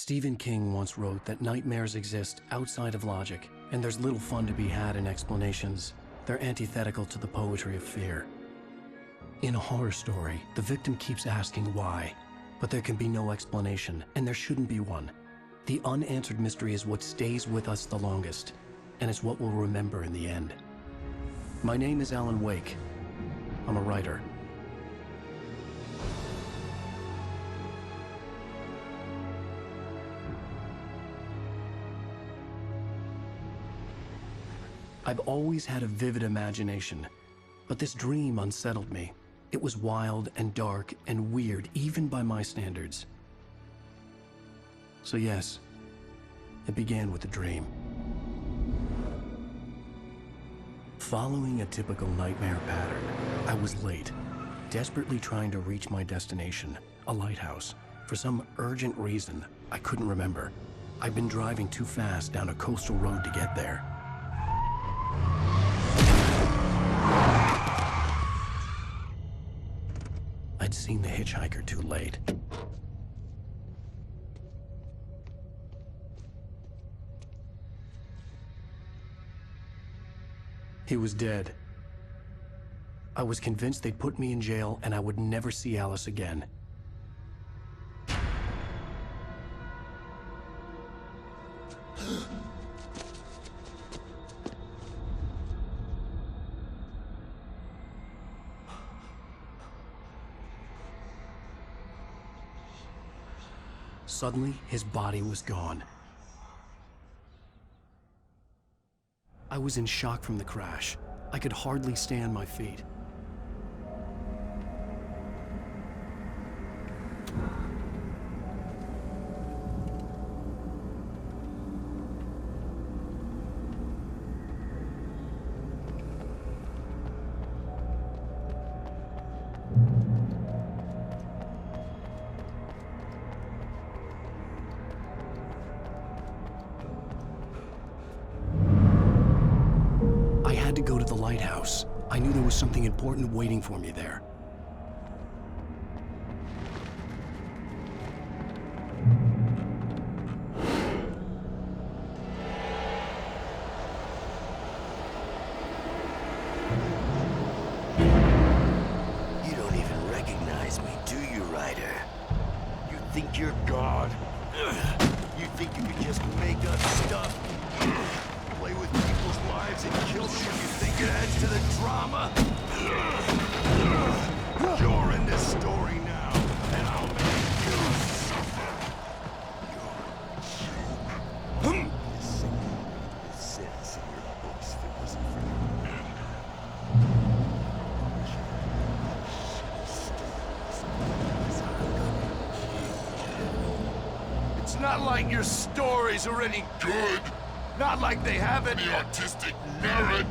Stephen King once wrote that nightmares exist outside of logic, and there's little fun to be had in explanations. They're antithetical to the poetry of fear. In a horror story, the victim keeps asking why, but there can be no explanation, and there shouldn't be one. The unanswered mystery is what stays with us the longest, and it's what we'll remember in the end. My name is Alan Wake. I'm a writer. I've always had a vivid imagination, but this dream unsettled me. It was wild and dark and weird, even by my standards. So yes, it began with a dream. Following a typical nightmare pattern, I was late, desperately trying to reach my destination, a lighthouse. For some urgent reason, I couldn't remember. I'd been driving too fast down a coastal road to get there. I'd seen the hitchhiker too late. He was dead. I was convinced they'd put me in jail and I would never see Alice again. Suddenly, his body was gone. I was in shock from the crash. I could hardly stay on my feet. To go to the lighthouse. I knew there was something important waiting for me there. You don't even recognize me, do you, Ryder? You think you're God? You think you can just make up stuff? Play with people's lives and kill them when you think it adds to the drama? You're in this story now, and I'll make you suffer. You're a joke. This sentence in your books if it wasn't for you. It's not like your stories are any good. Not like they have any artistic merit.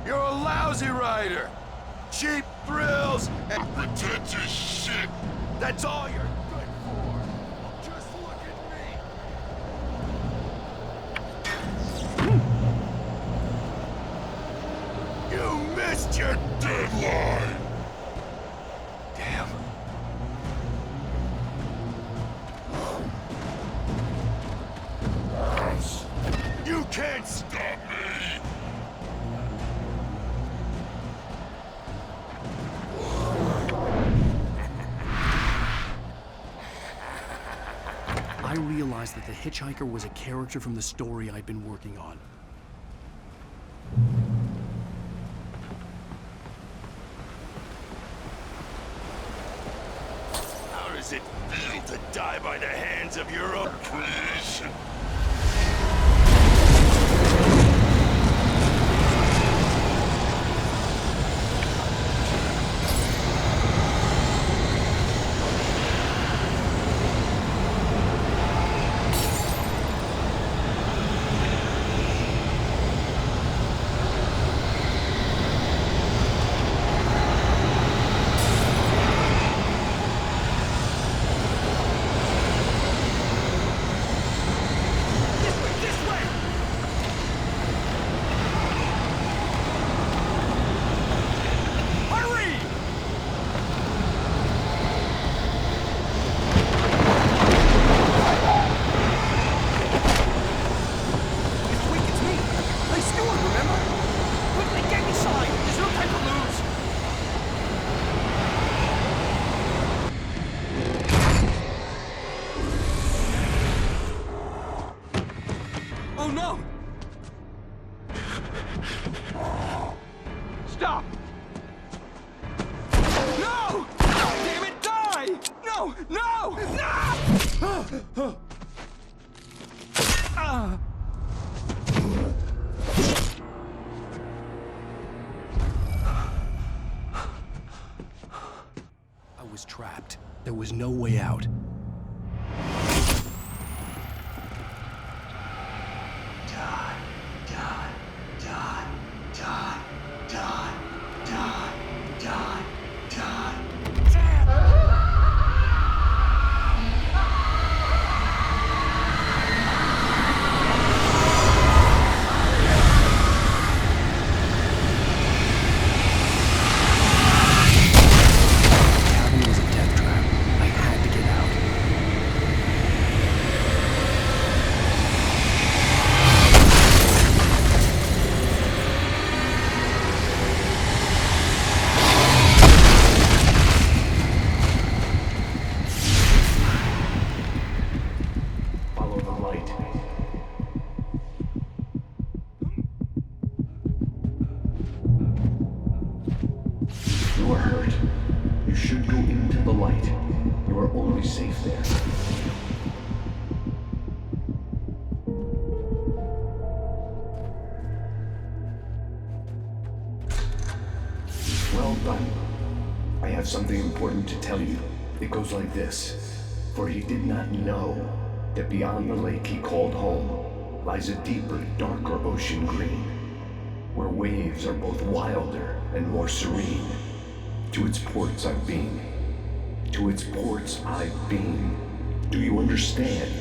You're a lousy writer. Cheap thrills and pretentious shit. That's all you're good for. Just look at me. You missed your deadline. Damn. You can't stop me! I realized that the hitchhiker was a character from the story I'd been working on. How does it feel to die by the hands of your own creation? No! No! No! I was trapped. There was no way out. Something important to tell you. It goes like this. For he did not know that beyond the lake he called home lies a deeper, darker ocean green, where waves are both wilder and more serene. To its ports I've been. To its ports I've been. Do you understand?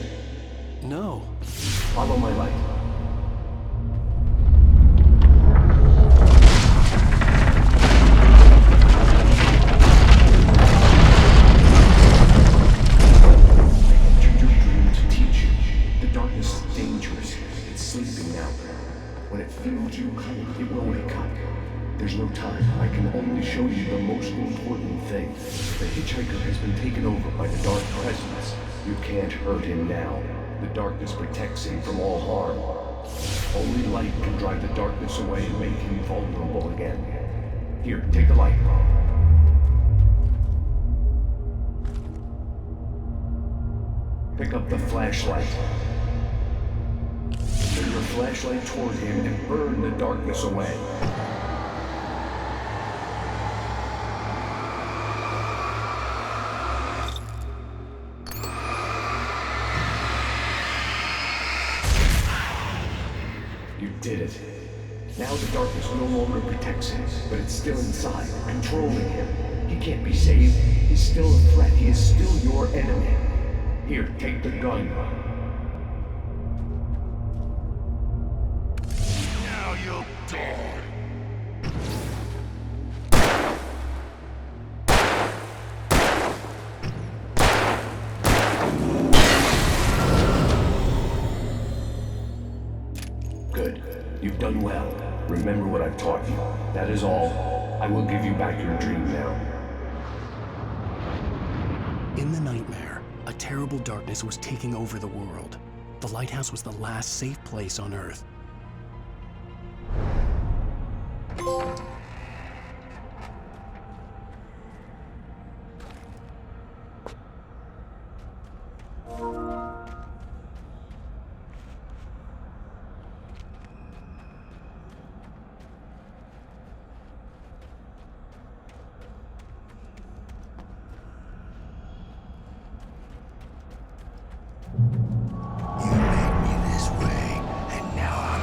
No. Follow my light. It will wake up. There's no time. I can only show you the most important thing. The hitchhiker has been taken over by the dark presence. You can't hurt him now. The darkness protects him from all harm. Only light can drive the darkness away and make him vulnerable again. Here, take the light. Pick up the flashlight. Turn your flashlight toward him and burn the darkness away. You did it. Now the darkness no longer protects him, but it's still inside, controlling him. He can't be saved. He's still a threat. He is still your enemy. Here, take the gun. Good. You've done well. Remember what I've taught you. That is all. I will give you back your dream now. In the nightmare, a terrible darkness was taking over the world. The lighthouse was the last safe place on Earth. You made me this way, and now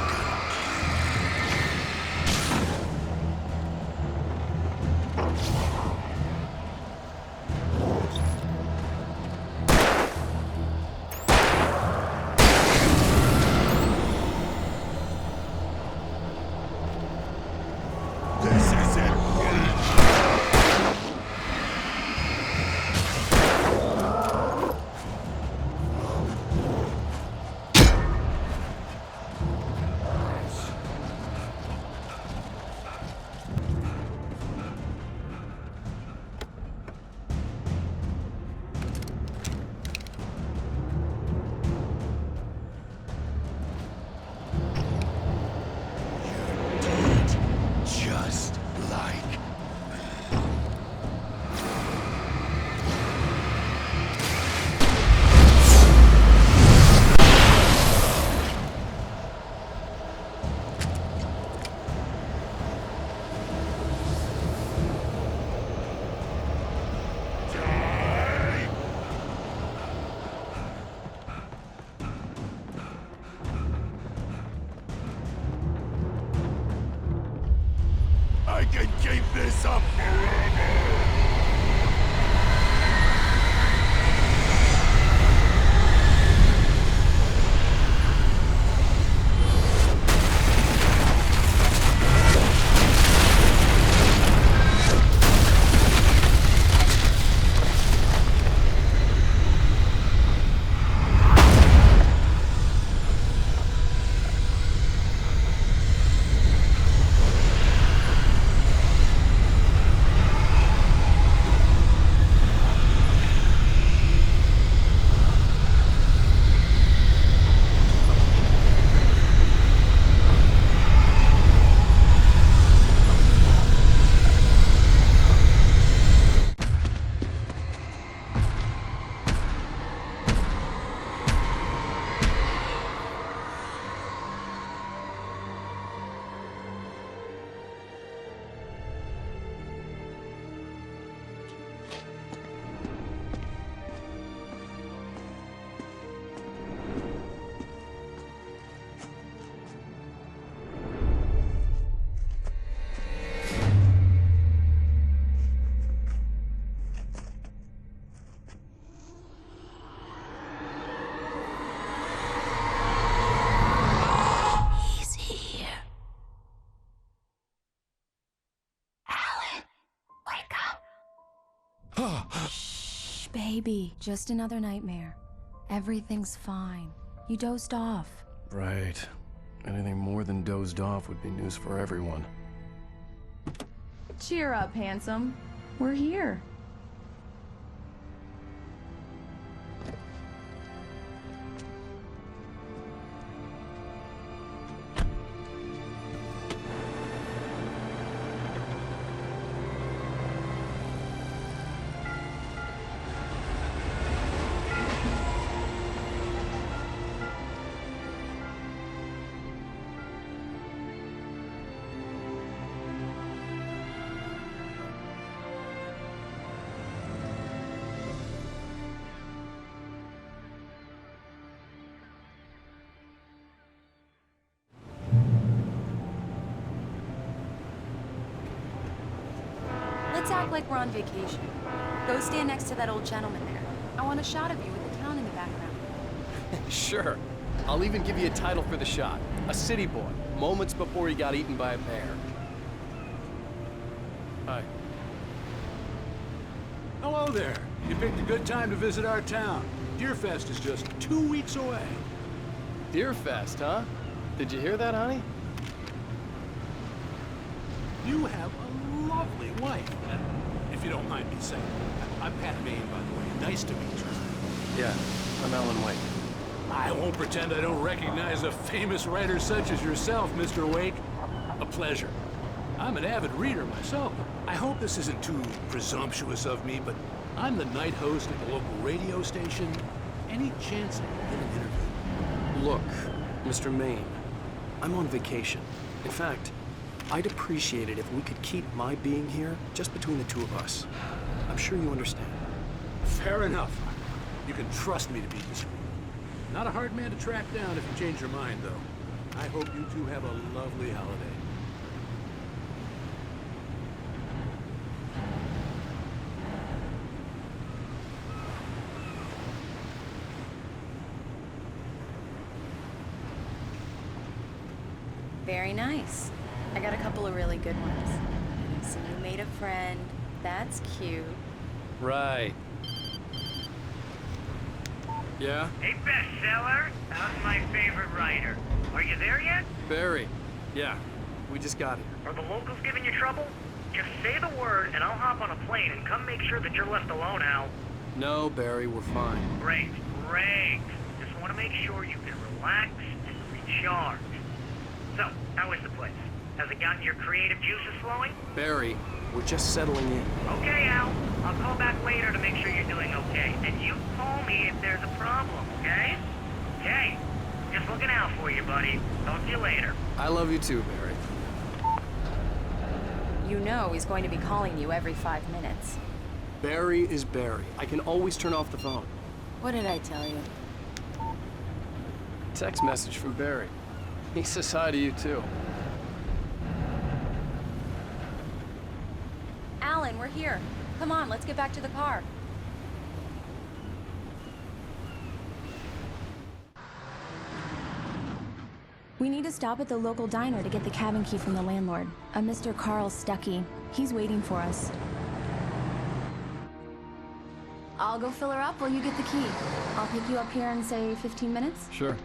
Shh, baby. Just another nightmare. Everything's fine. You dozed off. Right. Anything more than dozed off would be news for everyone. Cheer up, handsome. We're here. Let's act like we're on vacation. Go stand next to that old gentleman there. I want a shot of you with the town in the background. Sure. I'll even give you a title for the shot. A city boy, moments before he got eaten by a bear. Hi. Hello there. You picked a good time to visit our town. Deerfest is just 2 weeks away. Deerfest, huh? Did you hear that, honey? You have a lovely wife, if you don't mind me saying. I'm Pat Maine, by the way. Nice to meet you. Yeah, I'm Alan Wake. I won't pretend I don't recognize a famous writer such as yourself, Mr. Wake. A pleasure. I'm an avid reader myself. I hope this isn't too presumptuous of me, but I'm the night host at the local radio station. Any chance I can get an interview? Look, Mr. Maine, I'm on vacation. In fact, I'd appreciate it if we could keep my being here just between the two of us. I'm sure you understand. Fair enough. You can trust me to be discreet. Not a hard man to track down if you change your mind, though. I hope you two have a lovely holiday. Very nice. I got a couple of really good ones. So you made a friend. That's cute. Right. Yeah? Hey, bestseller! How's my favorite writer? Are you there yet? Barry. Yeah. We just got here. Are the locals giving you trouble? Just say the word and I'll hop on a plane and come make sure that you're left alone, Al. No, Barry, we're fine. Great, great. Just want to make sure you can relax and recharge. So, how is the place? Has it gotten your creative juices flowing? Barry, we're just settling in. Okay, Al. I'll call back later to make sure you're doing okay. And you call me if there's a problem, okay? Okay. Just looking out for you, buddy. Talk to you later. I love you too, Barry. You know he's going to be calling you every 5 minutes. Barry is Barry. I can always turn off the phone. What did I tell you? Text message from Barry. He says hi to you too. Alan, we're here. Come on, let's get back to the car. We need to stop at the local diner to get the cabin key from the landlord, a Mr. Carl Stuckey. He's waiting for us. I'll go fill her up while you get the key. I'll pick you up here in, say, 15 minutes? Sure.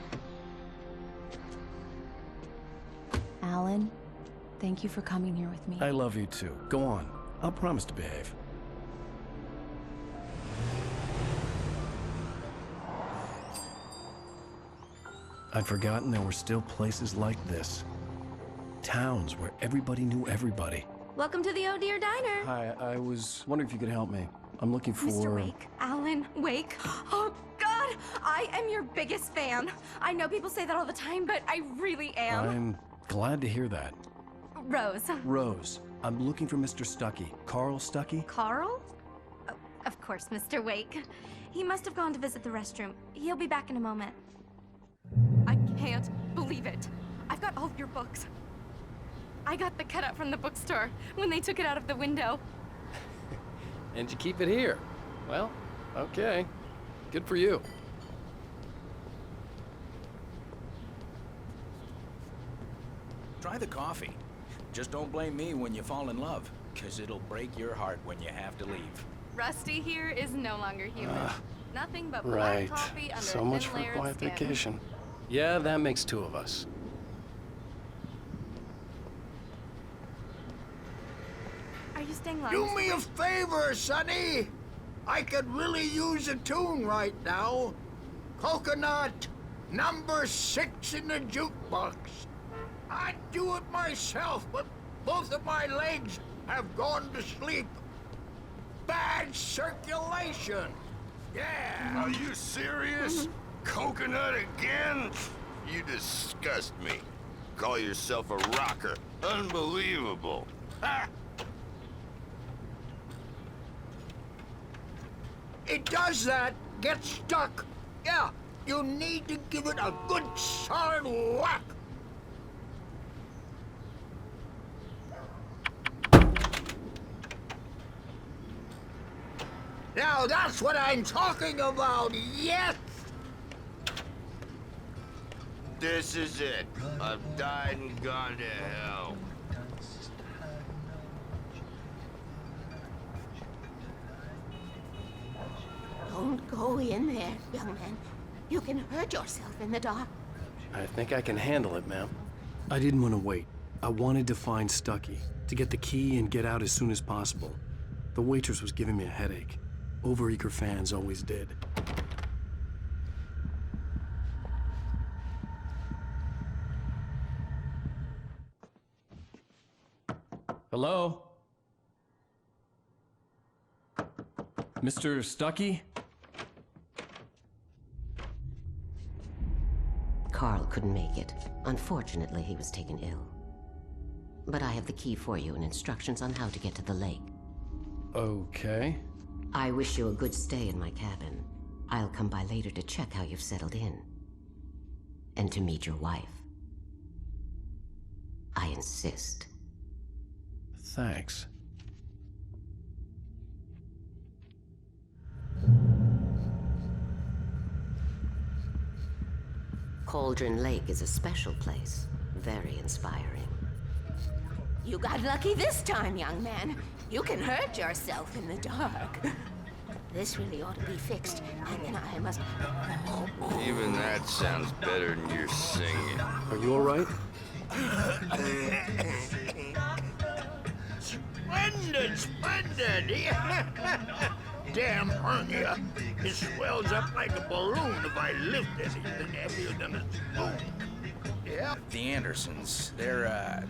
Alan, thank you for coming here with me. I love you too. Go on. I'll promise to behave. I'd forgotten there were still places like this. Towns where everybody knew everybody. Welcome to the Oh Dear Diner. Hi, I was wondering if you could help me. I'm looking for... Mr. Wake. Alan Wake. Oh, God! I am your biggest fan. I know people say that all the time, but I really am. I'm glad to hear that. Rose. Rose, I'm looking for Mr. Stuckey. Carl Stuckey? Carl? Oh, of course, Mr. Wake. He must have gone to visit the restroom. He'll be back in a moment. I can't believe it. I've got all of your books. I got the cutout from the bookstore when they took it out of the window. And you keep it here. Well, okay. Good for you. Try the coffee. Just don't blame me when you fall in love, 'cause it'll break your heart when you have to leave. Rusty here is no longer human. Nothing but black Right. coffee under So a much thin for layer quiet of skin. vacation. Yeah, that makes two of us. Are you staying long? Do Mr. me a Wake? favor, Sonny. I could really use a tune right now. Coconut, number 6 in the jukebox. I'd do it myself, but both of my legs have gone to sleep. Bad circulation. Yeah. Are you serious? Coconut again? You disgust me. Call yourself a rocker. Unbelievable. Ha! It does that. Get stuck. Yeah, you need to give it a good solid whack. Now that's what I'm talking about, yes! This is it. I've died and gone to hell. Don't go in there, young man. You can hurt yourself in the dark. I think I can handle it, ma'am. I didn't want to wait. I wanted to find Stucky, to get the key and get out as soon as possible. The waitress was giving me a headache. Overeager fans always did. Hello? Mr. Stucky? Carl couldn't make it. Unfortunately, he was taken ill. But I have the key for you and instructions on how to get to the lake. Okay. I wish you a good stay in my cabin. I'll come by later to check how you've settled in. And to meet your wife. I insist. Thanks. Cauldron Lake is a special place. Very inspiring. You got lucky this time, young man. You can hurt yourself in the dark. This really ought to be fixed, and then I must... Even that sounds better than your singing. Are you all right? Splendid, splendid! Damn hernia. It swells up like a balloon if I lift anything heavier than a spoon. Yeah? The Andersons, they're,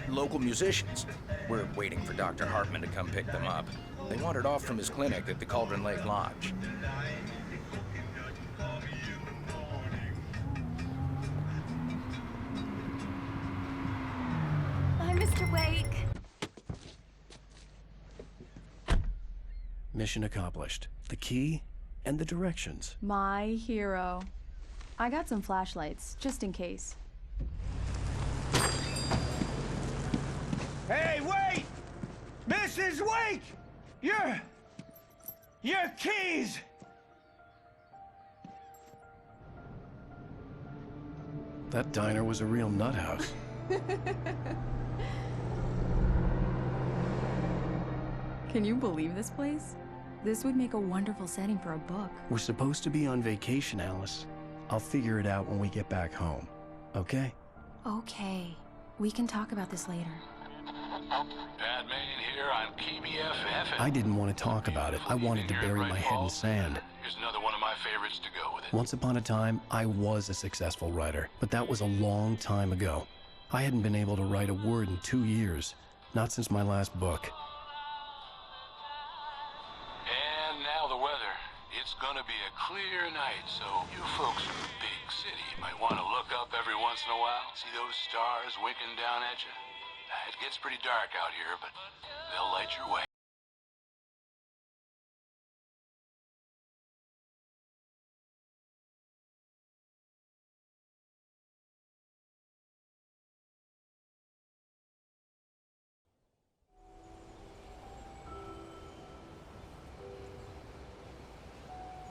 local musicians. We're waiting for Dr. Hartman to come pick them up. They wandered off from his clinic at the Cauldron Lake Lodge. Bye, Mr. Wake. Mission accomplished. The key and the directions. My hero. I got some flashlights, just in case. Hey, wait! Mrs. Wake! Your keys! That diner was a real nut house. Can you believe this place? This would make a wonderful setting for a book. We're supposed to be on vacation, Alice. I'll figure it out when we get back home. Okay? Okay. We can talk about this later. Batman here on PBFF. I didn't want to talk about it. I wanted to bury my head in sand. Here's another one of my favorites to go with it. Once upon a time, I was a successful writer, but that was a long time ago. I hadn't been able to write a word in 2 years, not since my last book. And now the weather. It's gonna be a clear night, so you folks in the big city might want to look up every once in a while. See those stars winking down at you? It gets pretty dark out here, but they'll light your way.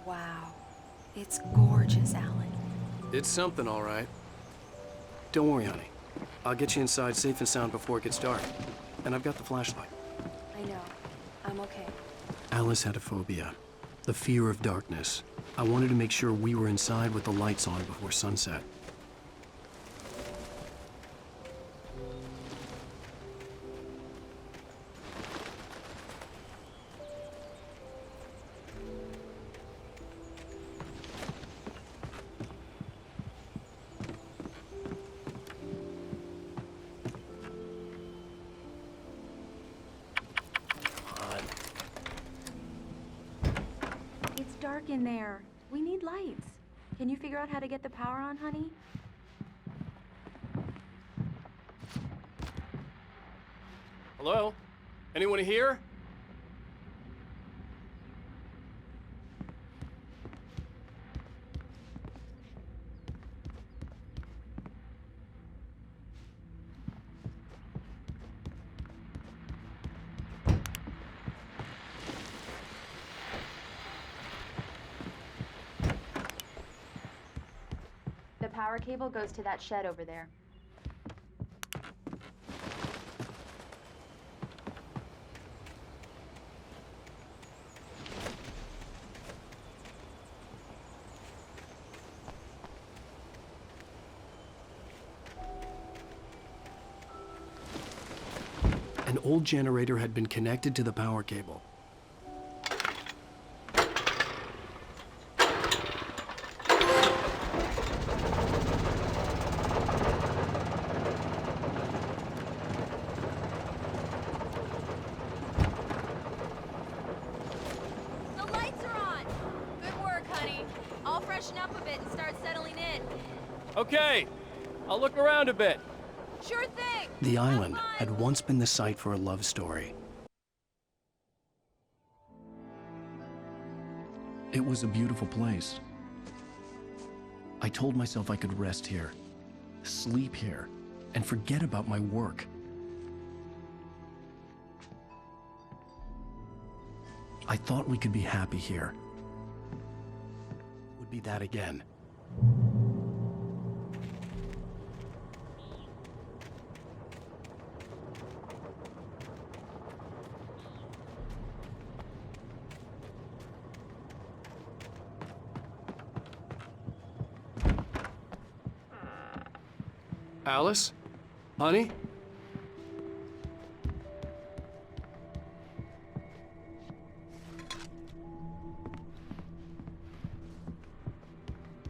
Wow. It's gorgeous, Alan. It's something, all right. Don't worry, honey. I'll get you inside safe and sound before it gets dark. And I've got the flashlight. I know. I'm okay. Alice had a phobia, the fear of darkness. I wanted to make sure we were inside with the lights on before sunset. Dark in there. We need lights. Can you figure out how to get the power on, honey? Hello? Anyone here? The power cable goes to that shed over there. An old generator had been connected to the power cable. Okay, I'll look around a bit. Sure thing! The island had once been the site for a love story. It was a beautiful place. I told myself I could rest here, sleep here, and forget about my work. I thought we could be happy here. It would be that again. Alice? Honey?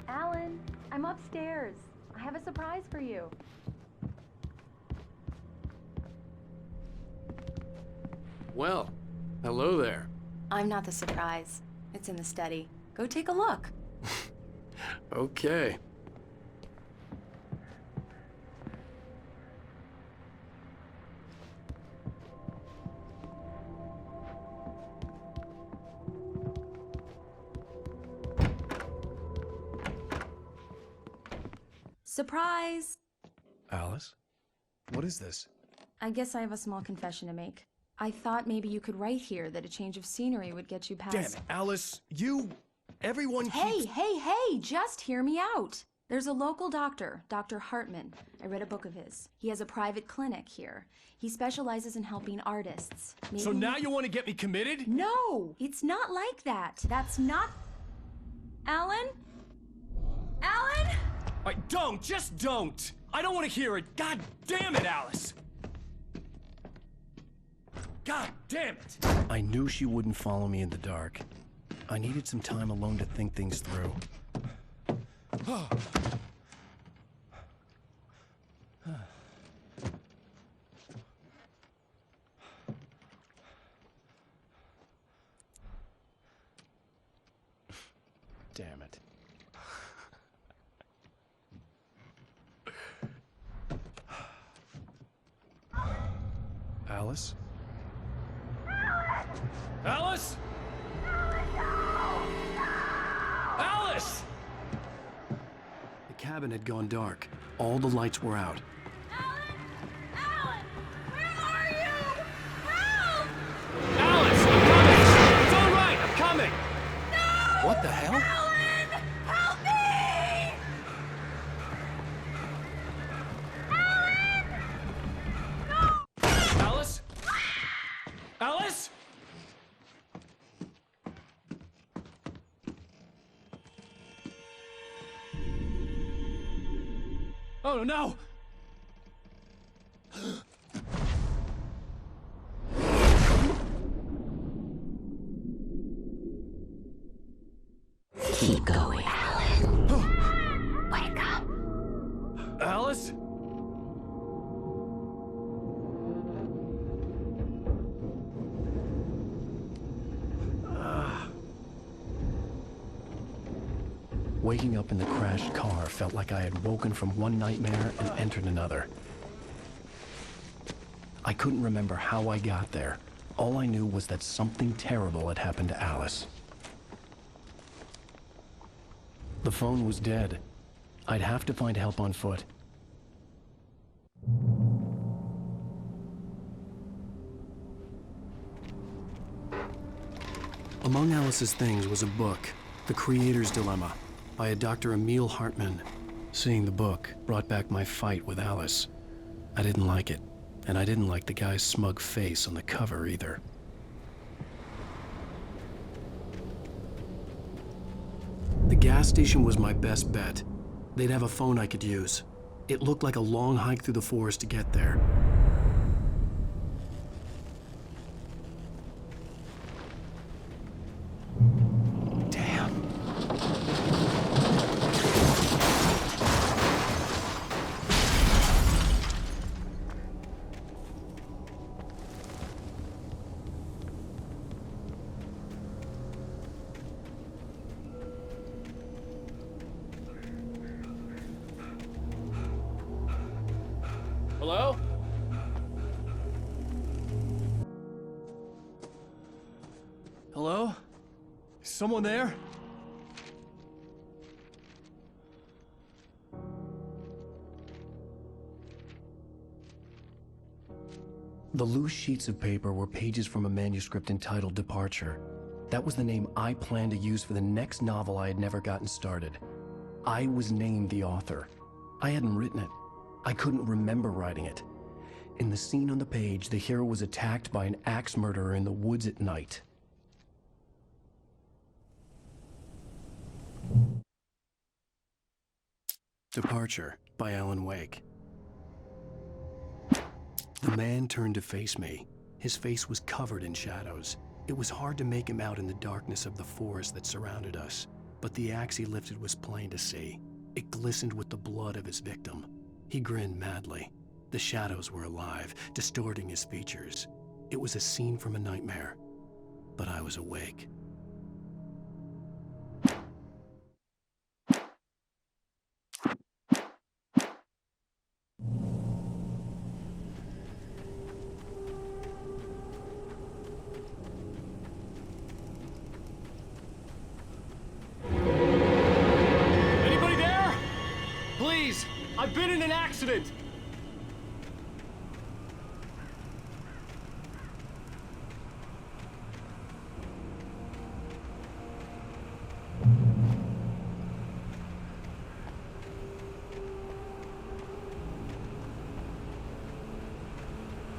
Alan, I'm upstairs. I have a surprise for you. Well, hello there. I'm not the surprise. It's in the study. Go take a look. Okay. Surprise! Alice? What is this? I guess I have a small confession to make. I thought maybe you could write here that a change of scenery would get you past— Damn it, Alice, everyone keeps— Hey, just hear me out. There's a local doctor, Dr. Hartman. I read a book of his. He has a private clinic here. He specializes in helping artists. Maybe— So now you want to get me committed? No, it's not like that. That's not— Alan? Alan? Just don't! I don't want to hear it! God damn it, Alice! God damn it! I knew she wouldn't follow me in the dark. I needed some time alone to think things through. Damn it. Alice? Alice? Alice! The cabin had gone dark. All the lights were out. Alan! Where are you? Help! Alice, I'm coming! It's all right, I'm coming! No! What the hell? Alan! Help me! Alice? Alice? Oh, no! Keep going. Wake up. Alice? Waking up in the crashed car felt like I had woken from one nightmare and entered another. I couldn't remember how I got there. All I knew was that something terrible had happened to Alice. The phone was dead. I'd have to find help on foot. Among Alice's things was a book, The Creator's Dilemma, by a Dr. Emil Hartmann. Seeing the book brought back my fight with Alice. I didn't like it, and I didn't like the guy's smug face on the cover either. The gas station was my best bet. They'd have a phone I could use. It looked like a long hike through the forest to get there. Hello? Hello? Is someone there? The loose sheets of paper were pages from a manuscript entitled Departure. That was the name I planned to use for the next novel I had never gotten started. I was named the author. I hadn't written it. I couldn't remember writing it. In the scene on the page, the hero was attacked by an axe murderer in the woods at night. Departure by Alan Wake. The man turned to face me. His face was covered in shadows. It was hard to make him out in the darkness of the forest that surrounded us, but the axe he lifted was plain to see. It glistened with the blood of his victim. He grinned madly. The shadows were alive, distorting his features. It was a scene from a nightmare, but I was awake. Anybody there? Please, I've been in an accident.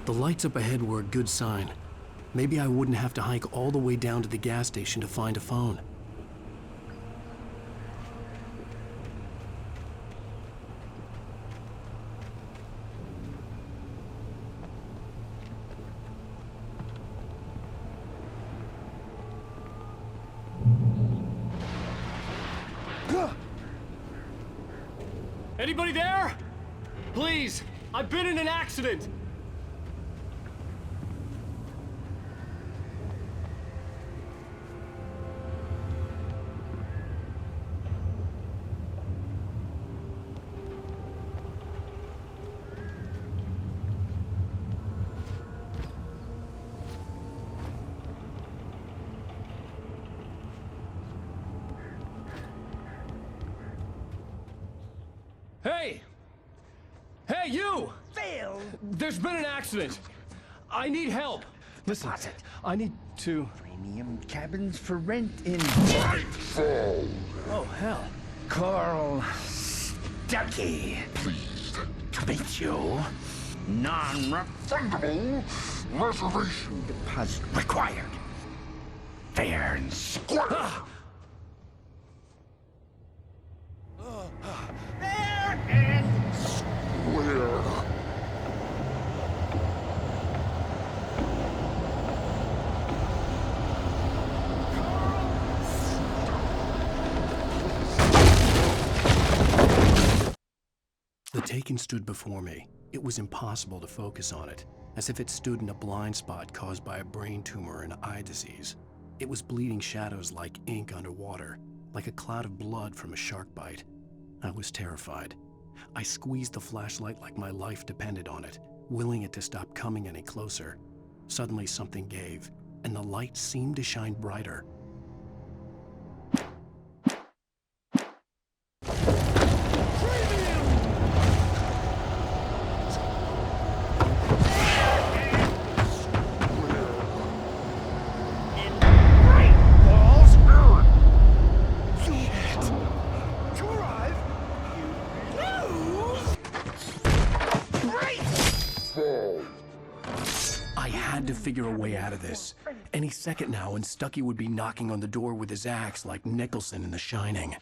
The lights up ahead were a good sign. Maybe I wouldn't have to hike all the way down to the gas station to find a phone. Anybody there? Please, I've been in an accident. Hey! Hey, you! Phil! There's been an accident. I need help. Listen, I need to... Premium cabins for rent in... Oh, hell. Carl Stuckey. Pleased To meet you. Non-refundable reservation deposit required. Fair and square. Fair and square. Taken stood before me. It was impossible to focus on it, as if it stood in a blind spot caused by a brain tumor and eye disease. It was bleeding shadows like ink underwater, like a cloud of blood from a shark bite. I was terrified. I squeezed the flashlight like my life depended on it, willing it to stop coming any closer. Suddenly something gave, and the light seemed to shine brighter. I had to figure a way out of this. Any second now, and Stucky would be knocking on the door with his axe like Nicholson in The Shining.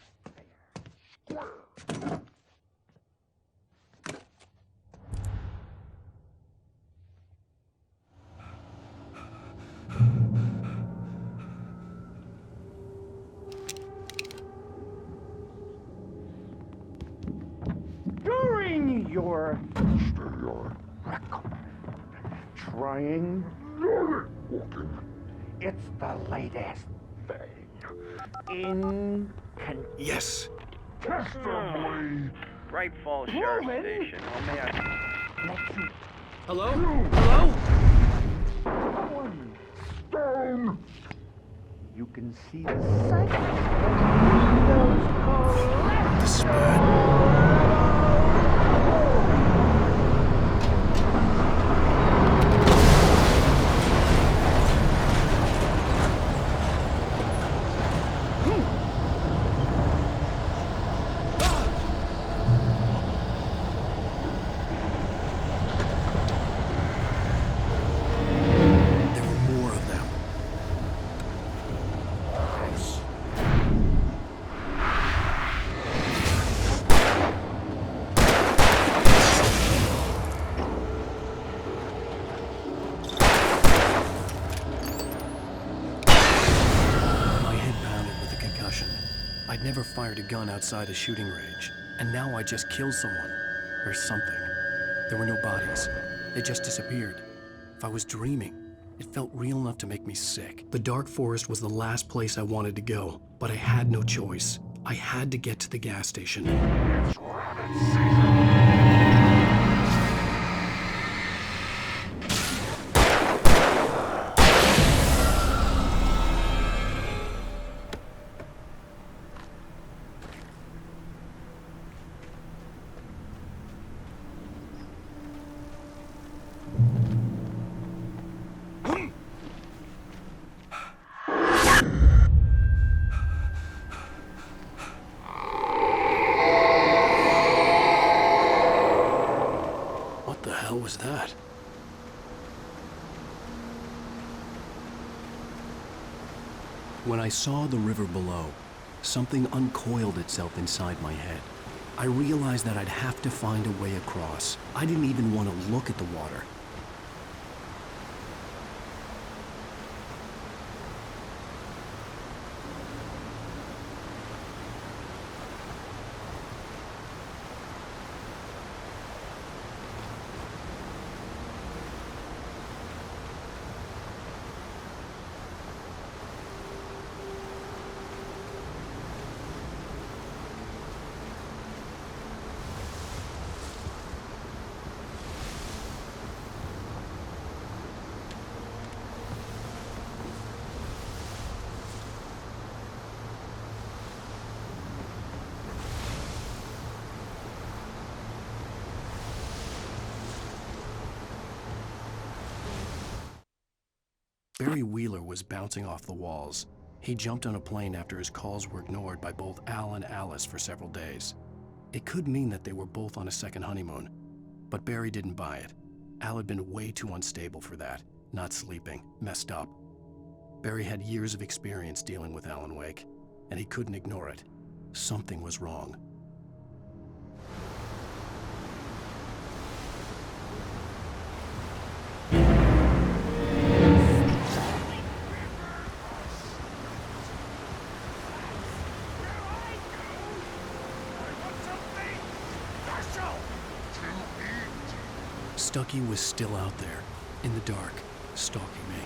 During your trying, it's the latest thing in Yes. testimony. Bright Falls Sheriff Station. How may I? Hello? Hello? One stone. You can see the sight. The spread. I'd never fired a gun outside a shooting range, and now I just killed someone. Or something. There were no bodies. They just disappeared. If I was dreaming, it felt real enough to make me sick. The dark forest was the last place I wanted to go, but I had no choice. I had to get to the gas station. Was that? When I saw the river below, something uncoiled itself inside my head. I realized that I'd have to find a way across. I didn't even want to look at the water. Barry Wheeler was bouncing off the walls. He jumped on a plane after his calls were ignored by both Al and Alice for several days. It could mean that they were both on a second honeymoon, but Barry didn't buy it. Al had been way too unstable for that, not sleeping, messed up. Barry had years of experience dealing with Alan Wake, and he couldn't ignore it. Something was wrong. Stucky was still out there, in the dark, stalking me.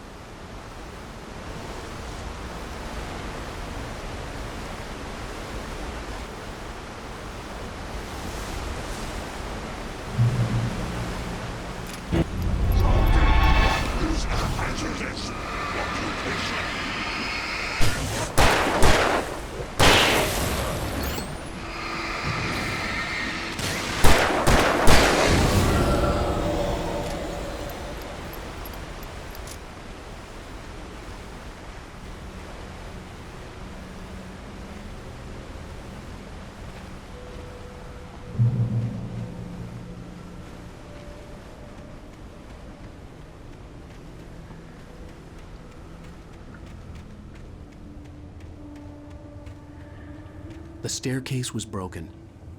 The staircase was broken.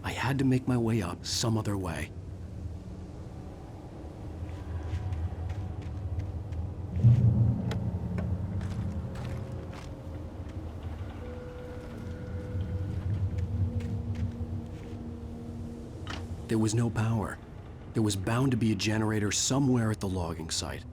I had to make my way up some other way. There was no power. There was bound to be a generator somewhere at the logging site.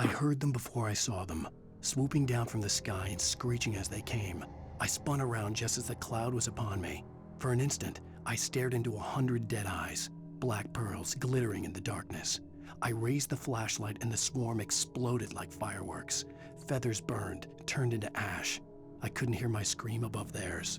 I heard them before I saw them, swooping down from the sky and screeching as they came. I spun around just as the cloud was upon me. For an instant, I stared into 100 dead eyes, black pearls glittering in the darkness. I raised the flashlight and the swarm exploded like fireworks. Feathers burned, turned into ash. I couldn't hear my scream above theirs.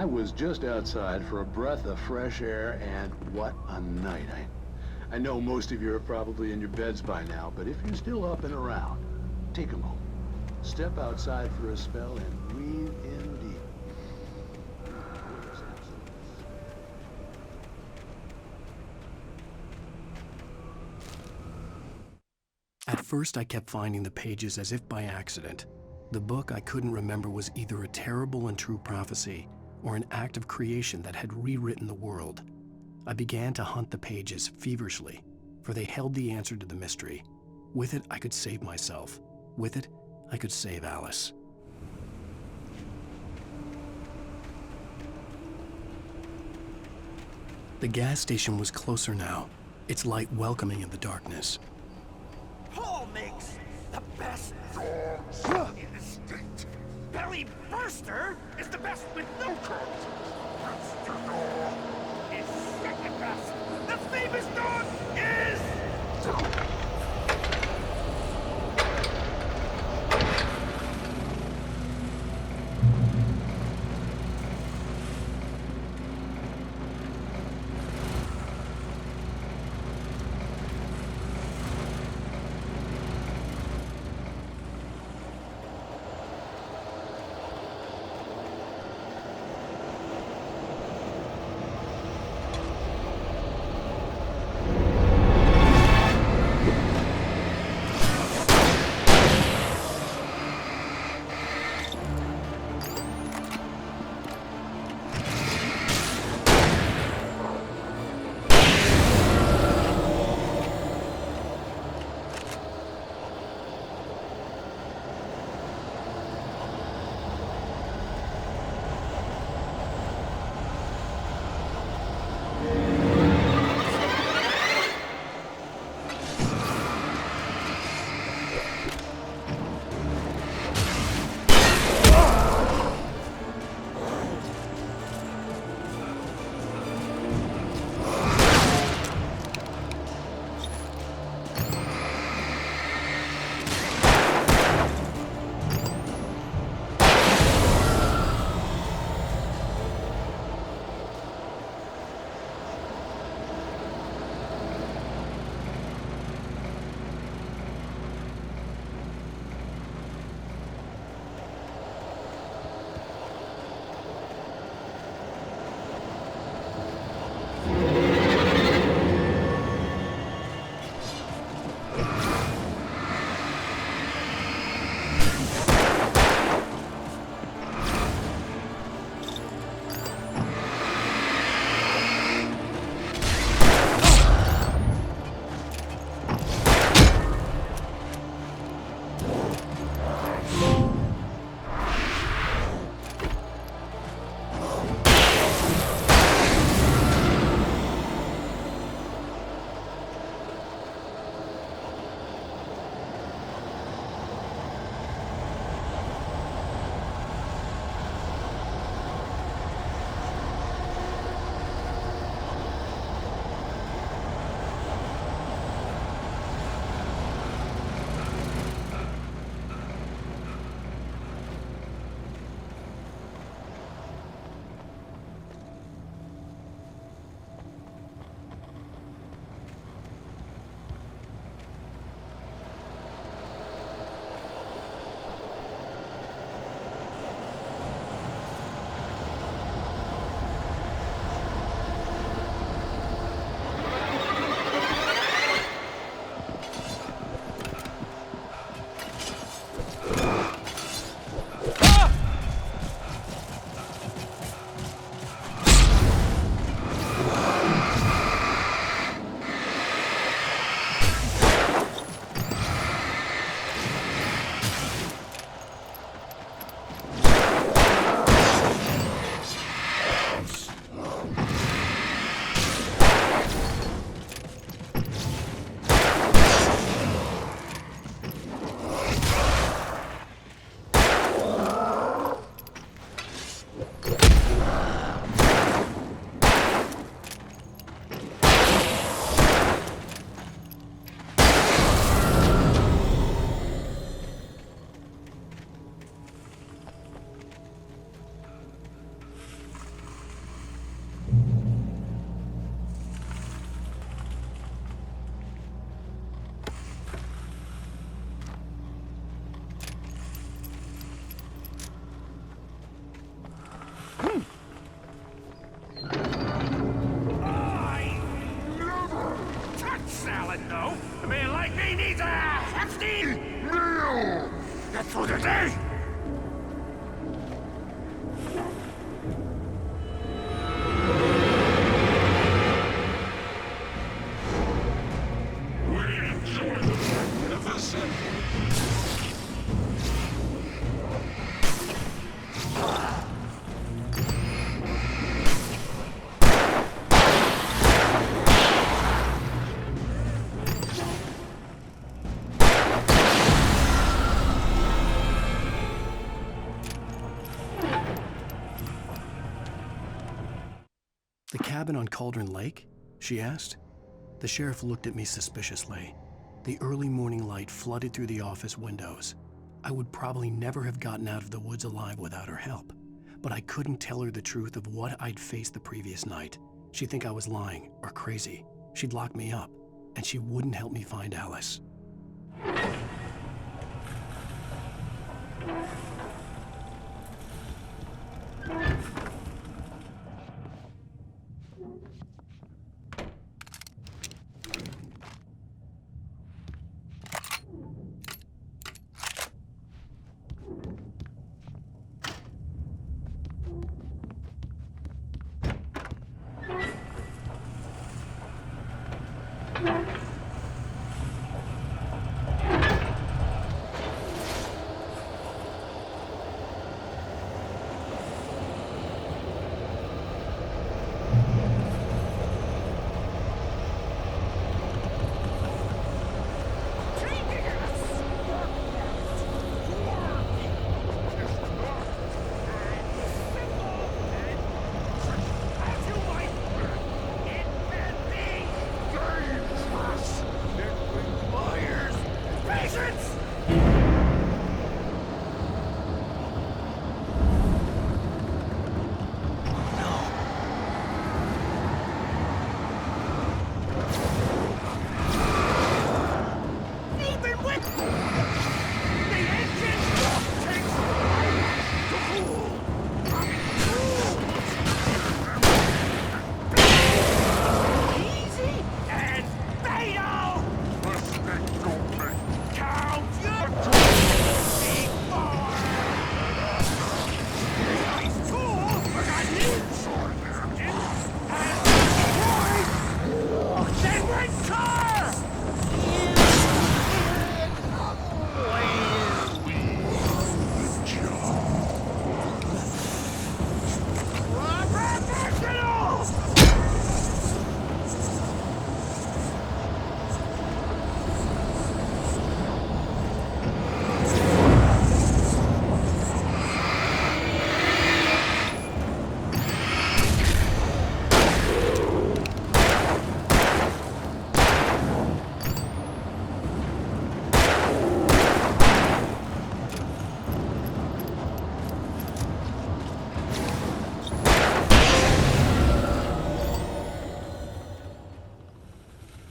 I was just outside for a breath of fresh air, and what a night. I know most of you are probably in your beds by now, but if you're still up and around, take a moment. Step outside for a spell and breathe in deep. At first, I kept finding the pages as if by accident. The book I couldn't remember was either a terrible and true prophecy or an act of creation that had rewritten the world. I began to hunt the pages feverishly, for they held the answer to the mystery. With it, I could save myself. With it, I could save Alice. The gas station was closer now, its light welcoming in the darkness. Paul makes the best dogs in the state. Belly Burster is the best with no curls. Monster Dog is second best. The famous dog is... nasty meal! That's for the day! The cabin on Cauldron Lake? She asked. The sheriff looked at me suspiciously. The early morning light flooded through the office windows. I would probably never have gotten out of the woods alive without her help, but I couldn't tell her the truth of what I'd faced the previous night. She'd think I was lying or crazy. She'd lock me up, and she wouldn't help me find Alice.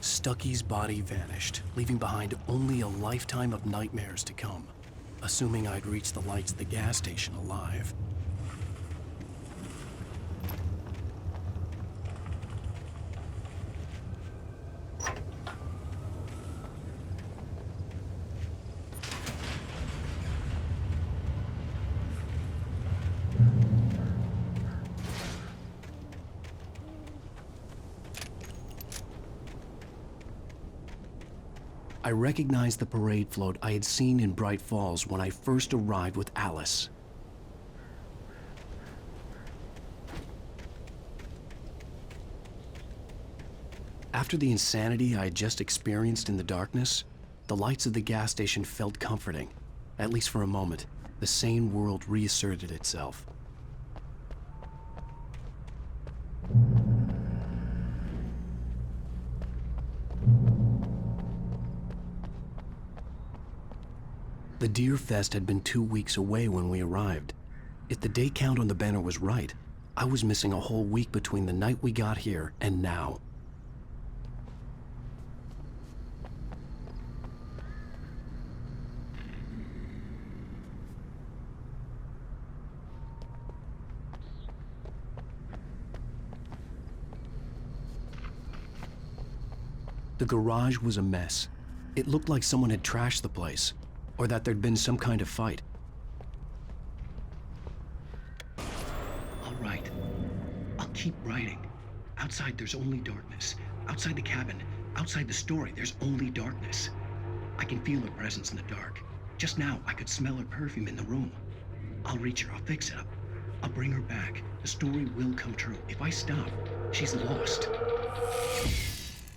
Stucky's body vanished, leaving behind only a lifetime of nightmares to come, assuming I'd reached the lights of the gas station alive. I recognized the parade float I had seen in Bright Falls when I first arrived with Alice. After the insanity I had just experienced in the darkness, the lights of the gas station felt comforting. At least for a moment, the sane world reasserted itself. The Deer Fest had been 2 weeks away when we arrived. If the day count on the banner was right, I was missing a whole week between the night we got here and now. The garage was a mess. It looked like someone had trashed the place, or that there'd been some kind of fight. All right. I'll keep writing. Outside, there's only darkness. Outside the cabin, outside the story, there's only darkness. I can feel her presence in the dark. Just now, I could smell her perfume in the room. I'll reach her, I'll fix it up. I'll bring her back. The story will come true. If I stop, she's lost.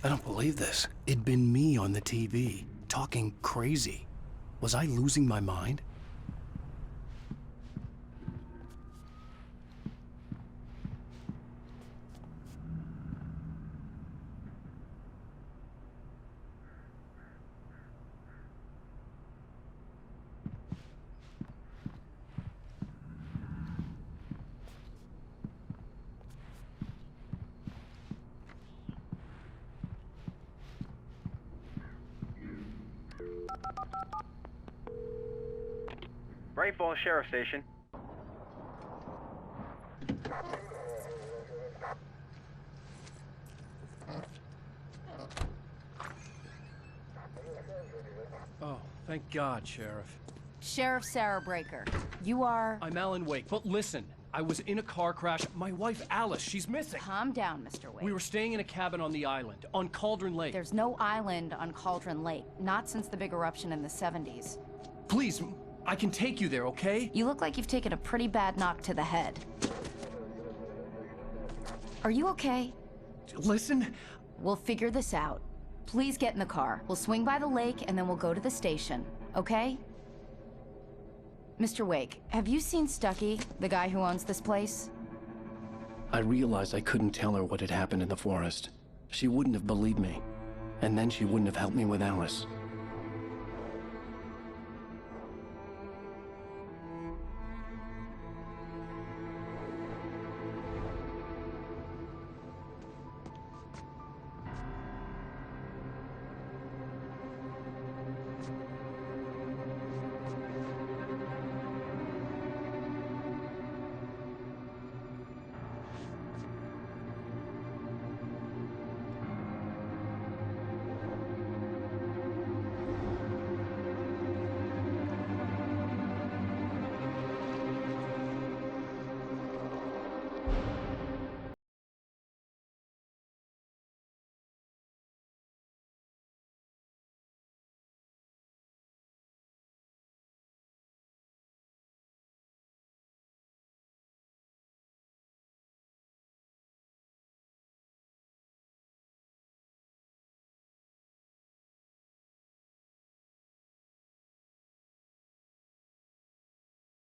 I don't believe this. It'd been me on the TV, talking crazy. Was I losing my mind? Bright Falls Sheriff Station. Oh, thank God, Sheriff. Sheriff Sarah Breaker. You are... I'm Alan Wake, but listen. I was in a car crash. My wife, Alice, she's missing. Calm down, Mr. Wake. We were staying in a cabin on the island, on Cauldron Lake. There's no island on Cauldron Lake. Not since the big eruption in the 70s. Please, I can take you there, okay? You look like you've taken a pretty bad knock to the head. Are you okay? Listen. We'll figure this out. Please get in the car. We'll swing by the lake and then we'll go to the station, okay? Mr. Wake, have you seen Stucky, the guy who owns this place? I realized I couldn't tell her what had happened in the forest. She wouldn't have believed me. And then she wouldn't have helped me with Alice.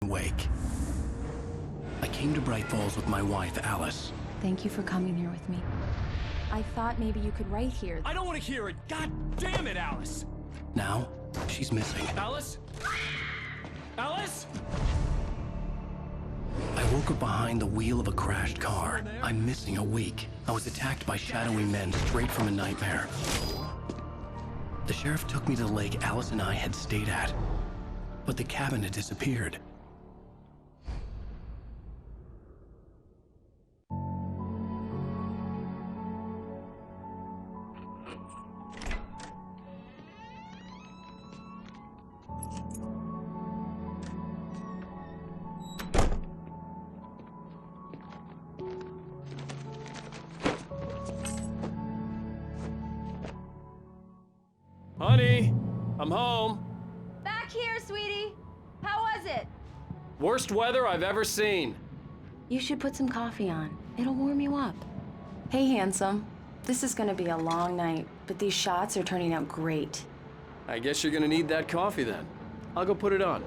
Wake. I came to Bright Falls with my wife, Alice. Thank you for coming here with me. I thought maybe you could write here. I don't want to hear it! God damn it, Alice! Now, she's missing. Alice? Alice? I woke up behind the wheel of a crashed car. I'm missing a week. I was attacked by shadowy men straight from a nightmare. The sheriff took me to the lake Alice and I had stayed at. But the cabin had disappeared. Honey, I'm home. Back here, sweetie. How was it? Worst weather I've ever seen. You should put some coffee on. It'll warm you up. Hey, handsome. This is gonna be a long night, but these shots are turning out great. I guess you're gonna need that coffee then. I'll go put it on.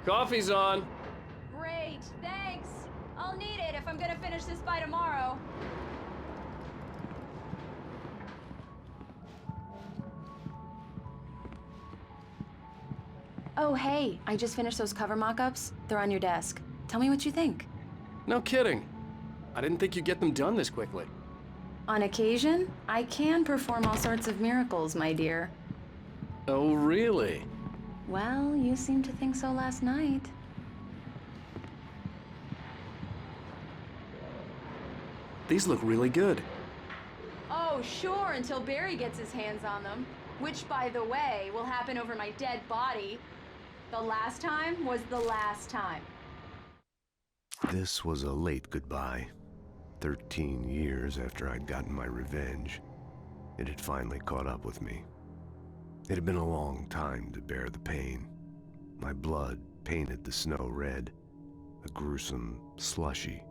Coffee's on. Great, thanks. I'll need it if I'm gonna finish this by tomorrow. Oh, hey, I just finished those cover mock-ups. They're on your desk. Tell me what you think. No kidding. I didn't think you'd get them done this quickly. On occasion, I can perform all sorts of miracles, my dear. Oh, really? Well, you seemed to think so last night. These look really good. Oh, sure, until Barry gets his hands on them. Which, by the way, will happen over my dead body. The last time was the last time. This was a late goodbye. 13 years after I'd gotten my revenge, it had finally caught up with me. It had been a long time to bear the pain. My blood painted the snow red. A gruesome slushy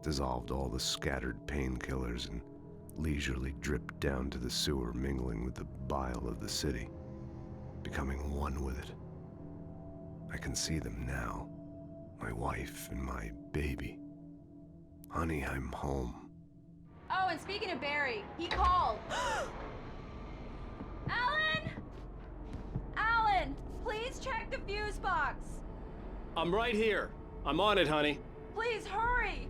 dissolved all the scattered painkillers and leisurely dripped down to the sewer, mingling with the bile of the city, becoming one with it. I can see them now, my wife and my baby. Honey, I'm home. Oh, and speaking of Barry, he called. Alan! Alan, please check the fuse box. I'm right here. I'm on it, honey. Please hurry.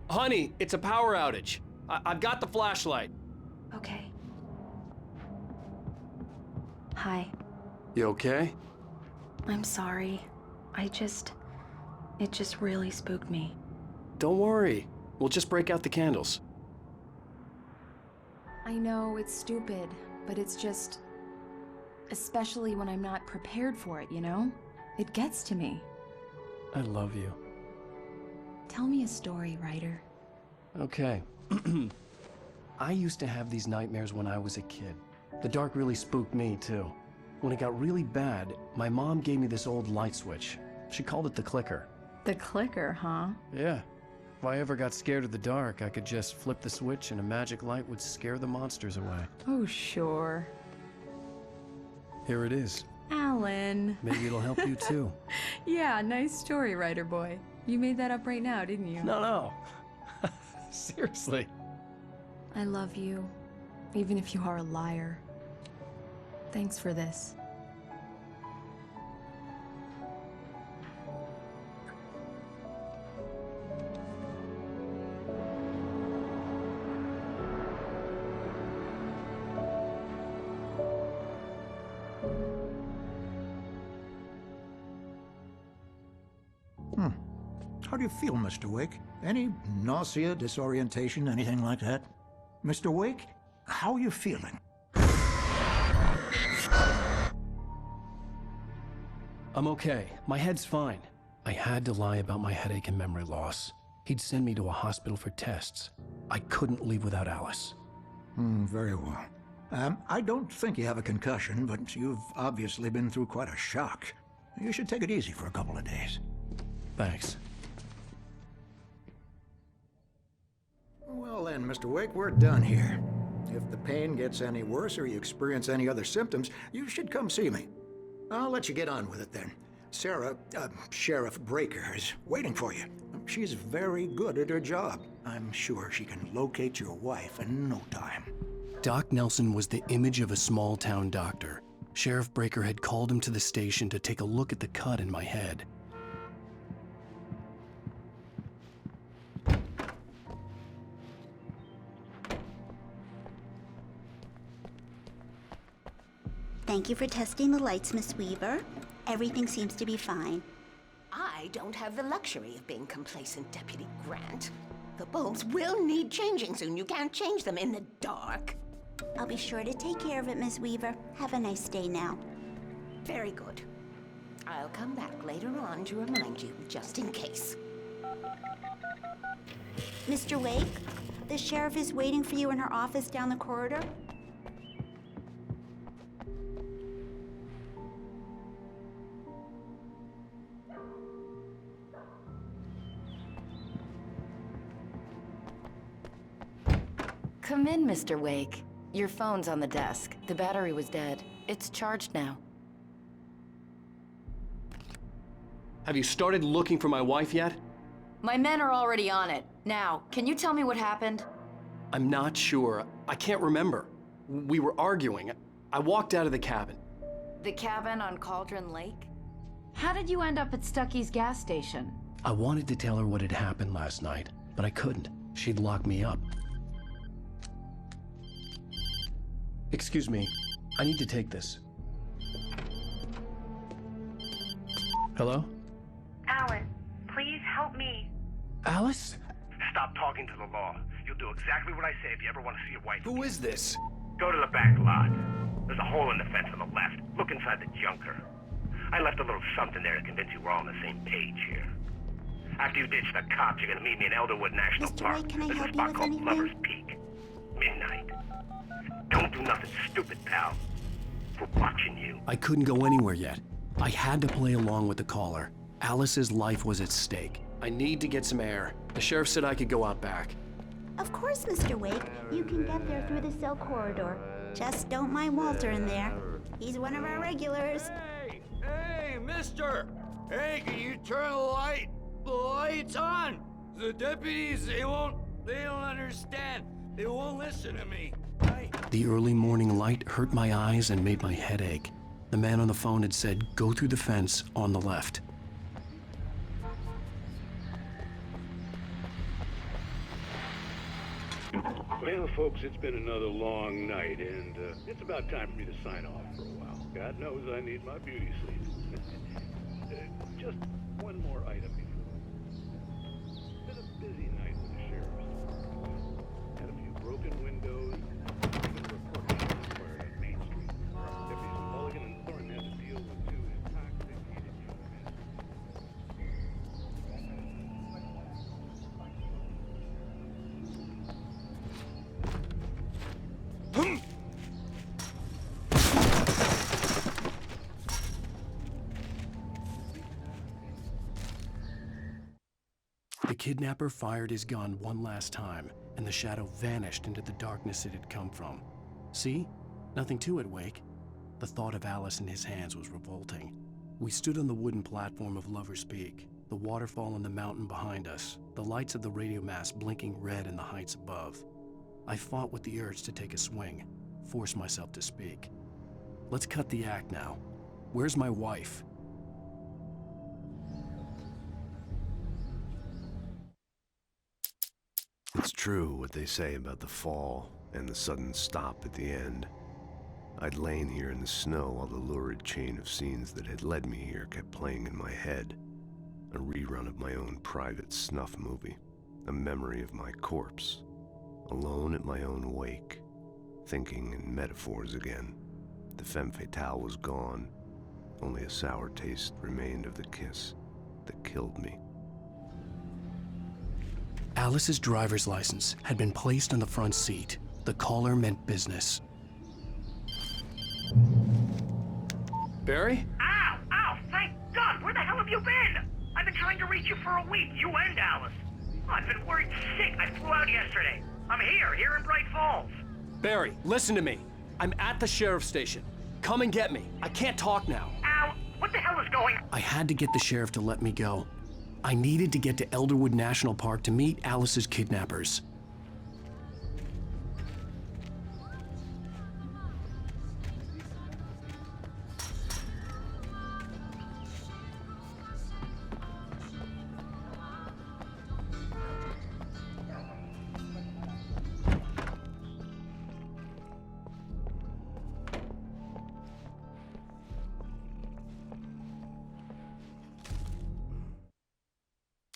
Honey, it's a power outage. I've got the flashlight. Okay. Hi. You okay? I'm sorry. It just really spooked me. Don't worry. We'll just break out the candles. I know it's stupid, but it's just... especially when I'm not prepared for it, you know? It gets to me. I love you. Tell me a story, writer. Okay. I used to have these nightmares when I was a kid. The dark really spooked me, too. When it got really bad, my mom gave me this old light switch. She called it the clicker. The clicker, huh? Yeah. If I ever got scared of the dark, I could just flip the switch and a magic light would scare the monsters away. Oh, sure. Here it is. Alan. Maybe it'll help you, too. Yeah, nice story, writer boy. You made that up right now, didn't you? No. Seriously. I love you, even if you are a liar. Thanks for this. How do you feel, Mr. Wake? Any nausea, disorientation, anything like that? Mr. Wake, how are you feeling? I'm okay. My head's fine. I had to lie about my headache and memory loss. He'd send me to a hospital for tests. I couldn't leave without Alice. Very well. I don't think you have a concussion, but you've obviously been through quite a shock. You should take it easy for a couple of days. Thanks. Well then, Mr. Wake, we're done here. If the pain gets any worse or you experience any other symptoms, you should come see me. I'll let you get on with it then. Sarah, Sheriff Breaker, is waiting for you. She's very good at her job. I'm sure she can locate your wife in no time. Doc Nelson was the image of a small-town doctor. Sheriff Breaker had called him to the station to take a look at the cut in my head. Thank you for testing the lights, Miss Weaver. Everything seems to be fine. I don't have the luxury of being complacent, Deputy Grant. The bulbs will need changing soon. You can't change them in the dark. I'll be sure to take care of it, Miss Weaver. Have a nice day now. Very good. I'll come back later on to remind you, just in case. Mr. Wake, the sheriff is waiting for you in her office down the corridor. Come in, Mr. Wake. Your phone's on the desk. The battery was dead. It's charged now. Have you started looking for my wife yet? My men are already on it. Now, can you tell me what happened? I'm not sure. I can't remember. We were arguing. I walked out of the cabin. The cabin on Cauldron Lake? How did you end up at Stucky's gas station? I wanted to tell her what had happened last night. but I couldn't. She'd lock me up. Excuse me, I need to take this. Hello? Alan, please help me. Alice? Stop talking to the law. You'll do exactly what I say if you ever want to see your wife. Who is this? Go to the back lot. There's a hole in the fence on the left. Look inside the junker. I left a little something there to convince you we're all on the same page here. After you ditch the cops, you're gonna meet me in Elderwood National Mr. Park. Wake, can I There's help a you spot with called anything? Lover's Peak. Midnight. Don't do nothing stupid, pal. We're watching you. I couldn't go anywhere yet. I had to play along with the caller. Alice's life was at stake. I need to get some air. The sheriff said I could go out back. Of course, Mr. Wake. You can get there through the cell corridor. Just don't mind Walter in there. He's one of our regulars. Hey, mister! Hey, can you turn the lights on? The deputies, they don't understand. They won't listen to me. The early morning light hurt my eyes and made my head ache. The man on the phone had said, go through the fence on the left. Well, folks, it's been another long night, and it's about time for me to sign off for a while. God knows I need my beauty sleep. Just one more item before. It's been a busy night with the sheriff's. Had a few broken windows, and a report inquired on Main Street. Deputies Mulligan and Thornton had to deal with two intoxicated young men. The kidnapper fired his gun one last time, and the shadow vanished into the darkness it had come from. See? Nothing to it, Wake. The thought of Alice in his hands was revolting. We stood on the wooden platform of Lover's Peak, the waterfall on the mountain behind us, the lights of the radio mast blinking red in the heights above. I fought with the urge to take a swing, force myself to speak. Let's cut the act now. Where's my wife? It's true what they say about the fall and the sudden stop at the end. I'd lain here in the snow while the lurid chain of scenes that had led me here kept playing in my head. A rerun of my own private snuff movie. A memory of my corpse. Alone at my own wake. Thinking in metaphors again. The femme fatale was gone. Only a sour taste remained of the kiss that killed me. Alice's driver's license had been placed on the front seat. The caller meant business. Barry? Ow! Ow! Thank God! Where the hell have you been? I've been trying to reach you for a week, you and Alice. Oh, I've been worried sick. I flew out yesterday. I'm here in Bright Falls. Barry, listen to me. I'm at the sheriff's station. Come and get me. I can't talk now. Ow! What the hell is going on? I had to get the sheriff to let me go. I needed to get to Elderwood National Park to meet Alice's kidnappers.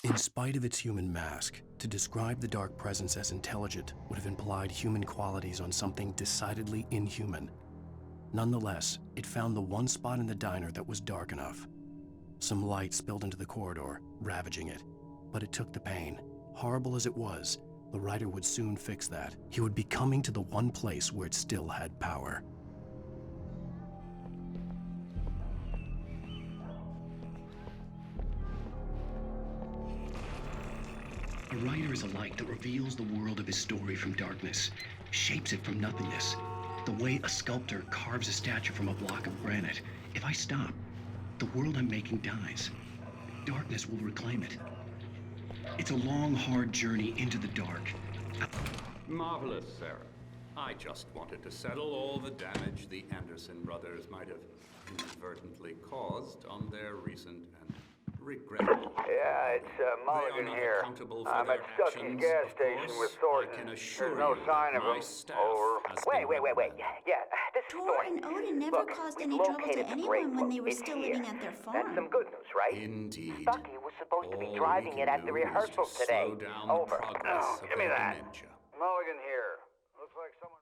In spite of its human mask, to describe the dark presence as intelligent would have implied human qualities on something decidedly inhuman. Nonetheless, it found the one spot in the diner that was dark enough. Some light spilled into the corridor, ravaging it. But it took the pain. Horrible as it was, the writer would soon fix that. He would be coming to the one place where it still had power. A writer is a light that reveals the world of his story from darkness, shapes it from nothingness. The way a sculptor carves a statue from a block of granite. If I stop, the world I'm making dies. Darkness will reclaim it. It's a long, hard journey into the dark. Marvelous, Sarah. I just wanted to settle all the damage the Anderson brothers might have inadvertently caused on their recent and regrettable... Yeah, it's Mulligan here. I'm at Stucky's gas station with Thornton. There's no sign of him. Over. Wait. Yeah, this is Thor and Odin never caused any trouble to anyone when they were still living at their farm. That's some good news, right? Indeed. Stucky was supposed to be driving it at the rehearsal today. Over. Oh, give me that. Mulligan here. Looks like someone...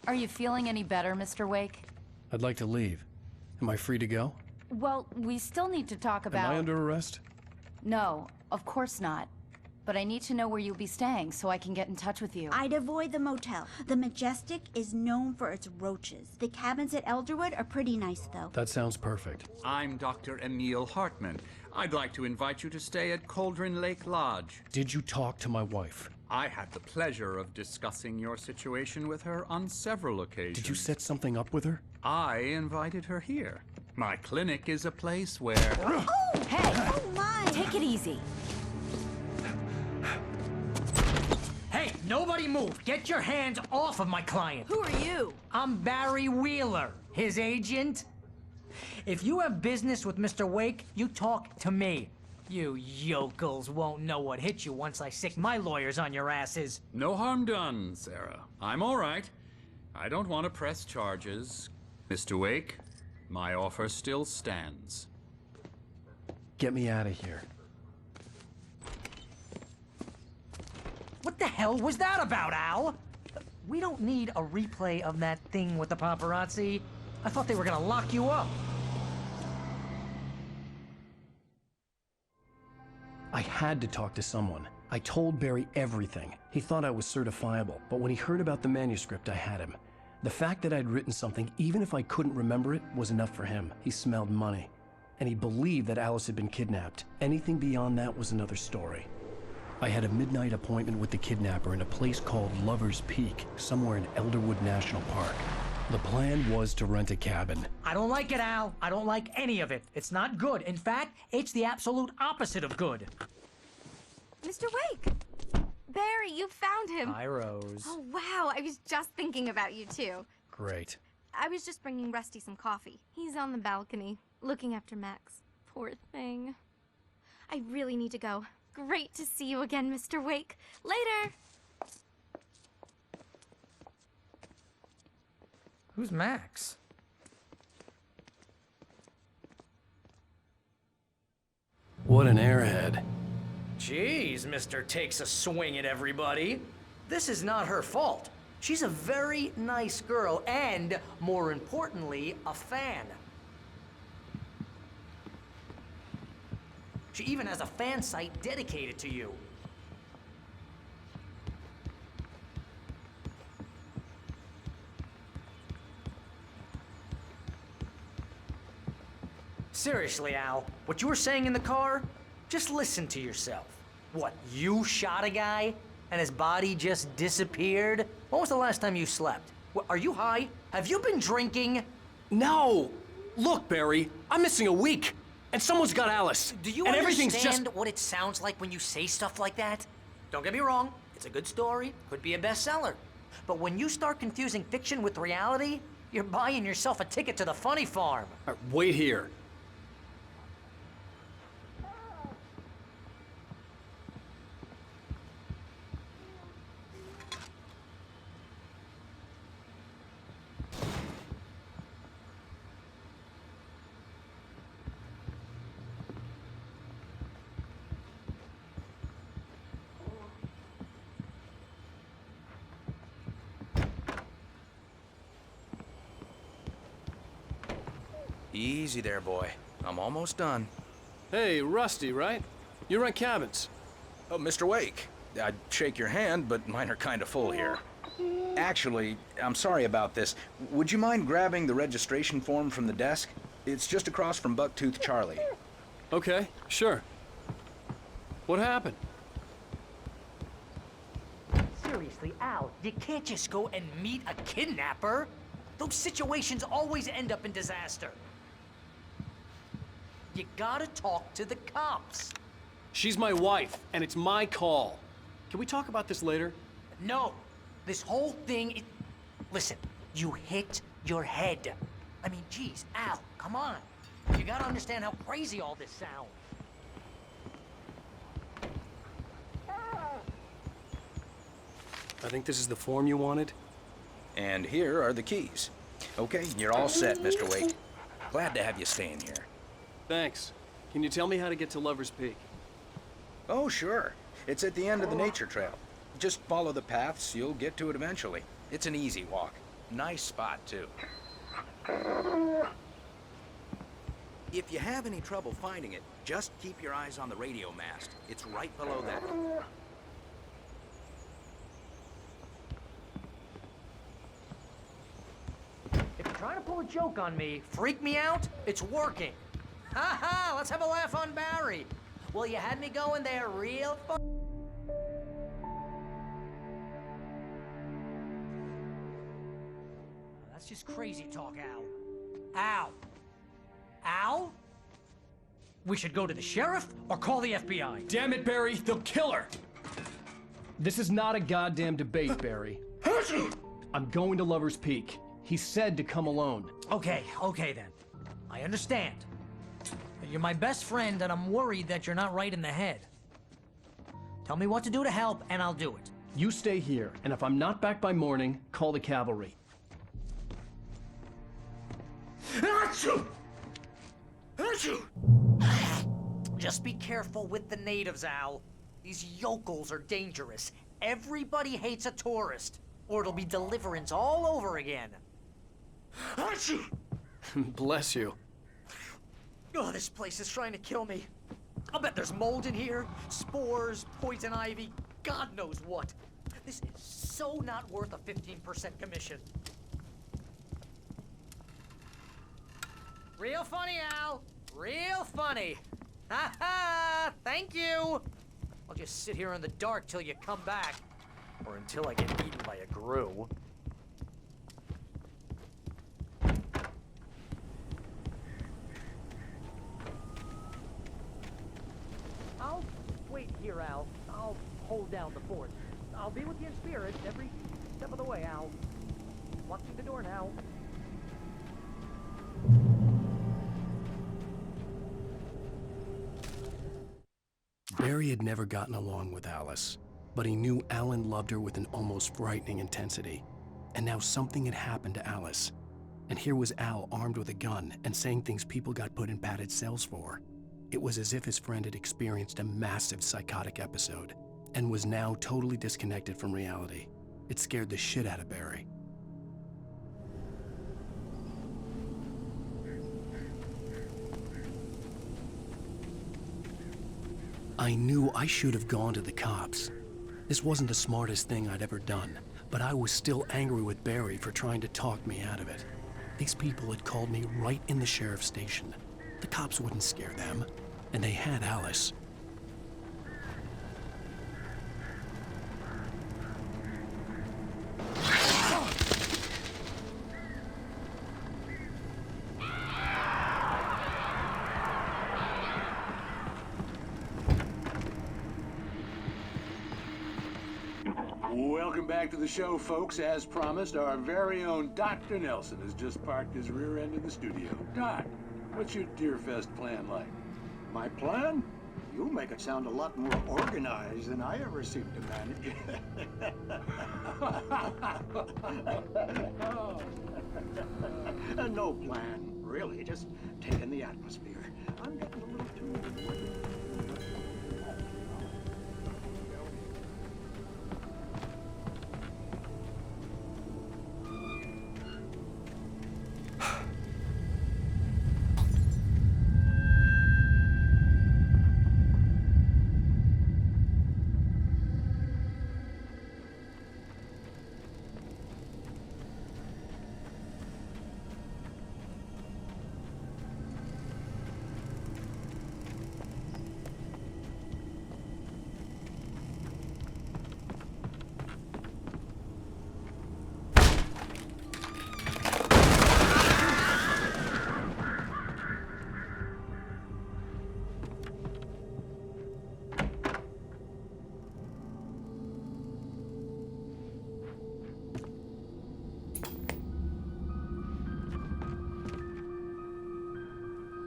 Are you feeling any better, Mr. Wake? I'd like to leave. Am I free to go? Well, we still need to talk about... Am I under arrest? No, of course not. But I need to know where you'll be staying so I can get in touch with you. I'd avoid the motel. The Majestic is known for its roaches. The cabins at Elderwood are pretty nice, though. That sounds perfect. I'm Dr. Emil Hartman. I'd like to invite you to stay at Cauldron Lake Lodge. Did you talk to my wife? I had the pleasure of discussing your situation with her on several occasions. Did you set something up with her? I invited her here. My clinic is a place where... Oh, hey! Oh, my! Take it easy. Hey, nobody move! Get your hands off of my client! Who are you? I'm Barry Wheeler, his agent. If you have business with Mr. Wake, you talk to me. You yokels won't know what hit you once I sick my lawyers on your asses. No harm done, Sarah. I'm all right. I don't want to press charges. Mr. Wake, my offer still stands. Get me out of here. What the hell was that about, Al? We don't need a replay of that thing with the paparazzi. I thought they were gonna lock you up. I had to talk to someone. I told Barry everything. He thought I was certifiable, but when he heard about the manuscript, I had him. The fact that I'd written something, even if I couldn't remember it, was enough for him. He smelled money. And he believed that Alice had been kidnapped. Anything beyond that was another story. I had a midnight appointment with the kidnapper in a place called Lover's Peak, somewhere in Elderwood National Park. The plan was to rent a cabin. I don't like it, Al. I don't like any of it. It's not good. In fact, it's the absolute opposite of good. Mr. Wake! Barry, you found him! Hi, Rose. Oh, wow. I was just thinking about you, too. Great. I was just bringing Rusty some coffee. He's on the balcony, looking after Max. Poor thing. I really need to go. Great to see you again, Mr. Wake. Later! Who's Max? What an airhead. Jeez, Mr. Takes a swing at everybody. This is not her fault. She's a very nice girl and, more importantly, a fan. She even has a fan site dedicated to you. Seriously, Al, what you were saying in the car, just listen to yourself. What, you shot a guy and his body just disappeared? When was the last time you slept? What, are you high? Have you been drinking? No! Look, Barry, I'm missing a week, and someone's got Alice. Do you and understand what it sounds like when you say stuff like that? Don't get me wrong, it's a good story, could be a bestseller. But when you start confusing fiction with reality, you're buying yourself a ticket to the funny farm. All right, wait here. Easy there, boy. I'm almost done. Hey, Rusty, right? You rent cabins. Oh, Mr. Wake. I'd shake your hand, but mine are kind of full here. Actually, I'm sorry about this. Would you mind grabbing the registration form from the desk? It's just across from Bucktooth Charlie. Okay, sure. What happened? Seriously, Al, you can't just go and meet a kidnapper. Those situations always end up in disaster. You gotta talk to the cops. She's my wife, and it's my call. Can we talk about this later? No. This whole thing... Listen, you hit your head. I mean, geez, Al, come on. You gotta understand how crazy all this sounds. I think this is the form you wanted. And here are the keys. Okay, you're all set, Mr. Wake. Glad to have you staying here. Thanks. Can you tell me how to get to Lover's Peak? Oh, sure. It's at the end of the nature trail. Just follow the paths, you'll get to it eventually. It's an easy walk. Nice spot, too. If you have any trouble finding it, just keep your eyes on the radio mast. It's right below that. If you're trying to pull a joke on me, freak me out, it's working. Ha ha! Let's have a laugh on Barry. Well, you had me going there real fun. That's just crazy talk, Al. Al! Al? We should go to the sheriff or call the FBI. Damn it, Barry, they'll kill her! This is not a goddamn debate, Barry. I'm going to Lover's Peak. He said to come alone. Okay then. I understand. You're my best friend, and I'm worried that you're not right in the head. Tell me what to do to help, and I'll do it. You stay here, and if I'm not back by morning, call the cavalry. Achoo! Achoo! Just be careful with the natives, Al. These yokels are dangerous. Everybody hates a tourist, or it'll be Deliverance all over again. Achoo! Bless you. Oh, this place is trying to kill me. I'll bet there's mold in here, spores, poison ivy, God knows what. This is so not worth a 15% commission. Real funny, Al. Real funny. Ha ha! Thank you. I'll just sit here in the dark till you come back. Or until I get eaten by a grue. I'll wait here, Al. I'll hold down the fort. I'll be with you in spirit every step of the way, Al. Watching the door now. Barry had never gotten along with Alice, but he knew Alan loved her with an almost frightening intensity. And now something had happened to Alice. And here was Al armed with a gun and saying things people got put in padded cells for. It was as if his friend had experienced a massive psychotic episode and was now totally disconnected from reality. It scared the shit out of Barry. I knew I should have gone to the cops. This wasn't the smartest thing I'd ever done, but I was still angry with Barry for trying to talk me out of it. These people had called me right in the sheriff's station. The cops wouldn't scare them, and they had Alice. Welcome back to the show, folks. As promised, our very own Dr. Nelson has just parked his rear end in the studio. Doc, what's your Deerfest plan like? My plan? You make it sound a lot more organized than I ever seem to manage. No plan, really. Just taking the atmosphere. I'm getting a little too...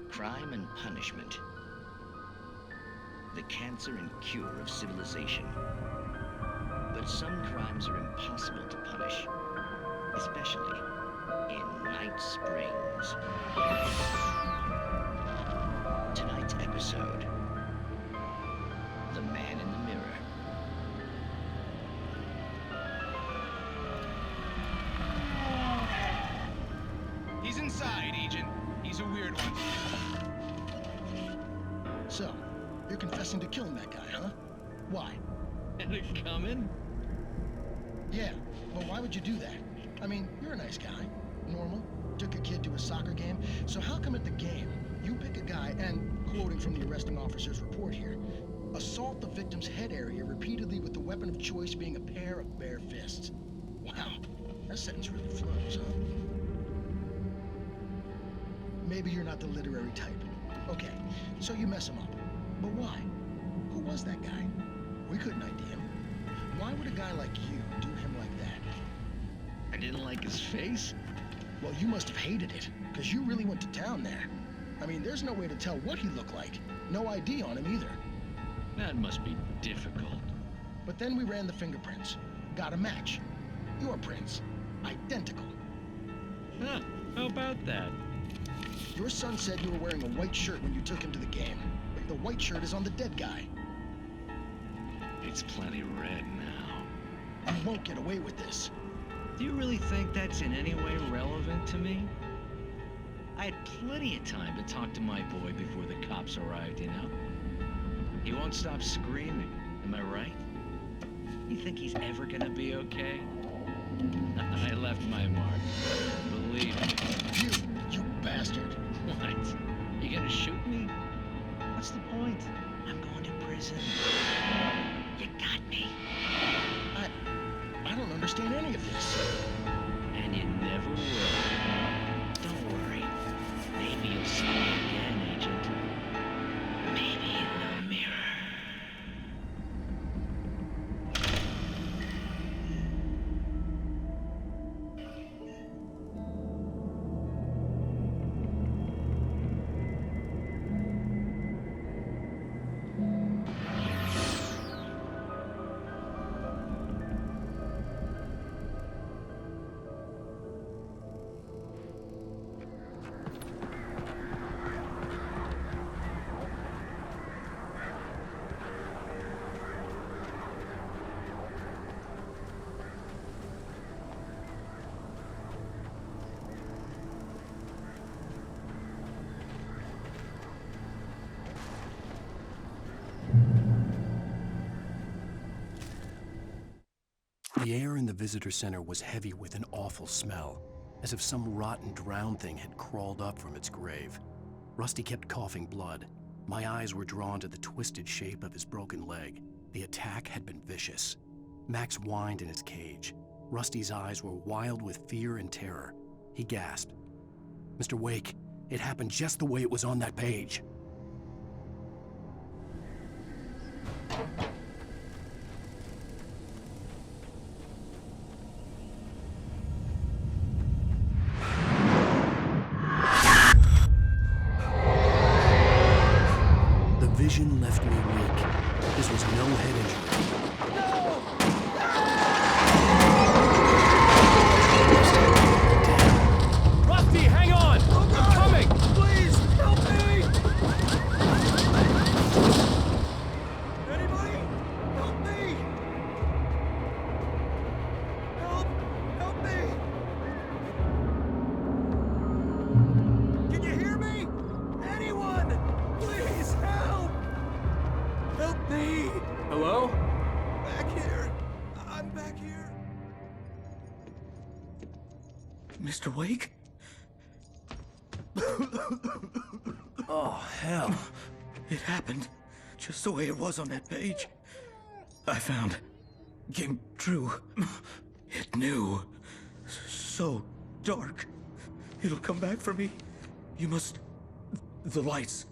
Crime and punishment. The cancer and cure of civilization. But some crimes are impossible to punish, especially in Night Springs. Tonight's episode, The Man in the Mirror. He's inside, Agent. He's a weird one. So, you're confessing to killing that guy, huh? Why? Had it coming? Yeah, well, why would you do that? I mean, you're a nice guy. Normal. Took your kid to a soccer game. So how come at the game, you pick a guy and, quoting from the arresting officer's report here, assault the victim's head area repeatedly with the weapon of choice being a pair of bare fists? Wow, that sentence really flows, huh? Maybe you're not the literary type. Okay, so you mess him up. But why? Who was that guy? We couldn't ID him. Why would a guy like you do him like that? I didn't like his face? Well, you must have hated it, because you really went to town there. I mean, there's no way to tell what he looked like. No ID on him either. That must be difficult. But then we ran the fingerprints. Got a match. Your prints. Identical. Huh, how about that? Your son said you were wearing a white shirt when you took him to the game. But the white shirt is on the dead guy. It's plenty red now. You won't get away with this. Do you really think that's in any way relevant to me? I had plenty of time to talk to my boy before the cops arrived, you know? He won't stop screaming, am I right? You think he's ever gonna be okay? I left my mark. Believe me. You bastard. What? You gonna shoot me? What's the point? I'm going to prison. You got me. I don't understand any of this. And you never will. Don't worry. Maybe you'll see me again, Agent. Maybe in the mirror. The air in the visitor center was heavy with an awful smell, as if some rotten drowned thing had crawled up from its grave. Rusty kept coughing blood. My eyes were drawn to the twisted shape of his broken leg. The attack had been vicious. Max whined in his cage. Rusty's eyes were wild with fear and terror. He gasped. "Mr. Wake, it happened just the way it was on that page." The vision left me weak. This was no head injury. Rusty, hang on! I'm coming! Please, help me! Anybody? Help me! Help me! Can you hear me? Anyone? Please, help! Help me! Hello? Back here. I'm back here. Mr. Wake? Oh, hell. It happened just the way it was on that page. I found. Came true. It knew. So dark. It'll come back for me. You must. The lights.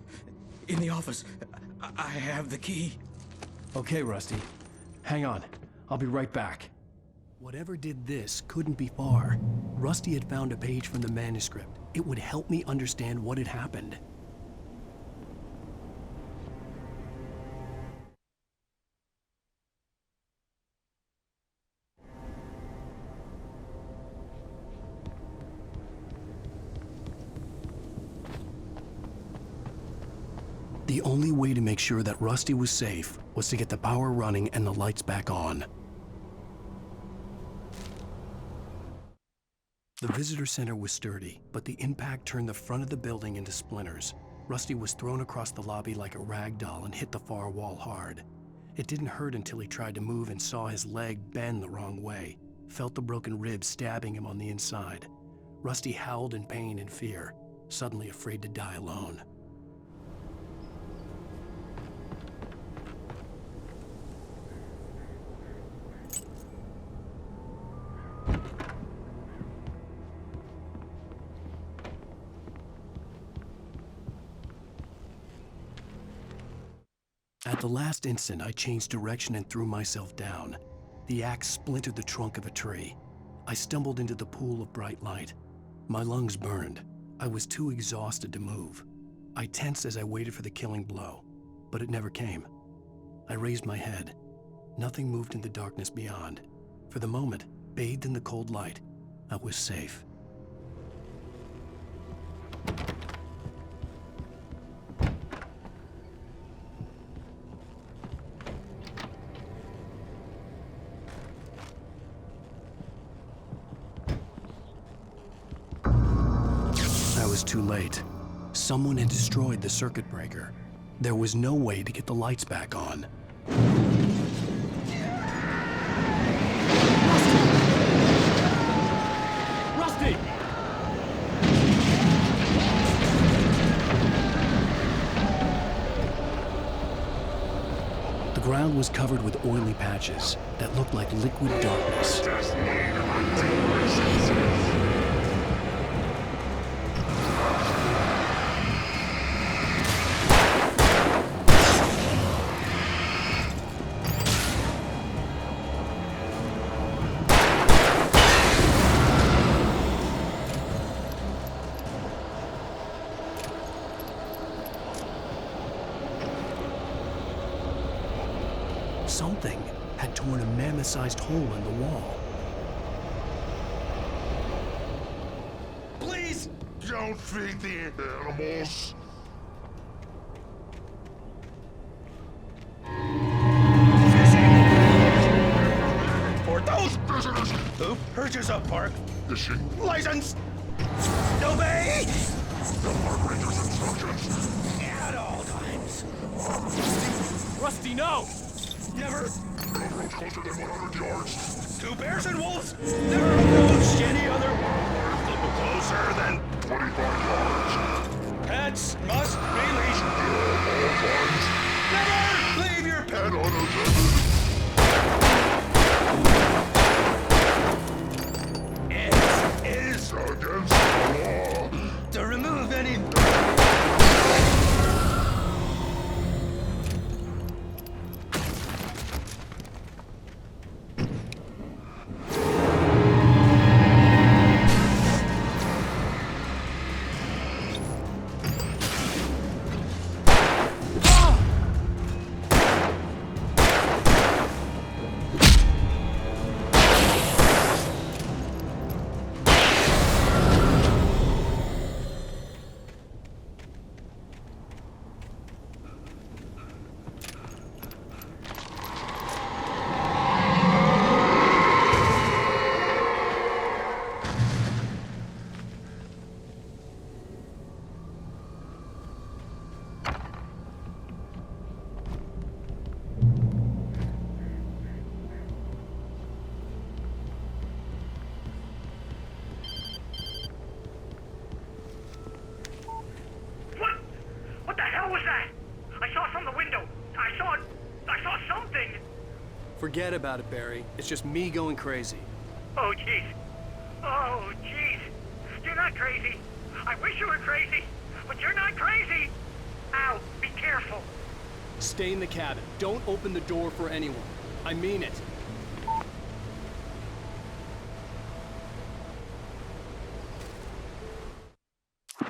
In the office. I have the key. Okay, Rusty. Hang on. I'll be right back. Whatever did this couldn't be far. Rusty had found a page from the manuscript. It would help me understand what had happened. The only way to make sure that Rusty was safe was to get the power running and the lights back on. The visitor center was sturdy, but the impact turned the front of the building into splinters. Rusty was thrown across the lobby like a rag doll and hit the far wall hard. It didn't hurt until he tried to move and saw his leg bend the wrong way, felt the broken ribs stabbing him on the inside. Rusty howled in pain and fear, suddenly afraid to die alone. At the last instant, I changed direction and threw myself down. The axe splintered the trunk of a tree. I stumbled into the pool of bright light. My lungs burned. I was too exhausted to move. I tensed as I waited for the killing blow, but it never came. I raised my head. Nothing moved in the darkness beyond. For the moment, bathed in the cold light, I was safe. I was too late. Someone had destroyed the circuit breaker. There was no way to get the lights back on. Rusty! The ground was covered with oily patches that looked like liquid darkness. Something had torn a mammoth-sized hole in the wall. Please don't feed the animals. For those visitors who purchase a park license, obey the park ranger's instructions at all times. Rusty, no! Never approach closer than 100 yards. Two bears and wolves never approach any other closer than 25 yards. Pets must be leashed at all times. Never leave your pet unattended. It is against the law to remove any... Forget about it, Barry. It's just me going crazy. Oh, jeez. Oh, jeez. You're not crazy. I wish you were crazy, but you're not crazy. Ow, be careful. Stay in the cabin. Don't open the door for anyone. I mean it.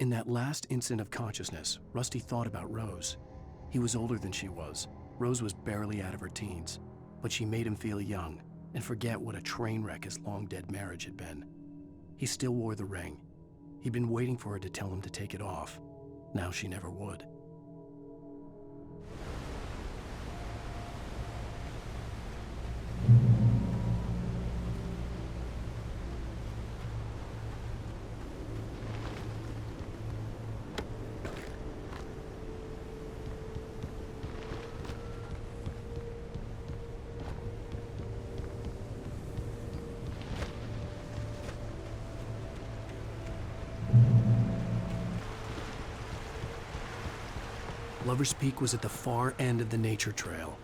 In that last instant of consciousness, Rusty thought about Rose. He was older than she was. Rose was barely out of her teens, but she made him feel young and forget what a train wreck his long-dead marriage had been. He still wore the ring. He'd been waiting for her to tell him to take it off. Now she never would. Lover's Peak was at the far end of the nature trail.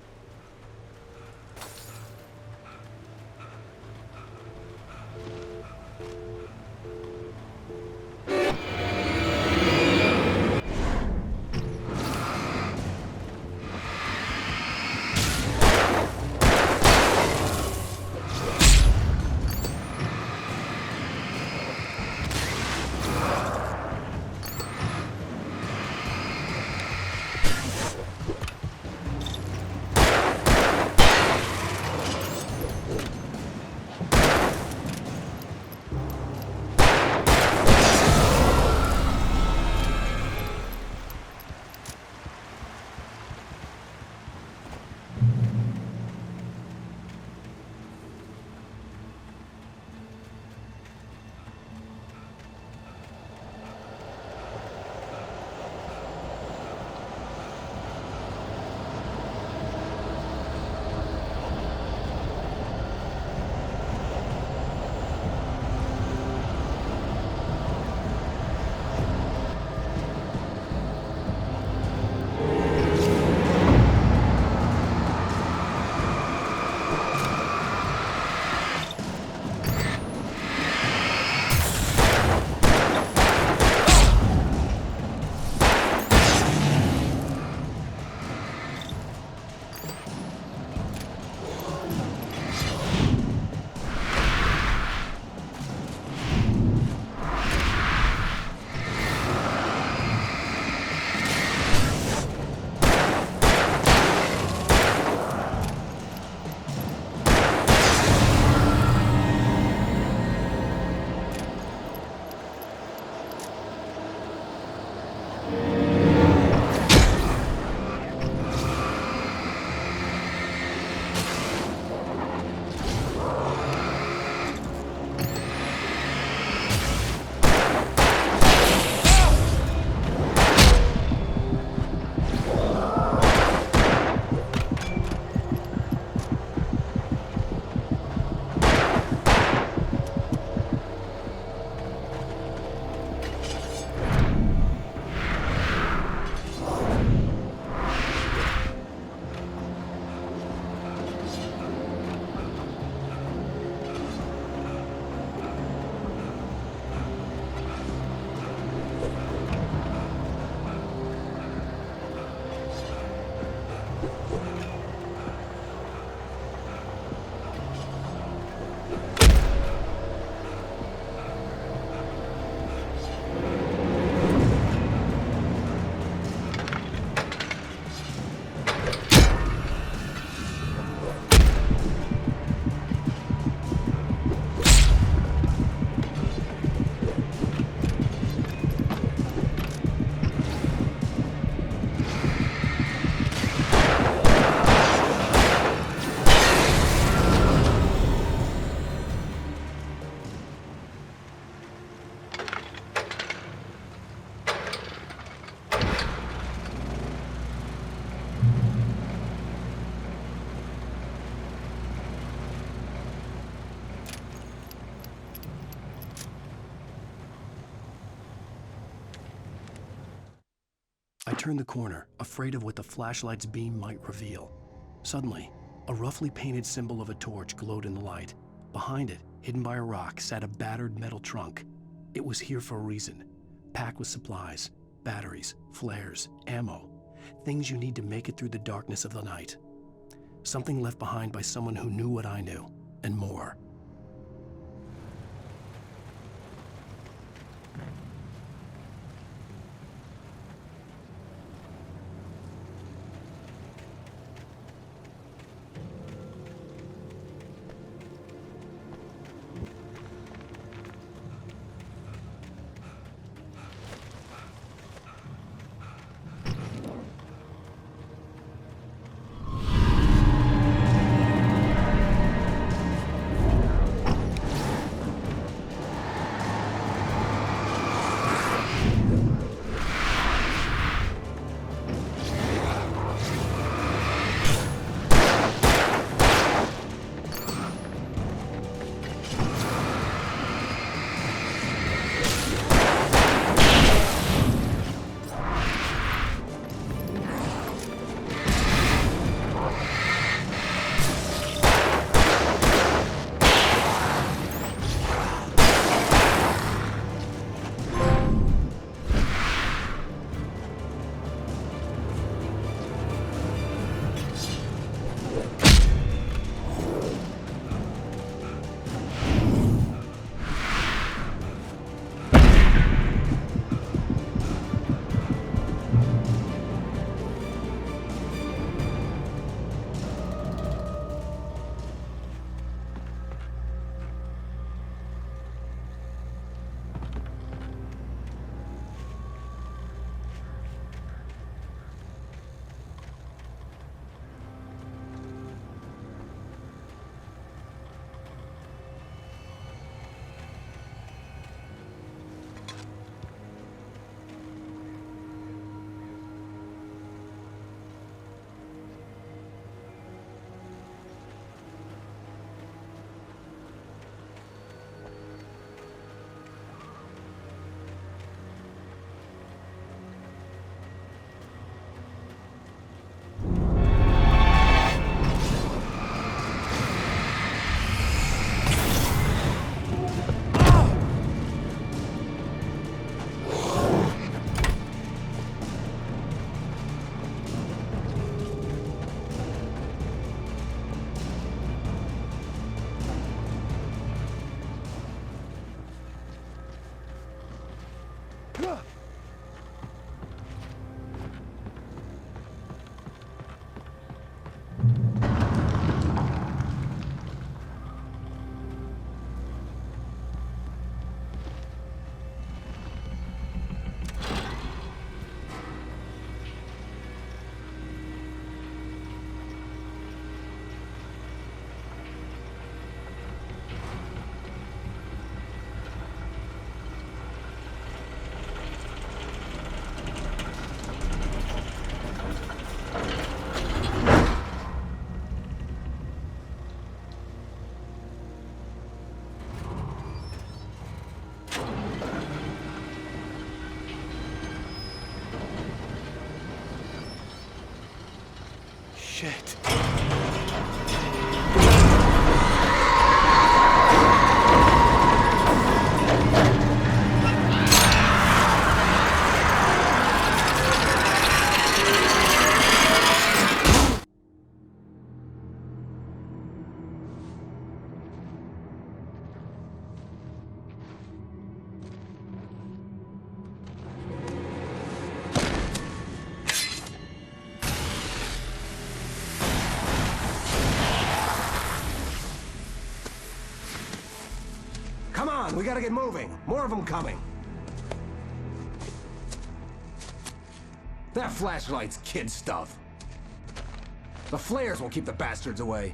I turned the corner, afraid of what the flashlight's beam might reveal. Suddenly, a roughly painted symbol of a torch glowed in the light. Behind it, hidden by a rock, sat a battered metal trunk. It was here for a reason, packed with supplies, batteries, flares, ammo, things you need to make it through the darkness of the night. Something left behind by someone who knew what I knew, and more. Shit. Come on, we gotta get moving. More of them coming. That flashlight's kid stuff. The flares will keep the bastards away.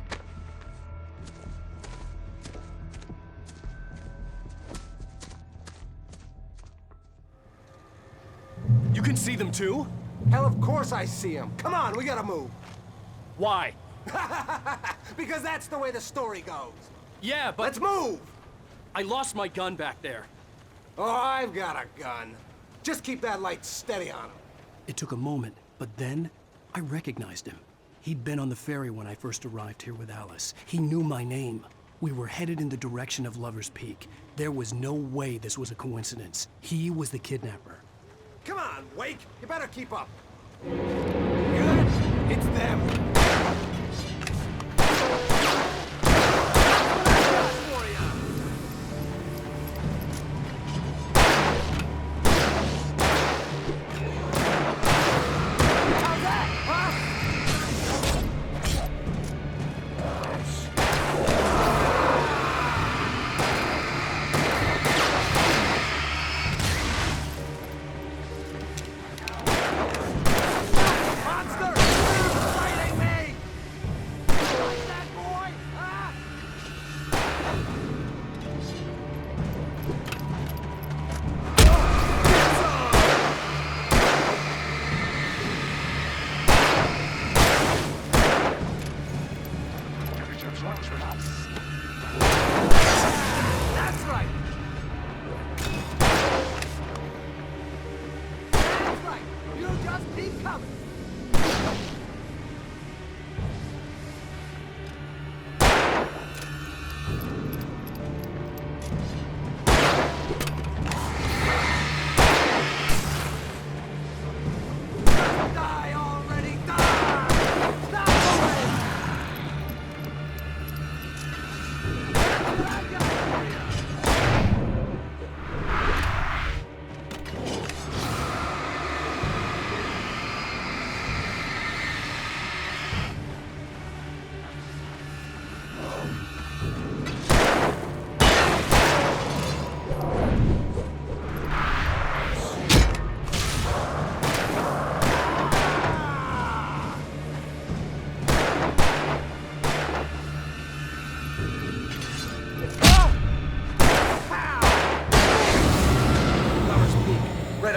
You can see them too? Hell, of course I see them. Come on, we gotta move. Why? Because that's the way the story goes. Yeah, but... Let's move! I lost my gun back there. Oh, I've got a gun. Just keep that light steady on him. It took a moment, but then I recognized him. He'd been on the ferry when I first arrived here with Alice. He knew my name. We were headed in the direction of Lover's Peak. There was no way this was a coincidence. He was the kidnapper. Come on, Wake. You better keep up. Hear that? It's them.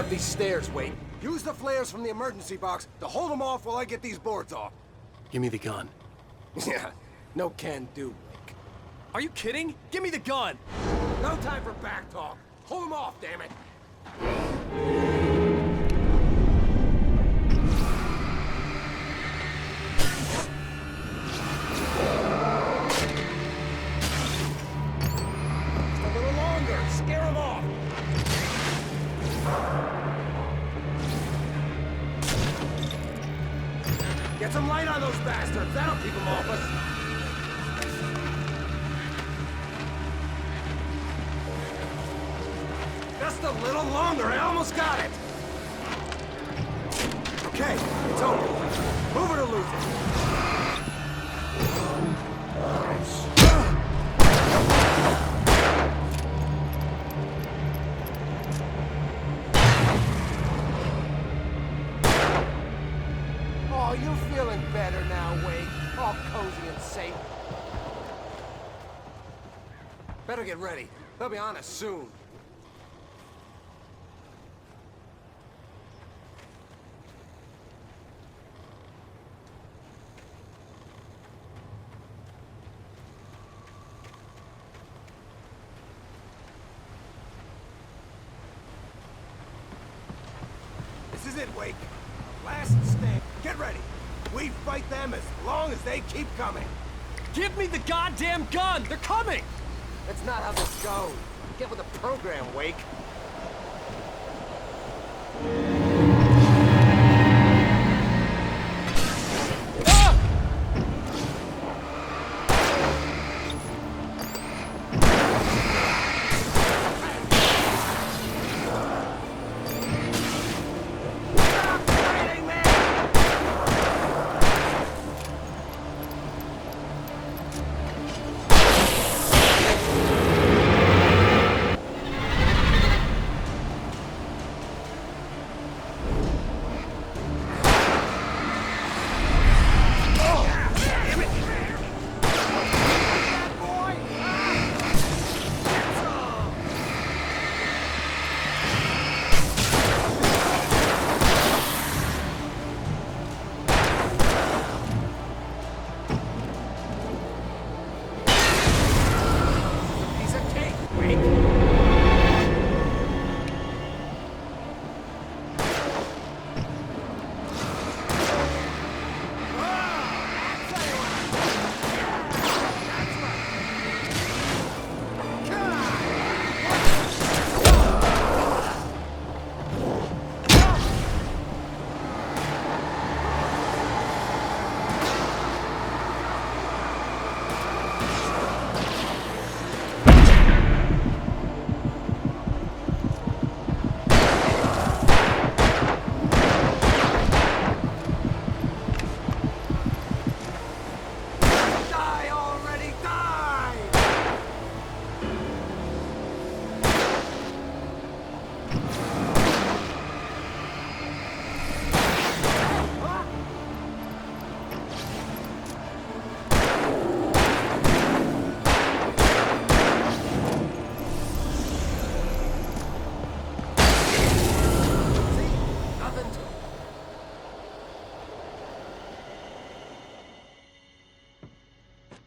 These stairs, Wake. Use the flares from the emergency box to hold them off while I get these boards off. Give me the gun. Yeah, no can do, Wake. Are you kidding? Give me the gun! No time for back talk. Hold them off, damn it. Just a little longer. Scare them off. Get some light on those bastards. That'll keep them off us. Just a little longer. I almost got it. Okay, it's open. Move it or lose it. Oh, you feeling better now, Wake? All cozy and safe. Better get ready. They'll be on us soon. This is it, Wake. Last stand. Get ready. We fight them as long as they keep coming. Give me the goddamn gun! They're coming! That's not how this goes. Get with the program, Wake.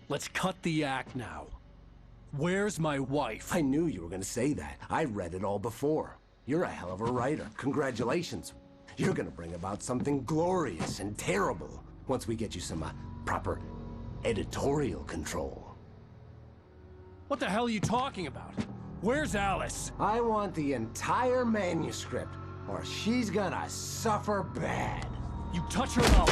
Let's cut the act now. Where's my wife? I knew you were gonna say that. I read it all before. You're a hell of a writer. Congratulations. You're gonna bring about something glorious and terrible once we get you some proper editorial control. What the hell are you talking about? Where's Alice? I want the entire manuscript, or she's gonna suffer bad. You touch her and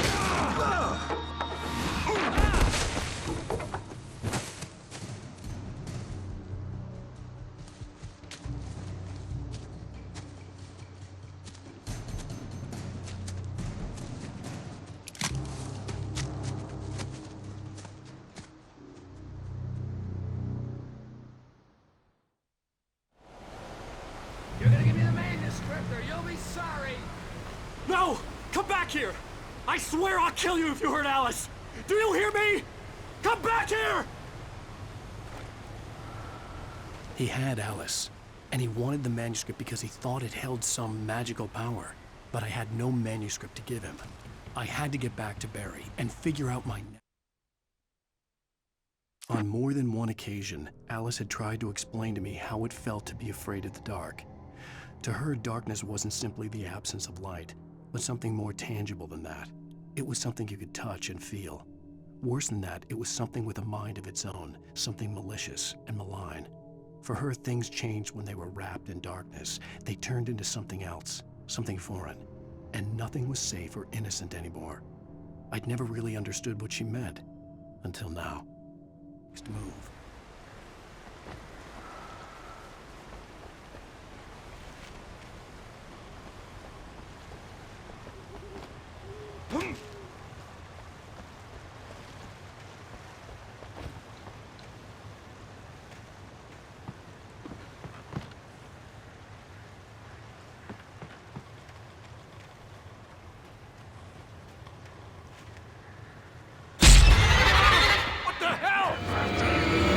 You're gonna give me the manuscript or you'll be sorry! No! Come back here! I swear I'll kill you if you hurt Alice! Do you hear me? Come back here! He had Alice, and he wanted the manuscript because he thought it held some magical power. But I had no manuscript to give him. I had to get back to Barry and figure out my... On more than one occasion, Alice had tried to explain to me how it felt to be afraid of the dark. To her, darkness wasn't simply the absence of light, but something more tangible than that. It was something you could touch and feel. Worse than that, it was something with a mind of its own, something malicious and malign. For her, things changed when they were wrapped in darkness. They turned into something else, something foreign, and nothing was safe or innocent anymore. I'd never really understood what she meant, until now. Next move. What the hell?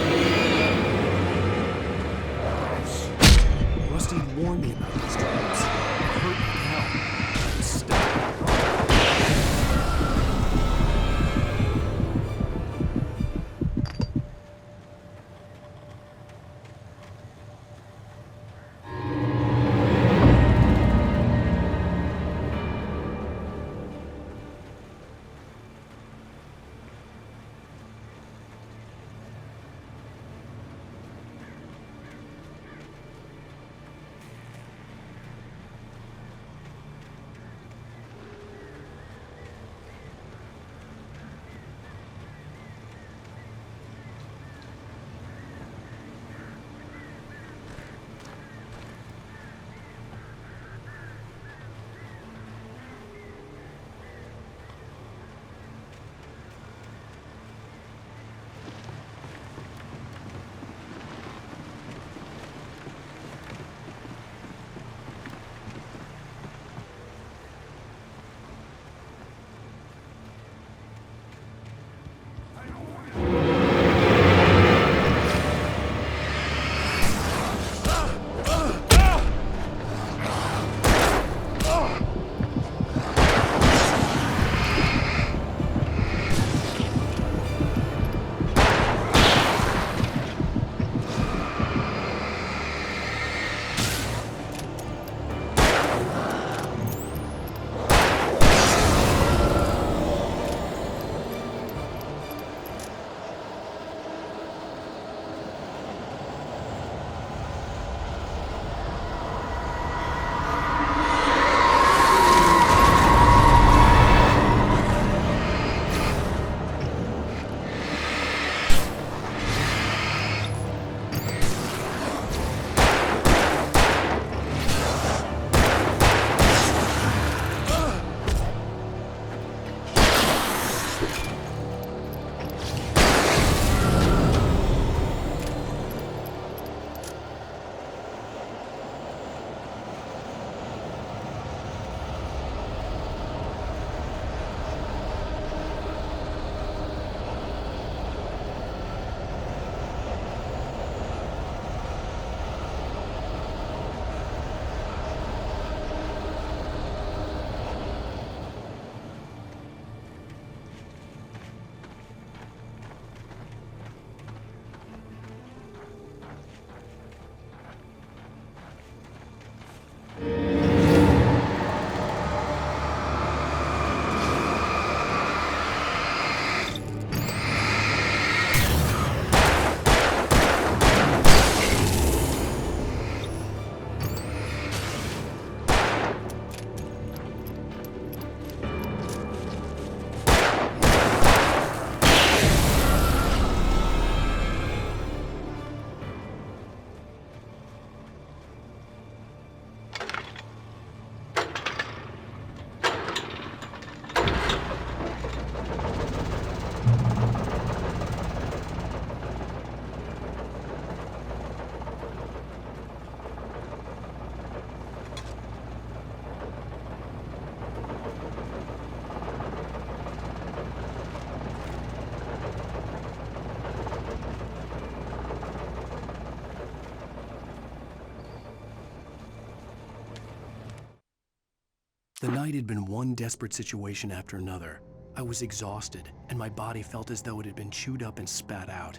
The night had been one desperate situation after another. I was exhausted, and my body felt as though it had been chewed up and spat out.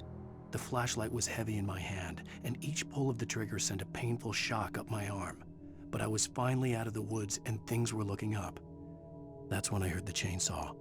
The flashlight was heavy in my hand, and each pull of the trigger sent a painful shock up my arm. But I was finally out of the woods, and things were looking up. That's when I heard the chainsaw.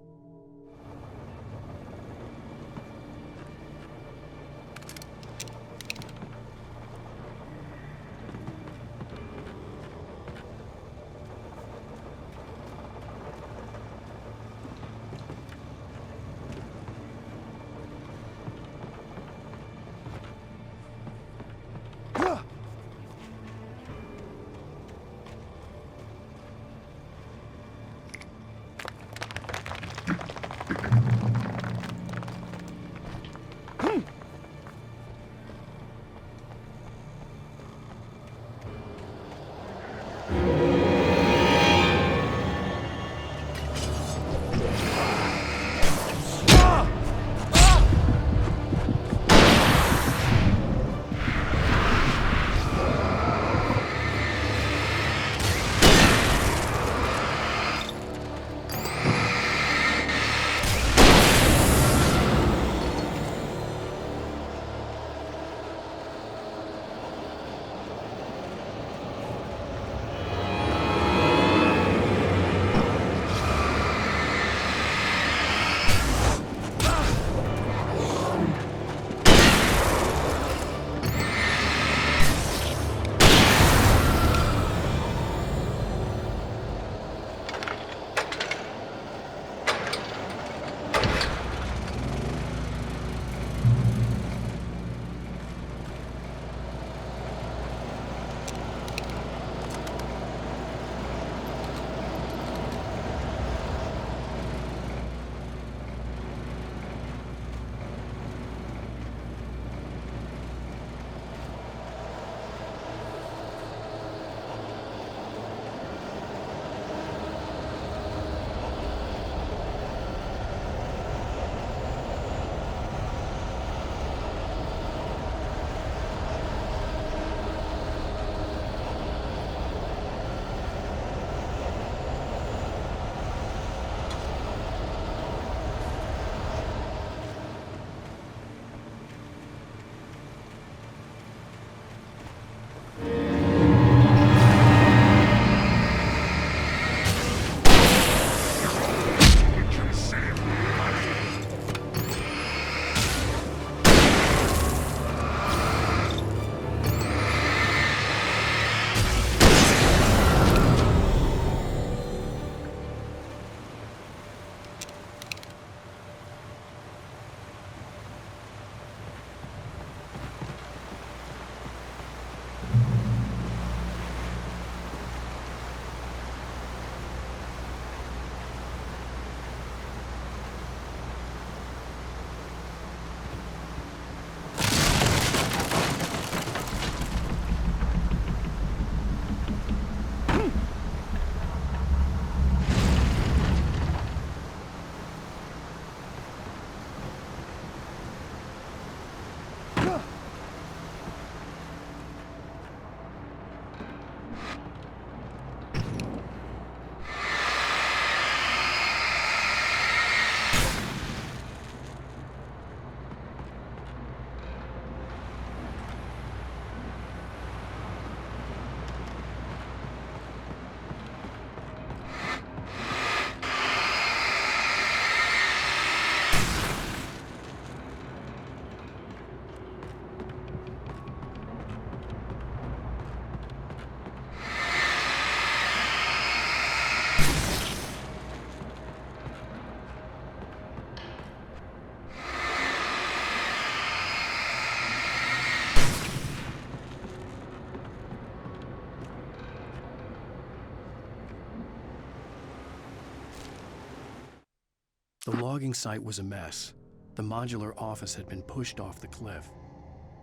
The logging site was a mess. The modular office had been pushed off the cliff.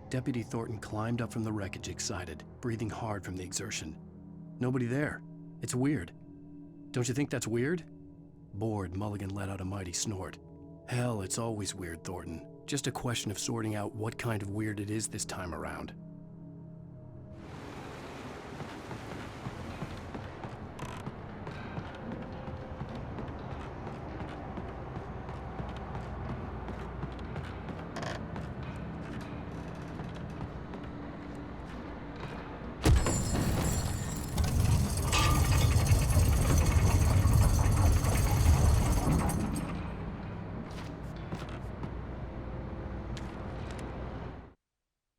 Deputy Thornton climbed up from the wreckage excited, breathing hard from the exertion. Nobody there. It's weird. Don't you think that's weird? Bored, Mulligan let out a mighty snort. Hell, it's always weird, Thornton. Just a question of sorting out what kind of weird it is this time around.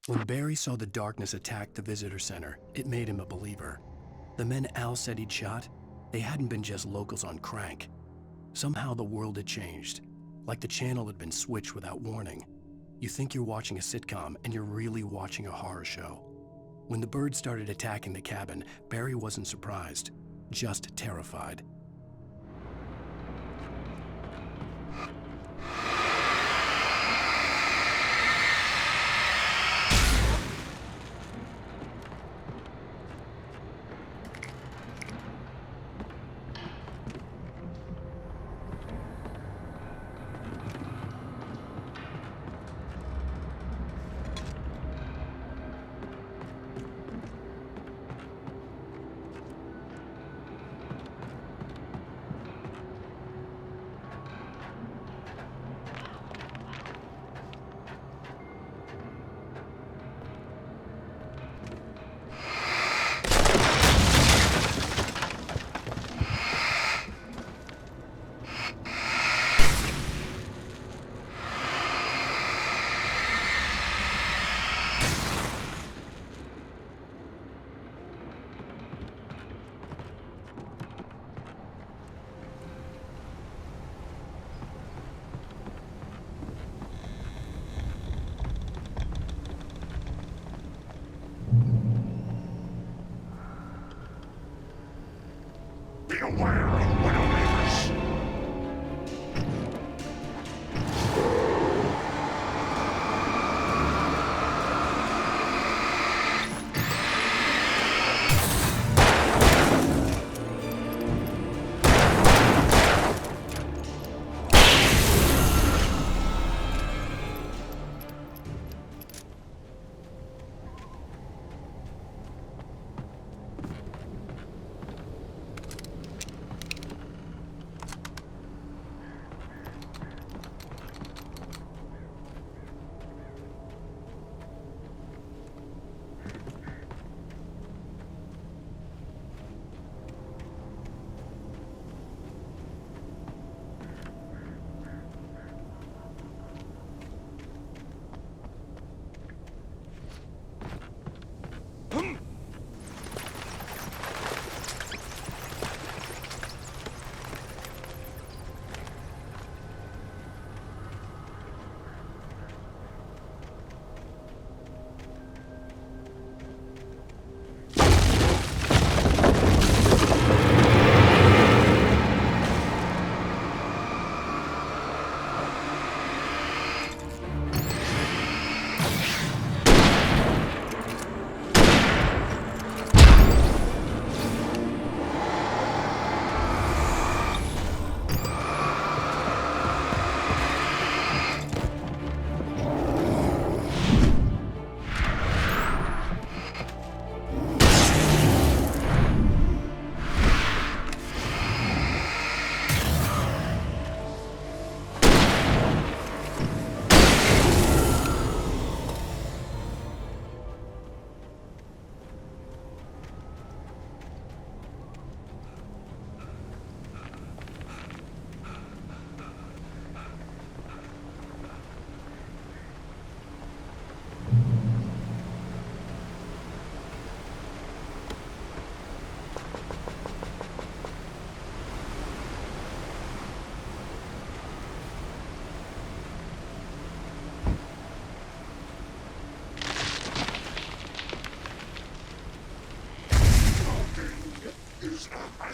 When Barry saw the darkness attack the visitor center, it made him a believer. The men Al said he'd shot, they hadn't been just locals on crank. Somehow the world had changed, like the channel had been switched without warning. You think you're watching a sitcom, and you're really watching a horror show. When the birds started attacking the cabin, Barry wasn't surprised, just terrified.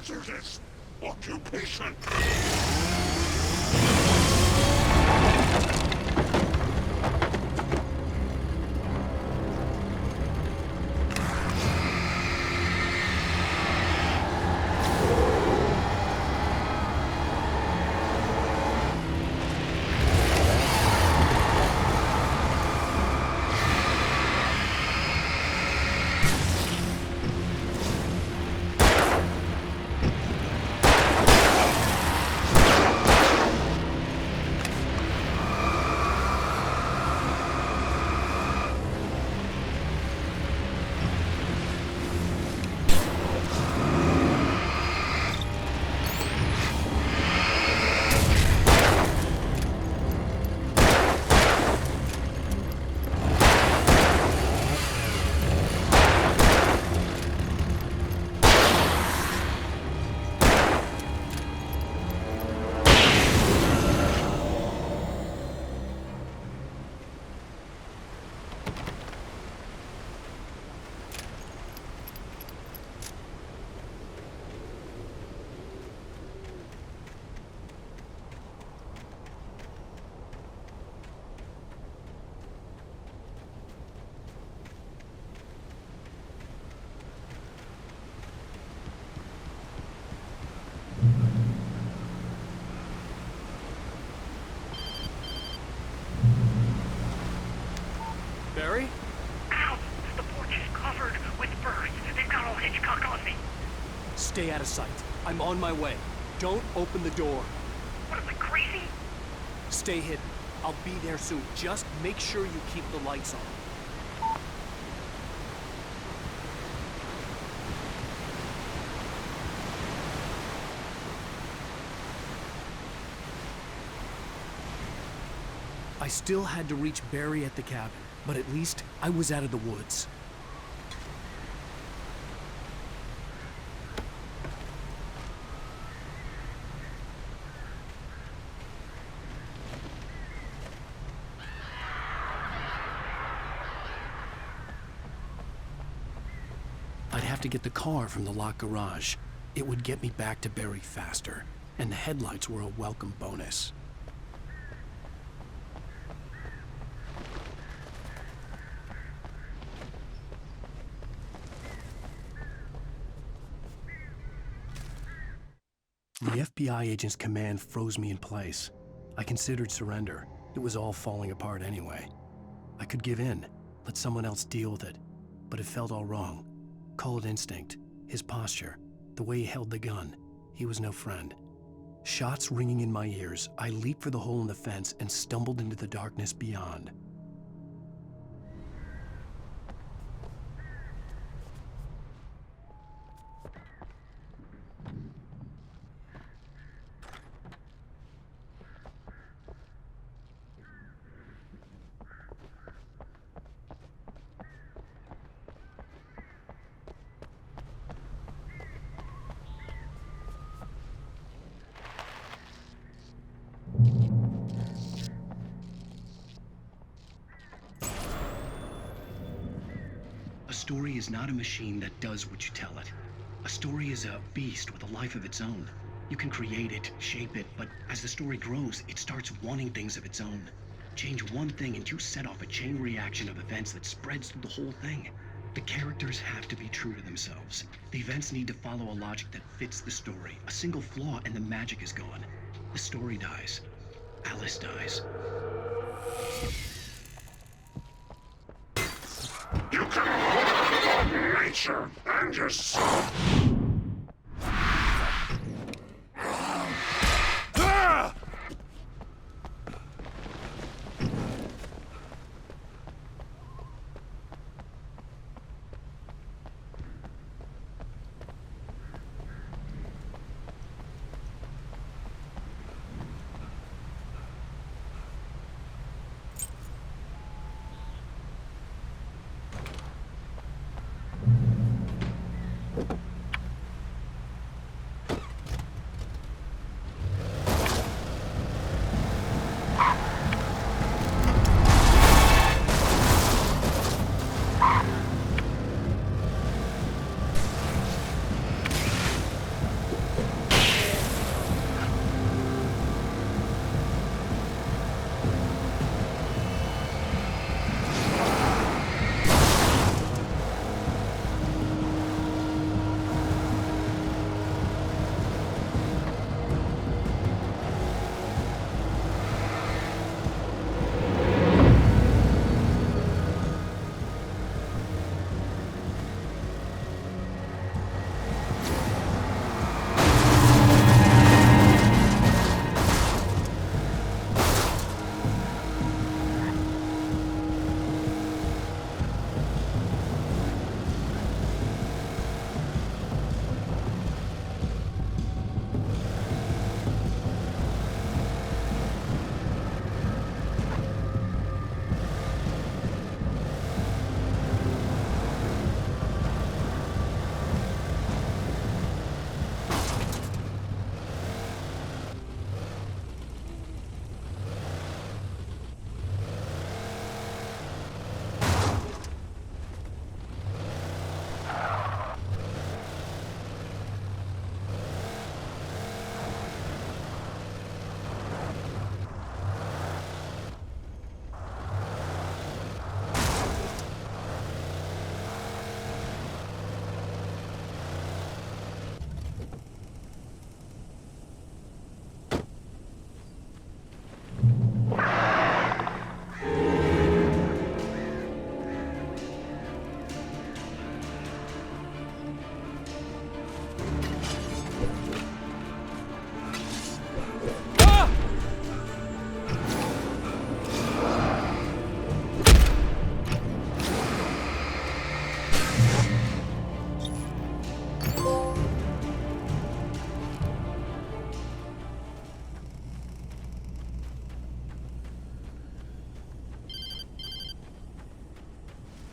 hazardous occupation. Barry? Ow! The porch is covered with birds. They've got old Hitchcock on me. Stay out of sight. I'm on my way. Don't open the door. What am I, crazy? Stay hidden. I'll be there soon. Just make sure you keep the lights on. I still had to reach Barry at the cabin, but at least I was out of the woods. I'd have to get the car from the locked garage. It would get me back to Barry faster, and the headlights were a welcome bonus. The FBI agent's command froze me in place. I considered surrender. It was all falling apart anyway. I could give in, let someone else deal with it, but it felt all wrong. Call it instinct, his posture, the way he held the gun. He was no friend. Shots ringing in my ears, I leaped for the hole in the fence and stumbled into the darkness beyond. A story is not a machine that does what you tell it. A story is a beast with a life of its own. You can create it, shape it, but as the story grows, it starts wanting things of its own. Change one thing and you set off a chain reaction of events that spreads through the whole thing. The characters have to be true to themselves. The events need to follow a logic that fits the story. A single flaw and the magic is gone. The story dies. Alice dies. You can hold on nature and yourself.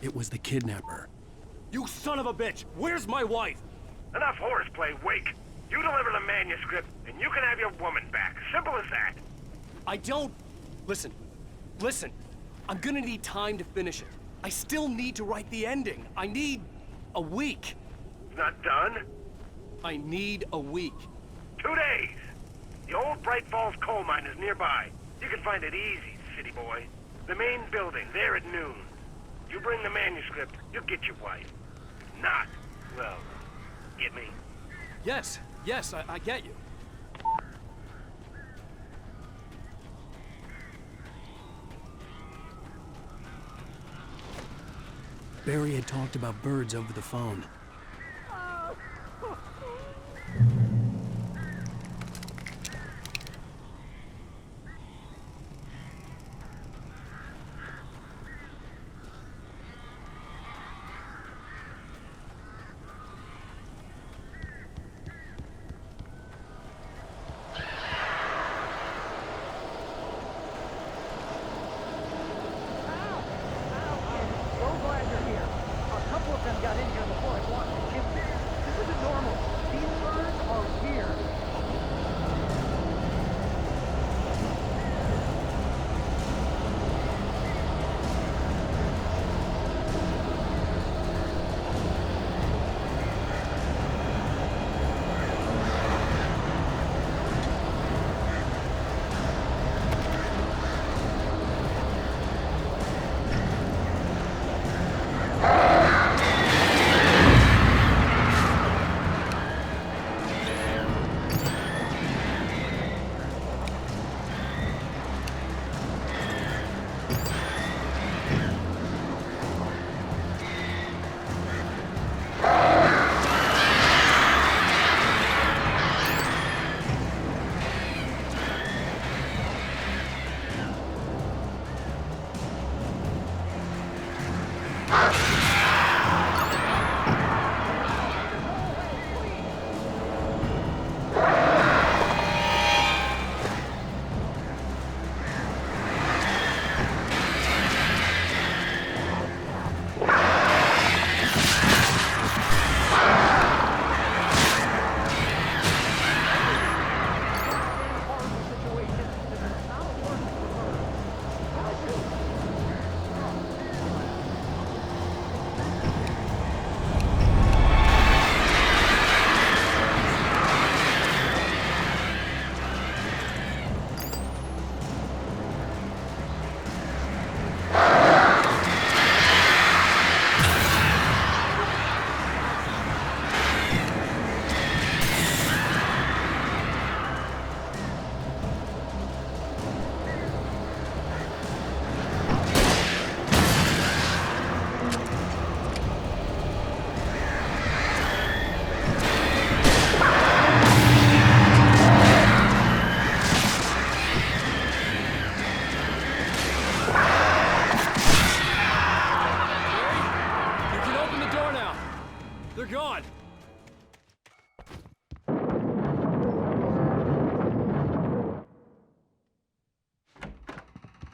It was the kidnapper. You son of a bitch! Where's my wife? Enough horseplay, Wake. You deliver the manuscript, and you can have your woman back. Simple as that. I don't... Listen. I'm gonna need time to finish it. I still need to write the ending. I need a week. Not done? I need a week. 2 days. The old Bright Falls coal mine is nearby. You can find it easy, city boy. The main building, there at noon. You bring the manuscript, you'll get your wife. Not, well, get me? Yes, I get you. Barry had talked about birds over the phone.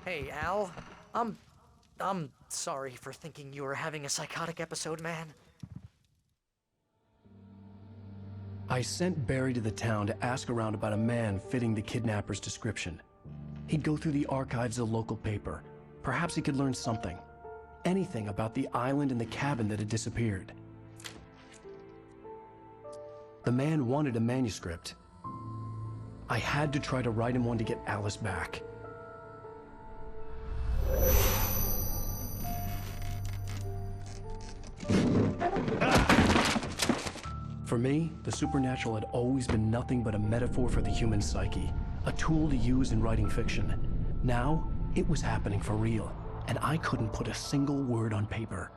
Hey, Al. I'm sorry for thinking you were having a psychotic episode, man. I sent Barry to the town to ask around about a man fitting the kidnapper's description. He'd go through the archives of the local paper. Perhaps he could learn something. Anything about the island and the cabin that had disappeared. The man wanted a manuscript. I had to try to write him one to get Alice back. For me, the supernatural had always been nothing but a metaphor for the human psyche, a tool to use in writing fiction. Now, it was happening for real, and I couldn't put a single word on paper.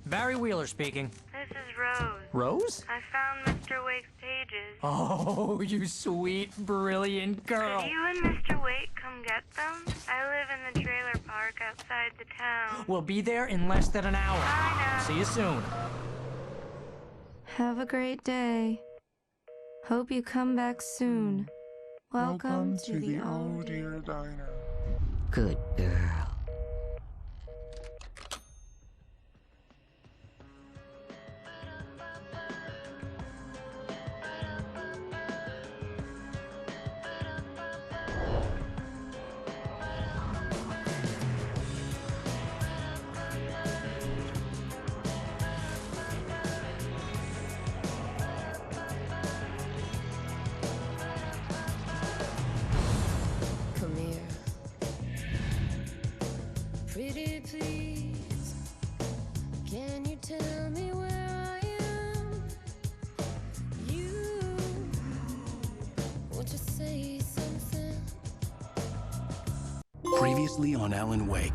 Barry Wheeler speaking. This is Rose. Rose? I found Mr. Wake's pages. Oh, you sweet, brilliant girl. Could you and Mr. Wake come get them? I live in the trailer park outside the town. We'll be there in less than an hour. I know. See you soon. Have a great day. Hope you come back soon. Welcome to the Oh Dear Diner. Good girl. Come here. Pretty please, can you tell me where I am? You want to say something? Previously on Alan Wake,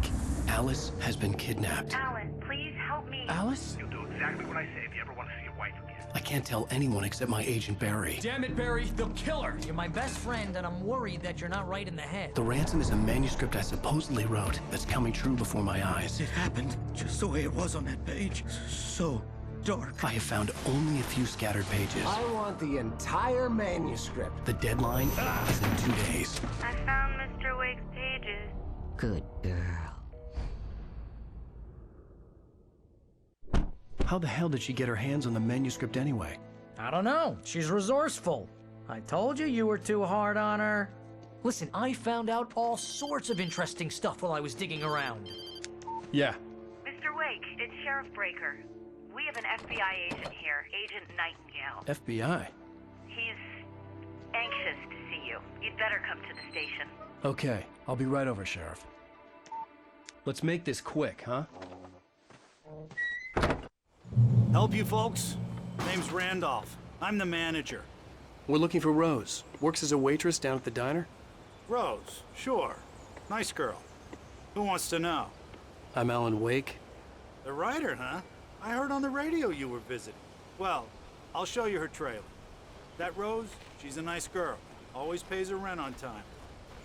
Alice has been kidnapped. Alan, please help me. Alice? You'll do exactly what I say if you ever want to see your wife again. I can't tell anyone except my agent Barry. Damn it, Barry, they'll kill her! You're my best friend, and I'm worried that you're not right in the head. The ransom is a manuscript I supposedly wrote that's coming true before my eyes. It happened just the way it was on that page. So dark. I have found only a few scattered pages. I want the entire manuscript. The deadline is in 2 days. I found Mr. Wake's pages. Good girl. How the hell did she get her hands on the manuscript anyway? I don't know. She's resourceful. I told you you were too hard on her. Listen, I found out all sorts of interesting stuff while I was digging around. Yeah. Mr. Wake, it's Sheriff Breaker. We have an FBI agent here, Agent Nightingale. FBI? He's anxious to see you. You'd better come to the station. Okay, I'll be right over, Sheriff. Let's make this quick, huh? Help you folks? Name's Randolph. I'm the manager. We're looking for Rose. Works as a waitress down at the diner. Rose, sure. Nice girl. Who wants to know? I'm Alan Wake. The writer, huh? I heard on the radio you were visiting. Well, I'll show you her trailer. That Rose, she's a nice girl. Always pays her rent on time.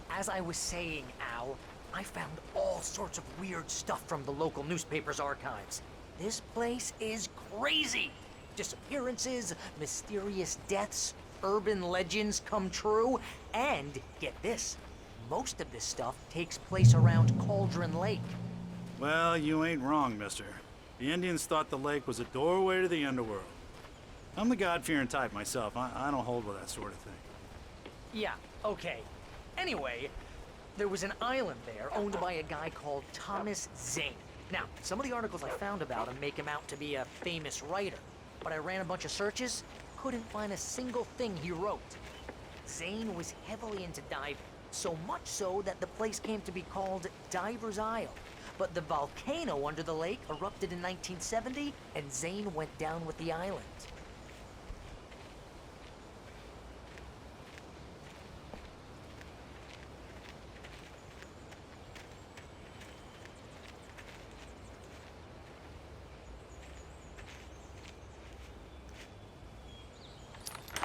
As I was saying, Al, I found all sorts of weird stuff from the local newspaper's archives. This place is crazy. Disappearances, mysterious deaths, urban legends come true, and get this, most of this stuff takes place around Cauldron Lake. Well, you ain't wrong, mister. The Indians thought the lake was a doorway to the underworld. I'm the God-fearing type myself. I don't hold with that sort of thing. Yeah, okay. Anyway, there was an island there owned by a guy called Thomas Zane. Now, some of the articles I found about him make him out to be a famous writer, but I ran a bunch of searches, couldn't find a single thing he wrote. Zane was heavily into diving, so much so that the place came to be called Diver's Isle. But the volcano under the lake erupted in 1970, and Zane went down with the island.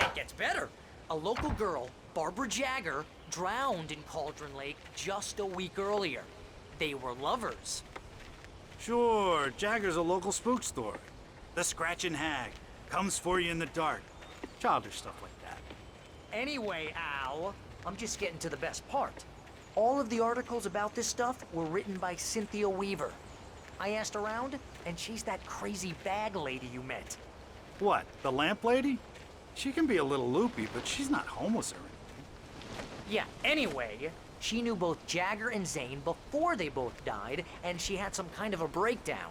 It gets better. A local girl, Barbara Jagger, drowned in Cauldron Lake just a week earlier. They were lovers. Sure, Jagger's a local spook story. The Scratching Hag comes for you in the dark. Childish stuff like that. Anyway, Al, I'm just getting to the best part. All of the articles about this stuff were written by Cynthia Weaver. I asked around, and she's that crazy bag lady you met. What, the lamp lady? She can be a little loopy, but she's not homeless or anything. Yeah, anyway, she knew both Jagger and Zane before they both died, and she had some kind of a breakdown.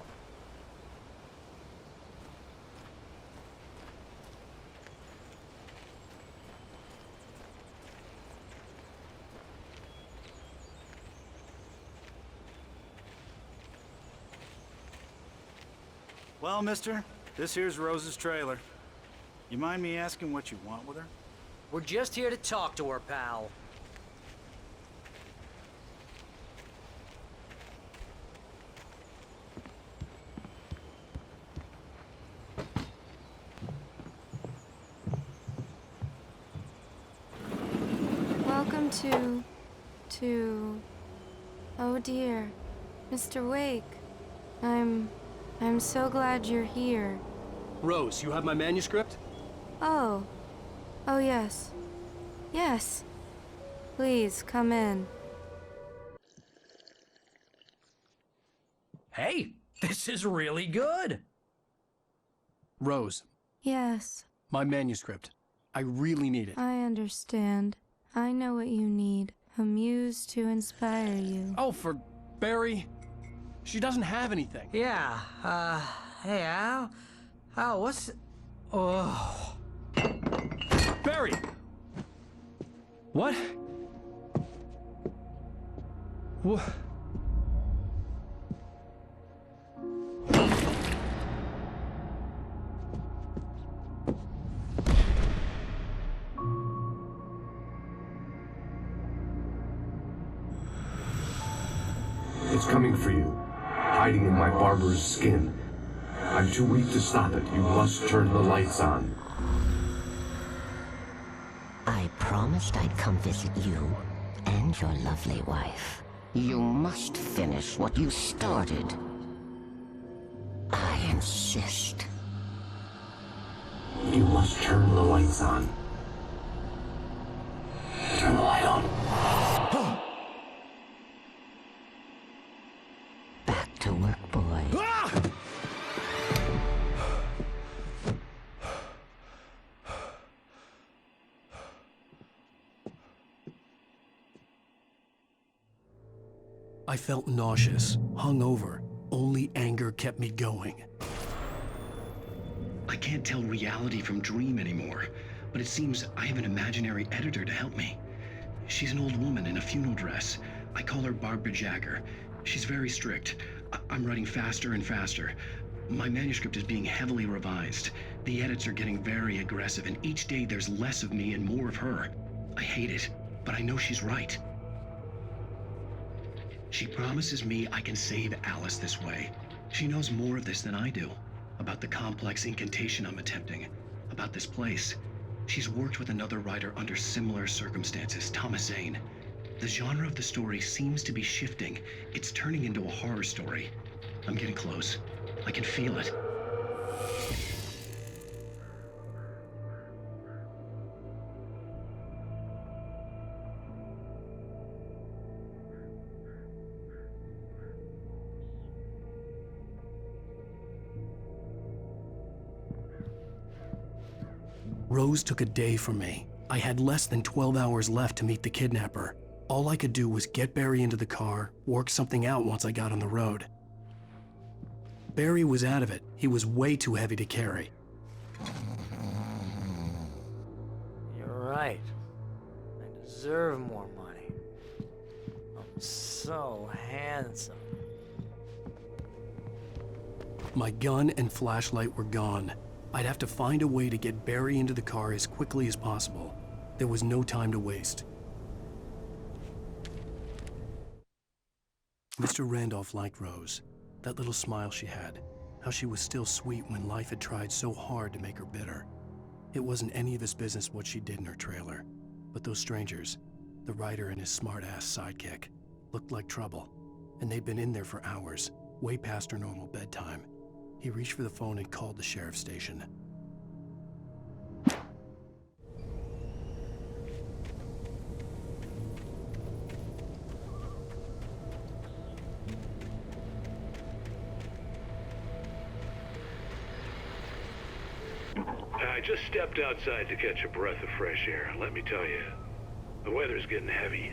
Well, mister, this here's Rose's trailer. You mind me asking what you want with her? We're just here to talk to her, pal. Welcome to... Oh dear, Mr. Wake. I'm so glad you're here. Rose, you have my manuscript? Oh. Oh, yes. Yes. Please, come in. Hey, this is really good. Rose, Yes, my manuscript. I really need it. I understand. I know what you need. A muse to inspire you. Oh, for Barry? She doesn't have anything. Yeah, hey, Al? Al, what's... Oh... Barry! What? What? It's coming for you, hiding in my barber's skin. I'm too weak to stop it. You must turn the lights on. I promised I'd come visit you and your lovely wife. You must finish what you started. I insist. You must turn the lights on. Turn the light on. Back to work, boy. I felt nauseous, hungover. Only anger kept me going. I can't tell reality from dream anymore, but it seems I have an imaginary editor to help me. She's an old woman in a funeral dress. I call her Barbara Jagger. She's very strict. I'm writing faster and faster. My manuscript is being heavily revised. The edits are getting very aggressive, and each day there's less of me and more of her. I hate it, but I know she's right. She promises me I can save Alice this way. She knows more of this than I do. About the complex incantation I'm attempting. About this place. She's worked with another writer under similar circumstances, Thomas Zane. The genre of the story seems to be shifting. It's turning into a horror story. I'm getting close. I can feel it. Rose took a day from me. I had less than 12 hours left to meet the kidnapper. All I could do was get Barry into the car, work something out once I got on the road. Barry was out of it. He was way too heavy to carry. You're right. I deserve more money. I'm so handsome. My gun and flashlight were gone. I'd have to find a way to get Barry into the car as quickly as possible. There was no time to waste. Mr. Randolph liked Rose. That little smile she had. How she was still sweet when life had tried so hard to make her bitter. It wasn't any of his business what she did in her trailer. But those strangers, the writer and his smart-ass sidekick, looked like trouble. And they'd been in there for hours, way past her normal bedtime. He reached for the phone and called the sheriff's station. I just stepped outside to catch a breath of fresh air. Let me tell you, the weather's getting heavy.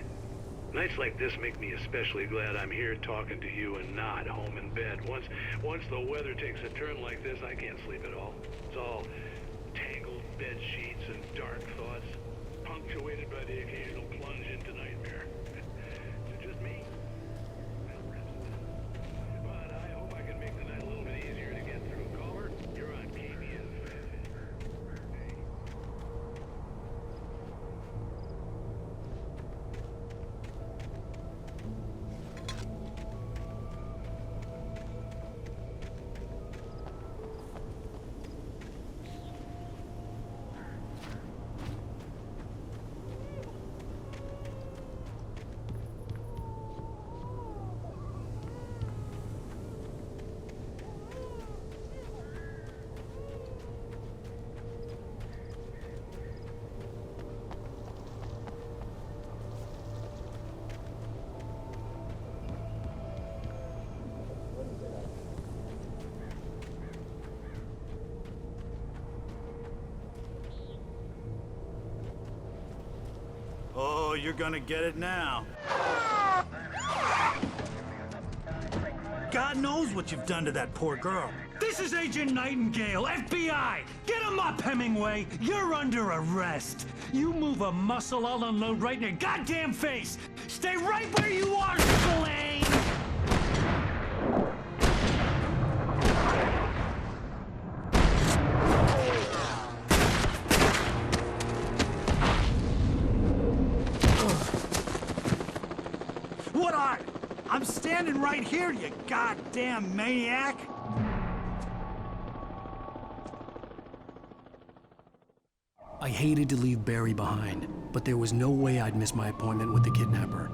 Nights like this make me especially glad I'm here talking to you and not home in bed. Once the weather takes a turn like this, I can't sleep at all. It's all tangled bed sheets and dark thoughts, punctuated by the occasional plunge into nightmare. Is it just me? But I hope I can make the night a little bit easier to get through. Caller, you're on KBS. Oh, you're gonna get it now. God knows what you've done to that poor girl. This is Agent Nightingale, FBI! Get him up, Hemingway! You're under arrest! You move a muscle, I'll unload right in your goddamn face! Stay right where you are, Spillane! What are you? I'm standing right here, you goddamn maniac! I hated to leave Barry behind, but there was no way I'd miss my appointment with the kidnapper.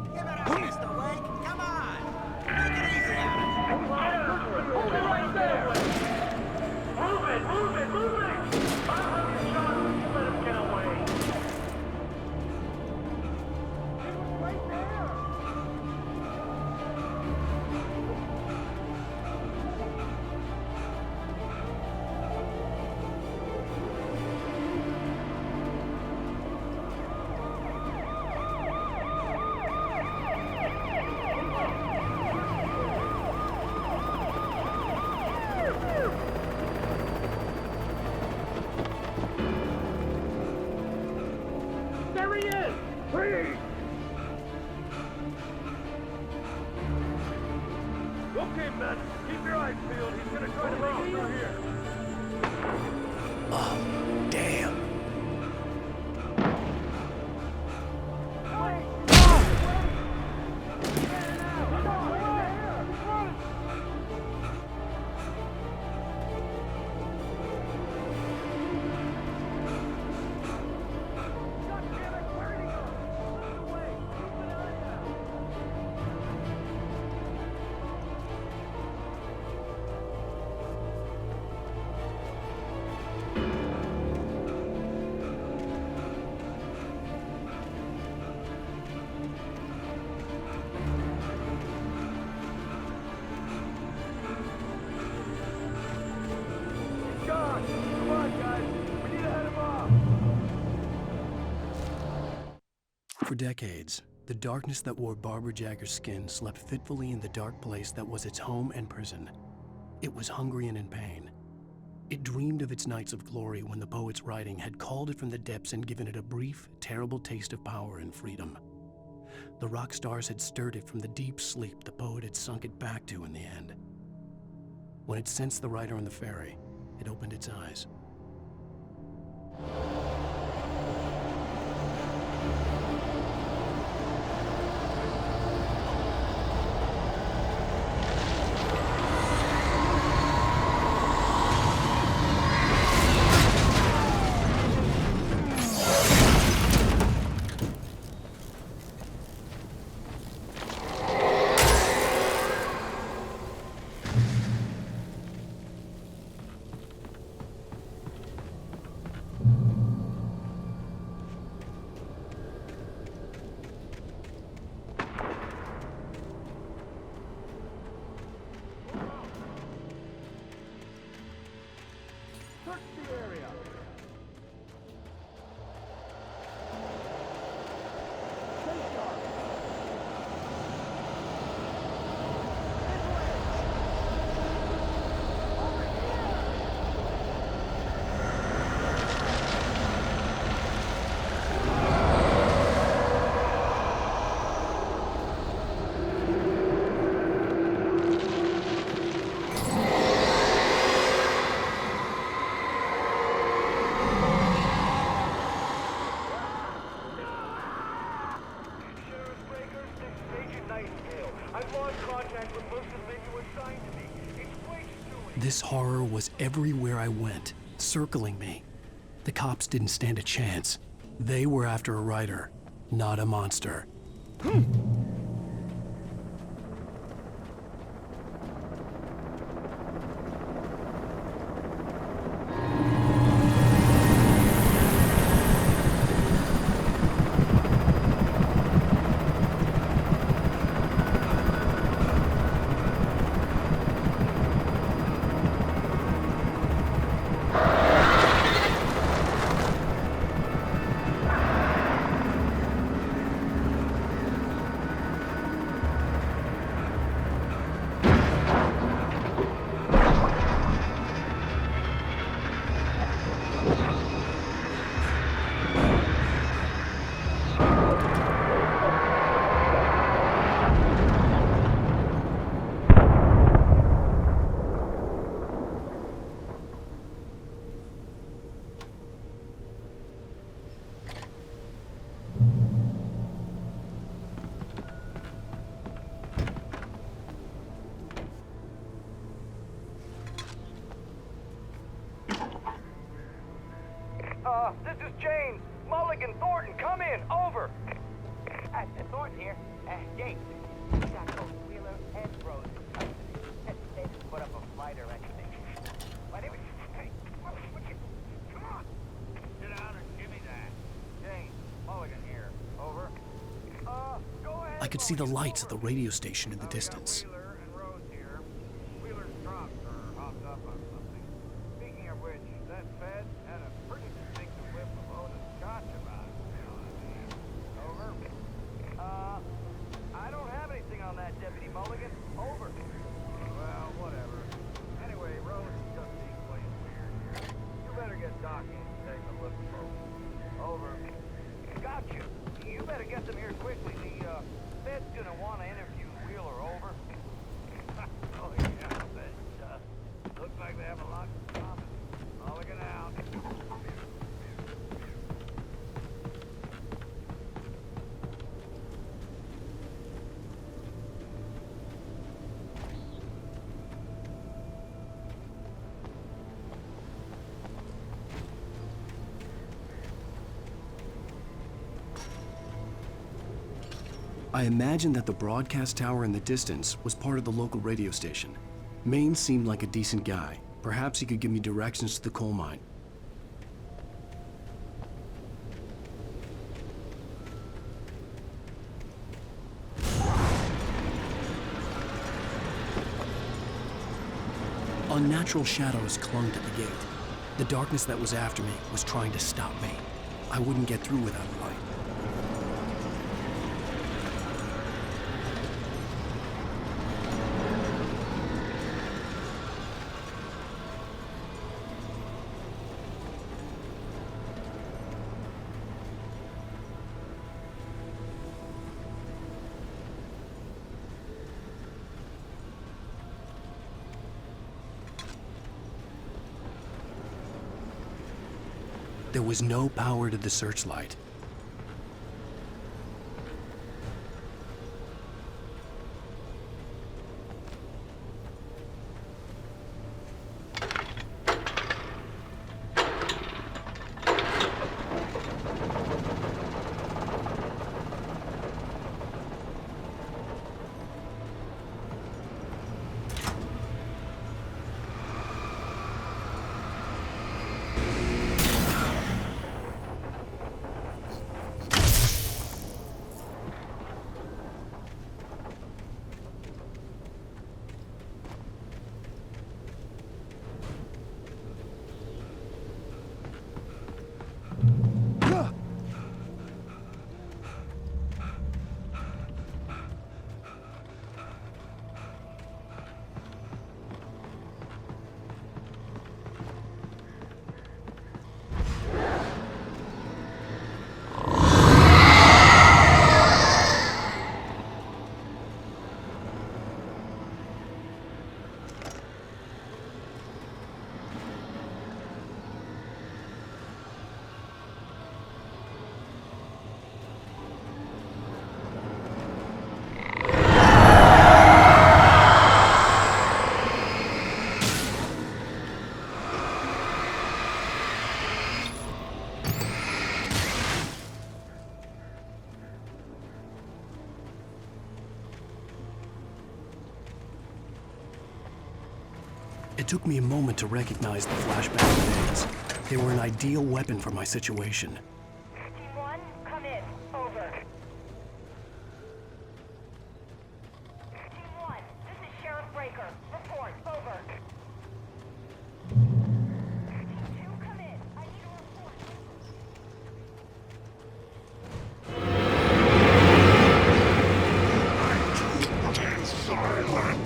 For decades, the darkness that wore Barbara Jagger's skin slept fitfully in the dark place that was its home and prison. It was hungry and in pain. It dreamed of its nights of glory when the poet's writing had called it from the depths and given it a brief, terrible taste of power and freedom. The rock stars had stirred it from the deep sleep the poet had sunk it back to in the end. When it sensed the writer on the ferry, it opened its eyes. This horror was everywhere I went, circling me. The cops didn't stand a chance. They were after a writer, not a monster. Mulligan, Thornton, come in, over! Thornton here. Jake, you got those Wheeler and Rose. They just put up a flight or anything. But it was... Hey, what you... Come on! Sit down and give me that. Jane, Mulligan here, over. Go ahead. I could see the lights at the radio station in the distance. Wheeler and Rose here. Wheeler's trucks are hopped up on something. Speaking of which, that Fed had a pretty distinctive whip of load of scotch about it. You know what I mean? Over. I don't have anything on that, Deputy Mulligan. Over. Well, whatever. Anyway, Rose is just being playing weird here. You better get Doc in and take a look at folks. Over. Gotcha. You better get them here quickly. The Fed's gonna want to interview Wheeler. Over. Oh yeah, that looks like they have a lot in common. Mulligan out. I imagined that the broadcast tower in the distance was part of the local radio station. Maine seemed like a decent guy. Perhaps he could give me directions to the coal mine. Unnatural shadows clung to the gate. The darkness that was after me was trying to stop me. I wouldn't get through without a light. There was no power to the searchlight. It took me a moment to recognize the flashback grenades. They were an ideal weapon for my situation. Team 1, come in. Over. Team 1, this is Sheriff Breaker. Report. Over. Team 2, come in. I need a report. Silent!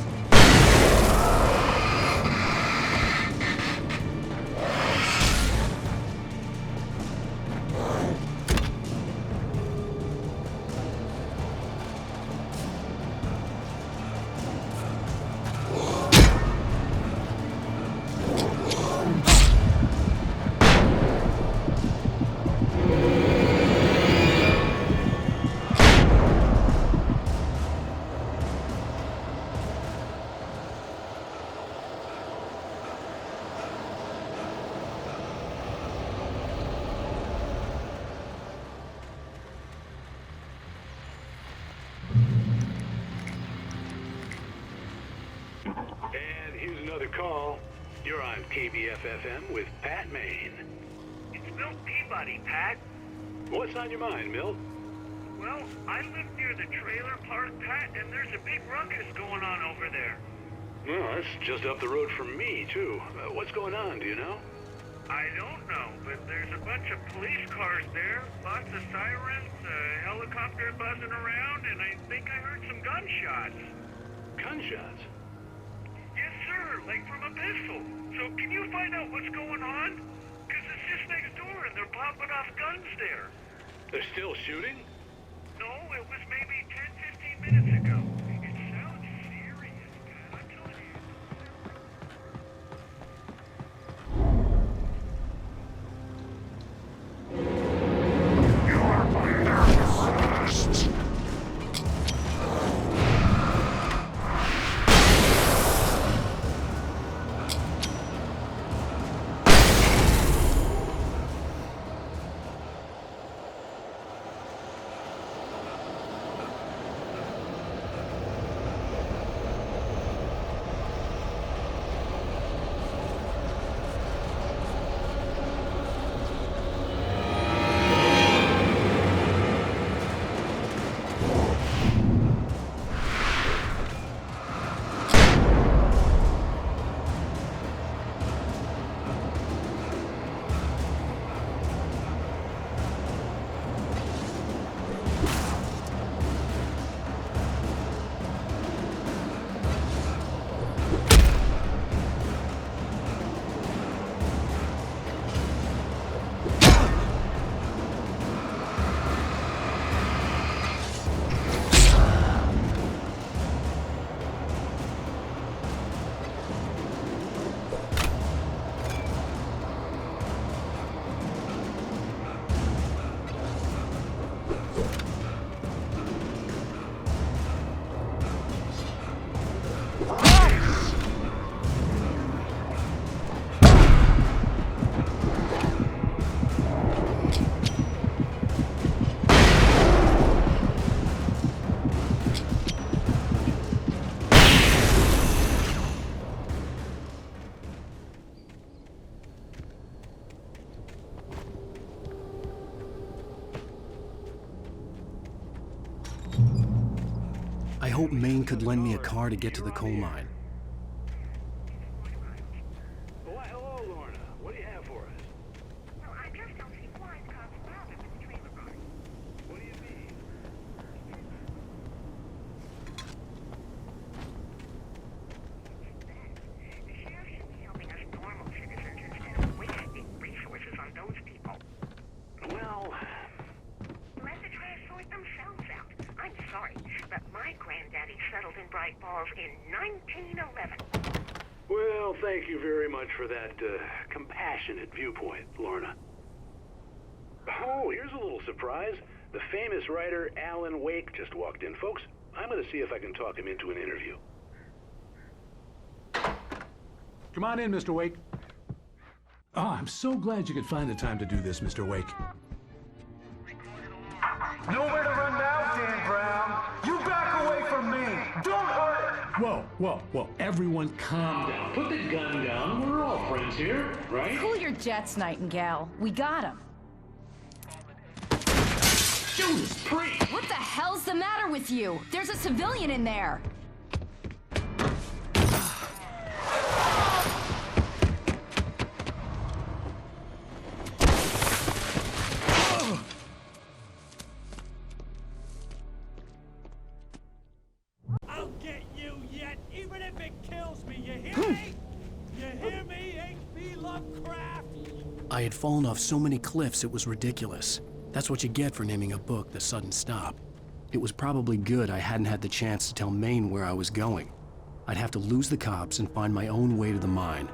call. You're on KBF-FM with Pat Maine. It's Milt Peabody, Pat. What's on your mind, Milt? Well, I live near the trailer park, Pat, and there's a big ruckus going on over there. Well, that's just up the road from me, too. What's going on, do you know? I don't know, but there's a bunch of police cars there, lots of sirens, a helicopter buzzing around, and I think I heard some gunshots. Gunshots? Yes, sir, like from a pistol. So can you find out what's going on? Because it's just next door and they're popping off guns there. They're still shooting? No, it was maybe 10, 15 minutes ago. It sounds serious, man. I'm telling you. I hope Maine could lend me a car to get to the coal mine. Why, hello, Lorna. What do you have for us? Well, I just don't see why the cops robbed him in the trailer park. What do you mean? The sheriff should be helping us normal citizens instead of wasting resources on those people. Well... Let the try to sort themselves out. I'm sorry, but my granddaddy settled in Bright Falls in 1911. Well, thank you very much for that compassionate viewpoint, Lorna. Oh, here's a little surprise. The famous writer Alan Wake just walked in. Folks, I'm going to see if I can talk him into an interview. Come on in, Mr. Wake. Oh, I'm so glad you could find the time to do this, Mr. Wake. Nowhere to run now, Dan Brown. You back away from me. Don't hurt. Whoa, whoa, whoa. Everyone calm down. Put the gun down. We're all friends here, right? Cool your jets, Nightingale. We got him. Judas Priest! What the hell's the matter with you? There's a civilian in there. I'll get you yet, even if it kills me, you hear me? You hear me, H.P. Lovecraft? I had fallen off so many cliffs it was ridiculous. That's what you get for naming a book The Sudden Stop. It was probably good I hadn't had the chance to tell Maine where I was going. I'd have to lose the cops and find my own way to the mine.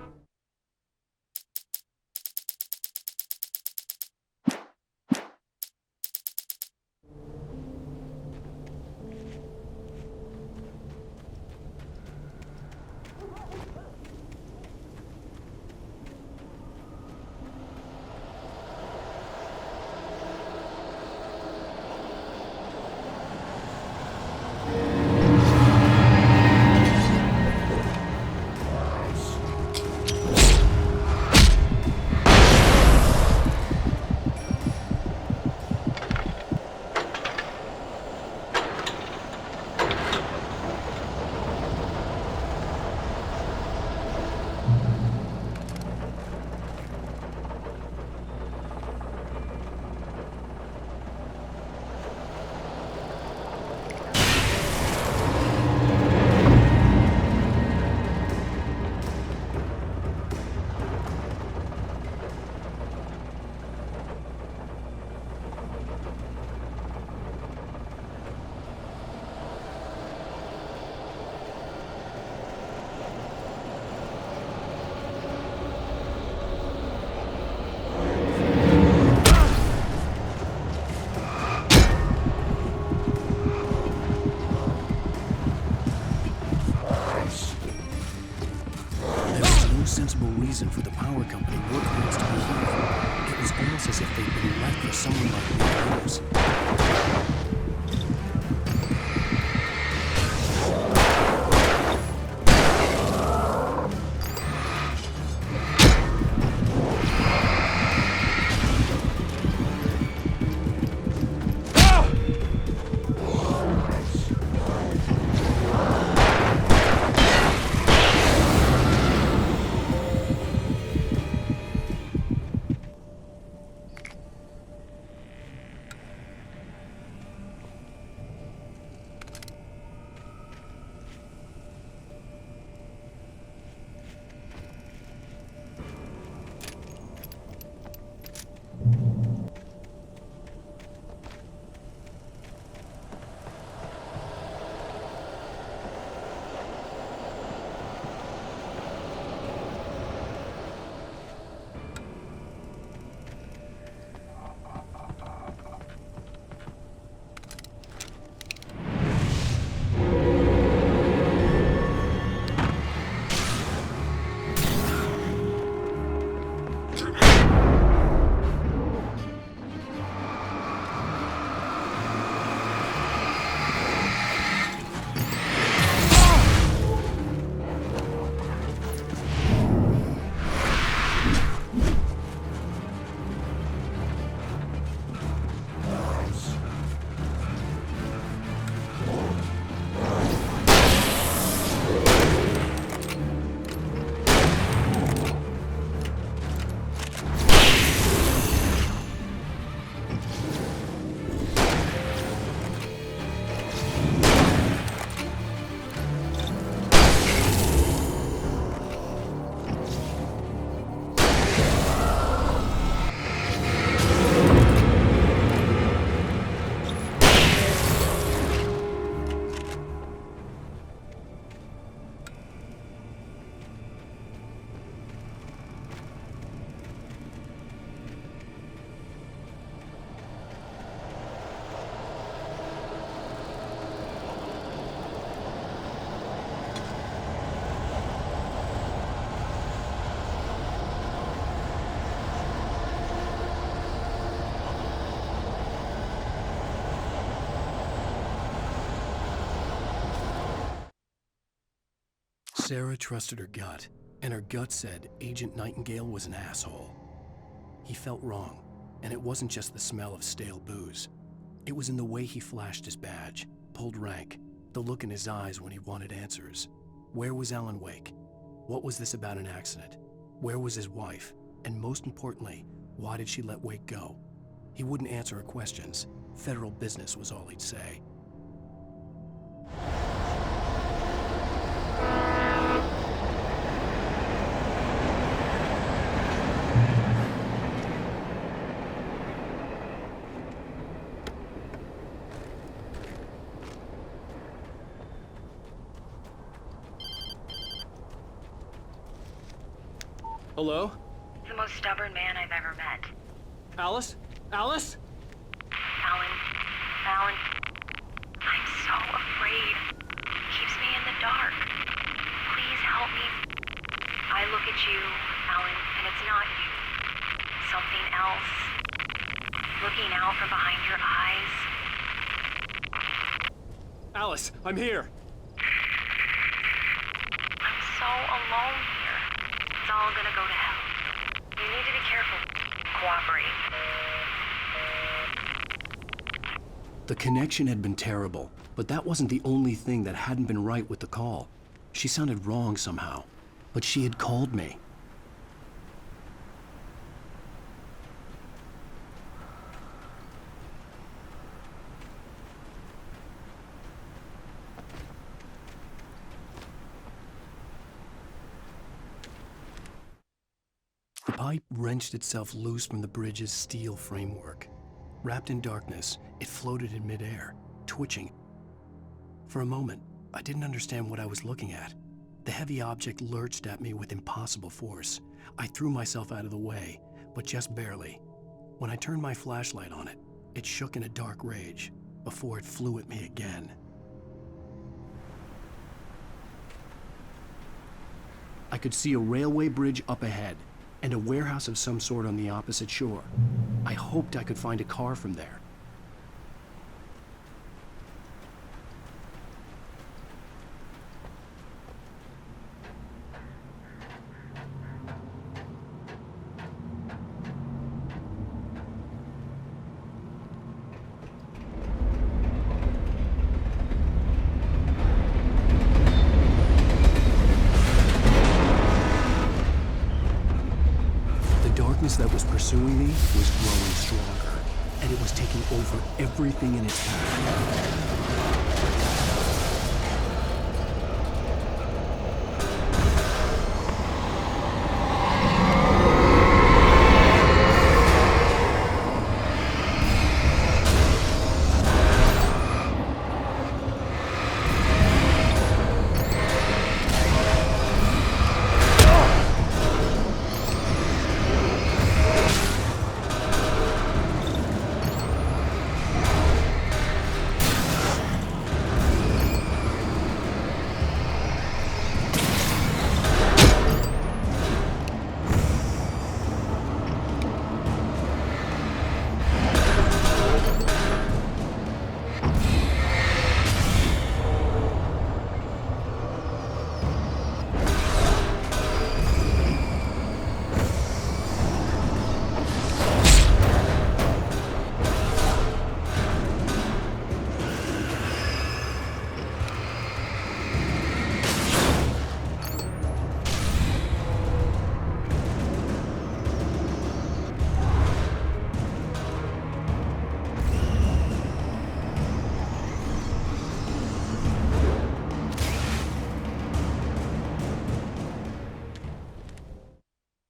reason for the power company workers to be here. It was almost as if they'd been left for someone like me. Sarah trusted her gut, and her gut said Agent Nightingale was an asshole. He felt wrong, and it wasn't just the smell of stale booze. It was in the way he flashed his badge, pulled rank, the look in his eyes when he wanted answers. Where was Alan Wake? What was this about an accident? Where was his wife? And most importantly, why did she let Wake go? He wouldn't answer her questions. Federal business was all he'd say. Hello? The most stubborn man I've ever met. Alice? Alice? Alan, I'm so afraid. He keeps me in the dark. Please help me. I look at you, Alan, and it's not you. Something else. Looking out from behind your eyes. Alice, I'm here. I'm so alone here. It's all gonna go to hell. You need to be careful. Cooperate. The connection had been terrible, but that wasn't the only thing that hadn't been right with the call. She sounded wrong somehow, but she had called me. The pipe wrenched itself loose from the bridge's steel framework. Wrapped in darkness, it floated in midair, twitching. For a moment, I didn't understand what I was looking at. The heavy object lurched at me with impossible force. I threw myself out of the way, but just barely. When I turned my flashlight on it, it shook in a dark rage before it flew at me again. I could see a railway bridge up ahead, and a warehouse of some sort on the opposite shore. I hoped I could find a car from there. That was pursuing me was growing stronger, and it was taking over everything in its path.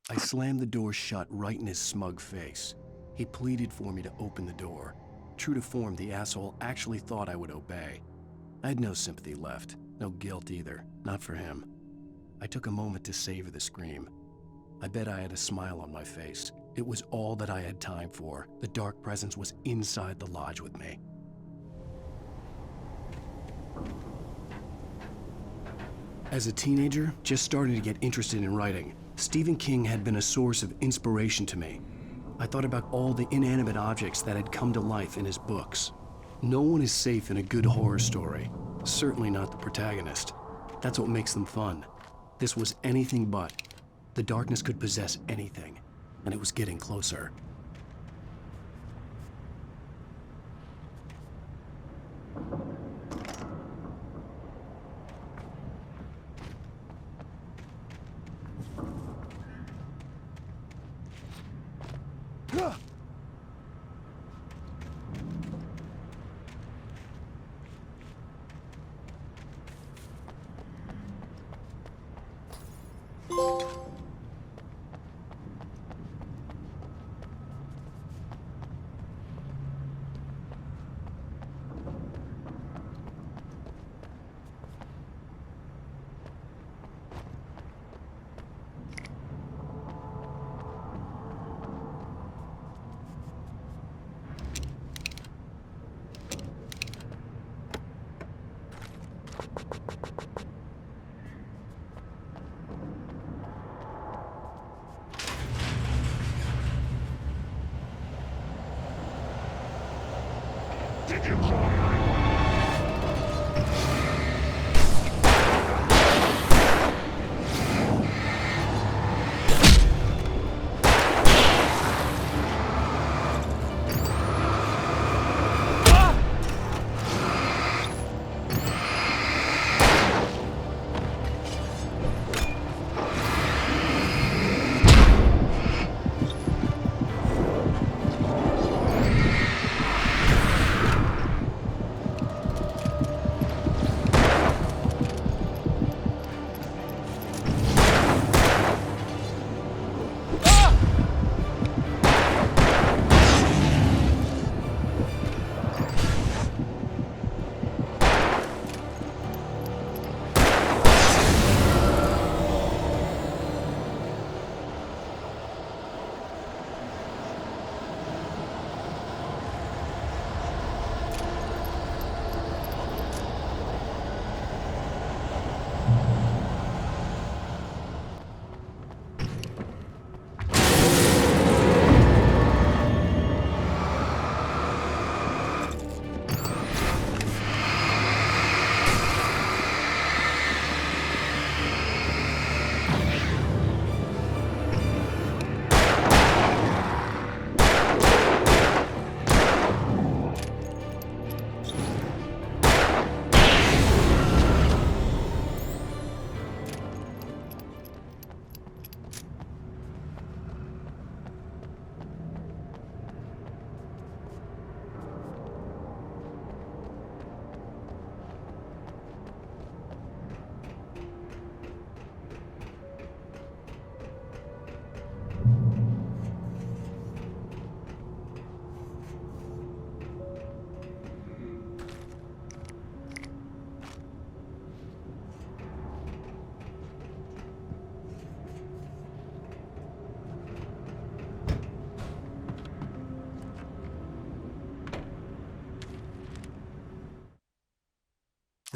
I slammed the door shut right in his smug face. He pleaded for me to open the door. True to form, the asshole actually thought I would obey. I had no sympathy left, no guilt either, not for him. I took a moment to savor the scream. I bet I had a smile on my face. It was all that I had time for. The dark presence was inside the lodge with me. As a teenager, just starting to get interested in writing, Stephen King had been a source of inspiration to me. I thought about all the inanimate objects that had come to life in his books. No one is safe in a good horror story, certainly not the protagonist. That's what makes them fun. This was anything but. The darkness could possess anything, and it was getting closer.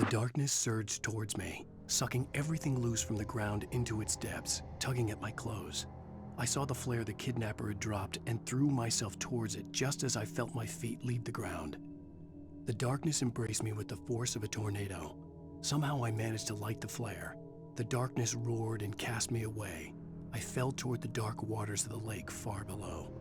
The darkness surged towards me, sucking everything loose from the ground into its depths, tugging at my clothes. I saw the flare the kidnapper had dropped and threw myself towards it just as I felt my feet leave the ground. The darkness embraced me with the force of a tornado. Somehow I managed to light the flare. The darkness roared and cast me away. I fell toward the dark waters of the lake far below.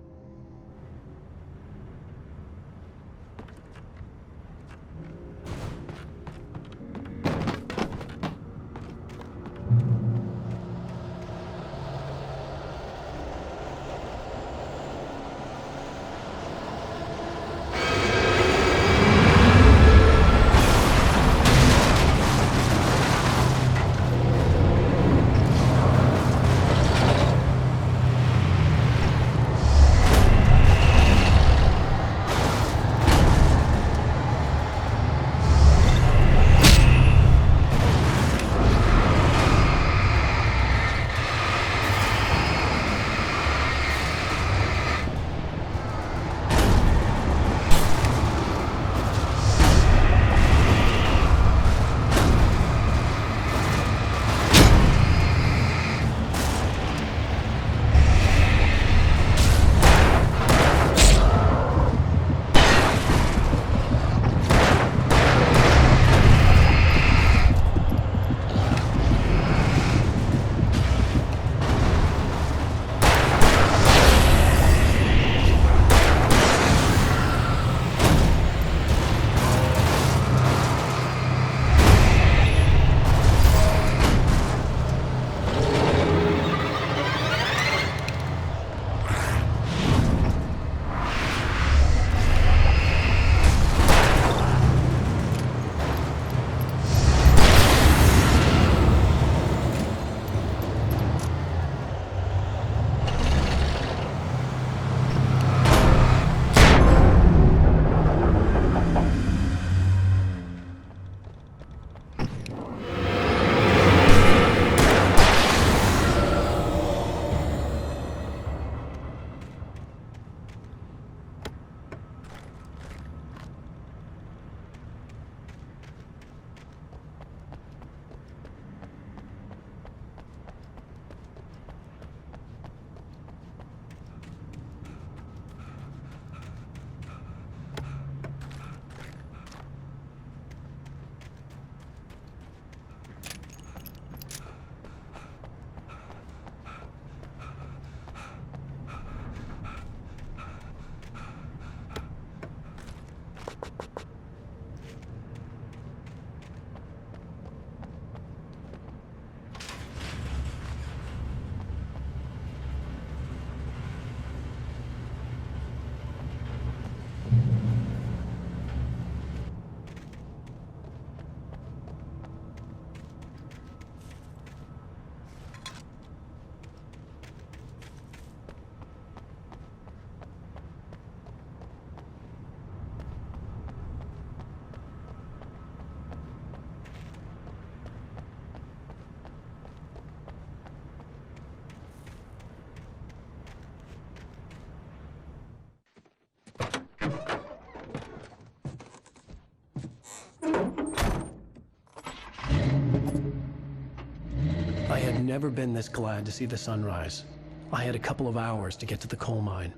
I had never been this glad to see the sunrise. I had a couple of hours to get to the coal mine.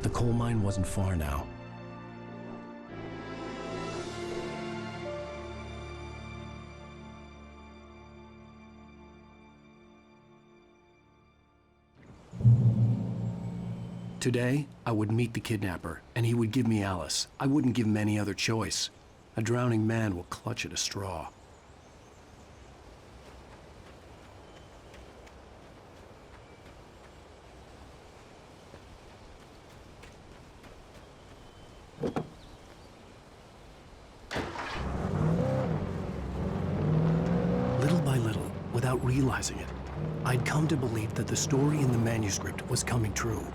The coal mine wasn't far now. Today, I would meet the kidnapper, and he would give me Alice. I wouldn't give him any other choice. A drowning man will clutch at a straw. Little by little, without realizing it, I'd come to believe that the story in the manuscript was coming true.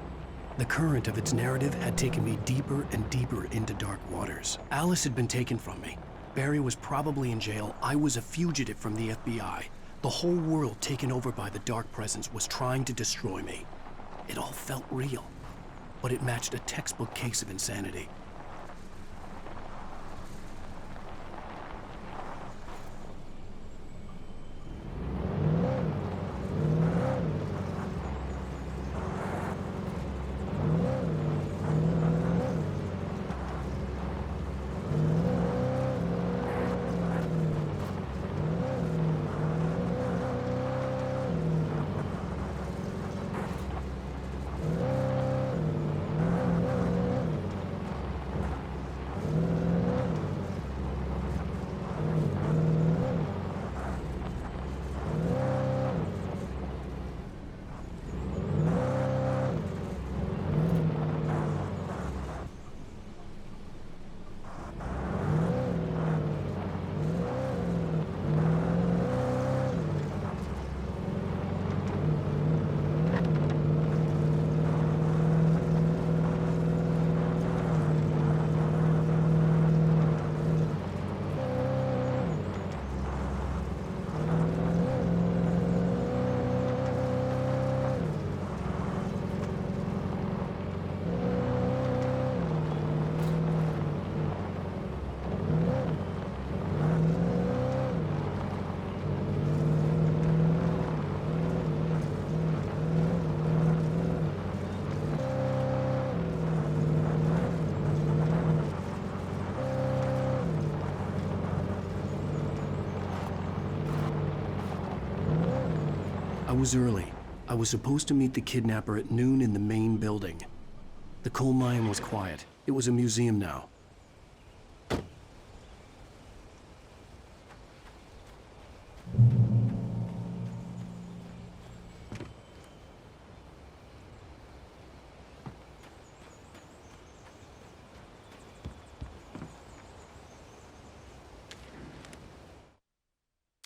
The current of its narrative had taken me deeper and deeper into dark waters. Alice had been taken from me. Barry was probably in jail. I was a fugitive from the FBI. The whole world taken over by the dark presence was trying to destroy me. It all felt real, but it matched a textbook case of insanity. I was early. I was supposed to meet the kidnapper at noon in the main building. The coal mine was quiet. It was a museum now.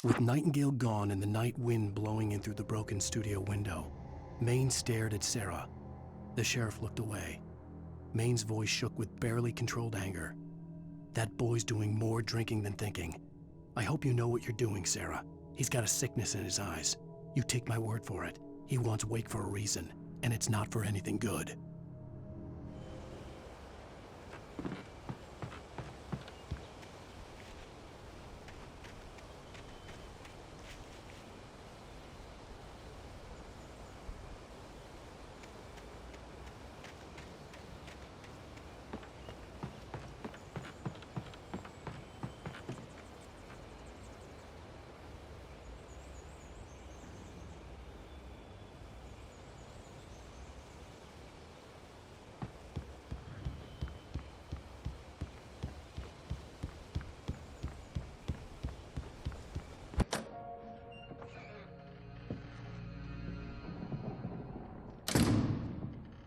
With Nightingale gone and the night wind blowing in through the broken studio window, Maine stared at Sarah. The sheriff looked away. Maine's voice shook with barely controlled anger. That boy's doing more drinking than thinking. I hope you know what you're doing, Sarah. He's got a sickness in his eyes. You take my word for it. He wants Wake for a reason, and it's not for anything good.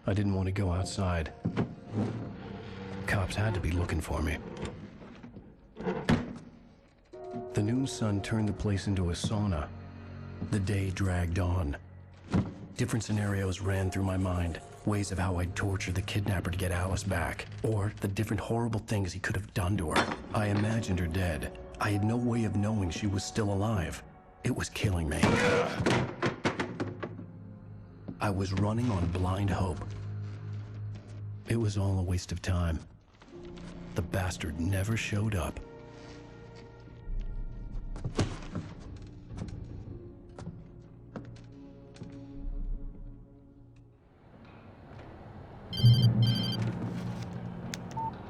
I didn't want to go outside. Cops had to be looking for me. The noon sun turned the place into a sauna. The day dragged on. Different scenarios ran through my mind. Ways of how I'd torture the kidnapper to get Alice back. Or the different horrible things he could have done to her. I imagined her dead. I had no way of knowing she was still alive. It was killing me. I was running on blind hope. It was all a waste of time. The bastard never showed up.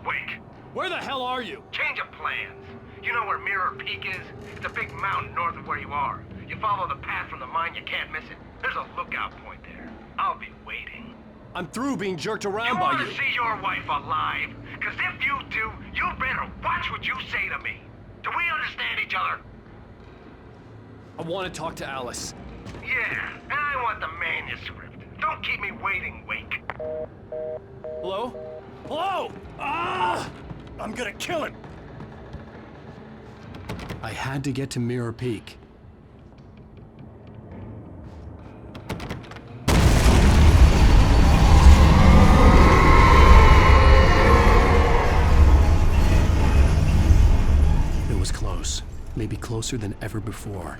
Wake! Where the hell are you? Change of plans. You know where Mirror Peak is? It's a big mountain north of where you are. You follow the path from the mine, you can't miss it. There's a lookout point there. I'll be waiting. I'm through being jerked around by you. You want to see your wife alive? Because if you do, you better watch what you say to me. Do we understand each other? I want to talk to Alice. Yeah, and I want the manuscript. Don't keep me waiting, Wake. Hello? Hello! Ah! I'm gonna kill him! I had to get to Mirror Peak. It was close. Maybe closer than ever before.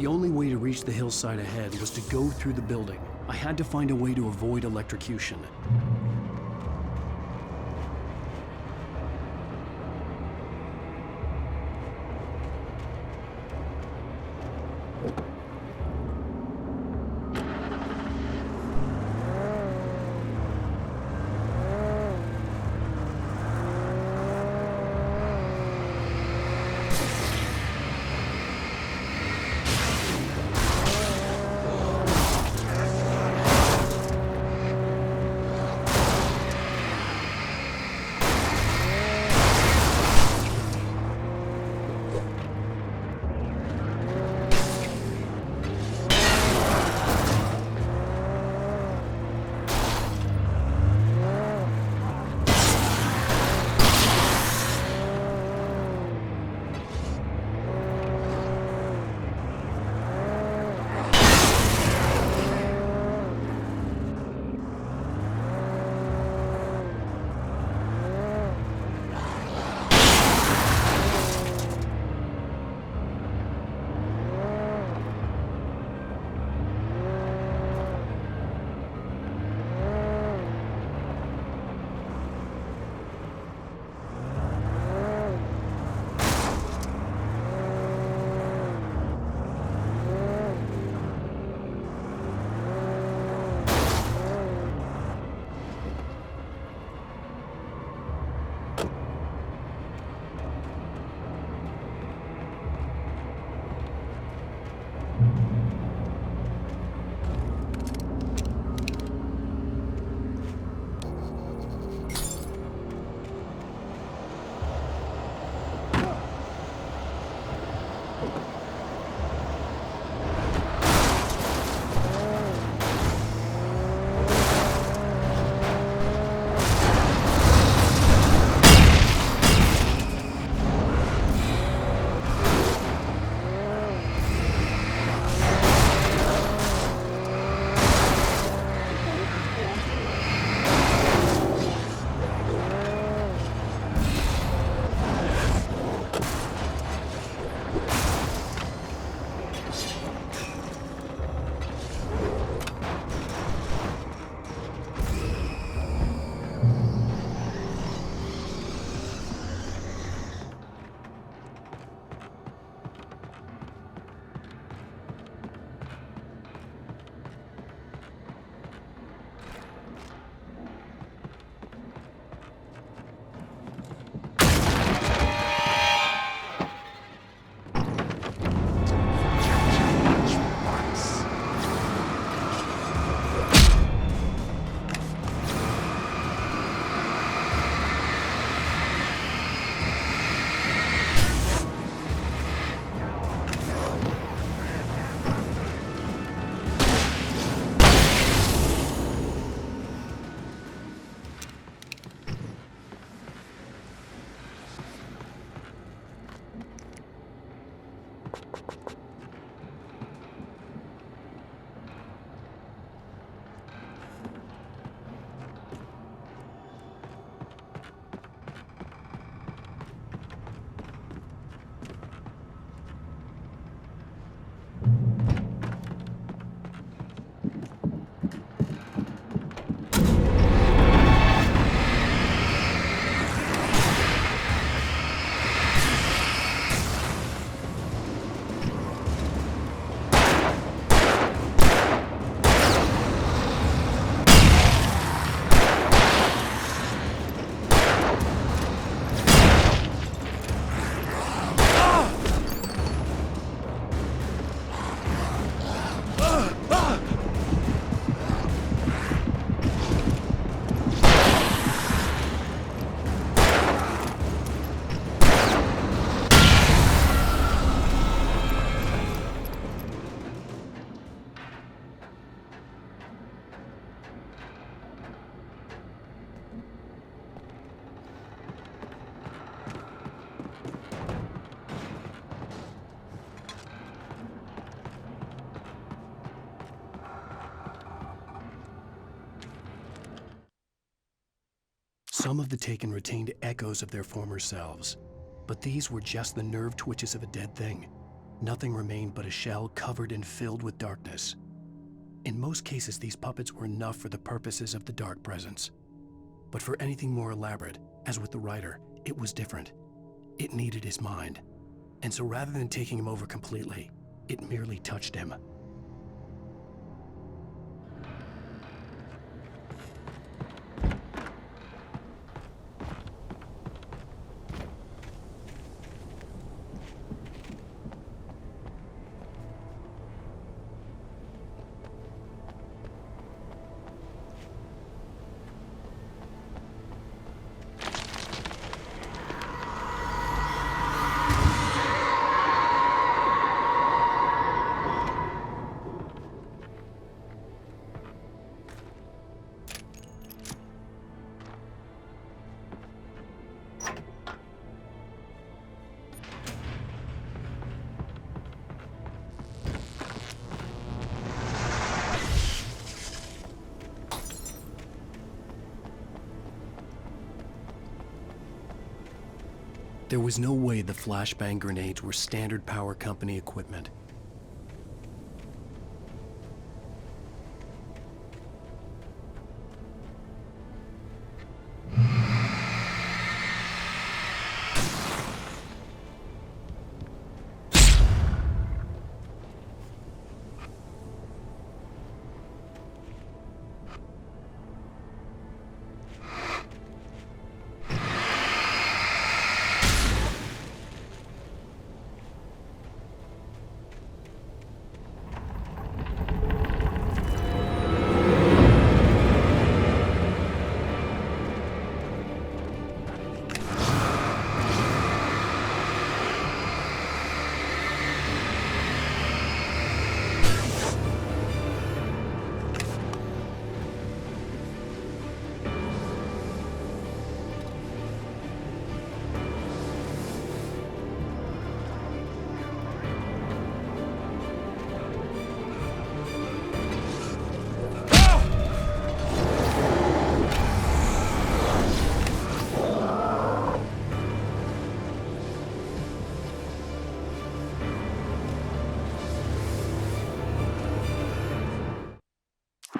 The only way to reach the hillside ahead was to go through the building. I had to find a way to avoid electrocution. Some of the Taken retained echoes of their former selves, but these were just the nerve twitches of a dead thing. Nothing remained but a shell covered and filled with darkness. In most cases, these puppets were enough for the purposes of the dark presence. But for anything more elaborate, as with the writer, it was different. It needed his mind. And so rather than taking him over completely, it merely touched him. There was no way the flashbang grenades were standard power company equipment.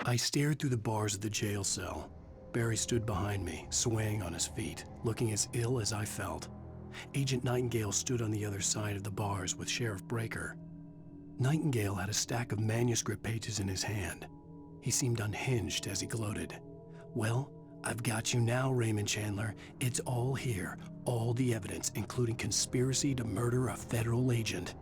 I stared through the bars of the jail cell. Barry stood behind me, swaying on his feet, looking as ill as I felt. Agent Nightingale stood on the other side of the bars with Sheriff Breaker. Nightingale had a stack of manuscript pages in his hand. He seemed unhinged as he gloated. "Well, I've got you now, Raymond Chandler. It's all here. All the evidence, including conspiracy to murder a federal agent."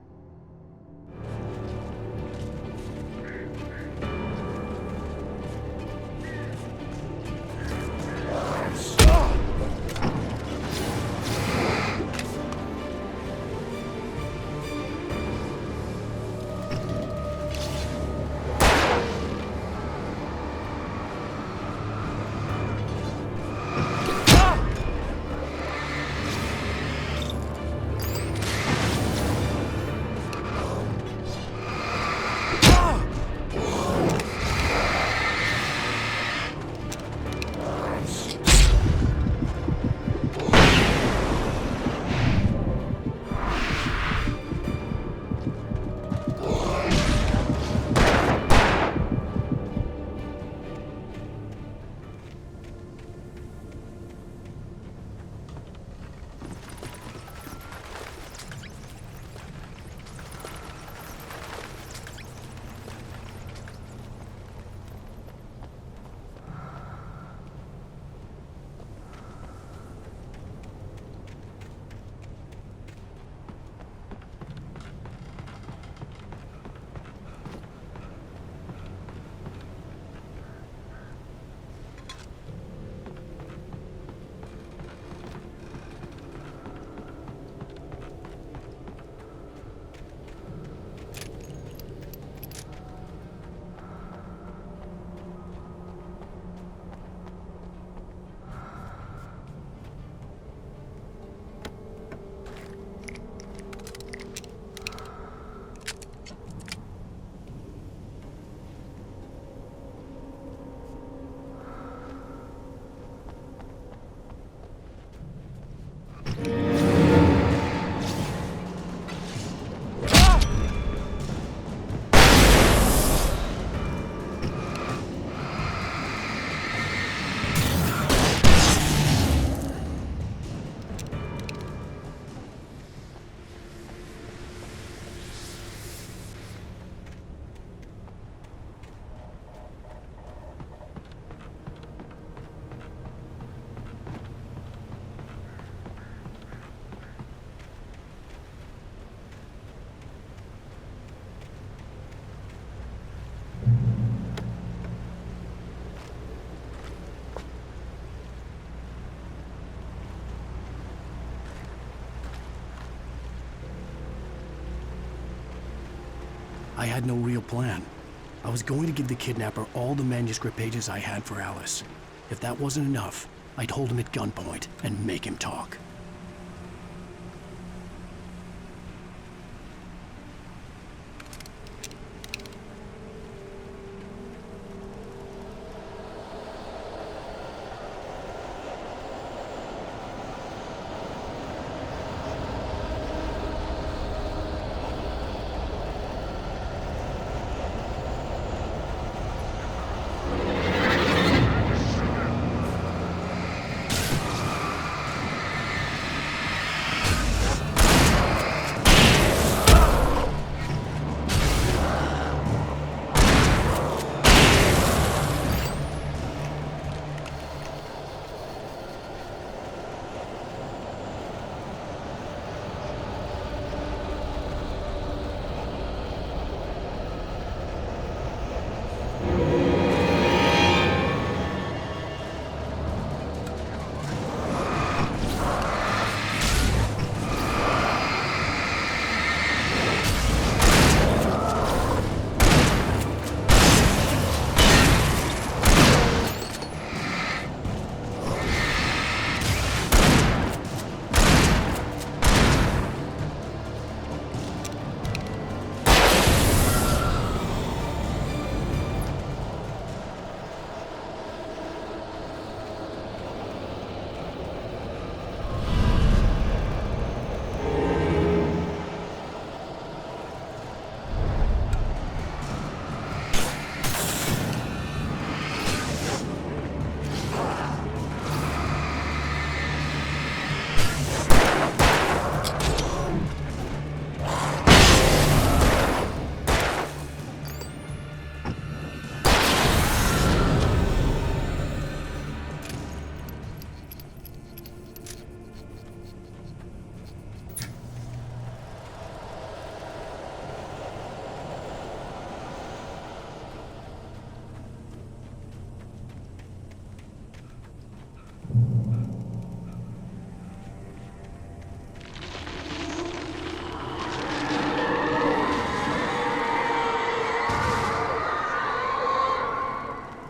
I had no real plan. I was going to give the kidnapper all the manuscript pages I had for Alice. If that wasn't enough, I'd hold him at gunpoint and make him talk.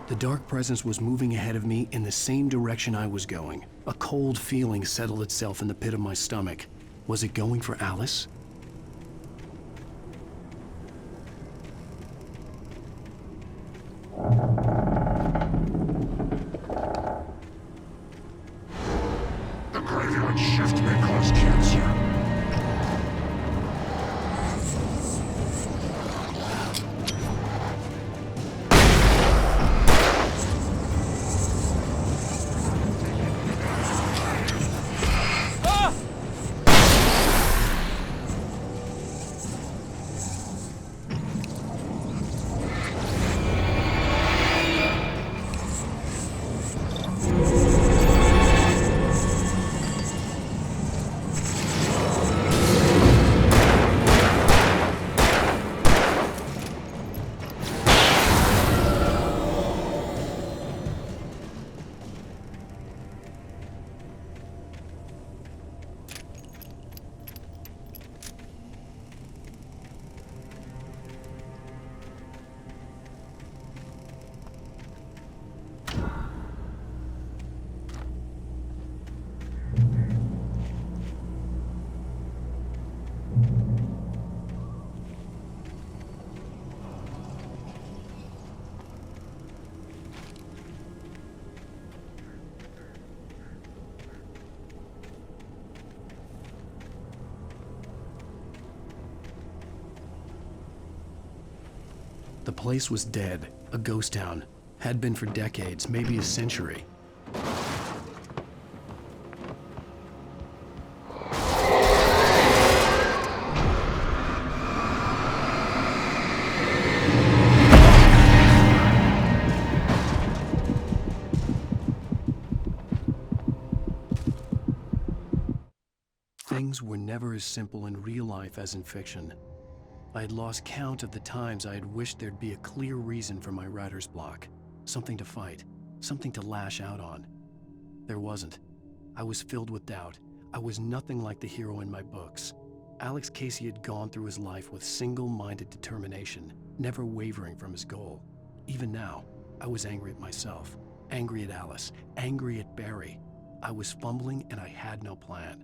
The dark presence was moving ahead of me in the same direction I was going. A cold feeling settled itself in the pit of my stomach. Was it going for Alice? The graveyard shift may cause cancer. The place was dead, a ghost town. Had been for decades, maybe a century. Things were never as simple in real life as in fiction. I had lost count of the times I had wished there'd be a clear reason for my writer's block. Something to fight, something to lash out on. There wasn't. I was filled with doubt. I was nothing like the hero in my books. Alex Casey had gone through his life with single-minded determination, never wavering from his goal. Even now, I was angry at myself, angry at Alice, angry at Barry. I was fumbling and I had no plan.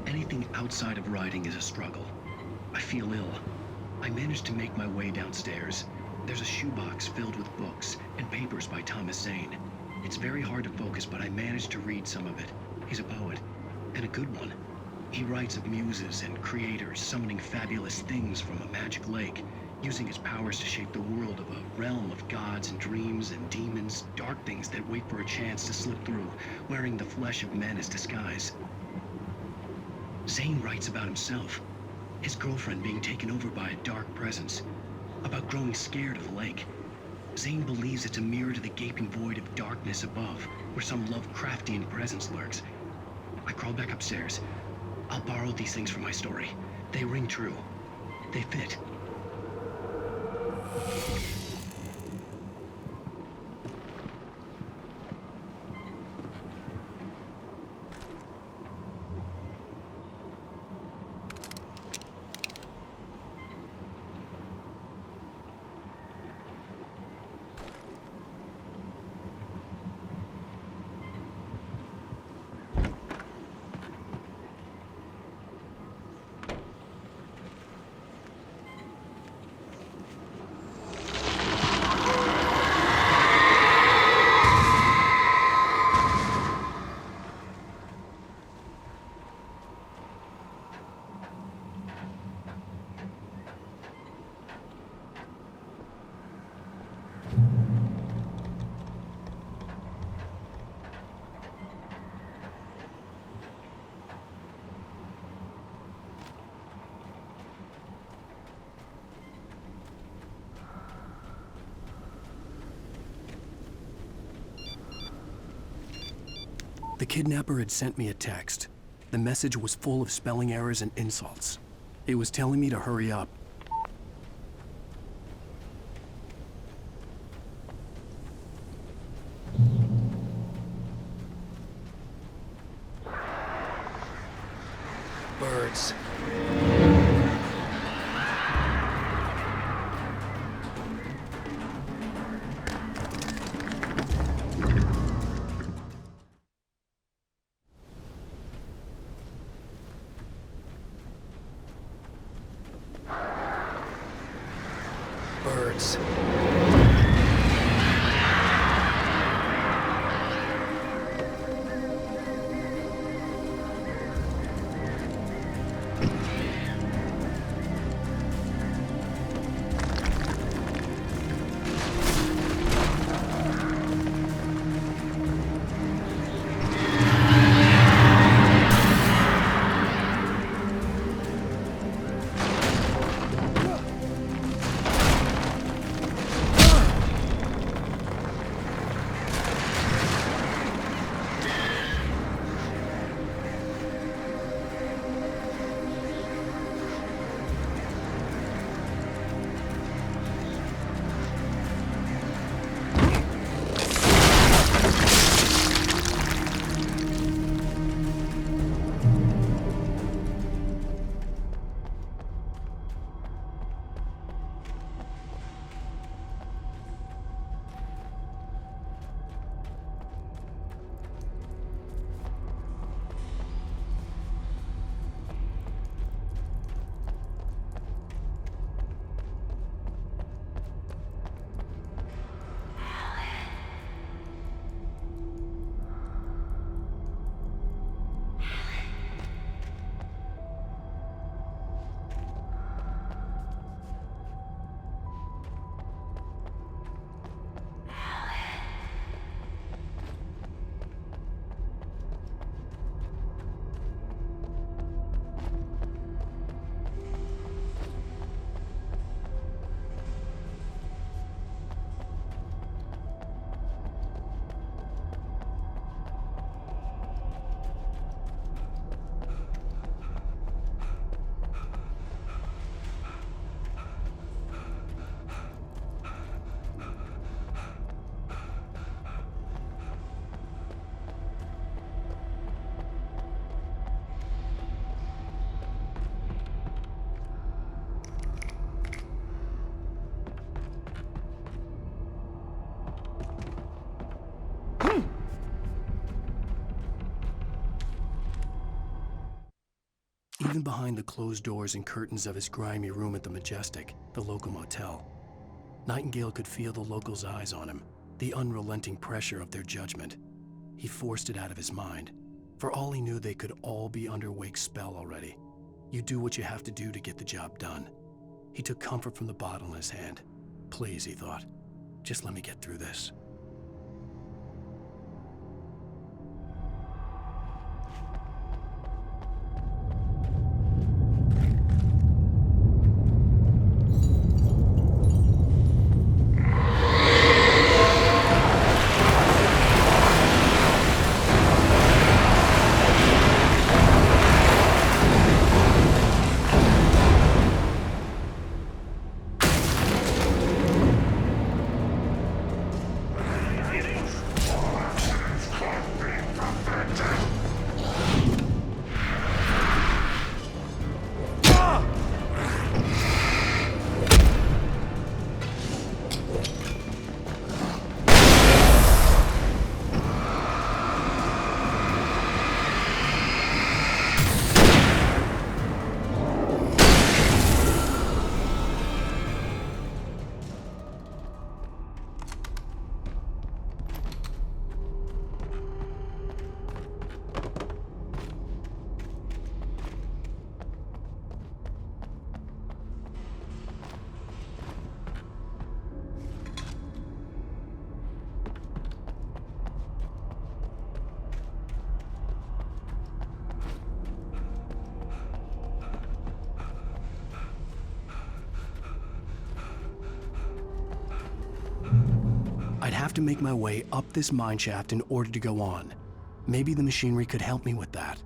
Anything outside of writing is a struggle. I feel ill. I managed to make my way downstairs. There's a shoebox filled with books and papers by Thomas Zane. It's very hard to focus, but I managed to read some of it. He's a poet, and a good one. He writes of muses and creators summoning fabulous things from a magic lake, using his powers to shape the world of a realm of gods and dreams and demons, dark things that wait for a chance to slip through, wearing the flesh of men as disguise. Zane writes about himself, his girlfriend being taken over by a dark presence, about growing scared of the lake. Zane believes it's a mirror to the gaping void of darkness above, where some Lovecraftian presence lurks. I crawl back upstairs. I'll borrow these things for my story. They ring true. They fit. The kidnapper had sent me a text. The message was full of spelling errors and insults. It was telling me to hurry up. Birds. Birds. Even behind the closed doors and curtains of his grimy room at the Majestic, the local motel, Nightingale could feel the locals' eyes on him, the unrelenting pressure of their judgment. He forced it out of his mind. For all he knew, they could all be under Wake's spell already. You do what you have to do to get the job done. He took comfort from the bottle in his hand. Please, he thought, just let me get through this. I'd have to make my way up this mineshaft in order to go on. Maybe the machinery could help me with that.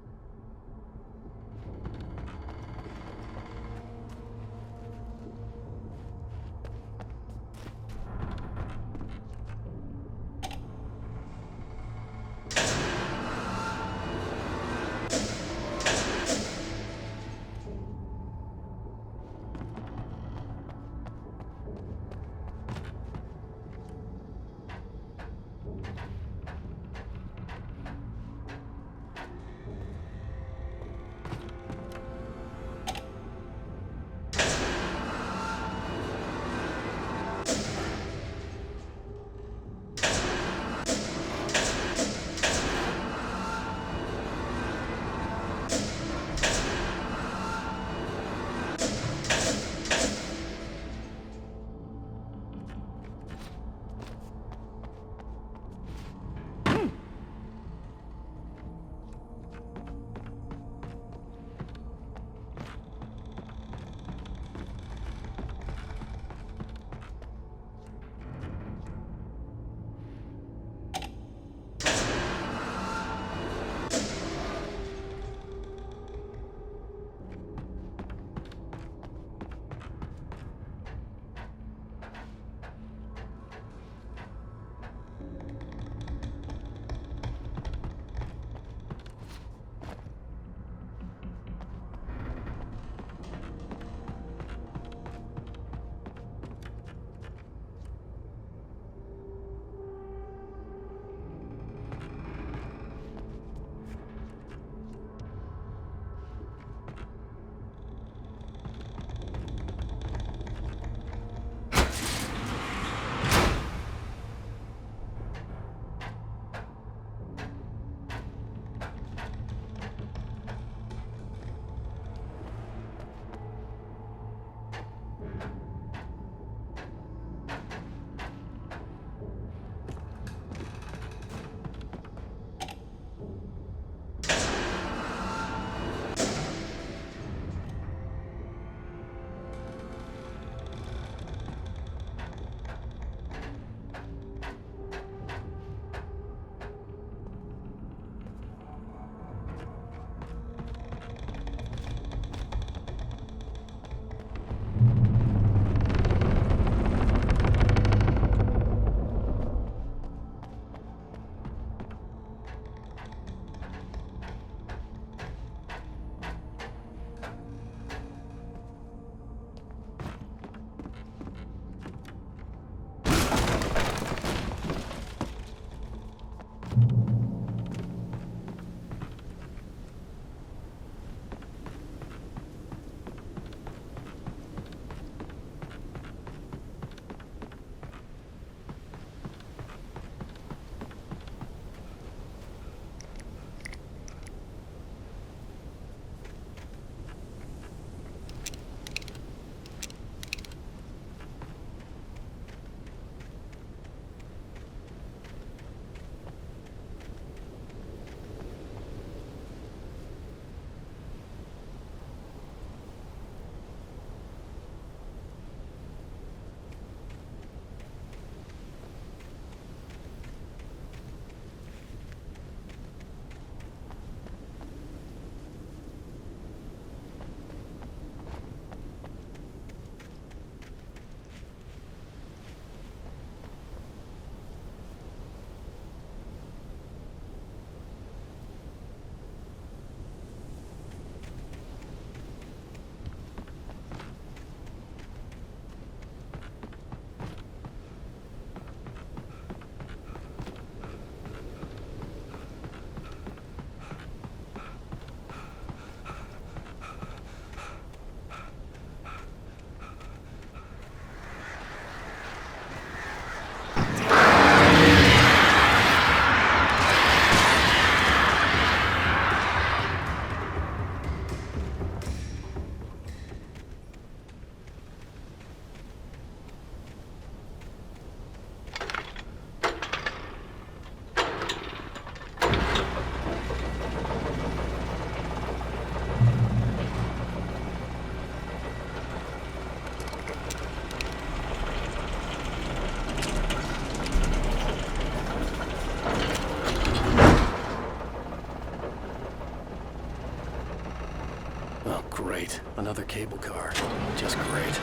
Great. Another cable car. Just great.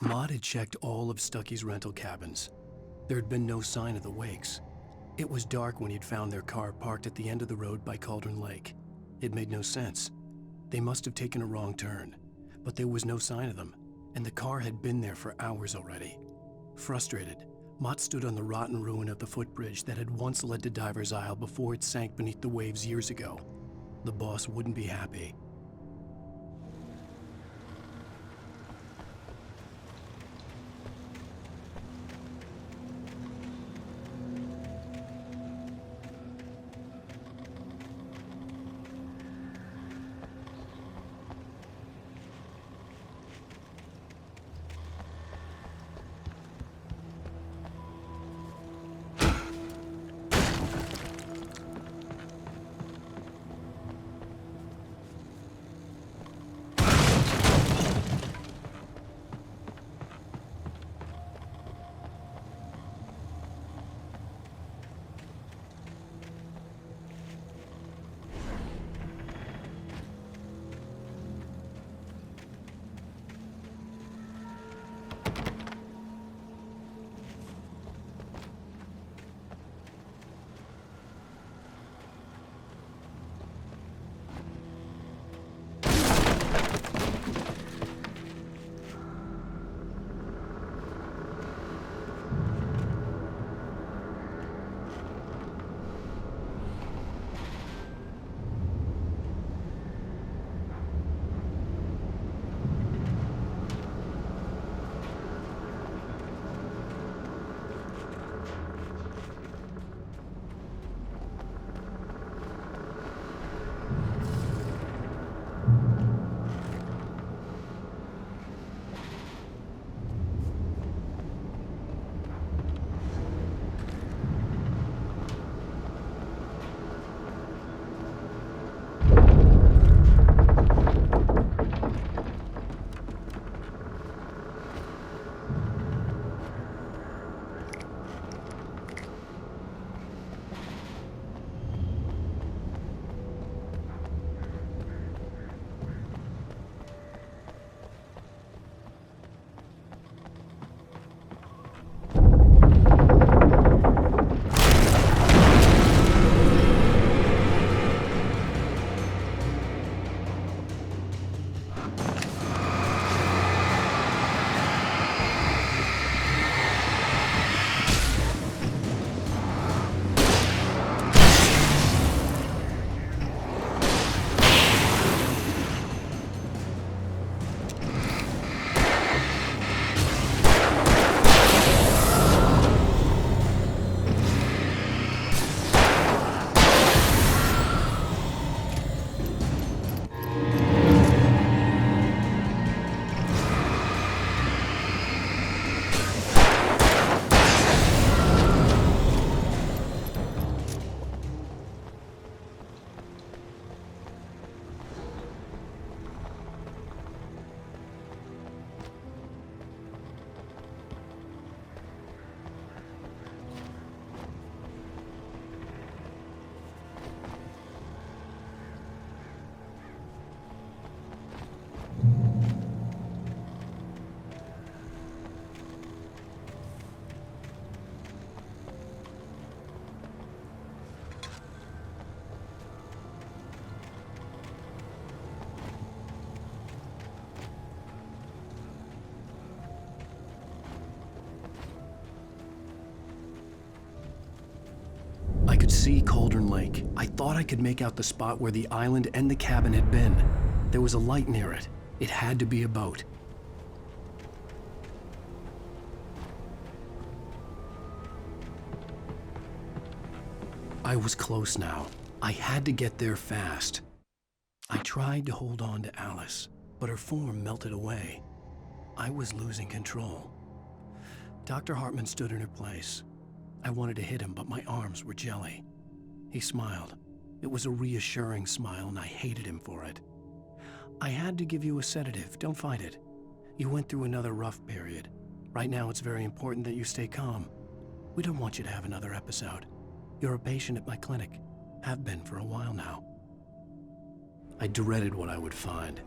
Maud had checked all of Stucky's rental cabins. There had been no sign of the Wakes. It was dark when he'd found their car parked at the end of the road by Cauldron Lake. It made no sense. They must have taken a wrong turn, but there was no sign of them, and the car had been there for hours already. Frustrated, Mott stood on the rotten ruin of the footbridge that had once led to Diver's Isle before it sank beneath the waves years ago. The boss wouldn't be happy. I could see Cauldron Lake. I thought I could make out the spot where the island and the cabin had been. There was a light near it. It had to be a boat. I was close now. I had to get there fast. I tried to hold on to Alice, but her form melted away. I was losing control. Dr. Hartman stood in her place. I wanted to hit him, but my arms were jelly. He smiled. It was a reassuring smile, and I hated him for it. I had to give you a sedative. Don't fight it. You went through another rough period. Right now, it's very important that you stay calm. We don't want you to have another episode. You're a patient at my clinic. Have been for a while now. I dreaded what I would find.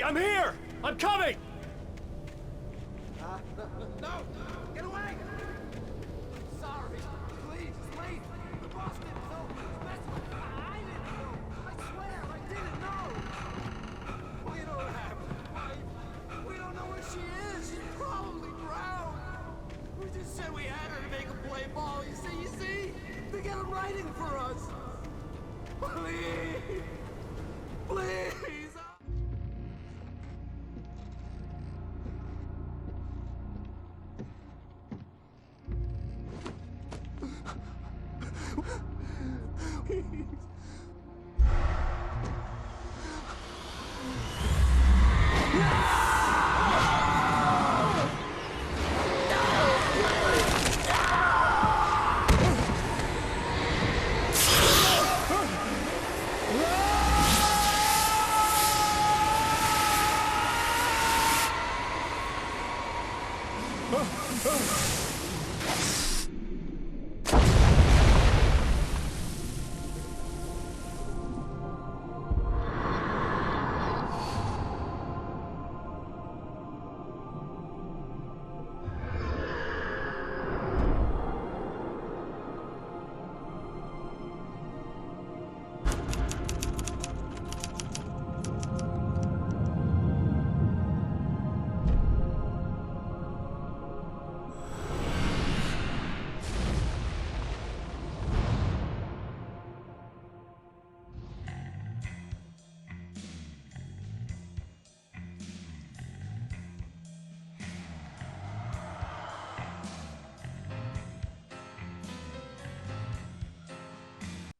I'm here! I'm coming! No! Get away! Sorry. Please, it's late. The boss didn't know. I didn't know. I swear, I didn't know. We don't have a wife. We don't know where she is. She's probably drowned. We just said we had her to make a play ball. You see? They got him writing for us. Please. Please.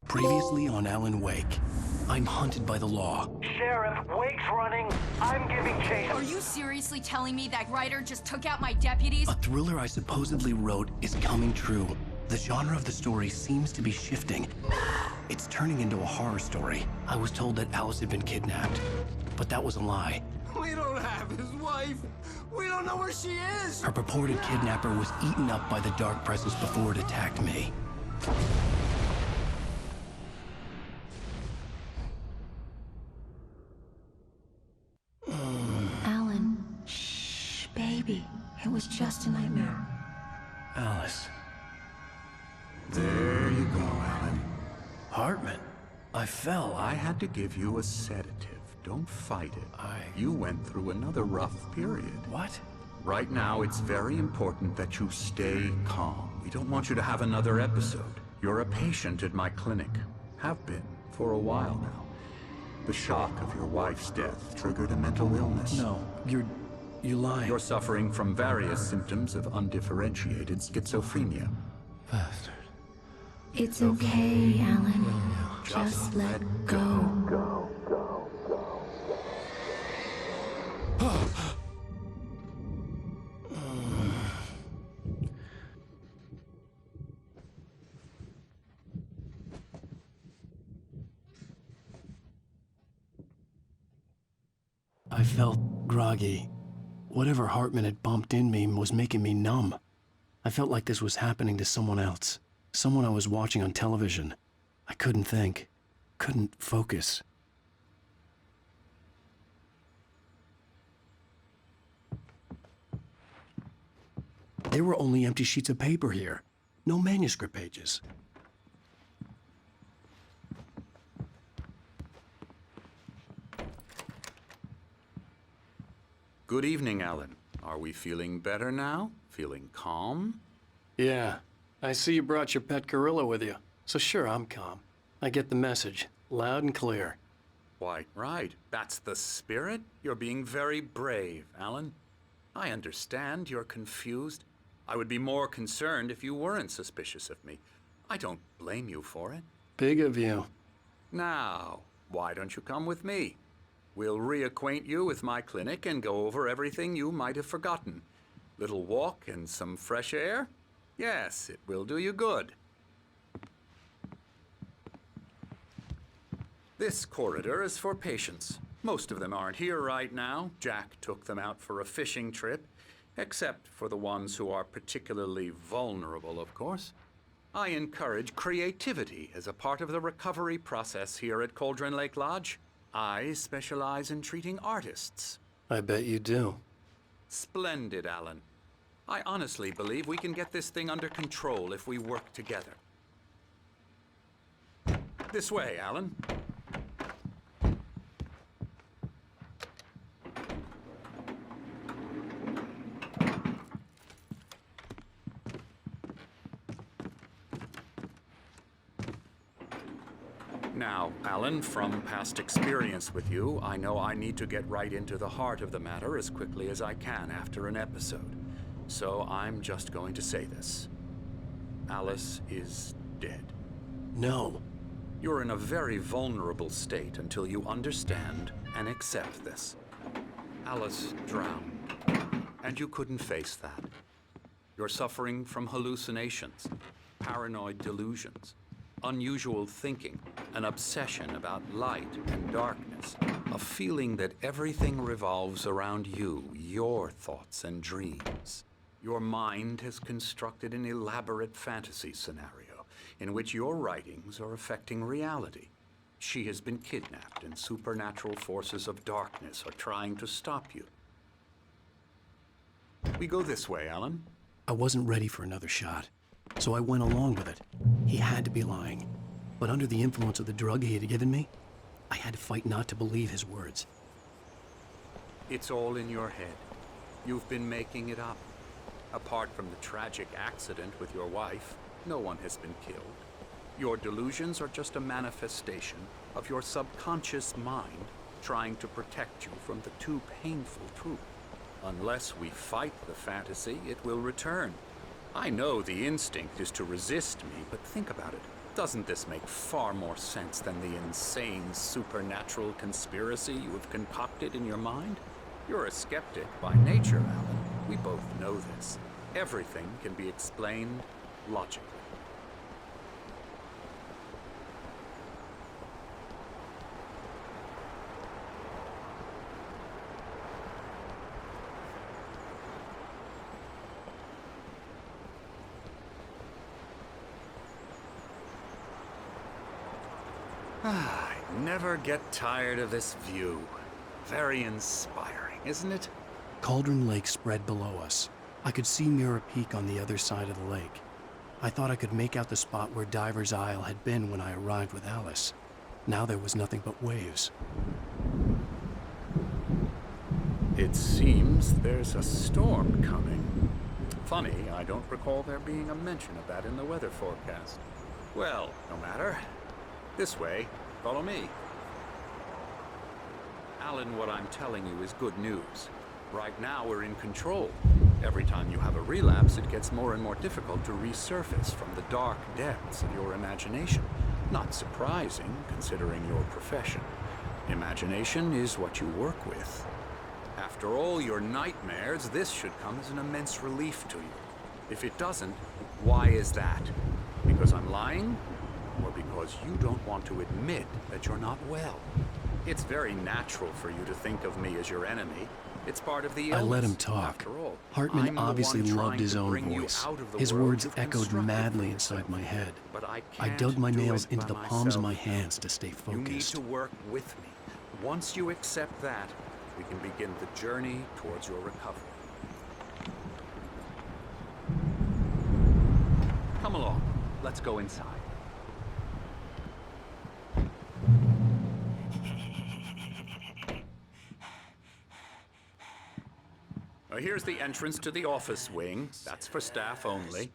Previously on Alan Wake, I'm hunted by the law. Sheriff, Wake's running. I'm giving chase. Are you seriously telling me that writer just took out my deputies? A thriller I supposedly wrote is coming true. The genre of the story seems to be shifting. It's turning into a horror story. I was told that Alice had been kidnapped, but that was a lie. We don't have his wife. We don't know where she is. Her purported kidnapper was eaten up by the dark presence before it attacked me. Alan, shh, baby. It was just a nightmare. Alice. There you go, Alan. Hartman, I fell. I had to give you a sedative. Don't fight it. You went through another rough period. What? Right now, it's very important that you stay calm. We don't want you to have another episode. You're a patient at my clinic. Have been for a while now. The shock of your wife's death triggered a mental illness. No, you lie. You're suffering from various symptoms of undifferentiated schizophrenia. Bastard. It's okay, Alan. Just let go. I felt groggy. Whatever Hartman had bumped in me was making me numb. I felt like this was happening to someone else. Someone I was watching on television. I couldn't think. Couldn't focus. There were only empty sheets of paper here. No manuscript pages. Good evening, Alan. Are we feeling better now? Feeling calm? Yeah. I see you brought your pet gorilla with you. So sure, I'm calm. I get the message. Loud and clear. Why, right. That's the spirit. You're being very brave, Alan. I understand you're confused. I would be more concerned if you weren't suspicious of me. I don't blame you for it. Big of you. Now, why don't you come with me? We'll reacquaint you with my clinic and go over everything you might have forgotten. Little walk and some fresh air? Yes, it will do you good. This corridor is for patients. Most of them aren't here right now. Jack took them out for a fishing trip, except for the ones who are particularly vulnerable, of course. I encourage creativity as a part of the recovery process here at Cauldron Lake Lodge. I specialize in treating artists. I bet you do. Splendid, Alan. I honestly believe we can get this thing under control if we work together. This way, Alan. Now, Alan, from past experience with you, I know I need to get right into the heart of the matter as quickly as I can after an episode. So I'm just going to say this. Alice is dead. No. You're in a very vulnerable state until you understand and accept this. Alice drowned, and you couldn't face that. You're suffering from hallucinations, paranoid delusions, unusual thinking, an obsession about light and darkness, a feeling that everything revolves around you, your thoughts and dreams. Your mind has constructed an elaborate fantasy scenario in which your writings are affecting reality. She has been kidnapped and supernatural forces of darkness are trying to stop you. We go this way, Alan. I wasn't ready for another shot, so I went along with it. He had to be lying. But under the influence of the drug he had given me, I had to fight not to believe his words. It's all in your head. You've been making it up. Apart from the tragic accident with your wife, no one has been killed. Your delusions are just a manifestation of your subconscious mind trying to protect you from the too painful truth. Unless we fight the fantasy, it will return. I know the instinct is to resist me, but think about it. Doesn't this make far more sense than the insane supernatural conspiracy you have concocted in your mind? You're a skeptic by nature, Alan. We both know this. Everything can be explained logically. I never get tired of this view. Very inspiring, isn't it? Cauldron Lake spread below us. I could see Mirror Peak on the other side of the lake. I thought I could make out the spot where Diver's Isle had been when I arrived with Alice. Now there was nothing but waves. It seems there's a storm coming. Funny, I don't recall there being a mention of that in the weather forecast. Well, no matter. This way, follow me. Alan, what I'm telling you is good news. Right now, we're in control. Every time you have a relapse, it gets more and more difficult to resurface from the dark depths of your imagination. Not surprising, considering your profession. Imagination is what you work with. After all your nightmares, this should come as an immense relief to you. If it doesn't, why is that? Because I'm lying? Or because you don't want to admit that you're not well? It's very natural for you to think of me as your enemy. It's part of the illness. I let him talk. After all, Hartman obviously loved his own voice. His words echoed madly inside my head. But I dug my nails into the palms of my hands to stay You need focused. to work with me. Once you accept that, we can begin the journey towards your recovery. Come along. Let's go inside. Here's the entrance to the office wing. That's for staff only.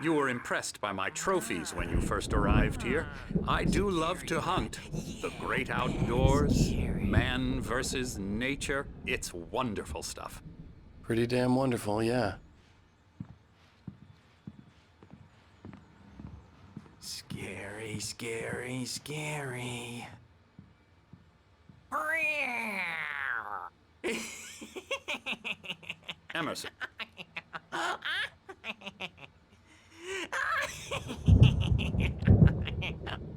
You were impressed by my trophies when you first arrived here. I do love to hunt. The great outdoors, man versus nature. It's wonderful stuff. Pretty damn wonderful, yeah. Scary, scary, scary. Emerson.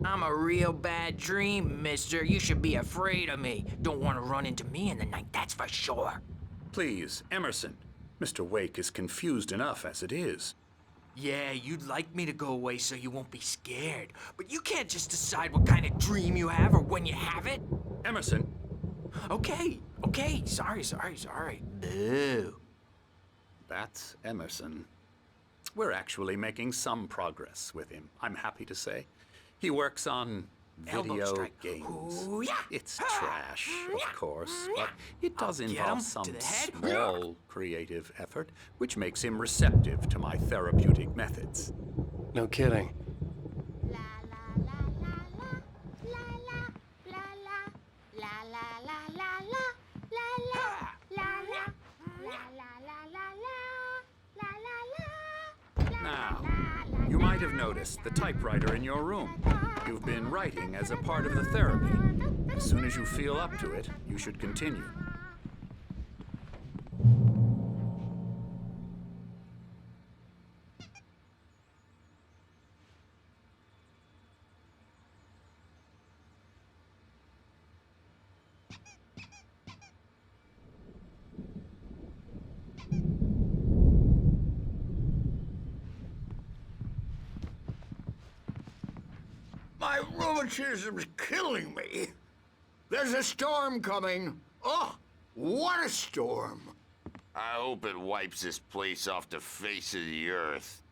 I'm a real bad dream, mister. You should be afraid of me. Don't want to run into me in the night, that's for sure. Please, Emerson. Mr. Wake is confused enough as it is. Yeah, you'd like me to go away so you won't be scared. But you can't just decide what kind of dream you have or when you have it. Emerson. Okay, sorry. Boo. That's Emerson. We're actually making some progress with him, I'm happy to say. He works on video games. Ooh, yeah. It's trash, of course, but it does involve some small creative effort, which makes him receptive to my therapeutic methods. No kidding. Now, you might have noticed the typewriter in your room. You've been writing as a part of the therapy. As soon as you feel up to it, you should continue. My rheumatism's killing me. There's a storm coming. Oh, what a storm. I hope it wipes this place off the face of the earth.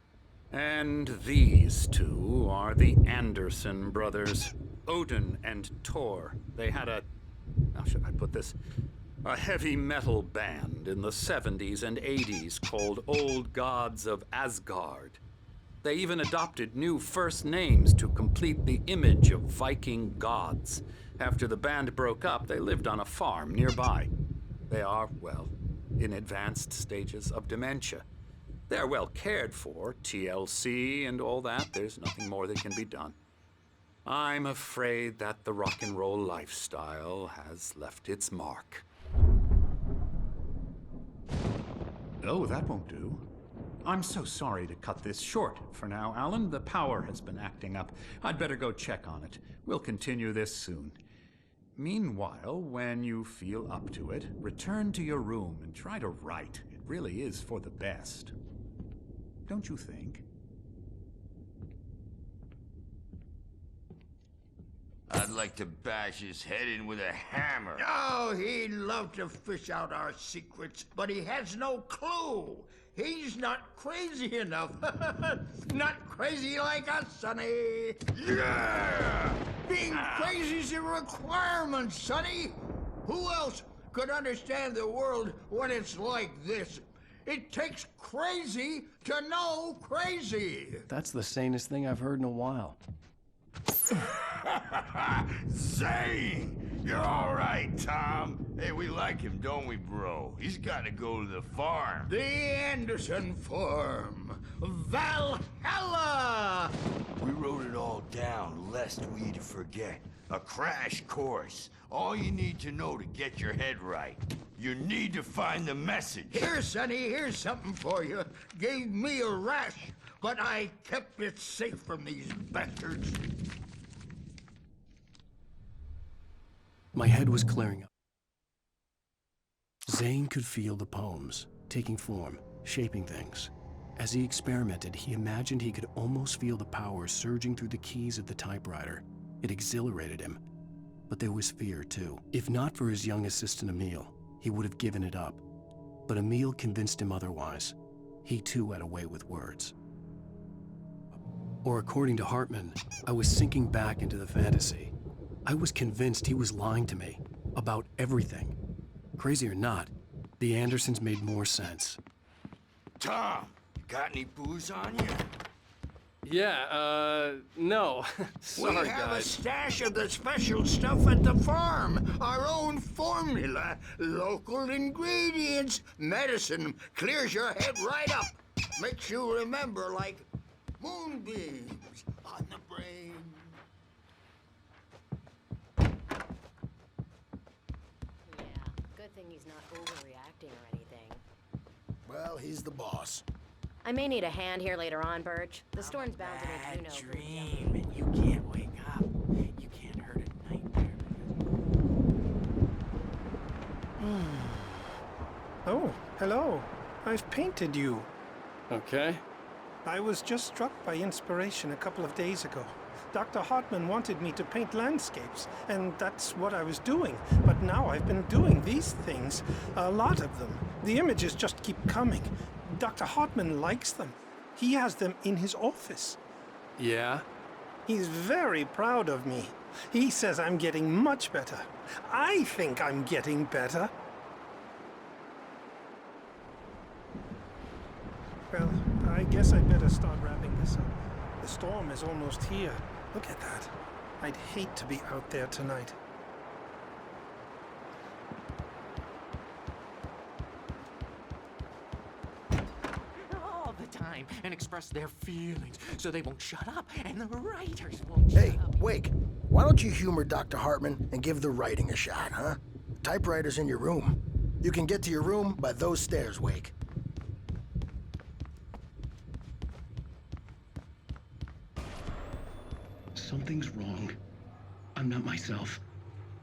And these two are the Anderson brothers, Odin and Tor. They had how should I put this? A heavy metal band in the 70s and 80s called Old Gods of Asgard. They even adopted new first names to complete the image of Viking gods. After the band broke up, they lived on a farm nearby. They are, well, in advanced stages of dementia. They're well cared for, TLC and all that. There's nothing more that can be done. I'm afraid that the rock and roll lifestyle has left its mark. Oh, that won't do. I'm so sorry to cut this short for now, Alan. The power has been acting up. I'd better go check on it. We'll continue this soon. Meanwhile, when you feel up to it, return to your room and try to write. It really is for the best. Don't you think? I'd like to bash his head in with a hammer. Oh, he'd love to fish out our secrets, but he has no clue. He's not crazy enough. Not crazy like us, Sonny. Yeah! Being crazy's a requirement, Sonny. Who else could understand the world when it's like this? It takes crazy to know crazy. That's the sanest thing I've heard in a while. Zane! You're all right, Tom. Hey, we like him, don't we, bro? He's got to go to the farm. The Anderson farm. Valhalla! We wrote it all down, lest we forget. A crash course. All you need to know to get your head right. You need to find the message. Here, Sonny, here's something for you. Gave me a rash, but I kept it safe from these bastards. My head was clearing up. Zane could feel the poems, taking form, shaping things. As he experimented, he imagined he could almost feel the power surging through the keys of the typewriter. It exhilarated him. But there was fear, too. If not for his young assistant, Emil, he would have given it up. But Emil convinced him otherwise. He, too, had a way with words. Or according to Hartman, I was sinking back into the fantasy. I was convinced he was lying to me about everything. Crazy or not, the Andersons made more sense. Tom, got any booze on you? Yeah, no. Sorry, we have guys. a stash of the special stuff at the farm. Our own formula. Local ingredients. Medicine. Clears your head right up. Makes you remember like moonbeams on the brain. Good thing he's not overreacting or anything. Well, he's the boss. I may need a hand here later on, Birch. The storm's bound to make you know. Dream, and you can't wake up. You can't hurt a nightmare. Oh, hello. I've painted you. Okay. I was just struck by inspiration a couple of days ago. Dr. Hartman wanted me to paint landscapes, and that's what I was doing. But now I've been doing these things, a lot of them. The images just keep coming. Dr. Hartman likes them. He has them in his office. Yeah? He's very proud of me. He says I'm getting much better. I think I'm getting better. Well, I guess I'd better start wrapping this up. The storm is almost here. Look at that. I'd hate to be out there tonight. All the time and express their feelings so they won't shut up and the writers won't Hey, shut up. Wake, why don't you humor Dr. Hartman and give the writing a shot, huh? Typewriter's in your room. You can get to your room by those stairs, Wake. Something's wrong. I'm not myself.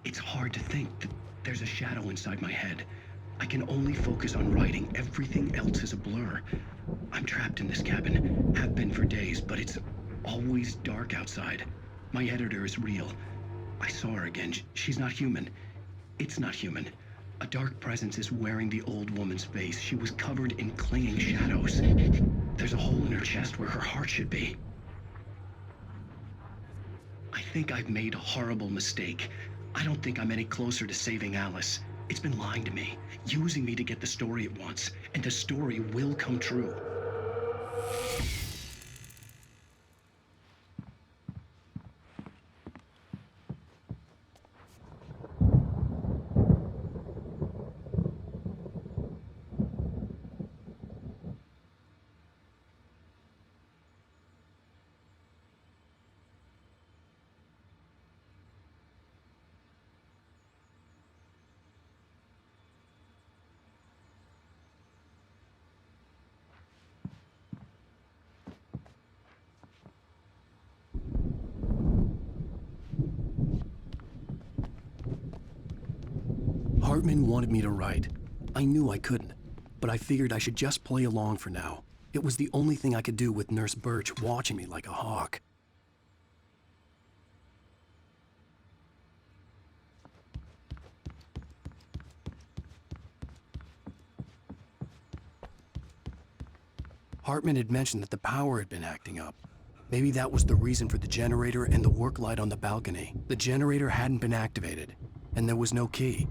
It's hard to think that there's a shadow inside my head. I can only focus on writing. Everything else is a blur. I'm trapped in this cabin. Have been for days, but it's always dark outside. My editor is real. I saw her again. She's not human. It's not human. A dark presence is wearing the old woman's face. She was covered in clinging shadows. There's a hole in her chest where her heart should be. I think I've made a horrible mistake. I don't think I'm any closer to saving Alice. It's been lying to me, using me to get the story it wants, and the story will come true. Hartman wanted me to write. I knew I couldn't, but I figured I should just play along for now. It was the only thing I could do with Nurse Birch watching me like a hawk. Hartman had mentioned that the power had been acting up. Maybe that was the reason for the generator and the work light on the balcony. The generator hadn't been activated, and there was no key.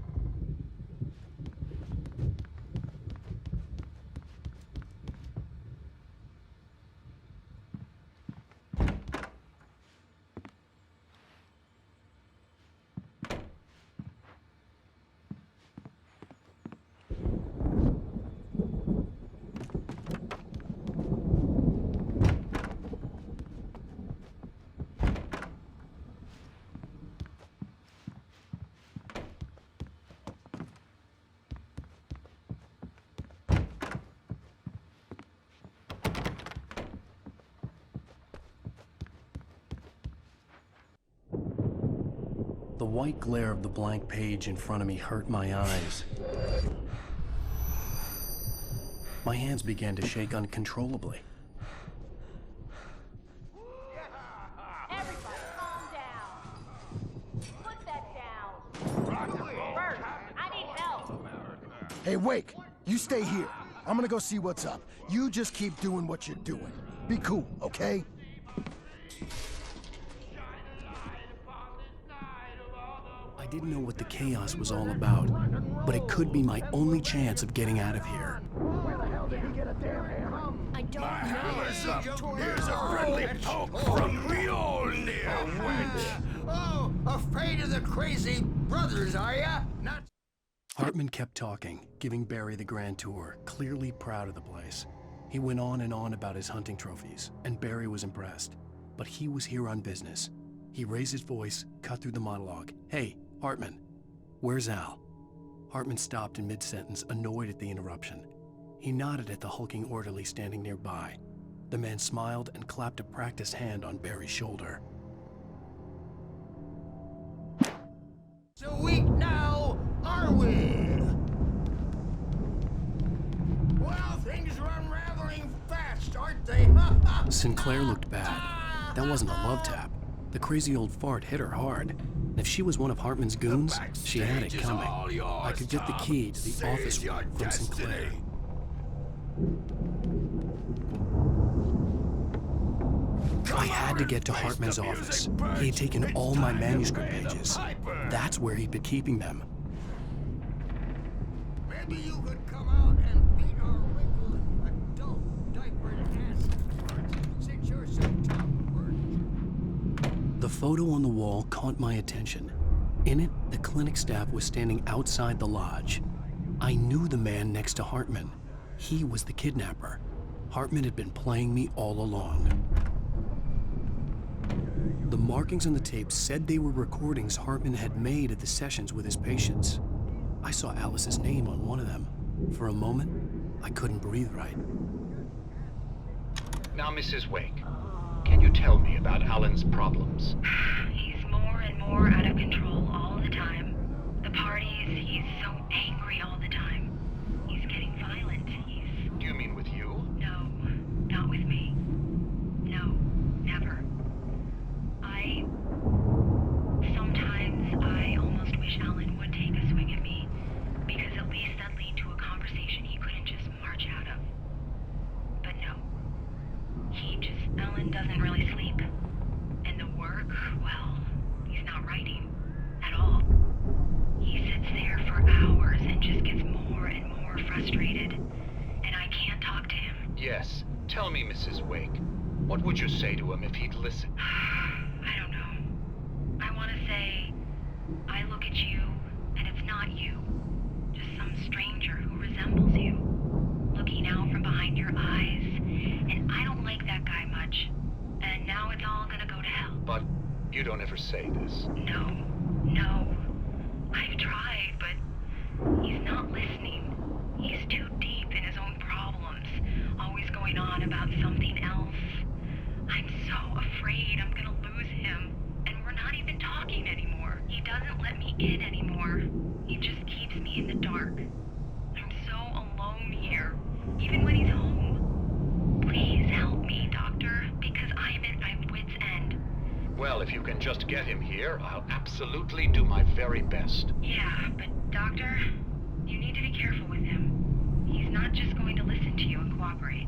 The white glare of the blank page in front of me hurt my eyes. My hands began to shake uncontrollably. Everybody calm down. Put that down. Bert, I need help. Hey, Wake, you stay here. I'm gonna go see what's up. You just keep doing what you're doing. Be cool, okay? I didn't know what the chaos was all about, but it could be my only chance of getting out of here. Where the hell did he get a damn hammer? I don't My know. hammer's up. Here's a friendly poke from Mjolnir, wench. Oh, afraid of the crazy brothers, are ya? Not. Hartman kept talking, giving Barry the grand tour, clearly proud of the place. He went on and on about his hunting trophies, and Barry was impressed. But he was here on business. He raised his voice, cut through the monologue. Hey, Hartman, where's Al? Hartman stopped in mid-sentence, annoyed at the interruption. He nodded at the hulking orderly standing nearby. The man smiled and clapped a practiced hand on Barry's shoulder. So weak now, are we? Well, things are unraveling fast, aren't they? Sinclair looked bad. That wasn't a love tap. The crazy old fart hit her hard. And if she was one of Hartman's goons, she had it coming. I could get the key to the office room from Sinclair. I had to get to Hartman's office. He had taken all my manuscript pages. That's where he'd been keeping them. Maybe you could come out and beat our wrinkled adult diapered ass since you're so tough. The photo on the wall caught my attention. In it, the clinic staff was standing outside the lodge. I knew the man next to Hartman. He was the kidnapper. Hartman had been playing me all along. The markings on the tape said they were recordings Hartman had made at the sessions with his patients. I saw Alice's name on one of them. For a moment, I couldn't breathe right. Now, Mrs. Wake, can you tell me about Alan's problems? He's more and more out of control all the time. The parties, he's so angry all the time. He's getting violent. Do you mean with you? No, not with me. No, never. Sometimes I almost wish Alan would take a swing at me, because at least that'd lead to a conversation he couldn't just march out of. But no. Alan doesn't really sleep. And the work, well, he's not writing at all. He sits there for hours and just gets more and more frustrated. And I can't talk to him. Yes. Tell me, Mrs. Wake. What would you say to him if he'd listen? I don't know. I want to say, I look at you, and it's not you. Just some stranger who resembles you. Looking out from behind your eyes. And I don't like that guy much. And now it's all gonna go to hell. But you don't ever say this. No. I've tried, but he's not listening. He's too deep in his own problems. Always going on about something else. I'm so afraid I'm gonna lose him. And we're not even talking anymore. He doesn't let me in anymore. He just keeps me in the dark. I'm so alone here, even when he's home. Please help me, Doctor, because I'm at my wit's end. Well, if you can just get him here, I'll absolutely do my very best. Yeah, but Doctor, you need to be careful with him. He's not just going to listen to you and cooperate.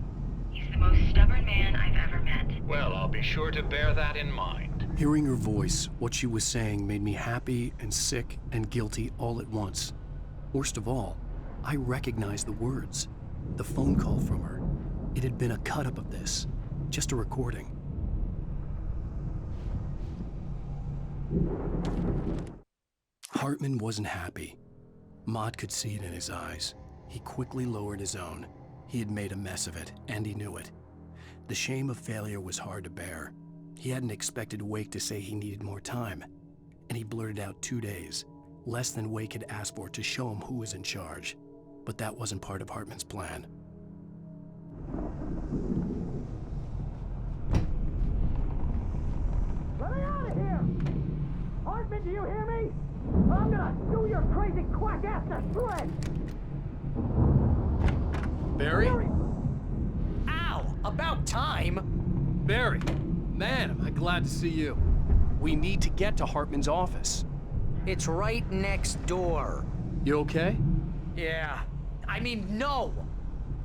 He's the most stubborn man I've ever met. Well, I'll be sure to bear that in mind. Hearing her voice, what she was saying made me happy and sick and guilty all at once. Worst of all, I recognized the words. The phone call from her. It had been a cut-up of this. Just a recording. Hartman wasn't happy. Maud could see it in his eyes. He quickly lowered his own. He had made a mess of it, and he knew it. The shame of failure was hard to bear. He hadn't expected Wake to say he needed more time, and he blurted out 2 days, less than Wake had asked for to show him who was in charge. But that wasn't part of Hartman's plan. Let me out of here! Hartman, do you hear me? I'm gonna do your crazy quack ass to shreds! Barry? Ow! About time! Barry, man, am I glad to see you. We need to get to Hartman's office. It's right next door. You okay? Yeah. I mean, no!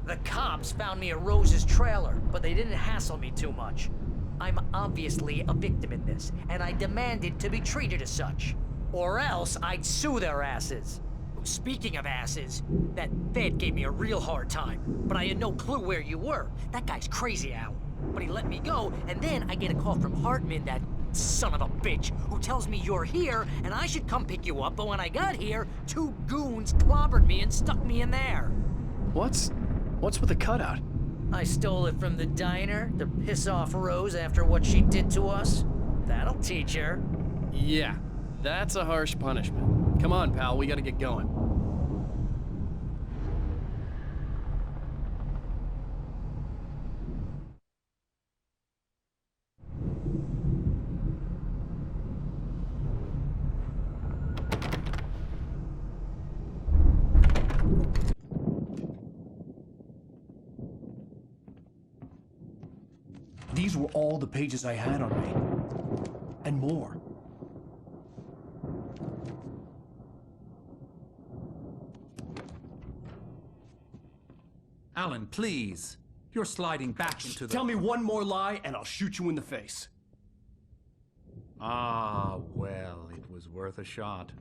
The cops found me at Rose's trailer, but they didn't hassle me too much. I'm obviously a victim in this, and I demanded to be treated as such. Or else I'd sue their asses. Speaking of asses, that Fed gave me a real hard time, but I had no clue where you were. That guy's crazy, Al. But he let me go, and then I get a call from Hartman, that son of a bitch, who tells me you're here, and I should come pick you up, but when I got here, 2 goons clobbered me and stuck me in there. What's with the cutout? I stole it from the diner to piss off Rose after what she did to us. That'll teach her. Yeah, that's a harsh punishment. Come on, pal, we gotta get going. These were all the pages I had on me. and more. Alan, please. You're sliding back into the... Tell me one more lie and I'll shoot you in the face. Ah, well, it was worth a shot.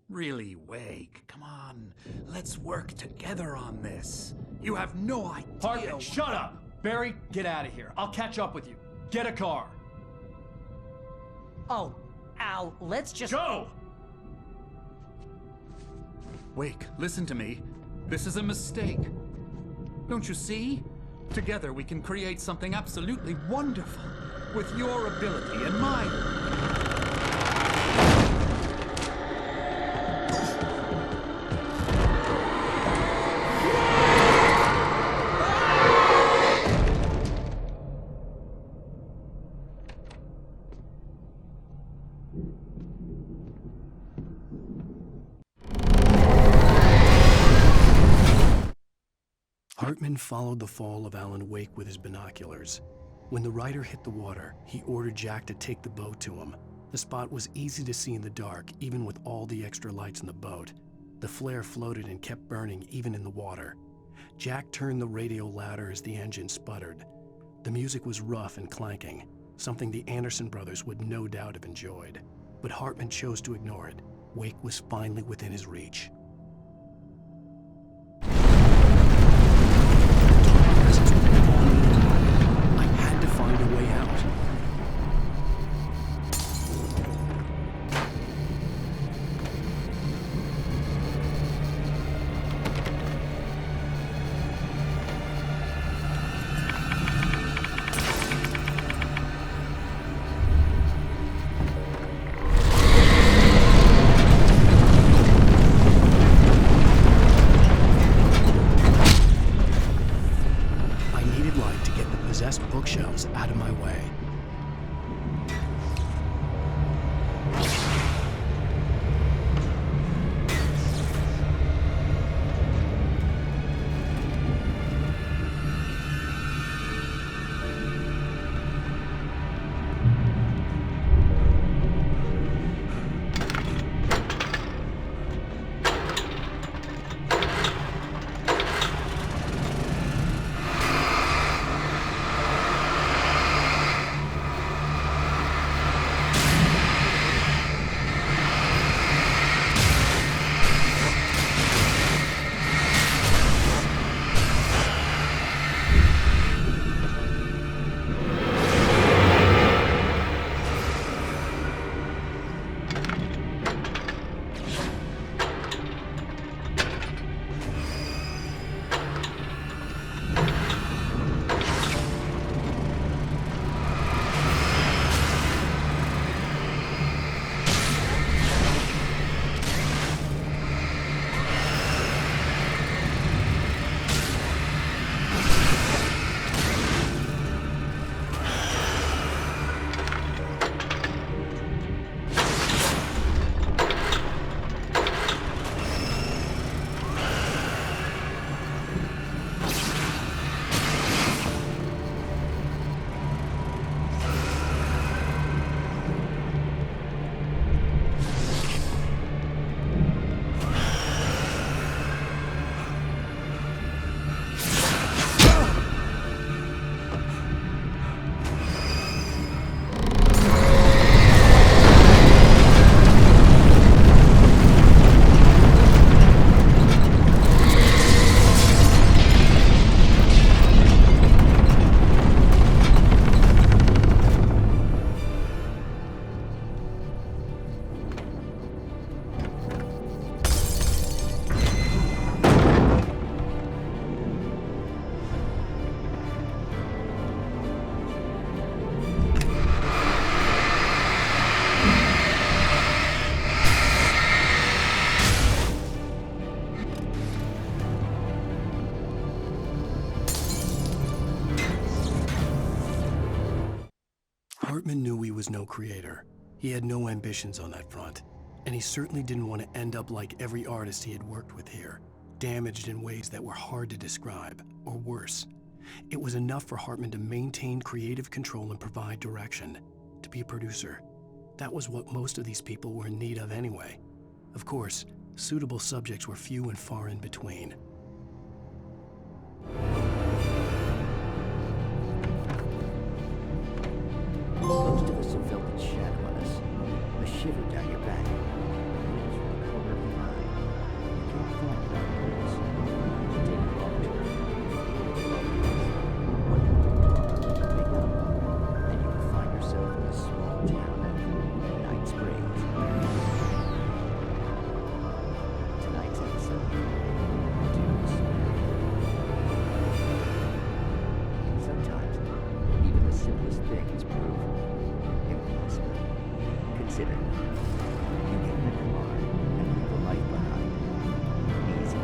Really, Wake, come on. Let's work together on this. You have no idea... Hartman, shut up! Barry, get out of here. I'll catch up with you. Get a car. Oh, Al, let's just... Go! Wake, listen to me. This is a mistake. Don't you see? Together we can create something absolutely wonderful. With your ability and mine. Hartman followed the fall of Alan Wake with his binoculars. When the rider hit the water, he ordered Jack to take the boat to him. The spot was easy to see in the dark, even with all the extra lights in the boat. The flare floated and kept burning even in the water. Jack turned the radio louder as the engine sputtered. The music was rough and clanking, something the Anderson brothers would no doubt have enjoyed. But Hartman chose to ignore it. Wake was finally within his reach. I had to find a way out. Bookshelves out of my way. Hartman knew he was no creator. He had no ambitions on that front, and he certainly didn't want to end up like every artist he had worked with here, damaged in ways that were hard to describe, or worse. It was enough for Hartman to maintain creative control and provide direction, to be a producer. That was what most of these people were in need of anyway. Of course, suitable subjects were few and far in between. Most of us have felt its shadow on us, a shiver down your back. Color of the mind. You can't find it on purpose. Take a wrong turn. Wake up, and you will find yourself in a small town of Night Springs. Tonight's episode. Sometimes, even the simplest thing is proof impossible. Consider, you get in a car and leave a life behind. Easy.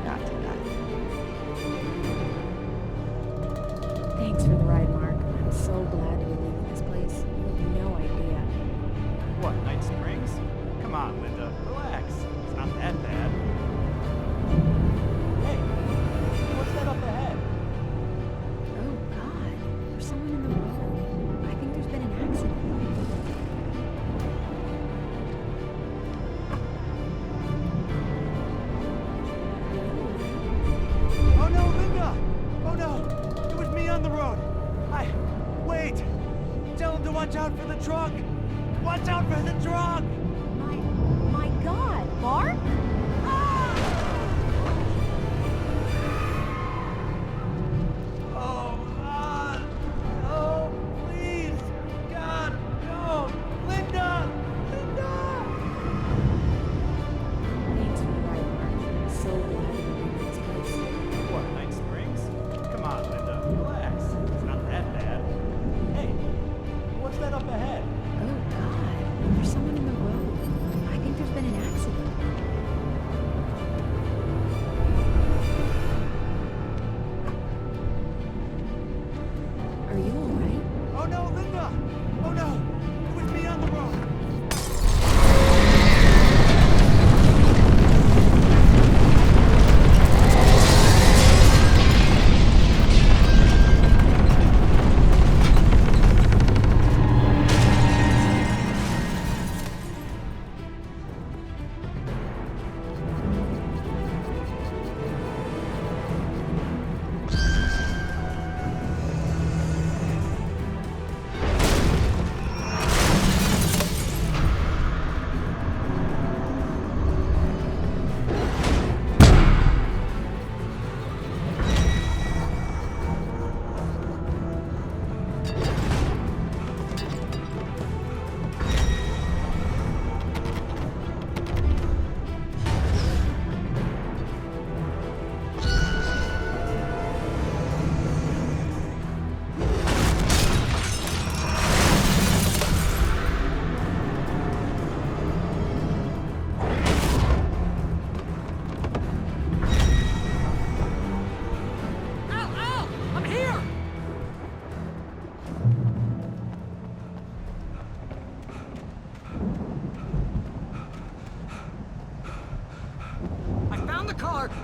Not tonight. Thanks for the ride, Mark. I'm so glad to be leaving this place. You have no idea. What, Night Springs? Come on, Linda, relax. It's not that bad. Hey, what's that up ahead? Oh, God. There's someone in the road. I think there's been an accident. Oh no, Linda! Oh no! It was me on the road! Wait! Tell him to watch out for the truck! Watch out for the truck! My God, Mark? Oh, no, please! God, no! Linda! Linda! Thanks for the ride, Mark. I'm so glad to be leaving this place. What, Night Springs? Come on, Linda, relax. It's not that bad. Hey, what's that up ahead? Oh, God. There's someone in the road. I think there's been an accident. Are you all right? Oh no, Linda! Oh no! It was me on the road!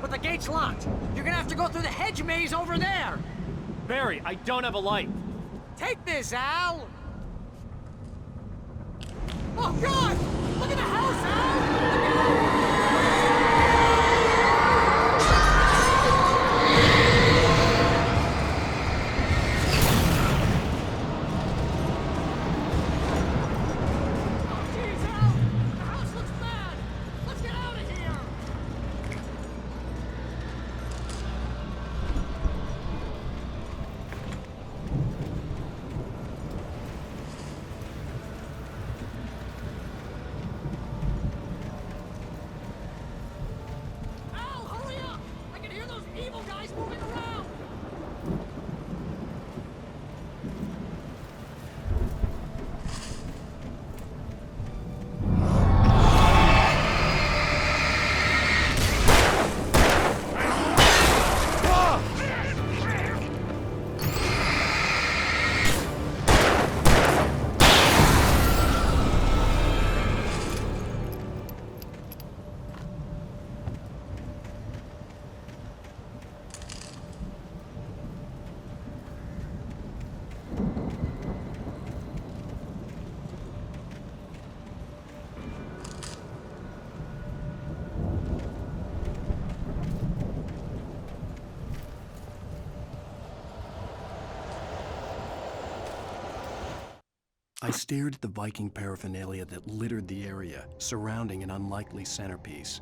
But the gate's locked. You're gonna have to go through the hedge maze over there. Barry, I don't have a light. Take this, Al. Oh, God! Look at the house, Al! Jeez, Al! The house looks bad! Let's get out of here! I stared at the Viking paraphernalia that littered the area surrounding an unlikely centerpiece.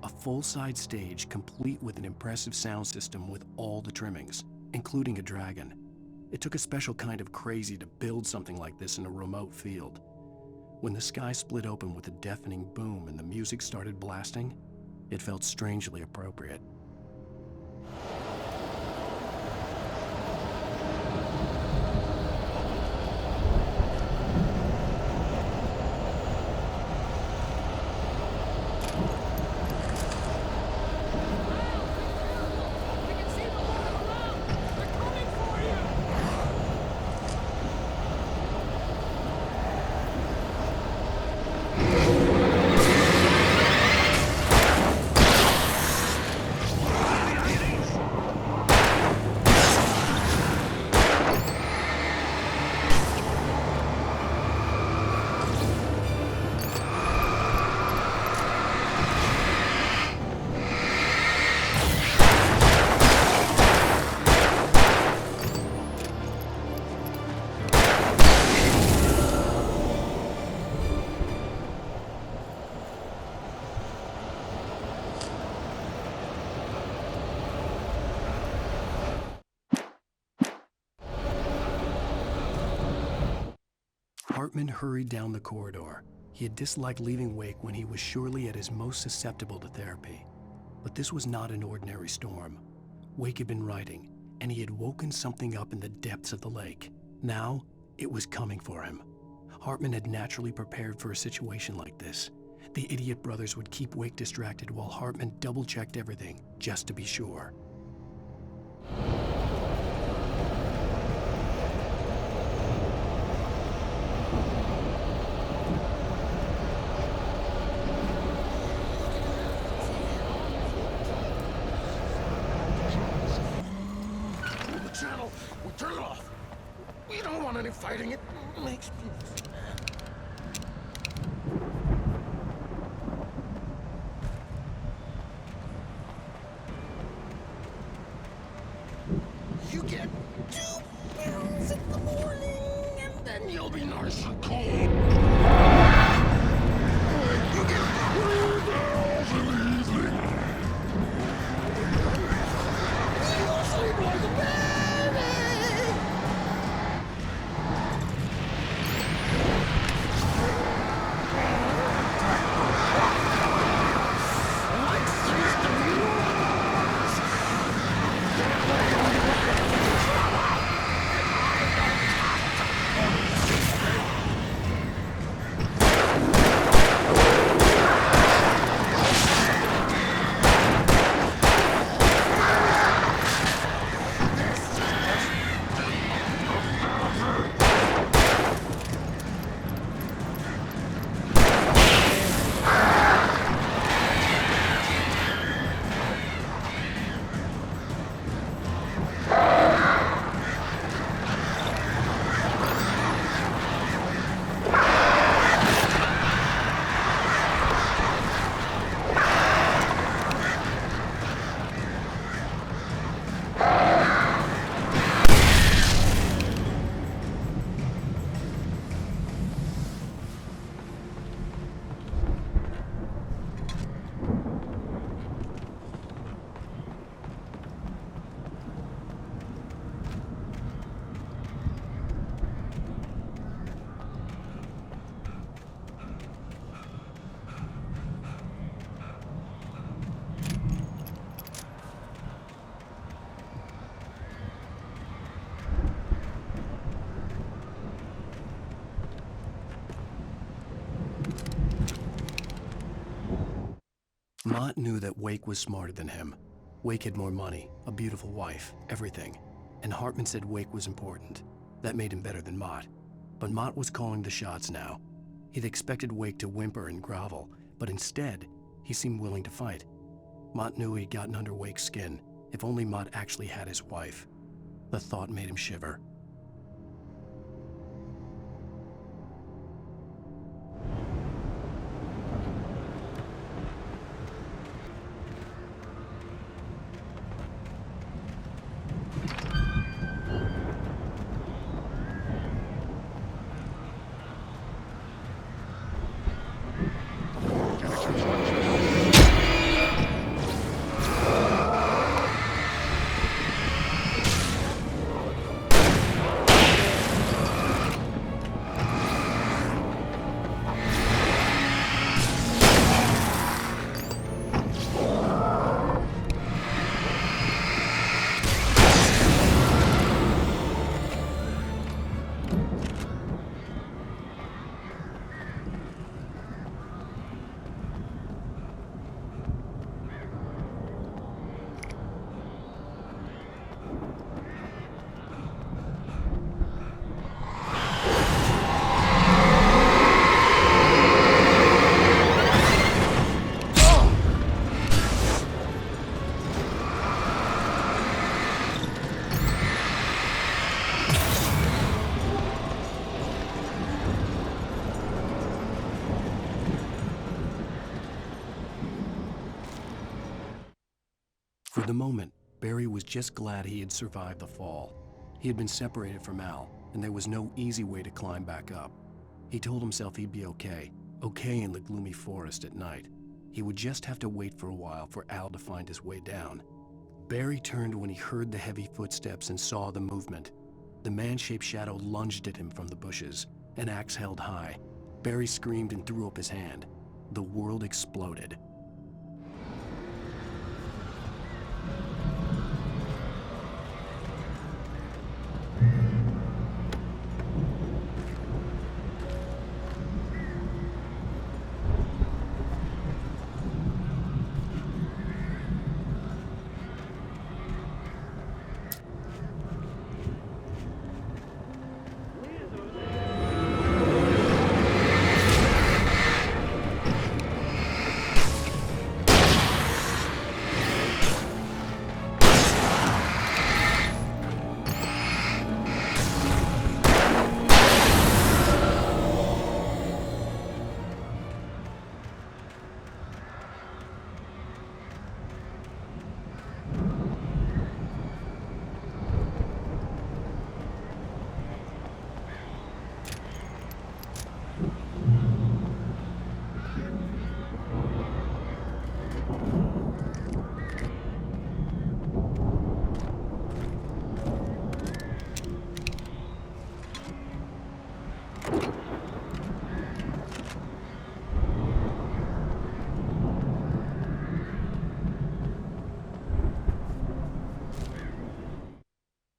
A full-size stage complete with an impressive sound system with all the trimmings, including a dragon. It took a special kind of crazy to build something like this in a remote field. When the sky split open with a deafening boom and the music started blasting, it felt strangely appropriate. Hartman hurried down the corridor. He had disliked leaving Wake when he was surely at his most susceptible to therapy. But this was not an ordinary storm. Wake had been writing, and he had woken something up in the depths of the lake. Now, it was coming for him. Hartman had naturally prepared for a situation like this. The idiot brothers would keep Wake distracted while Hartman double-checked everything, just to be sure. Channel, we turn it off. We don't want any fighting. It makes me mad. You get 2 pills in the morning, and then you'll be nice and cold. You get 3 pills in the evening. You'll sleep like a baby. Mott knew that Wake was smarter than him. Wake had more money, a beautiful wife, everything. And Hartman said Wake was important. That made him better than Mott. But Mott was calling the shots now. He'd expected Wake to whimper and grovel, but instead, he seemed willing to fight. Mott knew he'd gotten under Wake's skin. If only Mott actually had his wife. The thought made him shiver. For the moment, Barry was just glad he had survived the fall. He had been separated from Al, and there was no easy way to climb back up. He told himself he'd be okay in the gloomy forest at night. He would just have to wait for a while for Al to find his way down. Barry turned when he heard the heavy footsteps and saw the movement. The man-shaped shadow lunged at him from the bushes, an axe held high. Barry screamed and threw up his hand. The world exploded.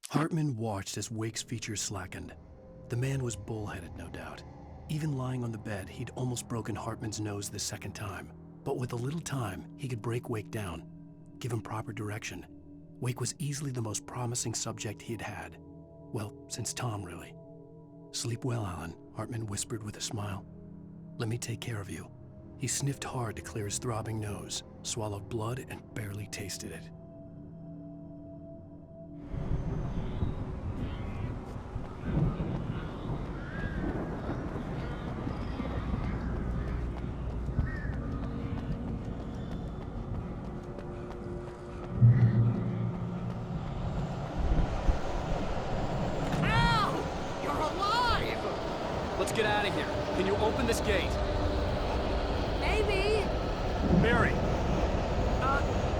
Hartman watched as Wake's features slackened. The man was bullheaded, no doubt. Even lying on the bed, he'd almost broken Hartman's nose the second time. But with a little time, he could break Wake down, give him proper direction. Wake was easily the most promising subject he'd had. Well, since Tom, really. "Sleep well, Alan," Hartman whispered with a smile. "Let me take care of you." He sniffed hard to clear his throbbing nose, swallowed blood, and barely tasted it. Let's get out of here. Can you open this gate? Maybe. Barry!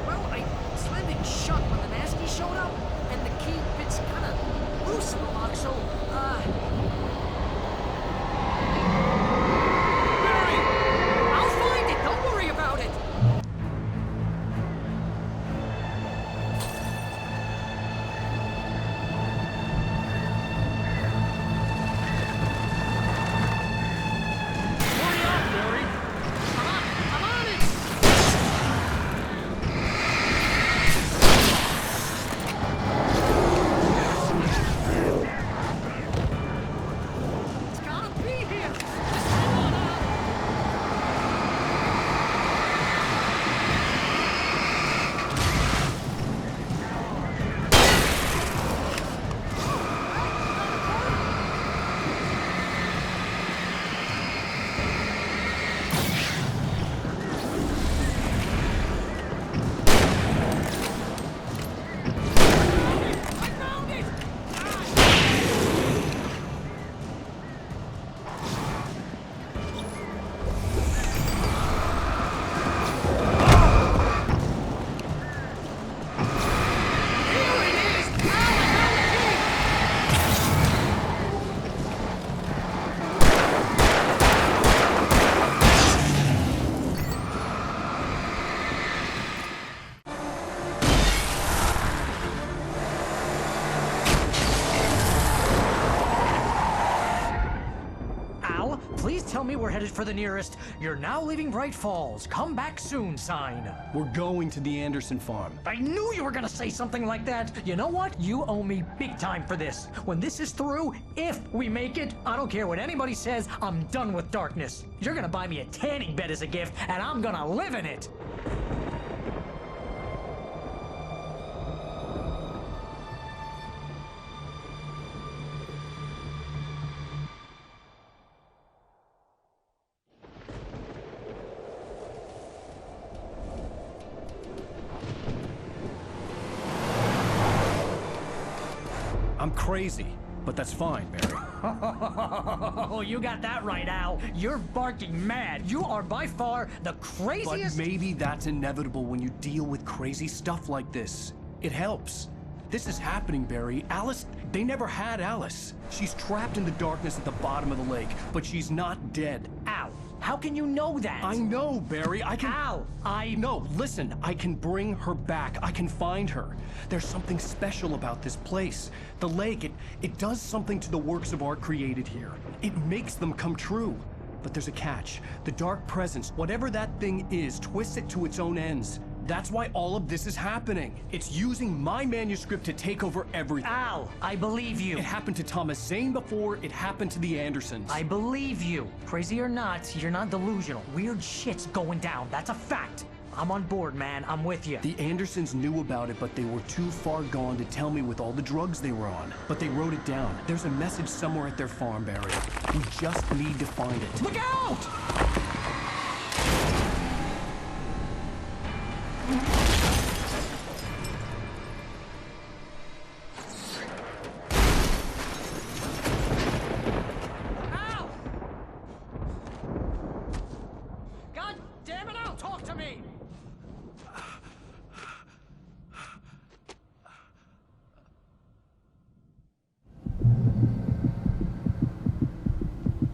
Well, I slammed it shut when the nasty showed up, and the key fits kind of loose in the lock, so, Barry! I'll find it, don't worry about it! Please tell me we're headed for the nearest "You're now leaving Bright Falls. Come back soon" sign. We're going to the Anderson farm. I knew you were gonna say something like that. You know what? You owe me big time for this. When this is through, if we make it, I don't care what anybody says, I'm done with darkness. You're gonna buy me a tanning bed as a gift, and I'm gonna live in it. I'm crazy, but that's fine, Barry. Oh, you got that right, Al. You're barking mad. You are by far the craziest... But maybe that's inevitable when you deal with crazy stuff like this. It helps. This is happening, Barry. Alice, they never had Alice. She's trapped in the darkness at the bottom of the lake, but she's not dead. Al, how can you know that? I know, Barry. I can... Al, No, listen. I can bring her back. I can find her. There's something special about this place. The lake, it does something to the works of art created here. It makes them come true. But there's a catch. The dark presence, whatever that thing is, twists it to its own ends. That's why all of this is happening. It's using my manuscript to take over everything. Al, I believe you. It happened to Thomas Zane before, it happened to the Andersons. I believe you. Crazy or not, you're not delusional. Weird shit's going down. That's a fact. I'm on board, man. I'm with you. The Andersons knew about it, but they were too far gone to tell me with all the drugs they were on. But they wrote it down. There's a message somewhere at their farm, Barry. We just need to find it. Look out!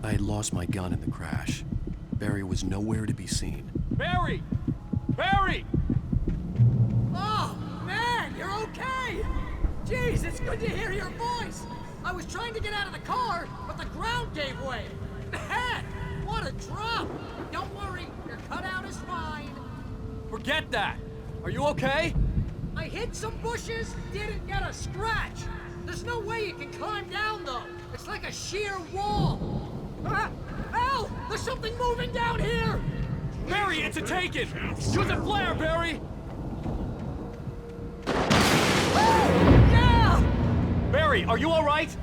I had lost my gun in the crash. Barry was nowhere to be seen. Barry! Barry! Oh, man, you're okay! Jeez, it's good to hear your voice! I was trying to get out of the car, but the ground gave way! Man, what a drop! Don't worry, your cutout is fine. Forget that! Are you okay? I hit some bushes, didn't get a scratch! There's no way you can climb down, though! It's like a sheer wall! Al! There's something moving down here! Barry, it's a taken! Use a flare, Barry! Yeah! Barry, are you alright?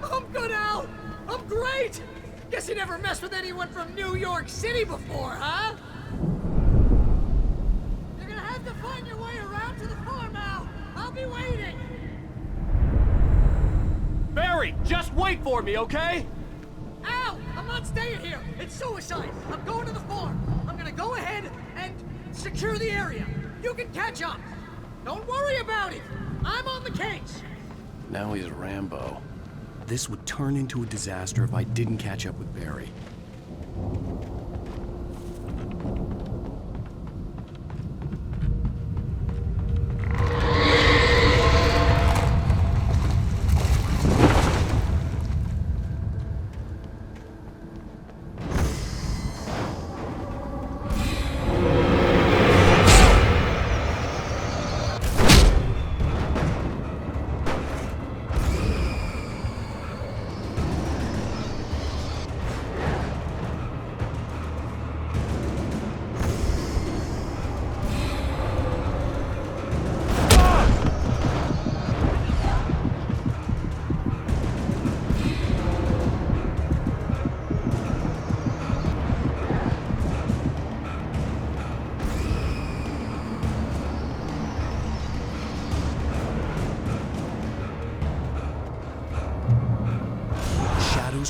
I'm good, Al! I'm great! Guess you never messed with anyone from New York City before, huh? You're gonna have to find your way around to the farm, Al! I'll be waiting! Barry, just wait for me, okay? Al! I'm not staying here! It's suicide! I'm going to the farm! I'm gonna go ahead and secure the area! You can catch up! Don't worry about it! I'm on the case! Now he's Rambo. This would turn into a disaster if I didn't catch up with Barry.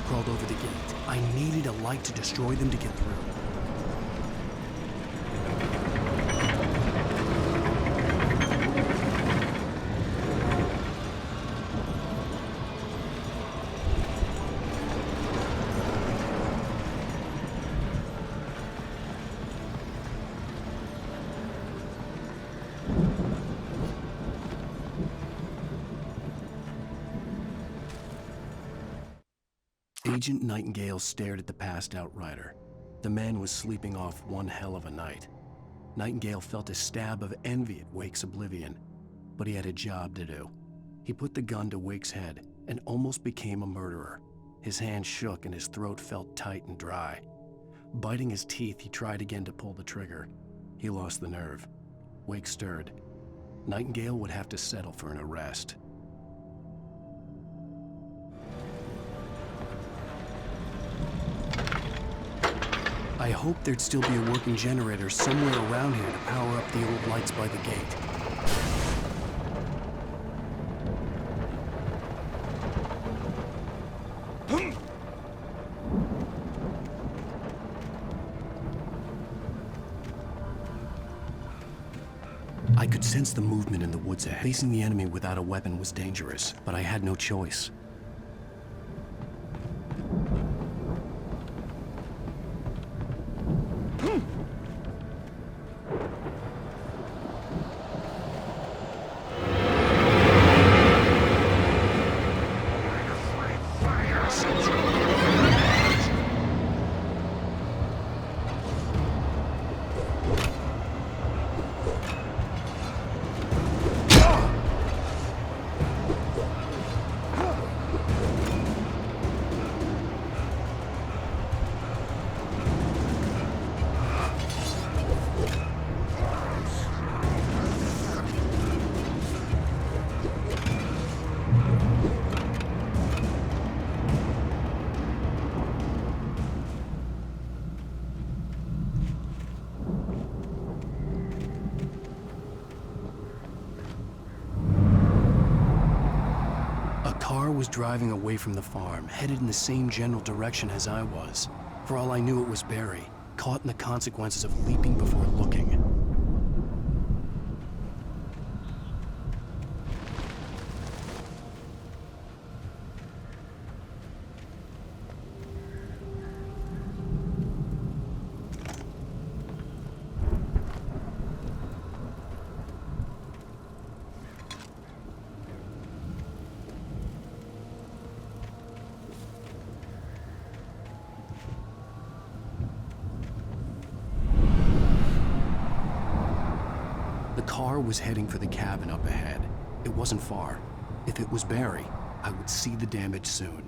Crawled over the gate. I needed a light to destroy them to get through. Agent Nightingale stared at the passed-out rider. The man was sleeping off one hell of a night. Nightingale felt a stab of envy at Wake's oblivion, but he had a job to do. He put the gun to Wake's head and almost became a murderer. His hand shook and his throat felt tight and dry. Biting his teeth, he tried again to pull the trigger. He lost the nerve. Wake stirred. Nightingale would have to settle for an arrest. I hoped there'd still be a working generator somewhere around here to power up the old lights by the gate. could sense the movement in the woods ahead. Facing the enemy without a weapon was dangerous, but I had no choice. Was driving away from the farm, headed in the same general direction as I was. For all I knew, it was Barry, caught in the consequences of leaping before looking. The car was heading for the cabin up ahead. It wasn't far. If it was Barry, I would see the damage soon.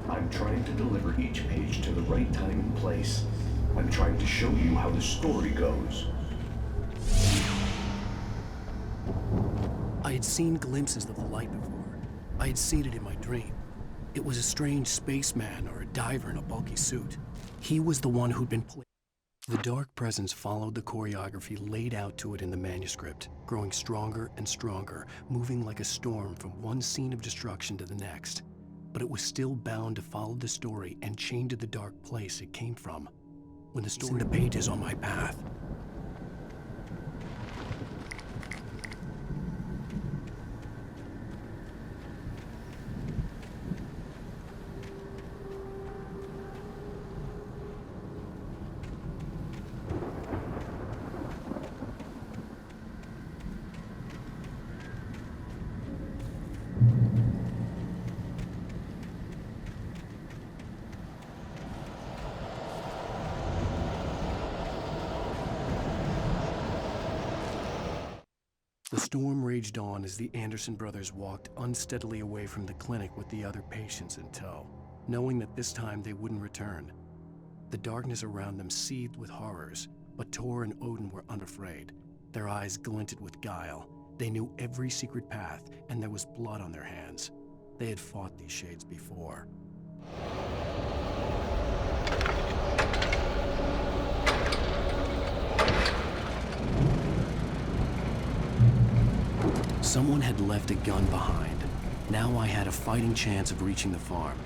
I'm trying to deliver each page to the right time and place. I'm trying to show you how the story goes. I had seen glimpses of the light before. I had seen it in my dream. It was a strange spaceman or a diver in a bulky suit. He was the one who'd been playing. The dark presence followed the choreography laid out to it in the manuscript, growing stronger and stronger, moving like a storm from one scene of destruction to the next. But it was still bound to follow the story and chained to the dark place it came from. When the story in the pages on my path. The storm raged on as the Anderson brothers walked unsteadily away from the clinic with the other patients in tow, knowing that this time they wouldn't return. The darkness around them seethed with horrors, but Tor and Odin were unafraid. Their eyes glinted with guile. They knew every secret path, and there was blood on their hands. They had fought these shades before. Someone had left a gun behind. Now I had a fighting chance of reaching the farm.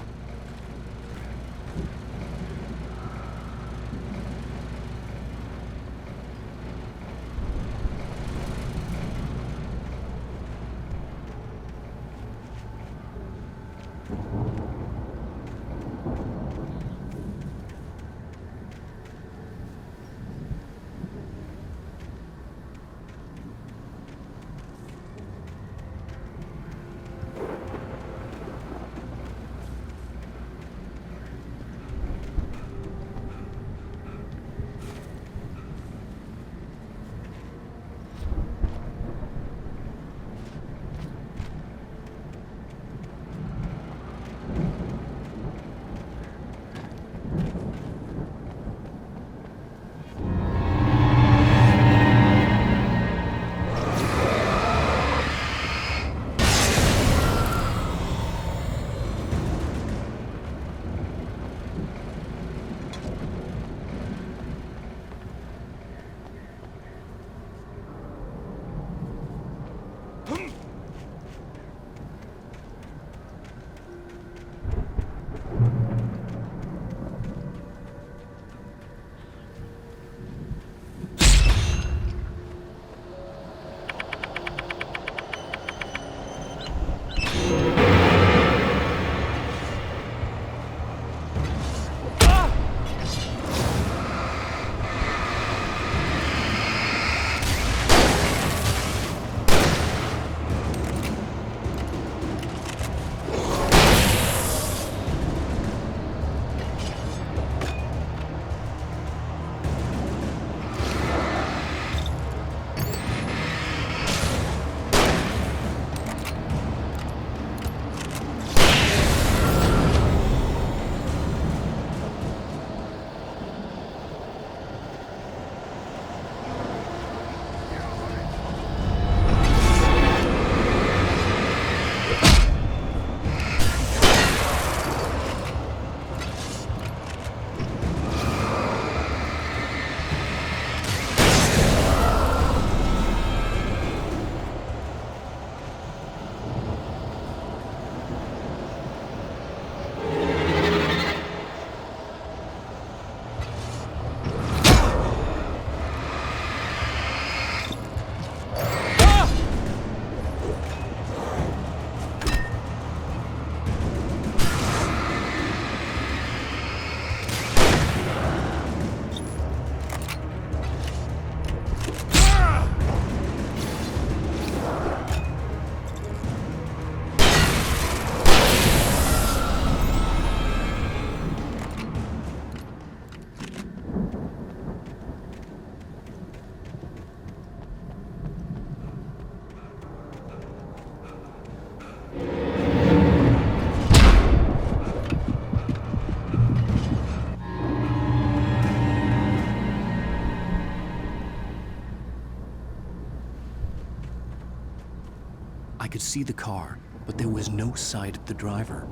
I could see the car, but there was no sight of the driver.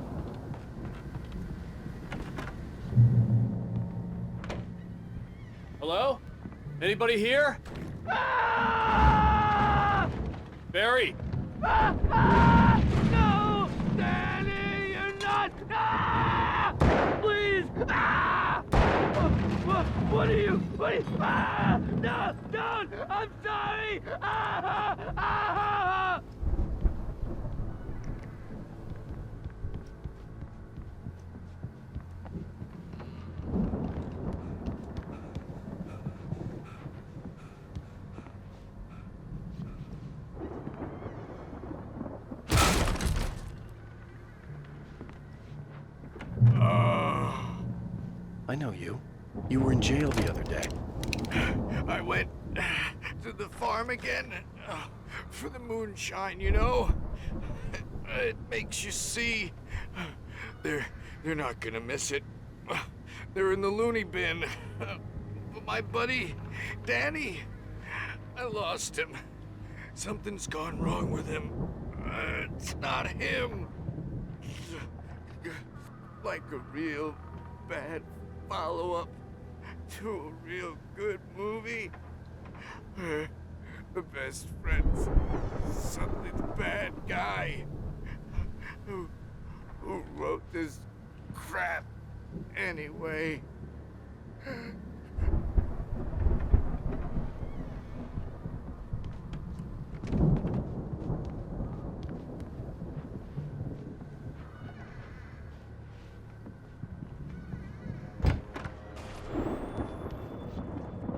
Hello? Anybody here? Barry! No! Danny, you're not! Please! What are you? No! Don't! I'm sorry! I know you. You were in jail the other day. I went to the farm again for the moonshine, you know? It makes you see. They're not gonna miss it. They're in the loony bin. But my buddy, Danny, I lost him. Something's gone wrong with him. It's not him. Like a real bad follow-up to a real good movie. The best friend's suddenly the bad guy who wrote this crap anyway.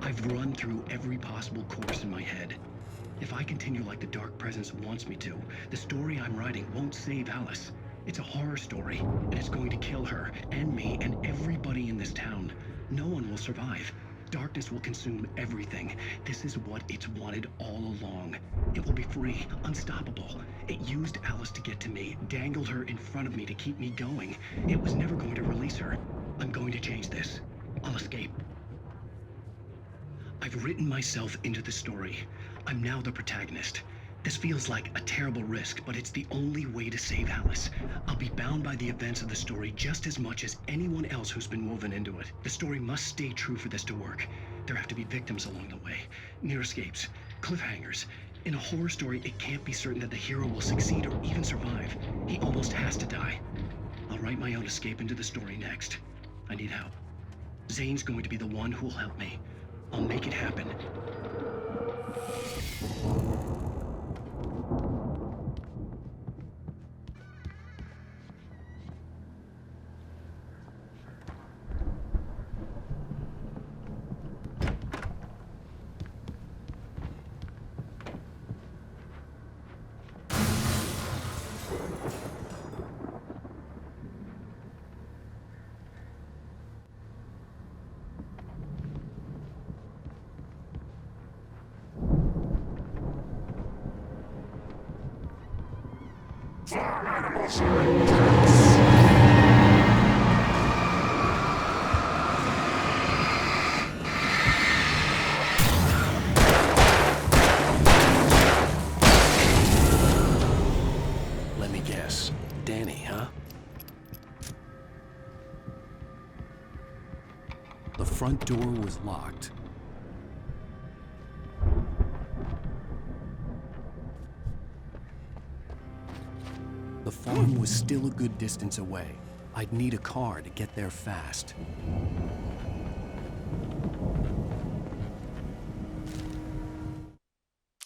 I've run through every possible course in my head. If I continue like the Dark Presence wants me to, the story I'm writing won't save Alice. It's a horror story, and it's going to kill her, and me, and everybody in this town. No one will survive. Darkness will consume everything. This is what it's wanted all along. It will be free, unstoppable. It used Alice to get to me, dangled her in front of me to keep me going. It was never going to release her. I'm going to change this. I'll escape. I've written myself into the story. I'm now the protagonist. This feels like a terrible risk, but it's the only way to save Alice. I'll be bound by the events of the story just as much as anyone else who's been woven into it. The story must stay true for this to work. There have to be victims along the way, near escapes, cliffhangers. In a horror story, it can't be certain that the hero will succeed or even survive. He almost has to die. I'll write my own escape into the story next. I need help. Zane's going to be the one who'll help me. I'll make it happen. Let me guess. Danny, huh? The front door was locked. The farm was still a good distance away. I'd need a car to get there fast.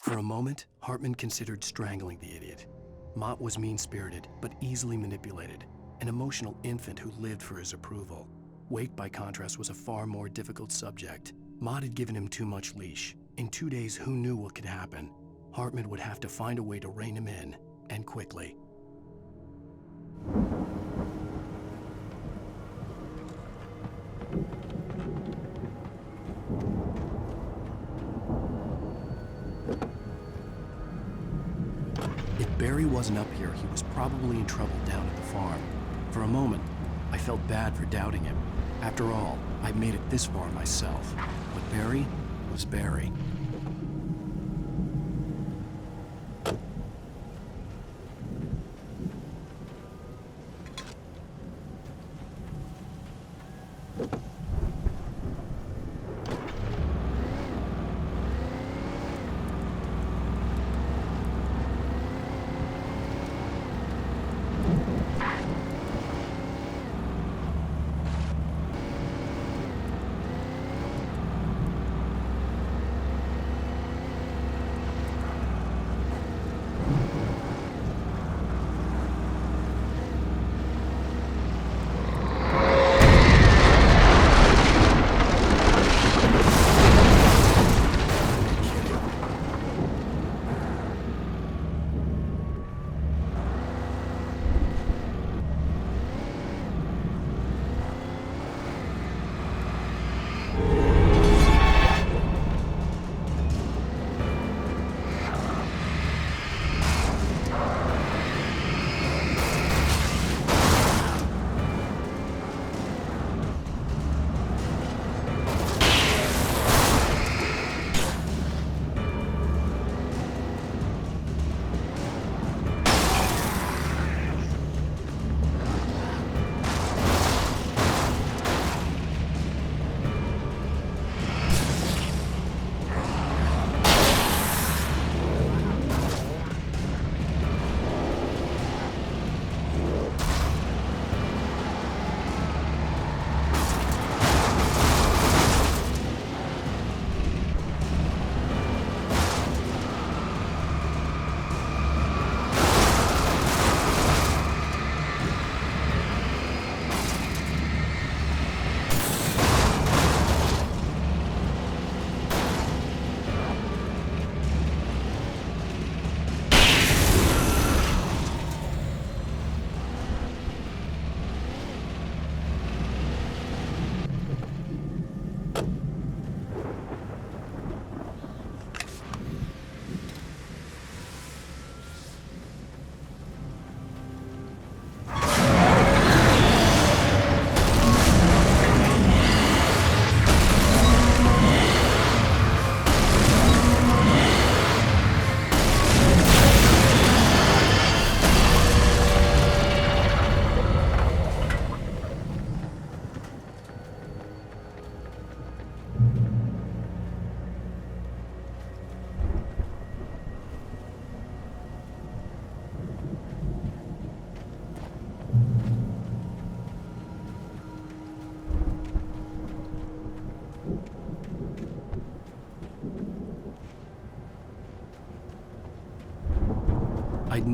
For a moment, Hartman considered strangling the idiot. Mott was mean-spirited, but easily manipulated. An emotional infant who lived for his approval. Wake, by contrast, was a far more difficult subject. Mott had given him too much leash. In 2 days, who knew what could happen? Hartman would have to find a way to rein him in, and quickly. If Barry wasn't up here, he was probably in trouble down at the farm. For a moment, I felt bad for doubting him. After all, I'd made it this far myself. But Barry was Barry.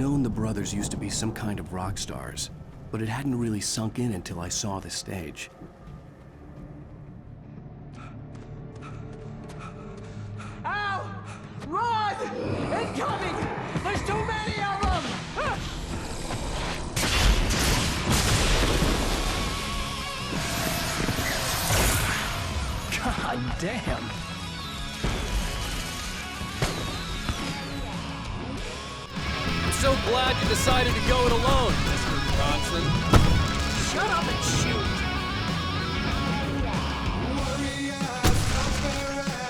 known the brothers used to be some kind of rock stars, but it hadn't really sunk in until I saw the stage. Ow! Run! Incoming! There's too many of them! God damn. I'm so glad you decided to go it alone, Mr. Bronson. Shut up and shoot!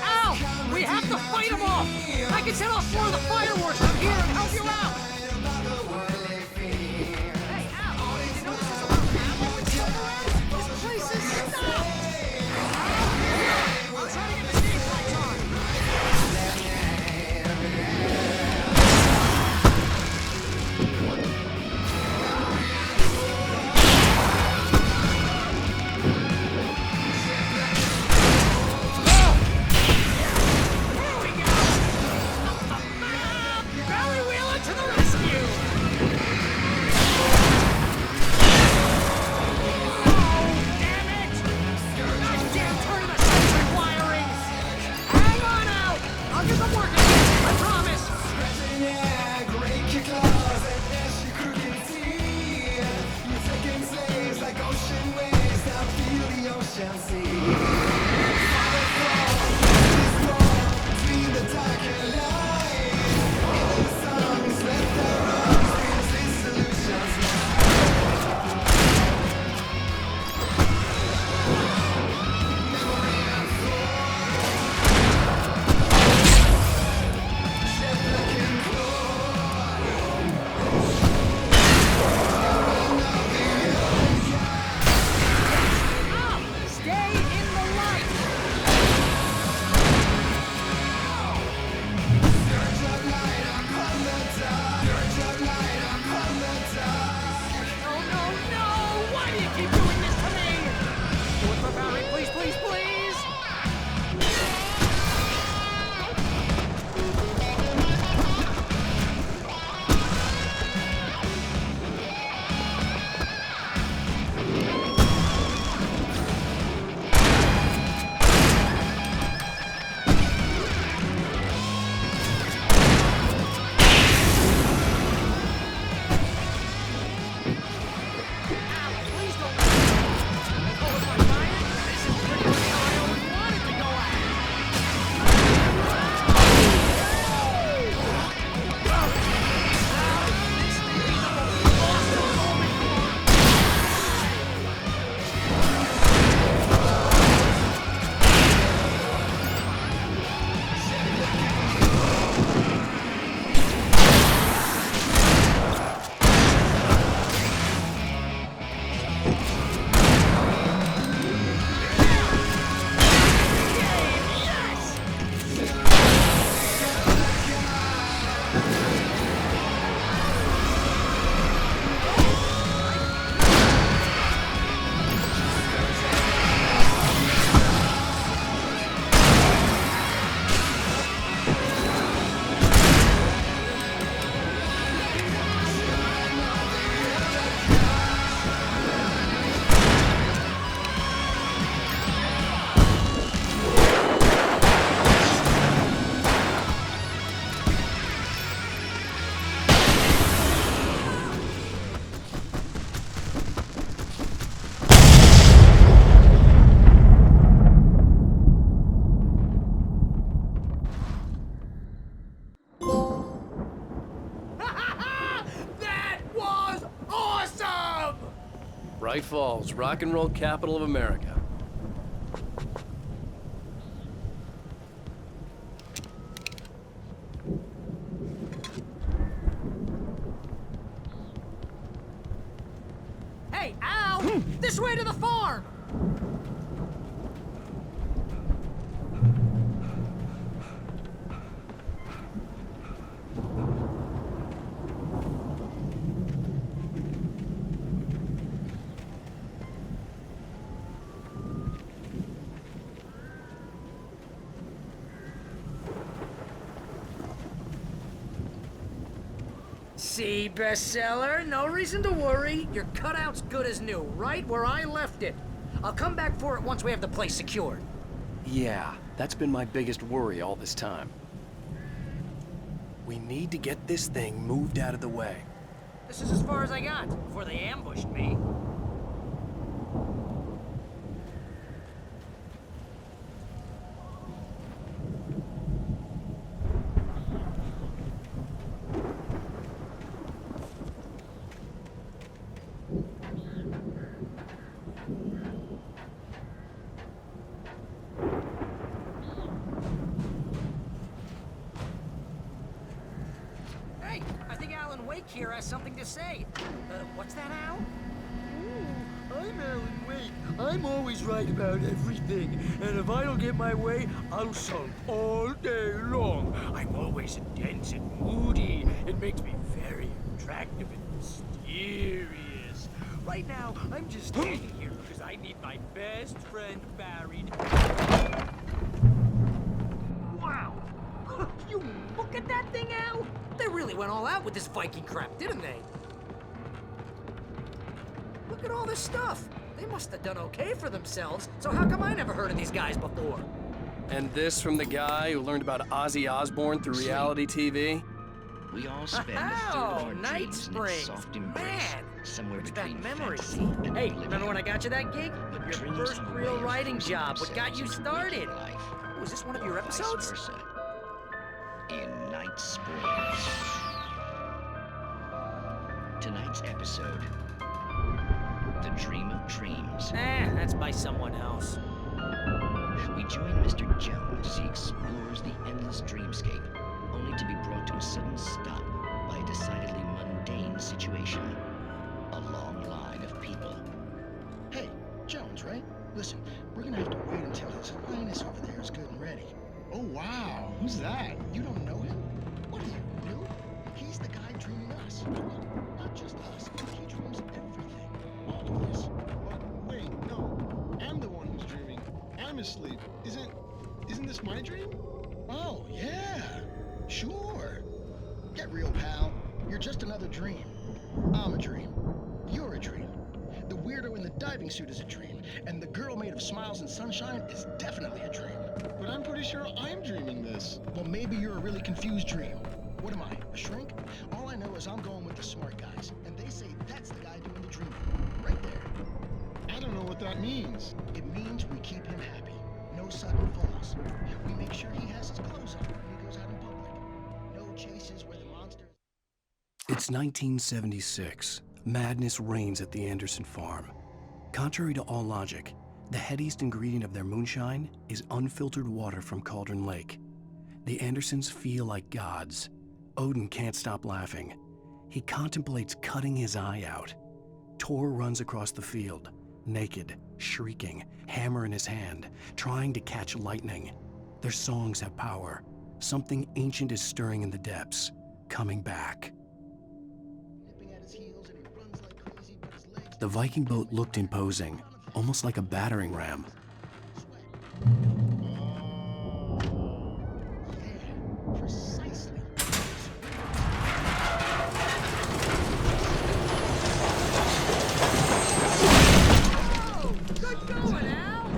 Ow! We have to fight them off! I can set off more of the fireworks from here and help you out! Hey, Al! You know this is about ammo and cigarettes? This place is stopped! I'll try to get the stage lights on! Bright Falls, rock and roll capital of America. Hey, Al! This way to the farm! See, bestseller, no reason to worry. Your cutout's good as new, right where I left it. I'll come back for it once we have the place secured. Yeah, that's been my biggest worry all this time. We need to get this thing moved out of the way. This is as far as I got before they ambushed me. Hey, I think Alan Wake here has something to say. What's that, Al? I'm Alan Wake. I'm always right about everything. And if I don't get my way, I'll sulk all day long. I'm always intense and moody. It makes me very attractive and mysterious. Right now, I'm just standing here because I need my best friend married. Wow! You look at that thing, Al! They really went all out with this Viking crap, didn't they? Look at all this stuff. They must have done okay for themselves, so how come I never heard of these guys before? And this from the guy who learned about Ozzy Osbourne through reality TV? We all spend a third of our Night dreams in its Springs. soft embrace, Man, somewhere it's between back memories. fantasy and Hey, living. remember when I got you that gig? But Your dreams first have a real way of writing forcing job, what got you themselves into started? waking life, Was this one of your or vice episodes? versa. In Night Springs. Tonight's episode, The Dream of Dreams. That's by someone else. We join Mr. Jones as he explores the endless dreamscape, only to be brought to a sudden stop by a decidedly mundane situation. A long line of people. Hey, Jones, right? Listen, we're gonna have to wait until His Highness over there is good and ready. Oh, wow. Who's that? You don't know him? What are you, dude? He's the guy dreaming us. I mean, not just us. He dreams everything. All of this. But wait, no. I'm the one who's dreaming. I'm asleep. Isn't this my dream? Oh, yeah. Sure. Get real, pal. You're just another dream. I'm a dream. You're a dream. The weirdo in the diving suit is a dream. And the girl made of smiles and sunshine is definitely a dream. But I'm pretty sure I'm dreaming this. Well, maybe you're a really confused dream. What am I, a shrink? All I know is I'm going with the smart guys. And they say that's the guy doing the dreaming. Right there. I don't know what that means. It means we keep him happy. No sudden falls. We make sure he has his clothes on when he goes out in public. No chases where the monsters... It's 1976. Madness reigns at the Anderson farm. Contrary to all logic, the headiest ingredient of their moonshine is unfiltered water from Cauldron Lake. The Andersons feel like gods. Odin can't stop laughing. He contemplates cutting his eye out. Tor runs across the field, naked, shrieking, hammer in his hand, trying to catch lightning. Their songs have power. Something ancient is stirring in the depths, coming back. The Viking boat looked imposing, almost like a battering ram. Precisely. Oh, good going, Al!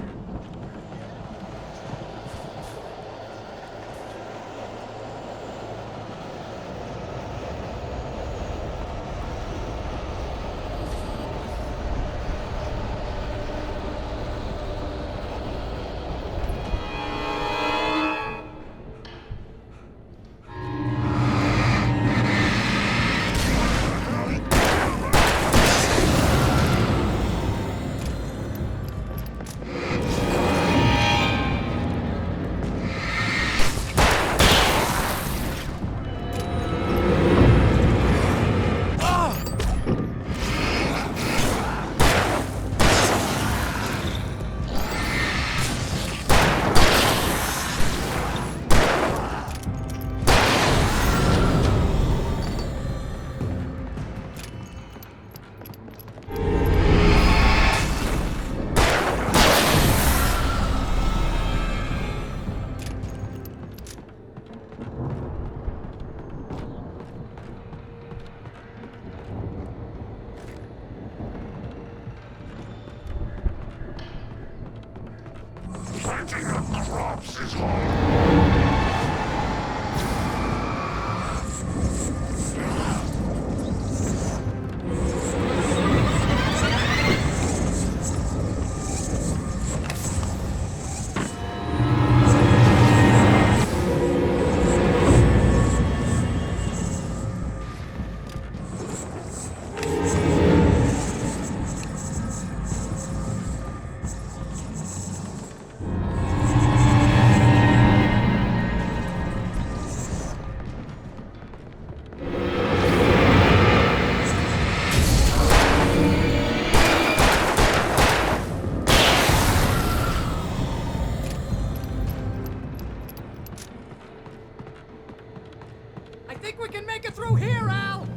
I think we can make it through here, Al!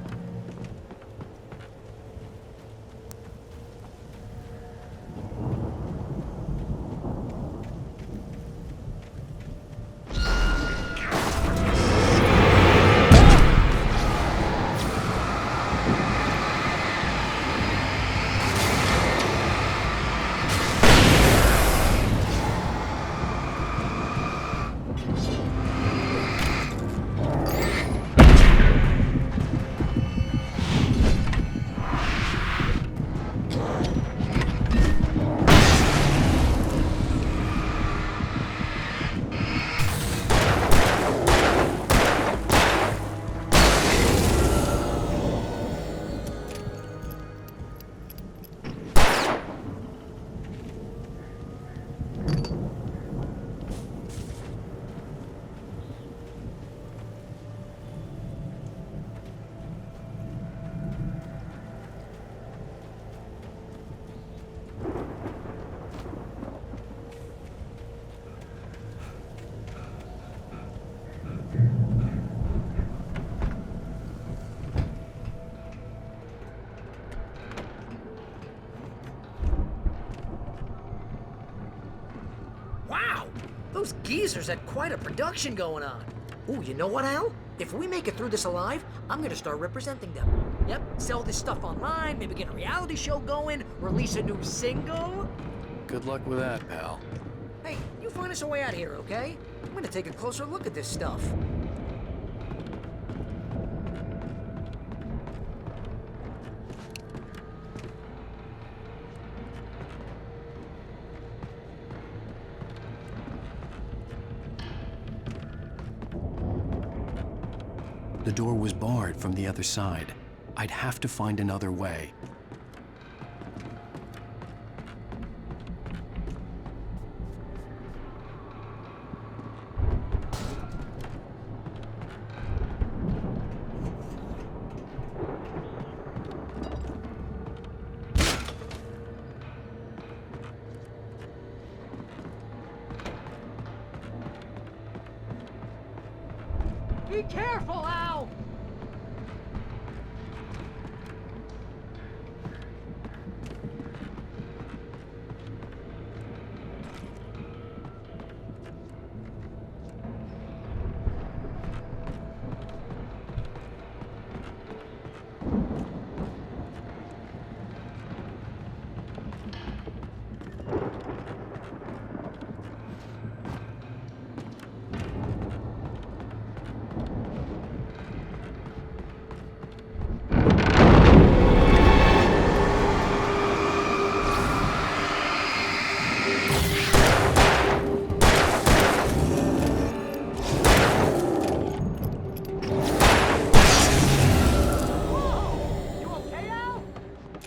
Wow! Those geezers had quite a production going on. Ooh, you know what, Al? If we make it through this alive, I'm gonna start representing them. Yep, sell this stuff online, maybe get a reality show going, release a new single. Good luck with that, pal. Hey, you find us a way out of here, okay? I'm gonna take a closer look at this stuff. The door was barred from the other side. I'd have to find another way. Be careful, Al!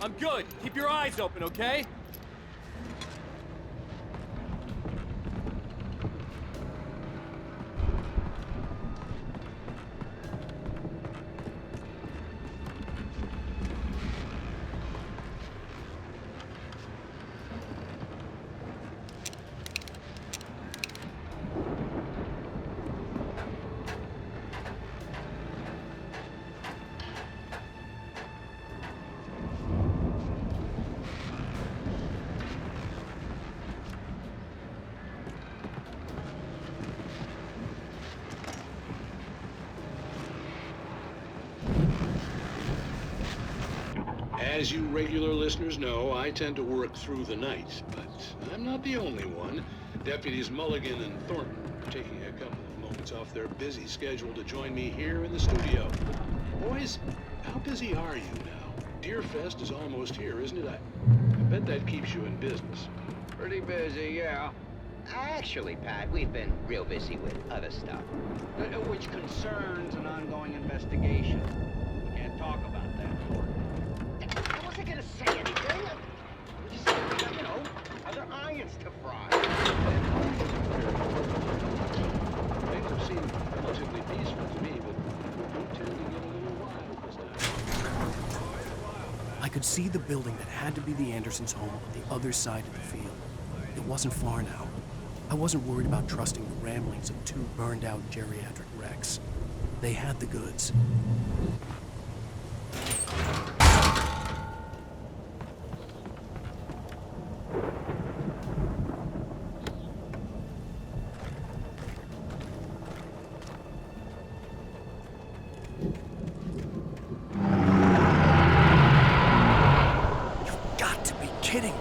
I'm good. Keep your eyes open, okay? As you regular listeners know, I tend to work through the night, but I'm not the only one. Deputies Mulligan and Thornton are taking a couple of moments off their busy schedule to join me here in the studio. Boys, how busy are you now? Deerfest is almost here, isn't it? I bet that keeps you in business. Pretty busy, yeah. Actually, Pat, we've been real busy with other stuff, which concerns an ongoing investigation. We can't talk about that. I wasn't gonna say anything. Just, you know, other irons to fry. Things have seemed relatively peaceful to me, but we do tend to get a little wild this time. I could see the building that had to be the Andersons' home on the other side of the field. It wasn't far now. I wasn't worried about trusting the ramblings of two burned-out geriatric wrecks. They had the goods. You've got to be kidding me.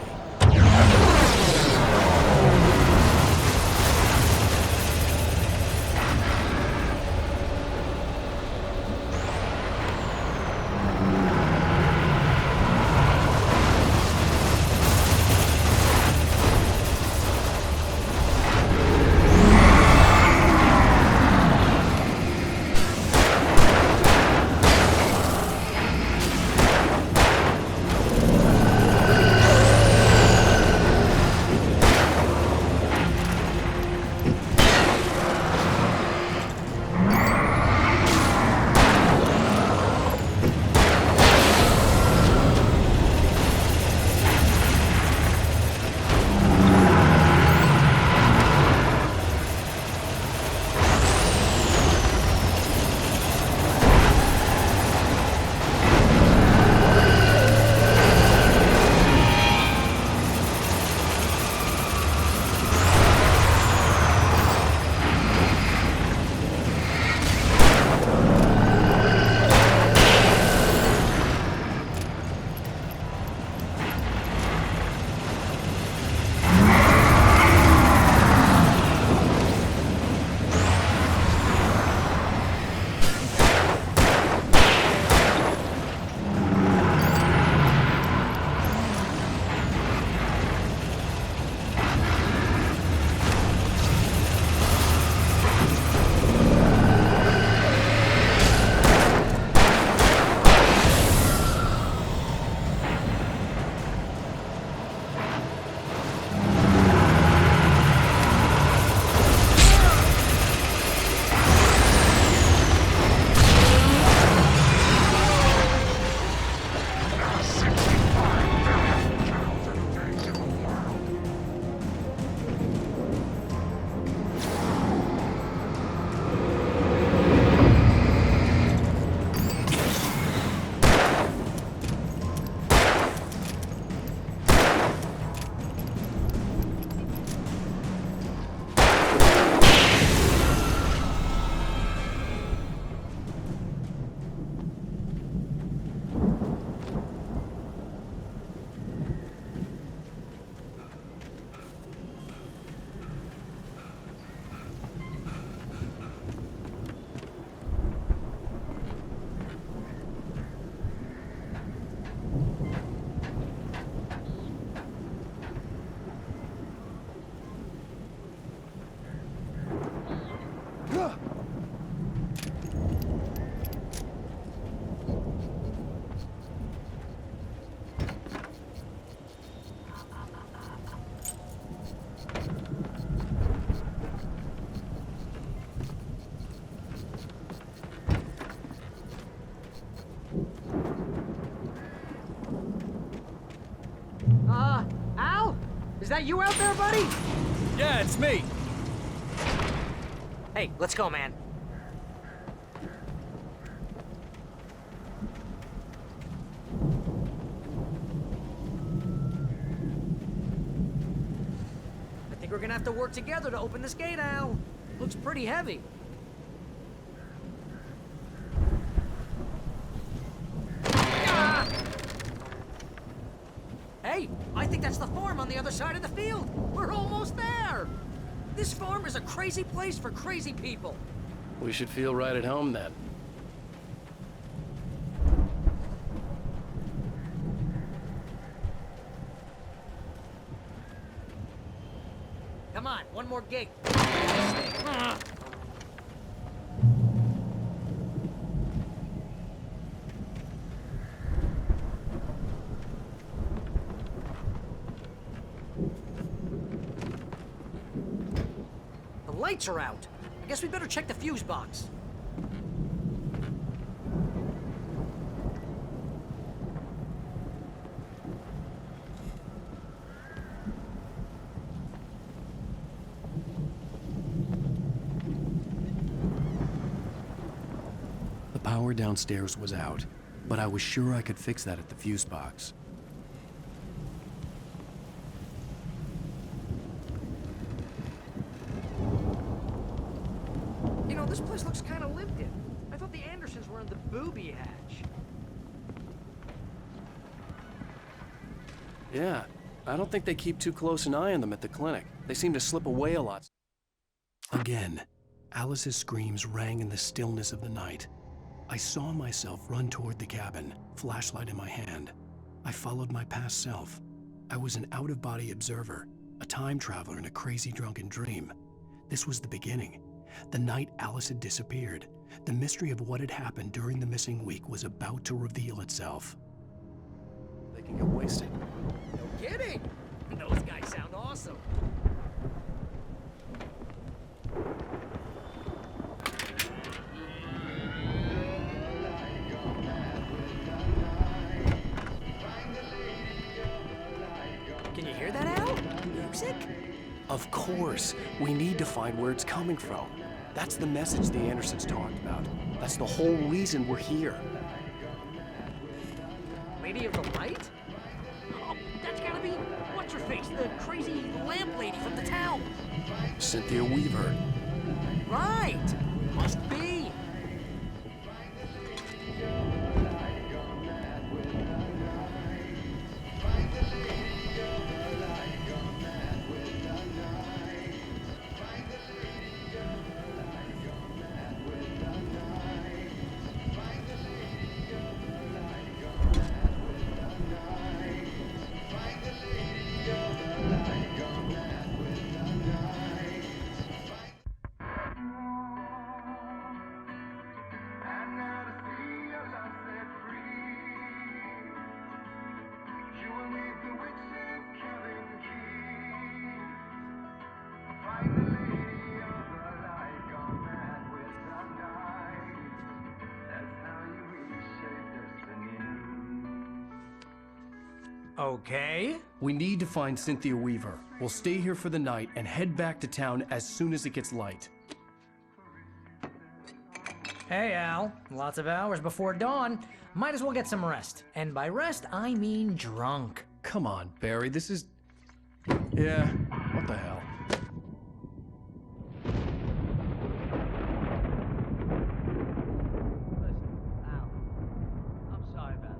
Al? Is that you out there, buddy? Yeah, it's me. Hey, let's go, man. I think we're gonna have to work together to open this gate, Al. Looks pretty heavy. Ah! Hey, I think that's the farm on the other side of the field. We're almost there. This farm is a crazy place for crazy people. We should feel right at home then. Come on, one more gig. The lights are out. I guess we better check the fuse box. The power downstairs was out, but I was sure I could fix that at the fuse box. You know, this place looks kind of lived in. I thought the Andersons were in the booby hatch. Yeah, I don't think they keep too close an eye on them at the clinic. They seem to slip away a lot. Again, Alice's screams rang in the stillness of the night. I saw myself run toward the cabin, flashlight in my hand. I followed my past self. I was an out-of-body observer, a time traveler in a crazy drunken dream. This was the beginning. The night Alice had disappeared. The mystery of what had happened during the missing week was about to reveal itself. They can get wasted. No kidding! Those guys sound awesome. Can you hear that, Al? Music? Of course. We need to find where it's coming from. That's the message the Andersons talked about. That's the whole reason we're here. Lady of the Light? Oh, that's gotta be what's-her-face, the crazy lamp lady from the town. Cynthia Weaver. Right! Must be. Okay. We need to find Cynthia Weaver. We'll stay here for the night and head back to town as soon as it gets light. Hey, Al. Lots of hours before dawn. Might as well get some rest. And by rest, I mean drunk. Come on, Barry, this is... Yeah, what the hell? I'm sorry about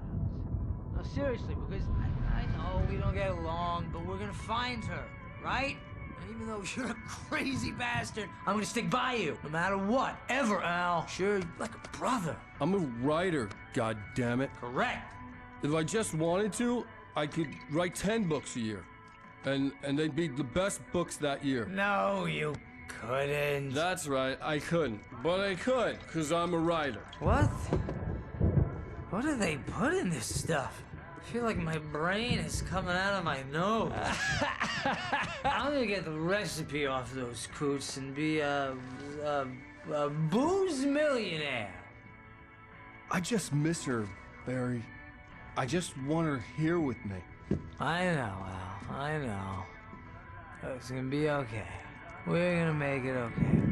Alice. No, seriously, because I know we don't get along, but we're gonna find her, right? And even though you're a crazy bastard, I'm gonna stick by you, no matter what, ever, Al. Sure, like a brother. I'm a writer, goddammit. Correct. If I just wanted to, I could write 10 books a year. And they'd be the best books that year. No, you couldn't. That's right, I couldn't. But I could, because I'm a writer. What? What do they put in this stuff? I feel like my brain is coming out of my nose. I'm gonna get the recipe off those coots and be a booze millionaire. I just miss her, Barry. I just want her here with me. I know, Al. I know. It's gonna be okay. We're gonna make it okay.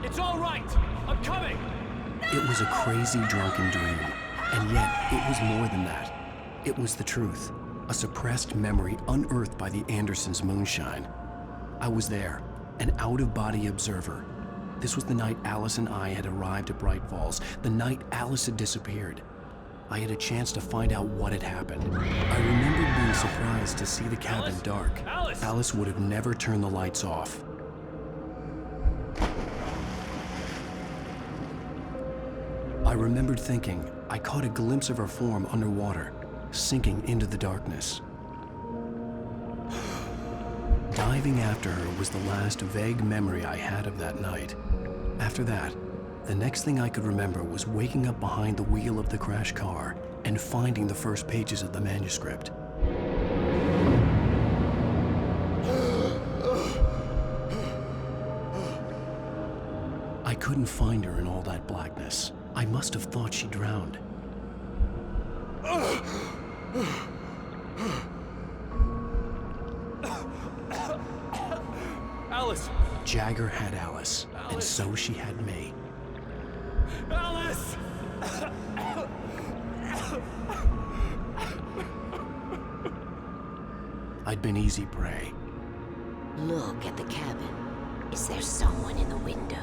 It's all right! I'm coming! It was a crazy, drunken dream, and yet it was more than that. It was the truth, a suppressed memory unearthed by the Andersons' moonshine. I was there, an out-of-body observer. This was the night Alice and I had arrived at Bright Falls, the night Alice had disappeared. I had a chance to find out what had happened. I remembered being surprised to see the cabin dark. Alice would have never turned the lights off. I remembered thinking I caught a glimpse of her form underwater, sinking into the darkness. Diving after her was the last vague memory I had of that night. After that, the next thing I could remember was waking up behind the wheel of the crashed car and finding the first pages of the manuscript. I couldn't find her in all that blackness. I must have thought she drowned. Alice! Jagger had Alice, and so she had me. Alice! I'd been easy prey. Look at the cabin. Is there someone in the window?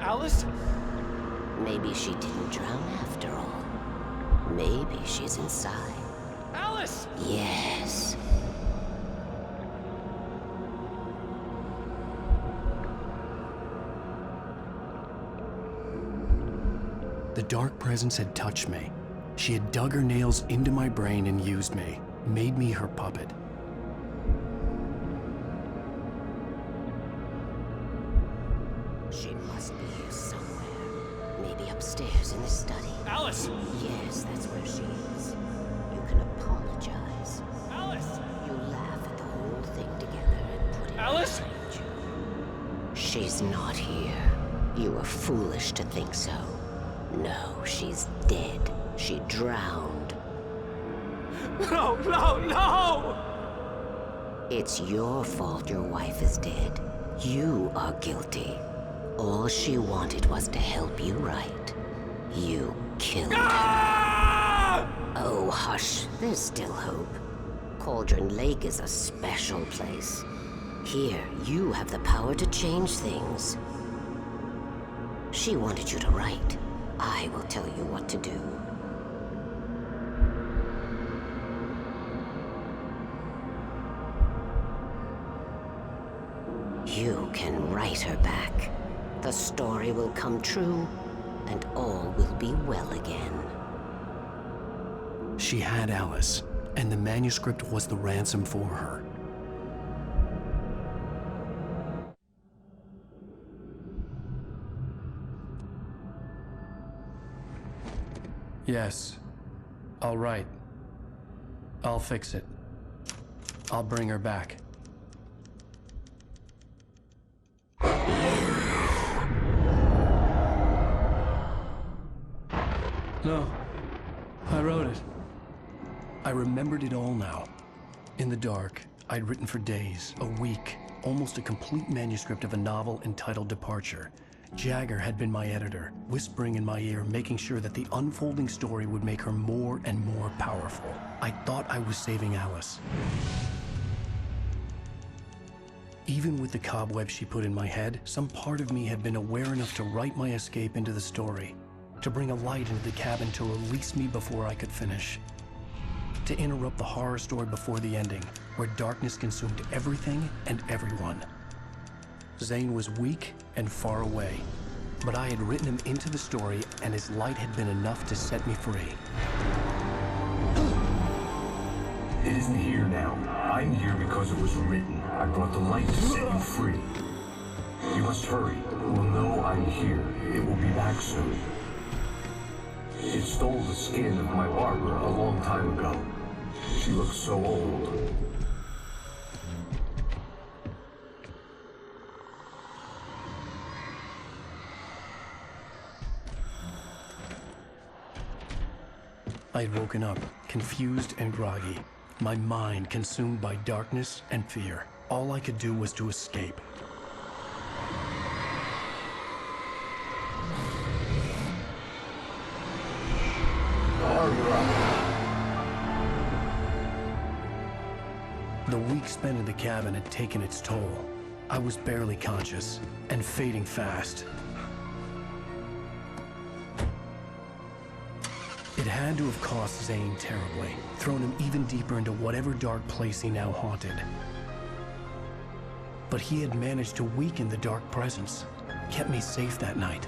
Alice? Maybe she didn't drown after all. Maybe she's inside. Alice! Yes. The dark presence had touched me. She had dug her nails into my brain and used me, made me her puppet. She must be here somewhere. Maybe upstairs in the study. Alice! Yes, that's where she is. You can apologize. Alice! You laugh at the whole thing together and put it Alice! behind you. She's not here. You were foolish to think so. No, she's dead. She drowned. No, no, no! It's your fault your wife is dead. You are guilty. All she wanted was to help you right. You killed her. Oh, hush. There's still hope. Cauldron Lake is a special place. Here, you have the power to change things. She wanted you to write. I will tell you what to do. You can write her back. The story will come true, and all will be well again. She had Alice, and the manuscript was the ransom for her. Yes. All right. I'll fix it. I'll bring her back. No. I wrote it. I remembered it all now. In the dark, I'd written for days, a week, almost a complete manuscript of a novel entitled Departure. Jagger had been my editor, whispering in my ear, making sure that the unfolding story would make her more and more powerful. I thought I was saving Alice. Even with the cobwebs she put in my head, some part of me had been aware enough to write my escape into the story, to bring a light into the cabin to release me before I could finish, to interrupt the horror story before the ending, where darkness consumed everything and everyone. Zane was weak and far away, but I had written him into the story, and his light had been enough to set me free. It isn't here now. I'm here because it was written. I brought the light to set you free. You must hurry. It will know I'm here. It will be back soon. It stole the skin of my barber a long time ago. She looks so old. I'd woken up, confused and groggy, my mind consumed by darkness and fear. All I could do was to escape. The week spent in the cabin had taken its toll. I was barely conscious, and fading fast. It had to have cost Zane terribly, thrown him even deeper into whatever dark place he now haunted. But he had managed to weaken the dark presence, kept me safe that night.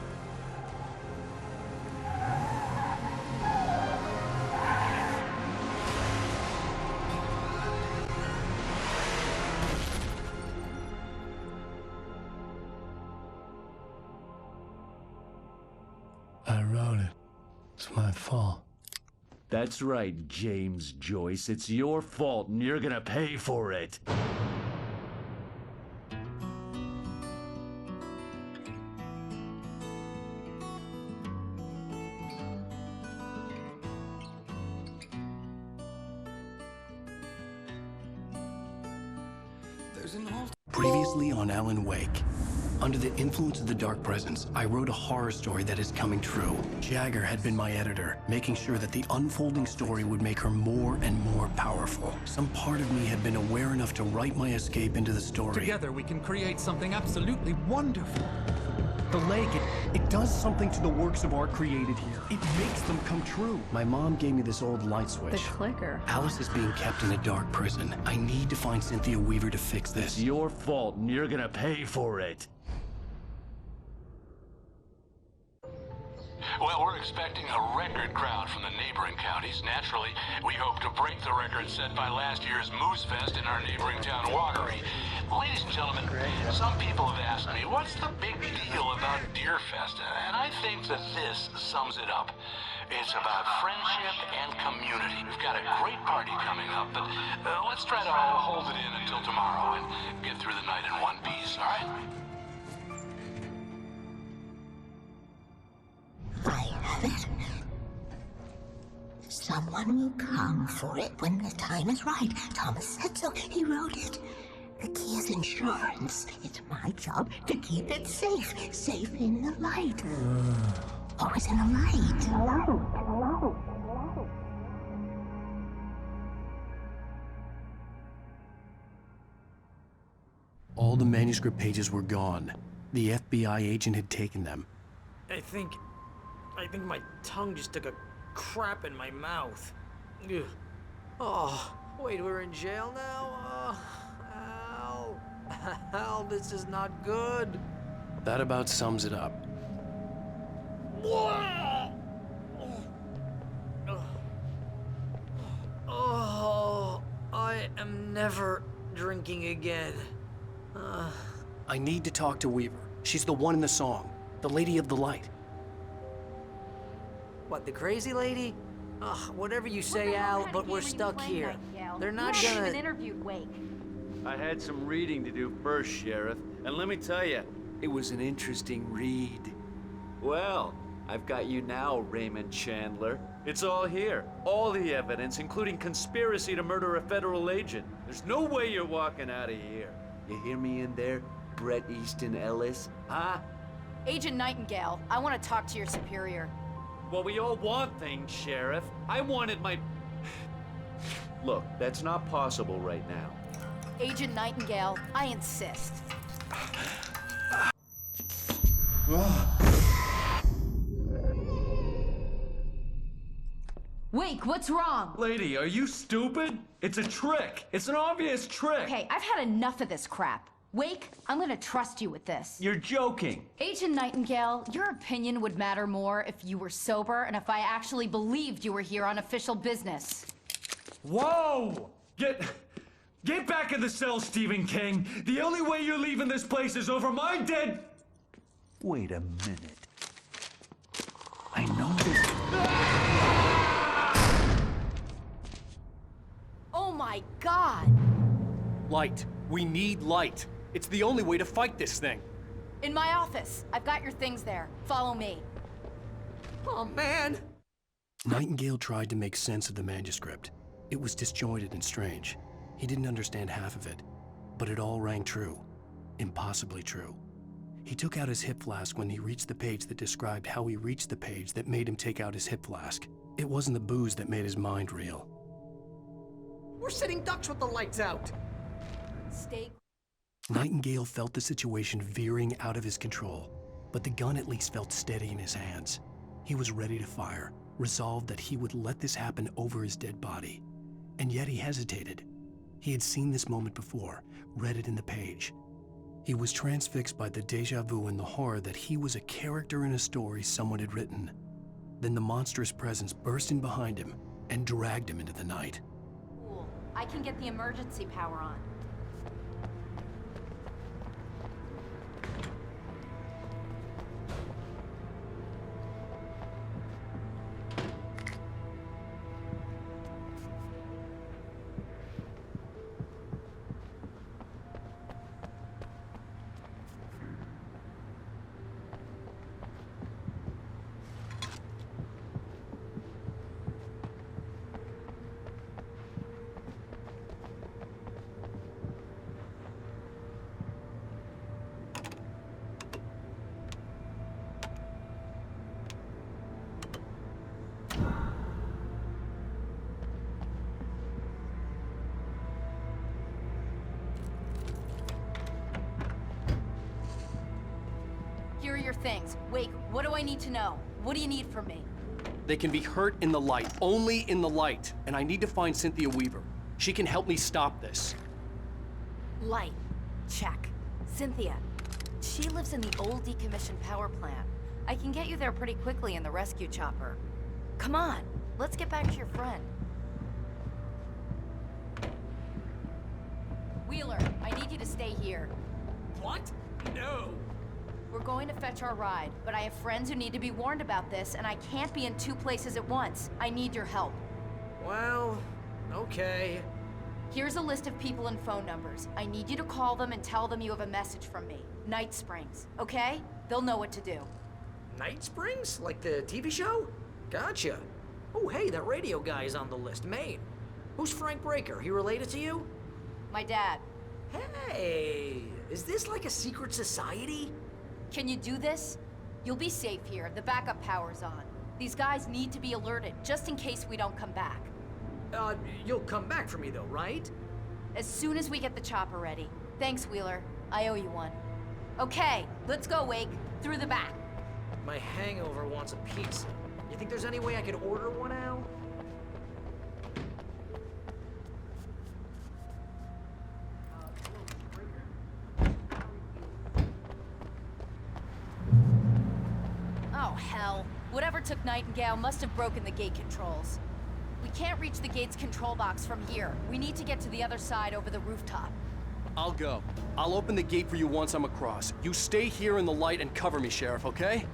I wrote it. It's my fault. That's right, James Joyce. It's your fault, and you're gonna pay for it. Previously on Alan Wake. Under the influence of the dark presence, I wrote a horror story that is coming true. Jagger had been my editor, making sure that the unfolding story would make her more and more powerful. Some part of me had been aware enough to write my escape into the story. Together we can create something absolutely wonderful. The lake, it does something to the works of art created here. It makes them come true. My mom gave me this old light switch. The clicker. Alice is being kept in a dark prison. I need to find Cynthia Weaver to fix this. It's your fault, and you're gonna pay for it. Well, we're expecting a record crowd from the neighboring counties. Naturally, we hope to break the record set by last year's Moose Fest in our neighboring town, Watery. Ladies and gentlemen, some people have asked me, what's the big deal about Deer Fest? And I think that this sums it up. It's about friendship and community. We've got a great party coming up, but let's try to hold it in until tomorrow and get through the night in one piece, all right? I have it. Someone will come for it when the time is right. Thomas said so. He wrote it. The key is insurance. It's my job to keep it safe. Safe in the light. Always in the light. Hello. All the manuscript pages were gone. The FBI agent had taken them. I think my tongue just took a crap in my mouth. Ugh. Oh, wait, we're in jail now? Al, this is not good. That about sums it up. Oh, I am never drinking again. I need to talk to Weaver. She's the one in the song. The Lady of the Light. What, the crazy lady? Ugh, whatever you say, Al, but we're stuck here. They're not You gonna... even interviewed Wake. I had some reading to do first, Sheriff, and let me tell you, it was an interesting read. Well, I've got you now, Raymond Chandler. It's all here. All the evidence, including conspiracy to murder a federal agent. There's no way you're walking out of here. You hear me in there, Bret Easton Ellis? Huh? Agent Nightingale, I want to talk to your superior. Well, we all want things, Sheriff. I wanted my... Look, that's not possible right now. Agent Nightingale, I insist. Wake, what's wrong? Lady, are you stupid? It's a trick. It's an obvious trick. Okay, I've had enough of this crap. Wake, I'm gonna trust you with this. You're joking. Agent Nightingale, your opinion would matter more if you were sober and if I actually believed you were here on official business. Whoa! Get back in the cell, Stephen King. The only way you're leaving this place is over my dead... Wait a minute. I know this... Oh my God! Light. We need light. It's the only way to fight this thing. In my office. I've got your things there. Follow me. Oh, man! Nightingale tried to make sense of the manuscript. It was disjointed and strange. He didn't understand half of it, but it all rang true. Impossibly true. He took out his hip flask when he reached the page that described how he reached the page that made him take out his hip flask. It wasn't the booze that made his mind reel. We're sitting ducks with the lights out. Stay. Nightingale felt the situation veering out of his control, but the gun at least felt steady in his hands. He was ready to fire, resolved that he would let this happen over his dead body. And yet he hesitated. He had seen this moment before, read it in the page. He was transfixed by the déjà vu and the horror that he was a character in a story someone had written. Then the monstrous presence burst in behind him and dragged him into the night. Cool. I can get the emergency power on. Here are your things. Wake, what do I need to know? What do you need from me? They can be hurt in the light, only in the light. And I need to find Cynthia Weaver. She can help me stop this. Light. Check. Cynthia. She lives in the old decommissioned power plant. I can get you there pretty quickly in the rescue chopper. Come on, let's get back to your friend. Wheeler, I need you to stay here. What? No. We're going to fetch our ride, but I have friends who need to be warned about this, and I can't be in two places at once. I need your help. Well, okay. Here's a list of people and phone numbers. I need you to call them and tell them you have a message from me. Night Springs, okay? They'll know what to do. Night Springs? Like the TV show? Gotcha. Oh, hey, that radio guy is on the list. Maine. Who's Frank Breaker? He related to you? My dad. Hey, is this like a secret society? Can you do this? You'll be safe here. The backup power's on. These guys need to be alerted, just in case we don't come back. You'll come back for me though, right? As soon as we get the chopper ready. Thanks, Wheeler. I owe you one. Okay, let's go, Wake. Through the back. My hangover wants a pizza. You think there's any way I could order one, Al? Oh, hell. Whatever took Nightingale must have broken the gate controls. We can't reach the gate's control box from here. We need to get to the other side over the rooftop. I'll go. I'll open the gate for you once I'm across. You stay here in the light and cover me, Sheriff, okay?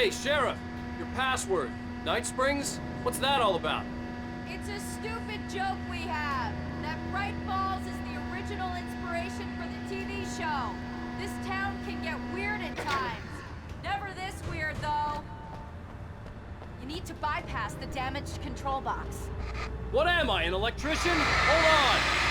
Hey, Sheriff! Your password. Night Springs? What's that all about? It's a stupid joke we have. That Bright Falls is the original inspiration for the TV show. This town can get weird at times. Never this weird, though. You need to bypass the damaged control box. What am I, an electrician? Hold on!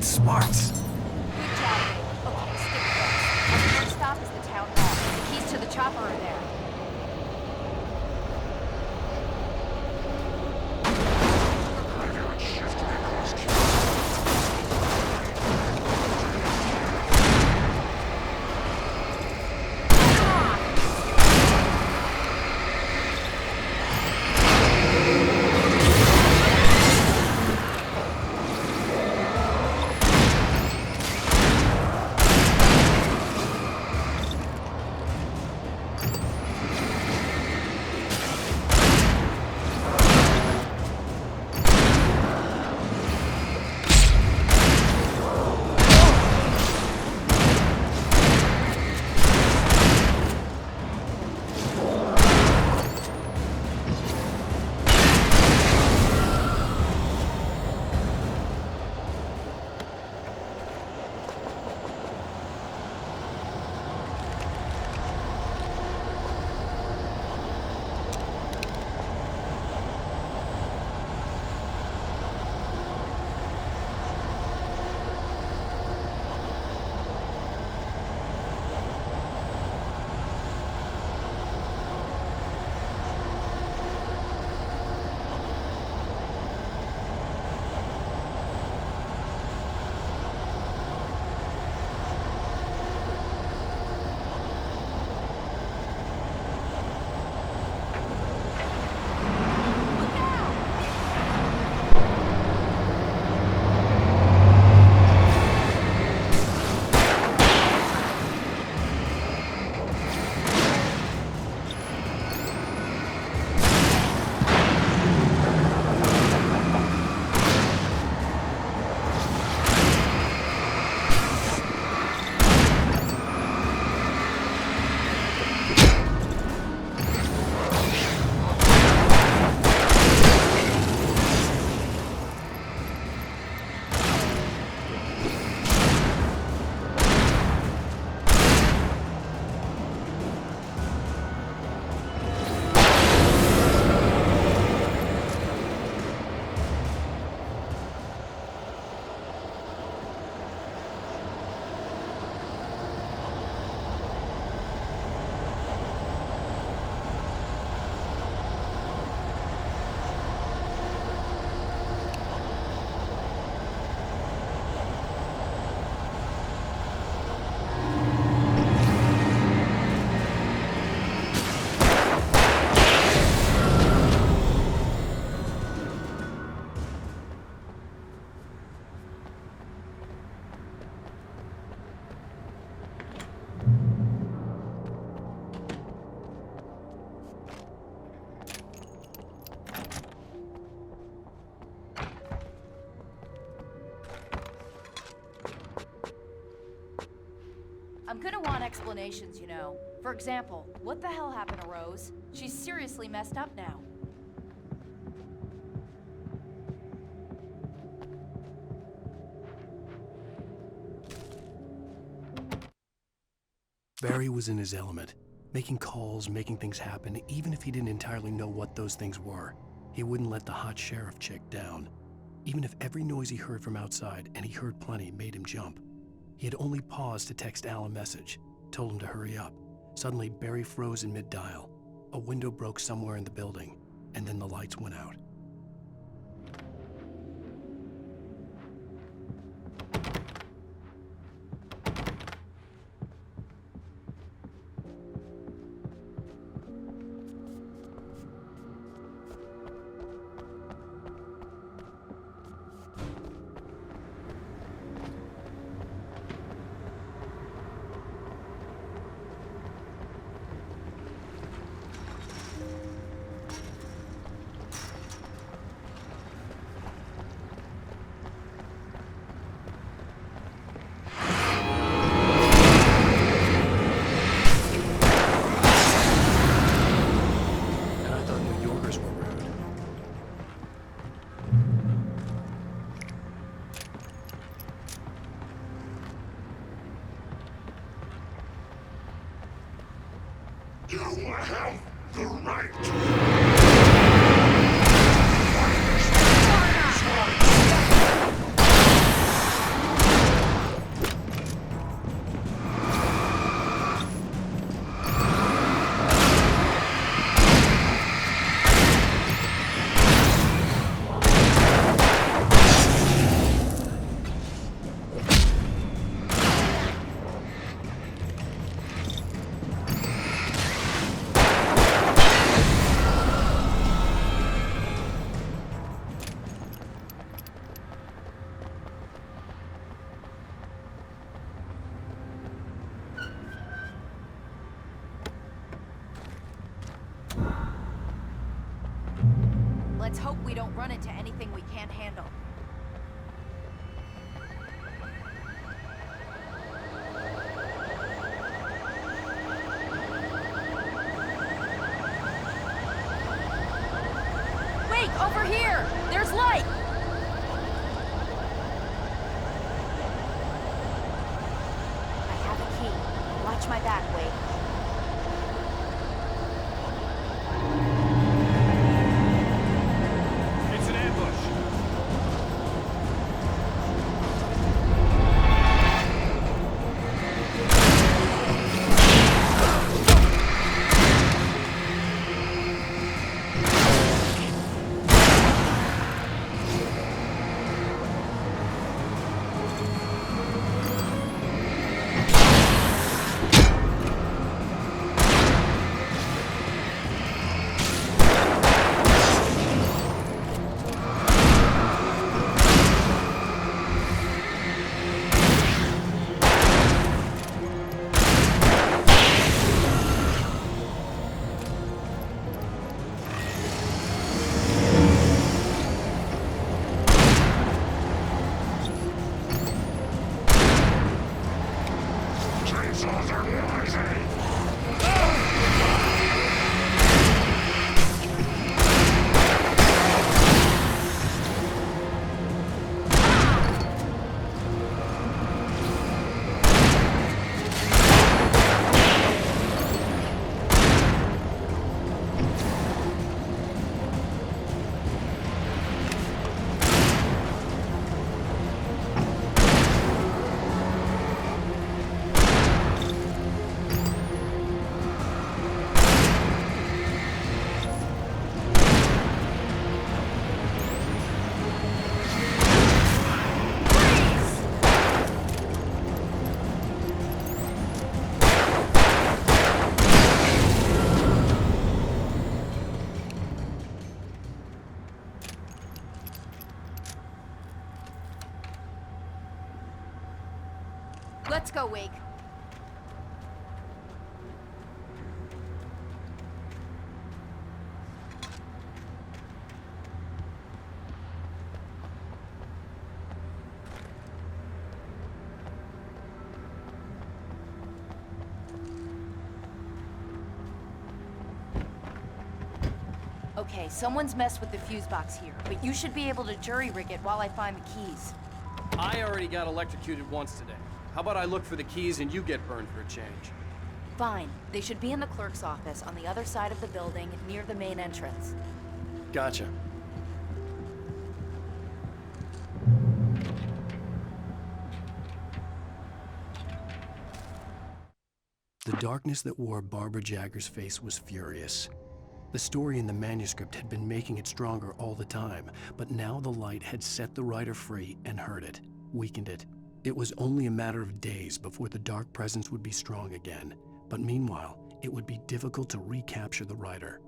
Smart. Good job. Okay, stick close. Our first stop is the town hall. The keys to the chopper are there. I'm gonna want explanations, you know. For example, what the hell happened to Rose? She's seriously messed up now. Barry was in his element, making calls, making things happen, even if he didn't entirely know what those things were. He wouldn't let the hot sheriff chick down. Even if every noise he heard from outside, and he heard plenty, made him jump. He had only paused to text Al a message, told him to hurry up. Suddenly, Barry froze in mid-dial. A window broke somewhere in the building, and then the lights went out. Let's hope we don't run into anything we can't handle. Wake, over here! There's light! I have a key. Watch my back, Wake. Let's go, Wake. Okay, someone's messed with the fuse box here, but you should be able to jury-rig it while I find the keys. I already got electrocuted once today. How about I look for the keys and you get burned for a change? Fine. They should be in the clerk's office on the other side of the building, near the main entrance. Gotcha. The darkness that wore Barbara Jagger's face was furious. The story in the manuscript had been making it stronger all the time, but now the light had set the writer free and hurt it, weakened it. It was only a matter of days before the dark presence would be strong again, but meanwhile, it would be difficult to recapture the writer.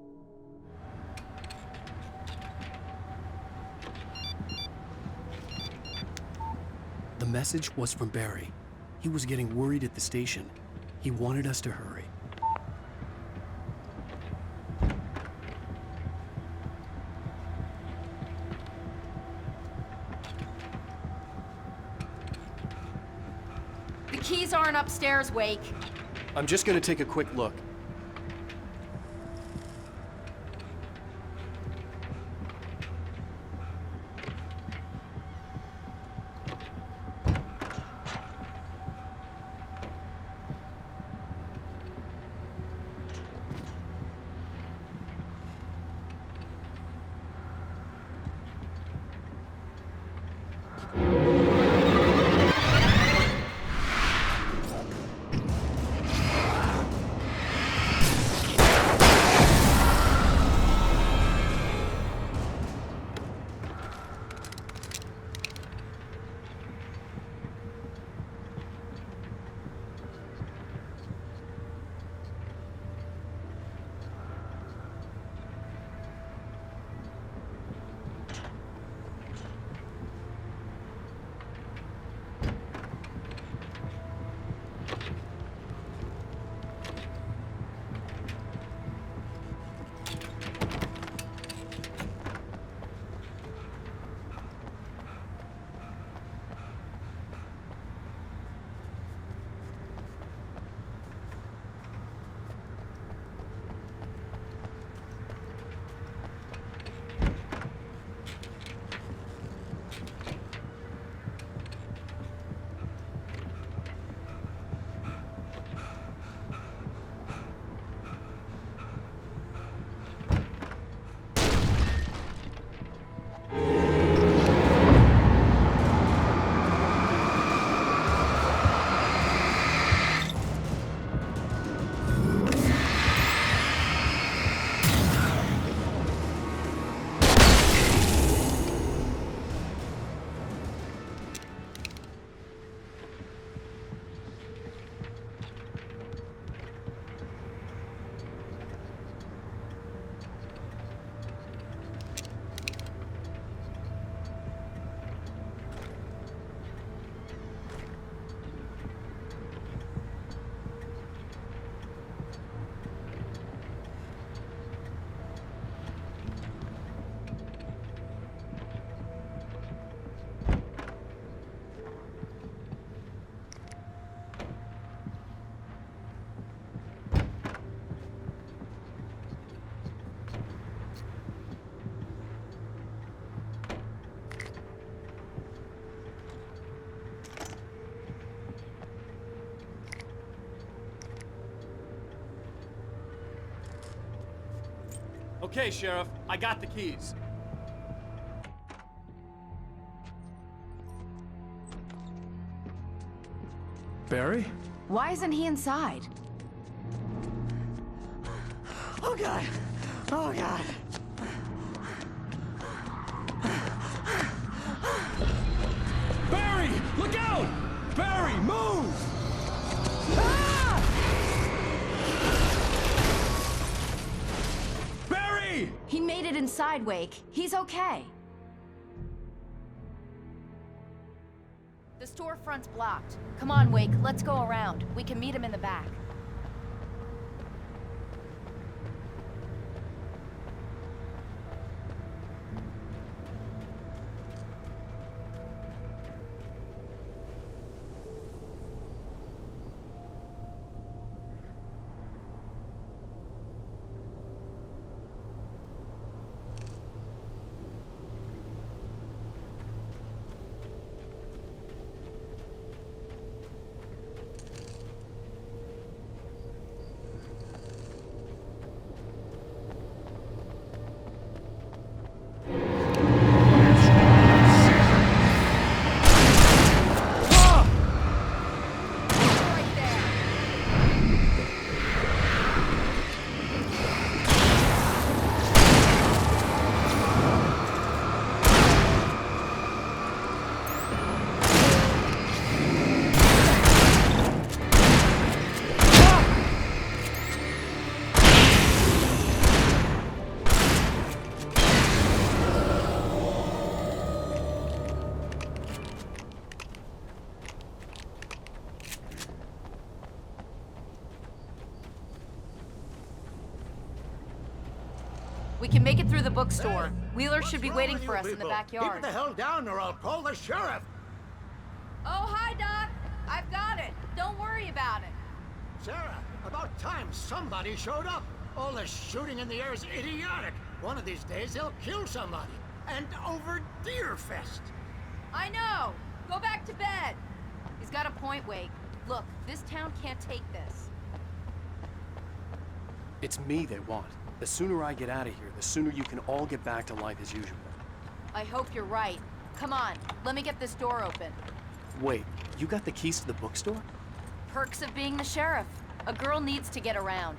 The message was from Barry. He was getting worried at the station. He wanted us to hurry. The keys aren't upstairs, Wake. I'm just gonna take a quick look. Okay, Sheriff, I got the keys. Barry? Why isn't he inside? Oh, God. Oh, God. Barry! Look out! Barry, move! Ah! Barry! He made it inside, Wake. He's okay. The storefront's blocked. Come on, Wake, let's go around. We can meet him in the back. We can make it through the bookstore. Wheeler should be waiting for us in the backyard. Keep the hell down or I'll call the sheriff. Oh, hi, Doc. I've got it. Don't worry about it. Sarah, about time somebody showed up. All this shooting in the air is idiotic. One of these days they'll kill somebody. And over Deerfest. I know. Go back to bed. He's got a point, Wake. Look, this town can't take this. It's me they want. The sooner I get out of here, the sooner you can all get back to life as usual. I hope you're right. Come on, let me get this door open. Wait, you got the keys to the bookstore? Perks of being the sheriff. A girl needs to get around.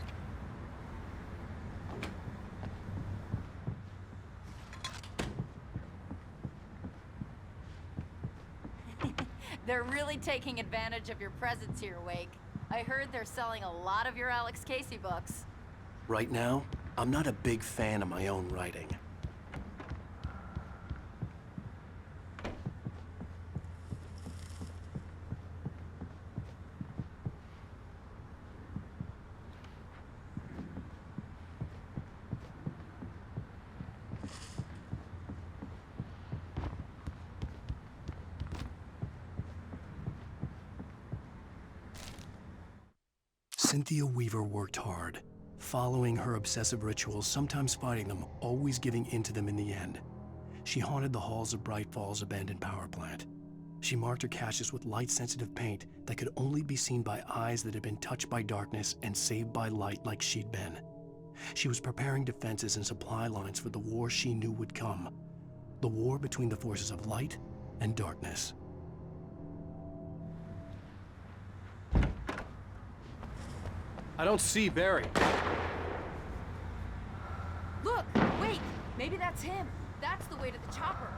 They're really taking advantage of your presence here, Wake. I heard they're selling a lot of your Alex Casey books. Right now, I'm not a big fan of my own writing. Cynthia Weaver worked hard, following her obsessive rituals, sometimes fighting them, always giving in to them in the end. She haunted the halls of Bright Falls' abandoned power plant. She marked her caches with light-sensitive paint that could only be seen by eyes that had been touched by darkness and saved by light like she'd been. She was preparing defenses and supply lines for the war she knew would come. The war between the forces of light and darkness. I don't see Barry. Look, wait, maybe that's him. That's the way to the chopper.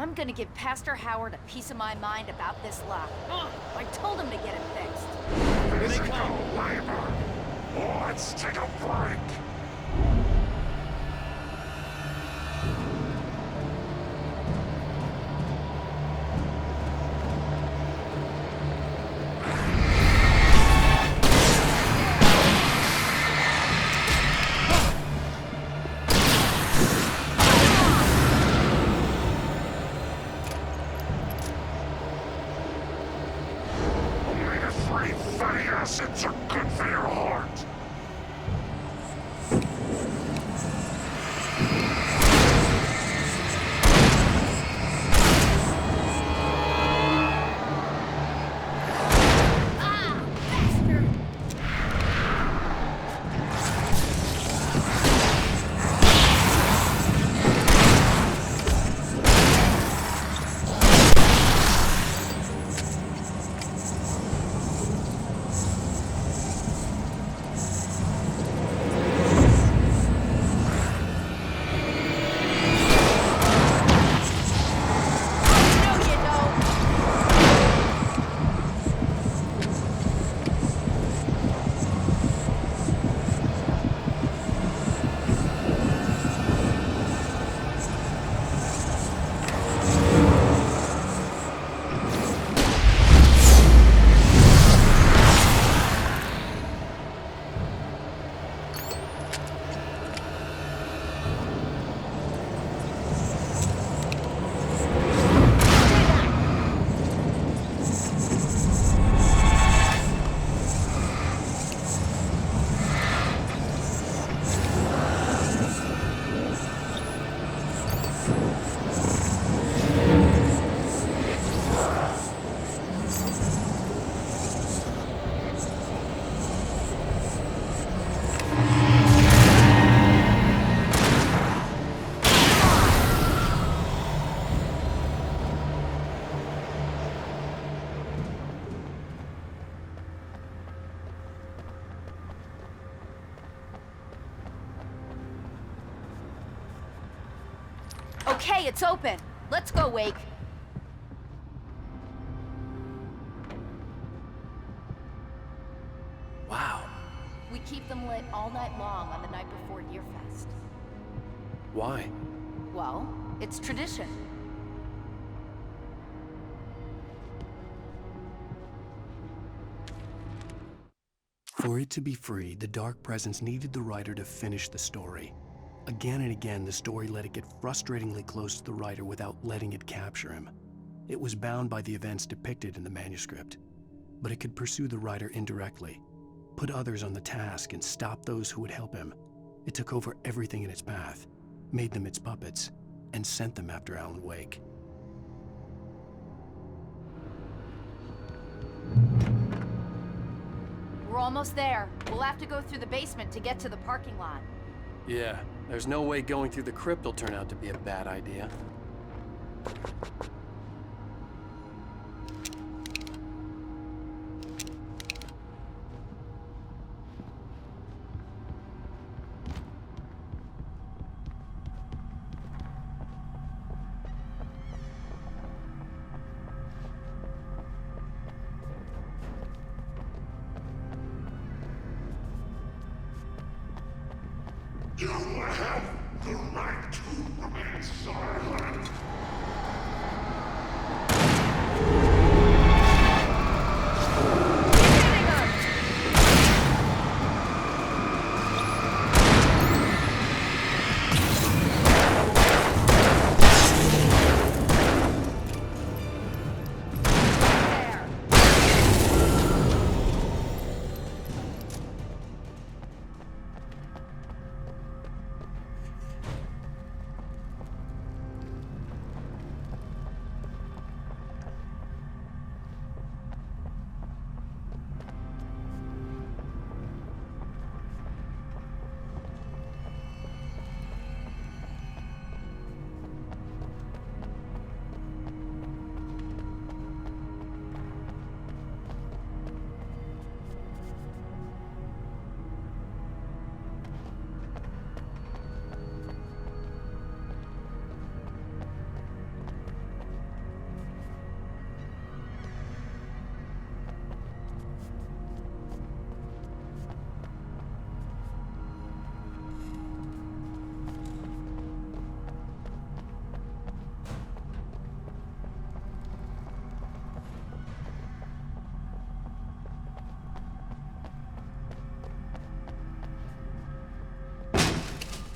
I'm gonna give Pastor Howard a piece of my mind about this lock. I told him to get it fixed. Physical labor. Let's take a break. Acids are good for your heart. Okay, it's open. Let's go, Wake. Wow. We keep them lit all night long on the night before Deerfest. Why? Well, it's tradition. For it to be free, the Dark Presence needed the writer to finish the story. Again and again, the story let it get frustratingly close to the writer without letting it capture him. It was bound by the events depicted in the manuscript, but it could pursue the writer indirectly, put others on the task, and stop those who would help him. It took over everything in its path, made them its puppets, and sent them after Alan Wake. We're almost there. We'll have to go through the basement to get to the parking lot. Yeah, there's no way going through the crypt will turn out to be a bad idea. You have the right to remain silent.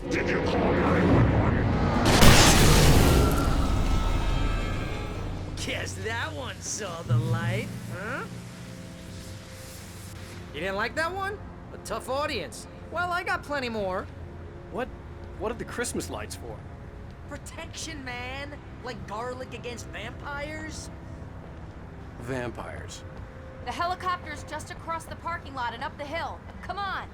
Did you call 911? Guess that one saw the light, huh? You didn't like that one? A tough audience. Well, I got plenty more. What are the Christmas lights for? Protection, man. Like garlic against vampires. Vampires. The helicopter's just across the parking lot and up the hill. Come on.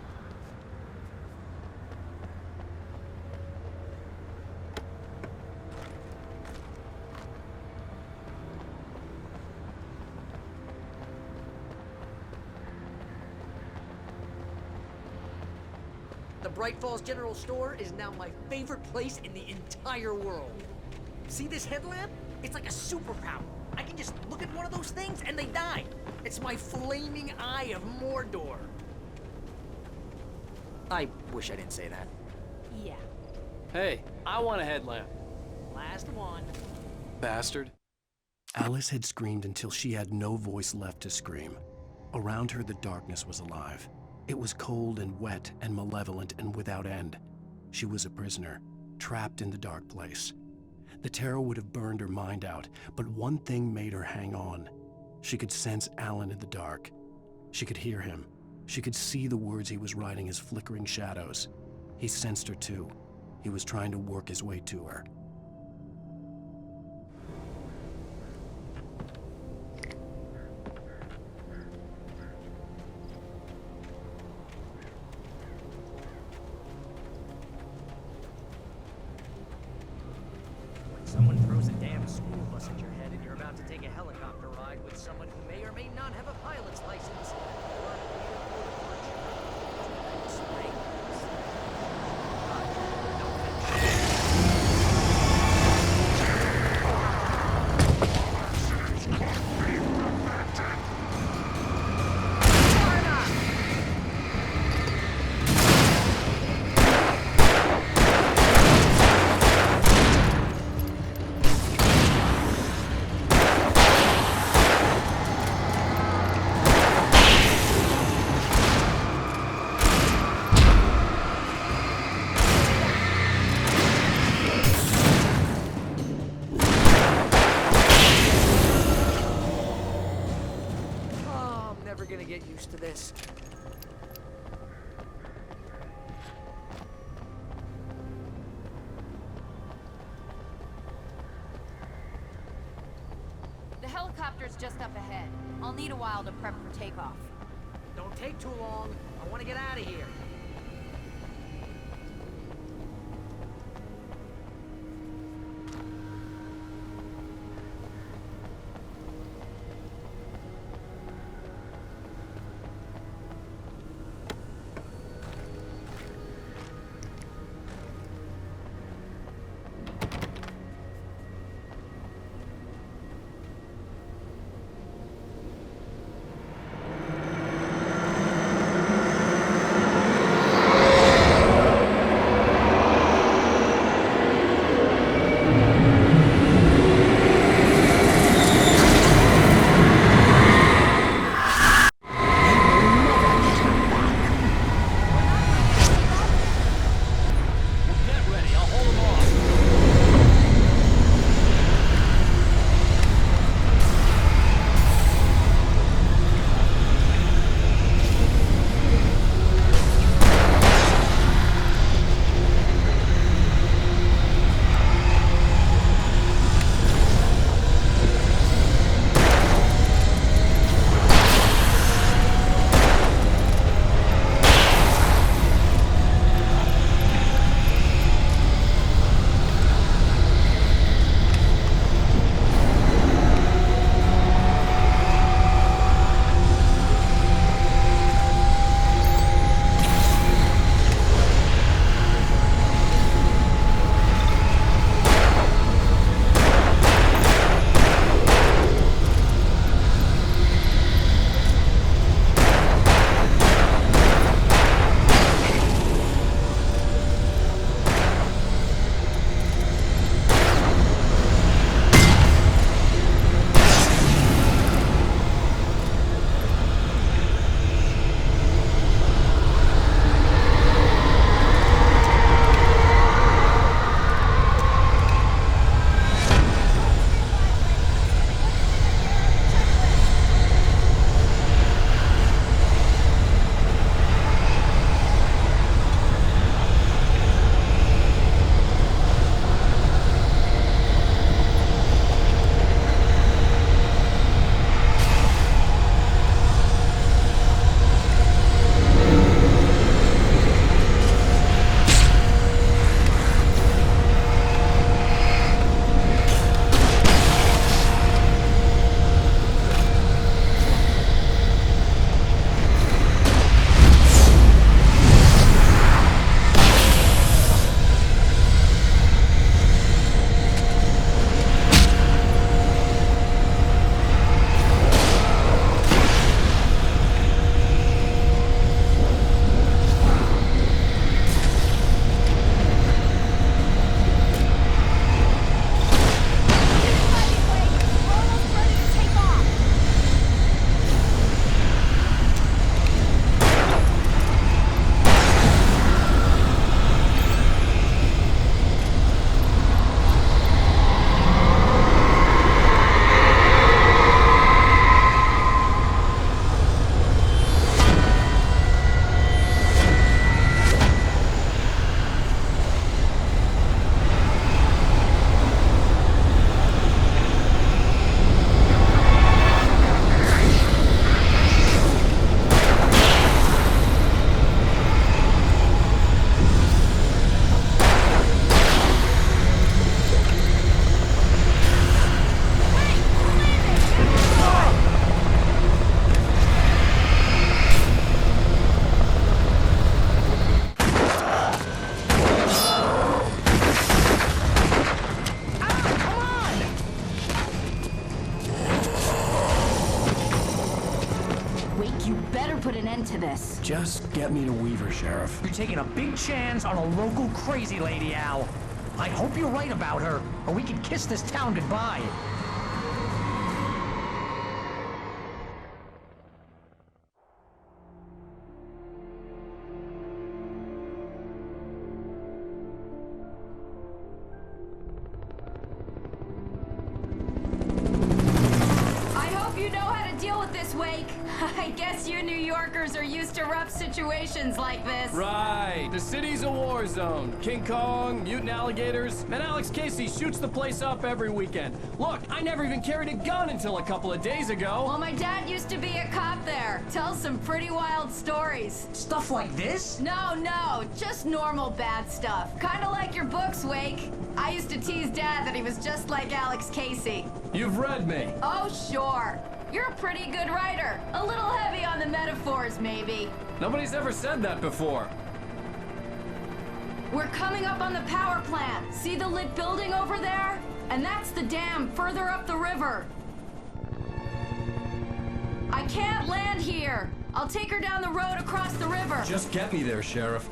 The Bright Falls General Store is now my favorite place in the entire world. See this headlamp? It's like a superpower. I can just look at one of those things and they die. It's my flaming eye of Mordor. I wish I didn't say that. Yeah. Hey, I want a headlamp. Last one. Bastard. Alice had screamed until she had no voice left to scream. Around her, the darkness was alive. It was cold and wet and malevolent and without end. She was a prisoner, trapped in the dark place. The terror would have burned her mind out, but one thing made her hang on. She could sense Alan in the dark. She could hear him. She could see the words he was writing as flickering shadows. He sensed her too. He was trying to work his way to her. Someone throws a damn school bus at your head and you're about to take a helicopter ride with someone who may or may not have a pilot's license. Or an airport virtue. Springs. To this. The helicopter's just up ahead. I'll need a while to prep for takeoff. Don't take too long. I want to get out of here. this? Just get me to Weaver, Sheriff. You're taking a big chance on a local crazy lady, Al. I hope you're right about her, or we can kiss this town goodbye. Wake. I guess you New Yorkers are used to rough situations like this. Right. The city's a war zone. King Kong, mutant alligators, and Alex Casey shoots the place up every weekend. Look, I never even carried a gun until a couple of days ago. Well, my dad used to be a cop there. Tells some pretty wild stories. Stuff like this? No, just normal bad stuff. Kinda like your books, Wake. I used to tease Dad that he was just like Alex Casey. You've read me. Oh, sure. You're a pretty good writer. A little heavy on the metaphors, maybe. Nobody's ever said that before. We're coming up on the power plant. See the lit building over there? And that's the dam further up the river. I can't land here. I'll take her down the road across the river. Just get me there, Sheriff.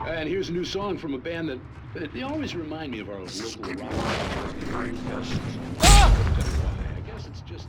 And here's a new song from a band that they always remind me of our local rock. I guess it's just...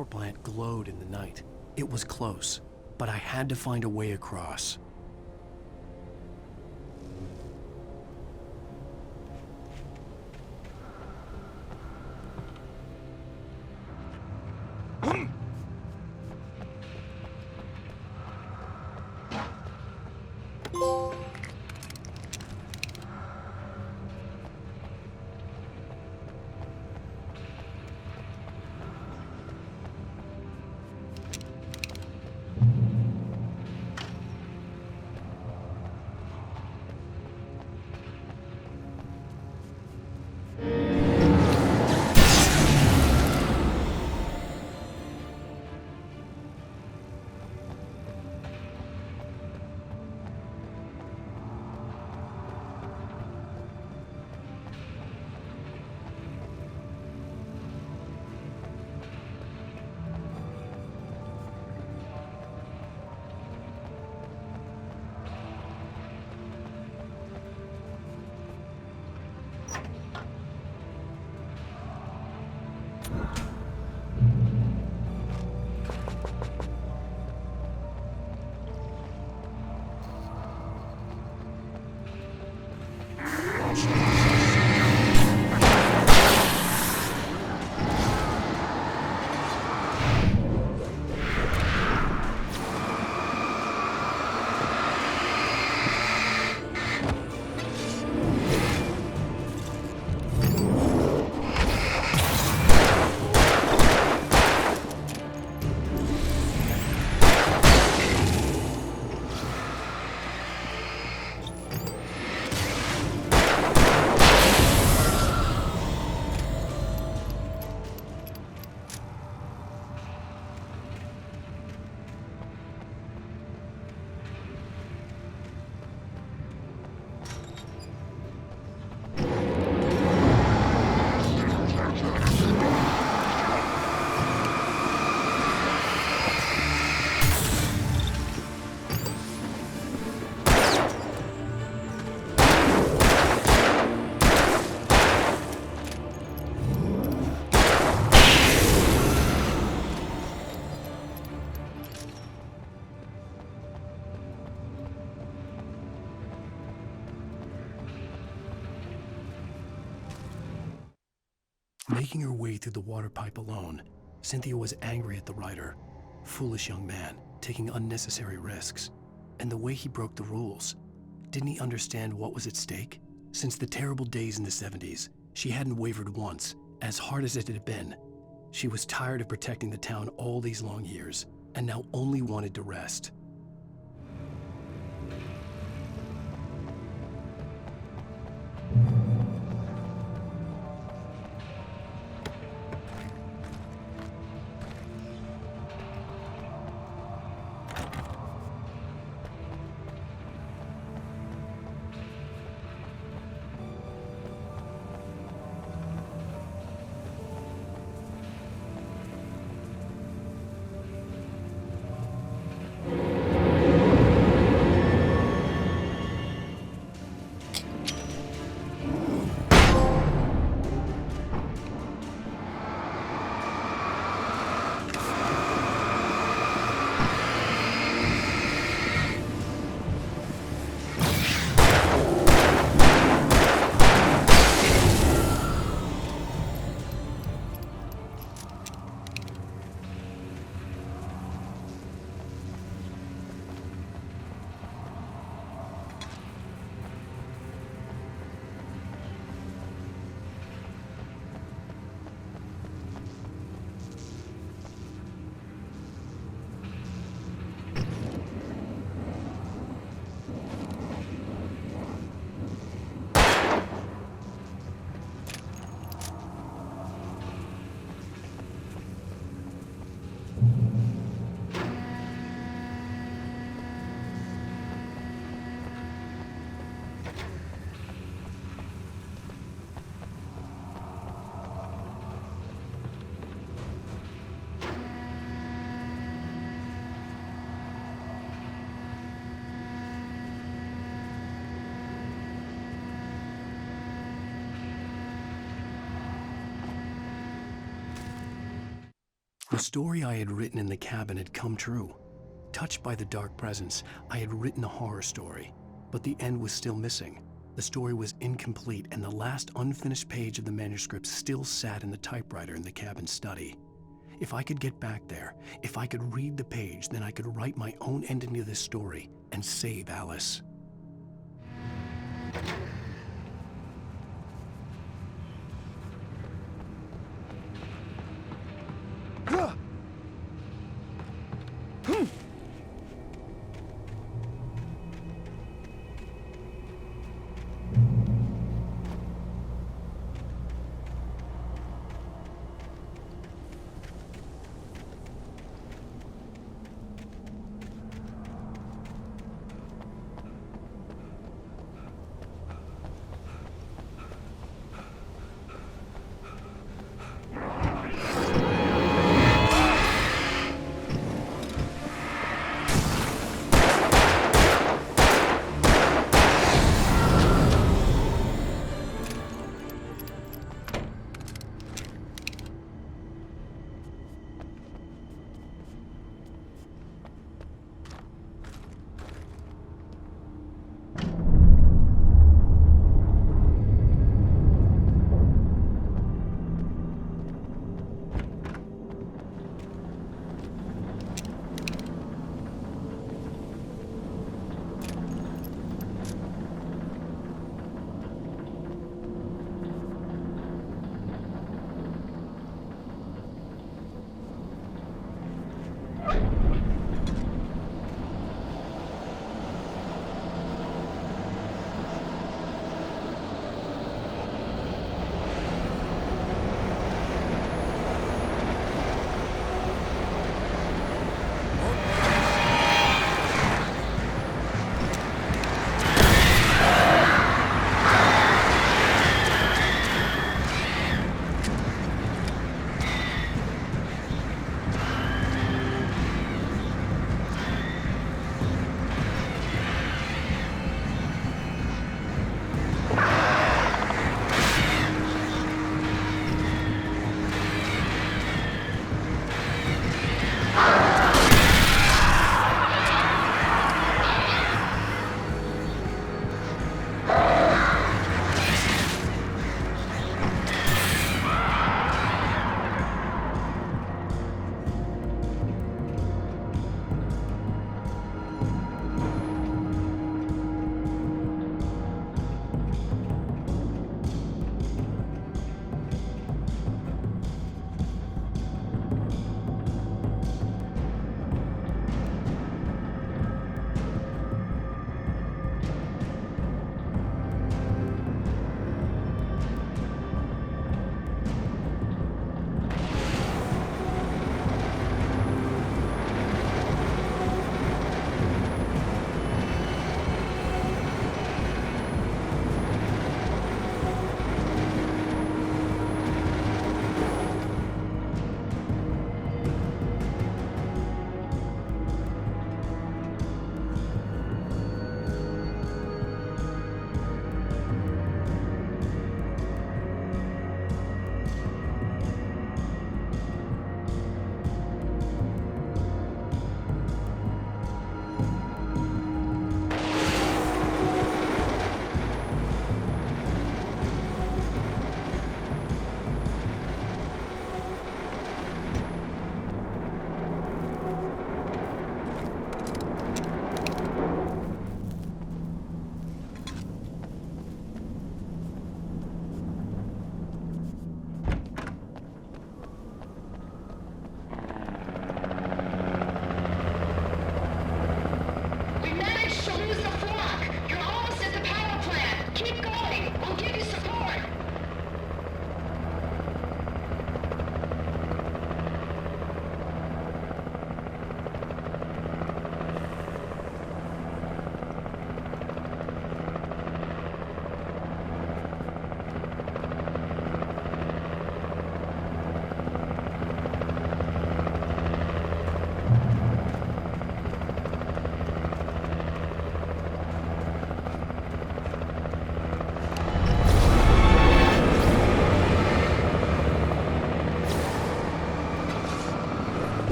power plant glowed in the night. It was close, but I had to find a way across. Making her way through the water pipe alone, Cynthia was angry at the writer. Foolish young man, taking unnecessary risks. And the way he broke the rules. Didn't he understand what was at stake? Since the terrible days in the 70s, she hadn't wavered once, as hard as it had been. She was tired of protecting the town all these long years, and now only wanted to rest. story I had written in the cabin had come true. Touched by the dark presence, I had written a horror story, but the end was still missing. The story was incomplete, and the last unfinished page of the manuscript still sat in the typewriter in the cabin study. If I could get back there, if I could read the page, then I could write my own ending to this story and save Alice.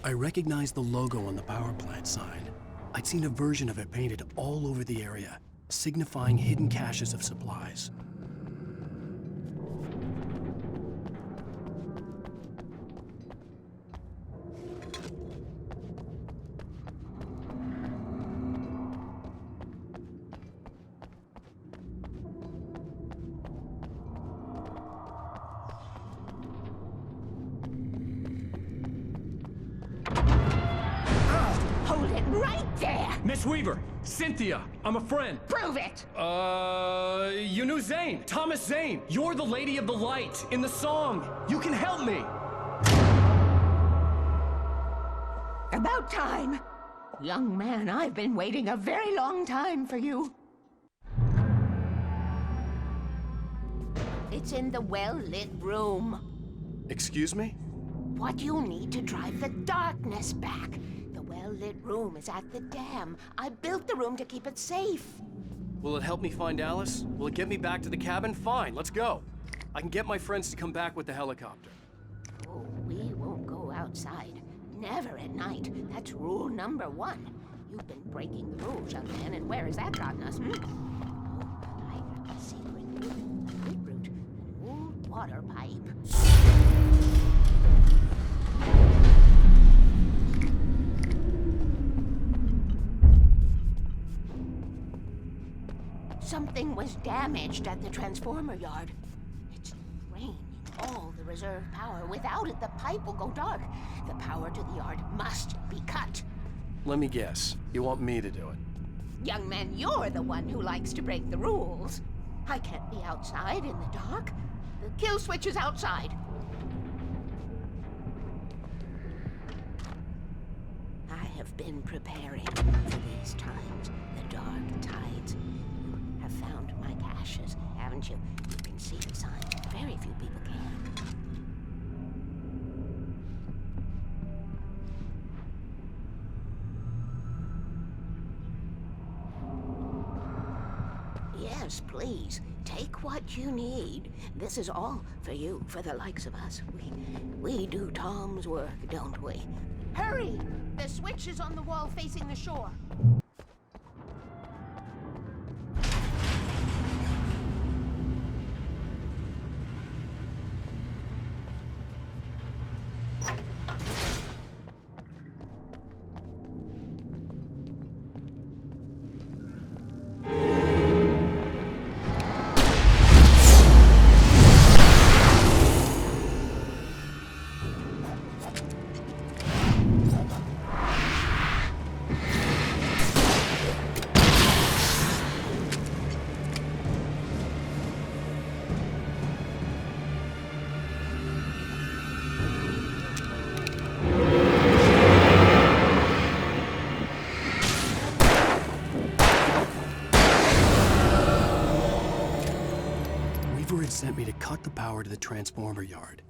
I recognized the logo on the power plant sign. I'd seen a version of it painted all over the area, signifying hidden caches of supplies. Hold it right there! Miss Weaver! Cynthia! I'm a friend! Prove it! You knew Zane! Thomas Zane! You're the Lady of the Light in the song! You can help me! About time! Young man, I've been waiting a very long time for you. It's in the well-lit room. Excuse me? What you need to drive the darkness back. The well-lit room is at the dam. I built the room to keep it safe. Will it help me find Alice? Will it get me back to the cabin? Fine, let's go. I can get my friends to come back with the helicopter. Oh, we won't go outside. Never at night. That's rule number 1. You've been breaking the rules, young man, and where has that gotten us, Oh, I have a secret route, a good route, an old water pipe. Something was damaged at the transformer yard. It's draining all the reserve power. Without it, the pipe will go dark. The power to the yard must be cut. Let me guess. You want me to do it? Young man, you're the one who likes to break the rules. I can't be outside in the dark. The kill switch is outside. I have been preparing for these times, the dark tides. You have found my caches, haven't you? You can see the signs. Very few people can. Yes, please. Take what you need. This is all for you, for the likes of us. We do Tom's work, don't we? Hurry! The switch is on the wall facing the shore. Sent me to cut the power to the transformer yard.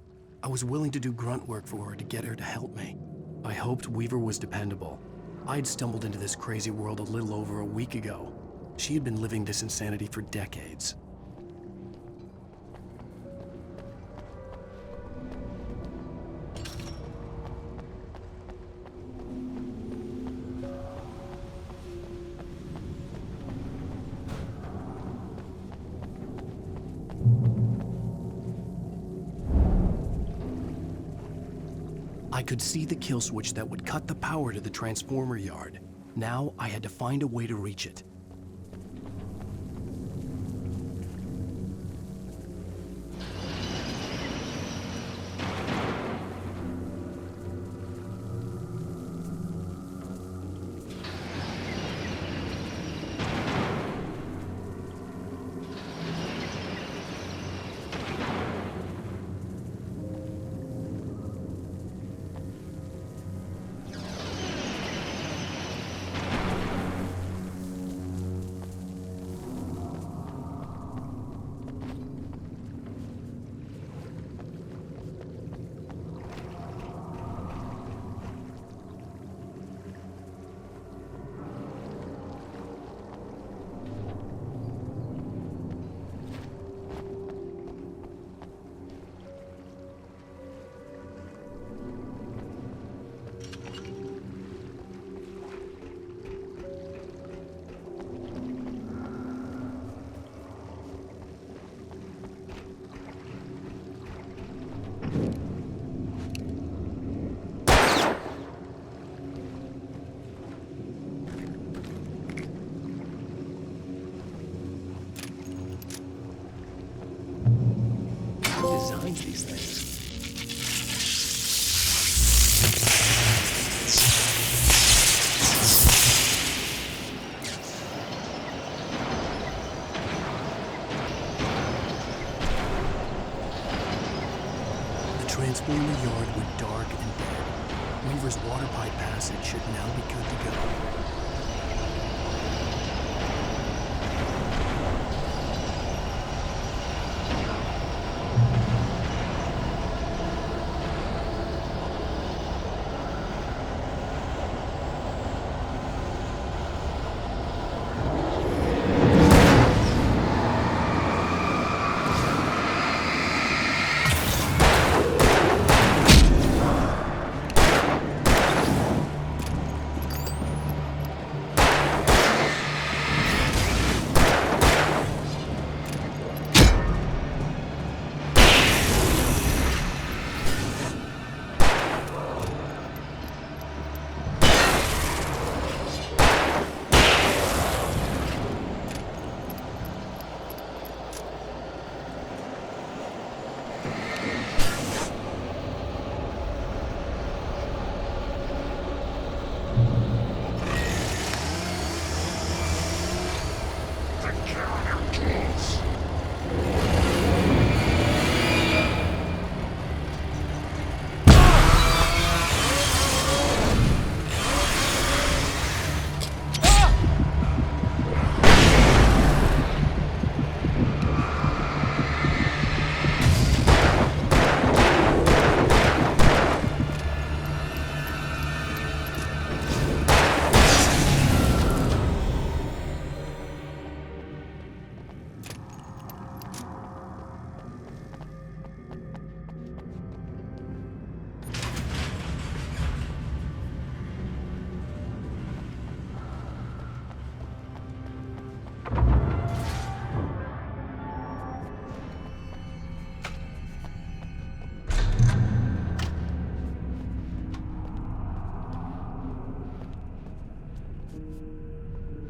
I was willing to do grunt work for her to get her to help me. I hoped Weaver was dependable. I'd stumbled into this crazy world a little over a week ago. She had been living this insanity for decades. I could see the kill switch that would cut the power to the transformer yard. Now I had to find a way to reach it. dark and dead. Weaver's water pipe passage should now be good to go.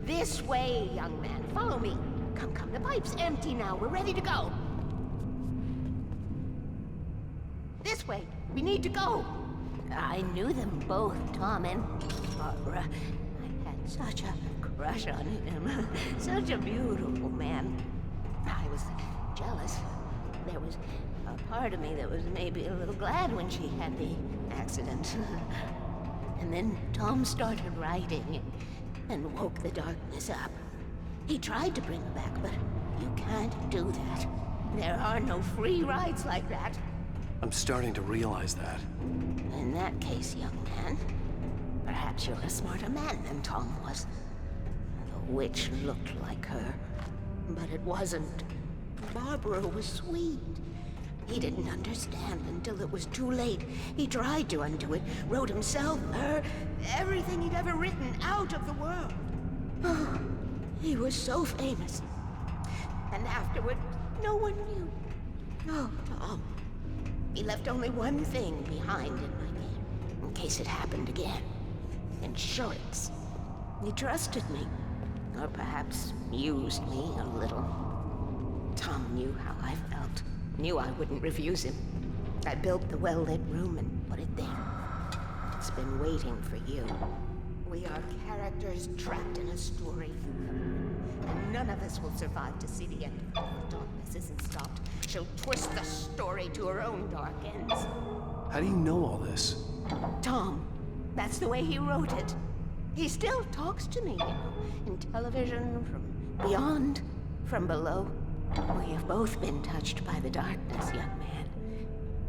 This way, young man. Follow me. Come, come. The pipe's empty now. We're ready to go. This way. We need to go. I knew them both, Tom and Barbara. I had such a crush on him. Such a beautiful man. I was jealous. There was a part of me that was maybe a little glad when she had the accident. And then Tom started writing and woke the darkness up. He tried to bring her back, but you can't do that. There are no free rides like that. I'm starting to realize that. In that case, young man, perhaps you're a smarter man than Tom was. The witch looked like her, but it wasn't. Barbara was sweet. He didn't understand until it was too late. He tried to undo it, wrote himself, her, everything he'd ever written out of the world. Oh, he was so famous. And afterward, no one knew. Oh, Tom. He left only one thing behind in my care, in case it happened again. Insurance. He trusted me. Or perhaps used me a little. Tom knew how I felt. Knew I wouldn't refuse him. I built the well-lit room and put it there. It's been waiting for you. We are characters trapped in a story. And none of us will survive to see the end. If the darkness isn't stopped, she'll twist the story to her own dark ends. How do you know all this? Tom, that's the way he wrote it. He still talks to me, you know, in television, from beyond, from below. We have both been touched by the darkness, young man.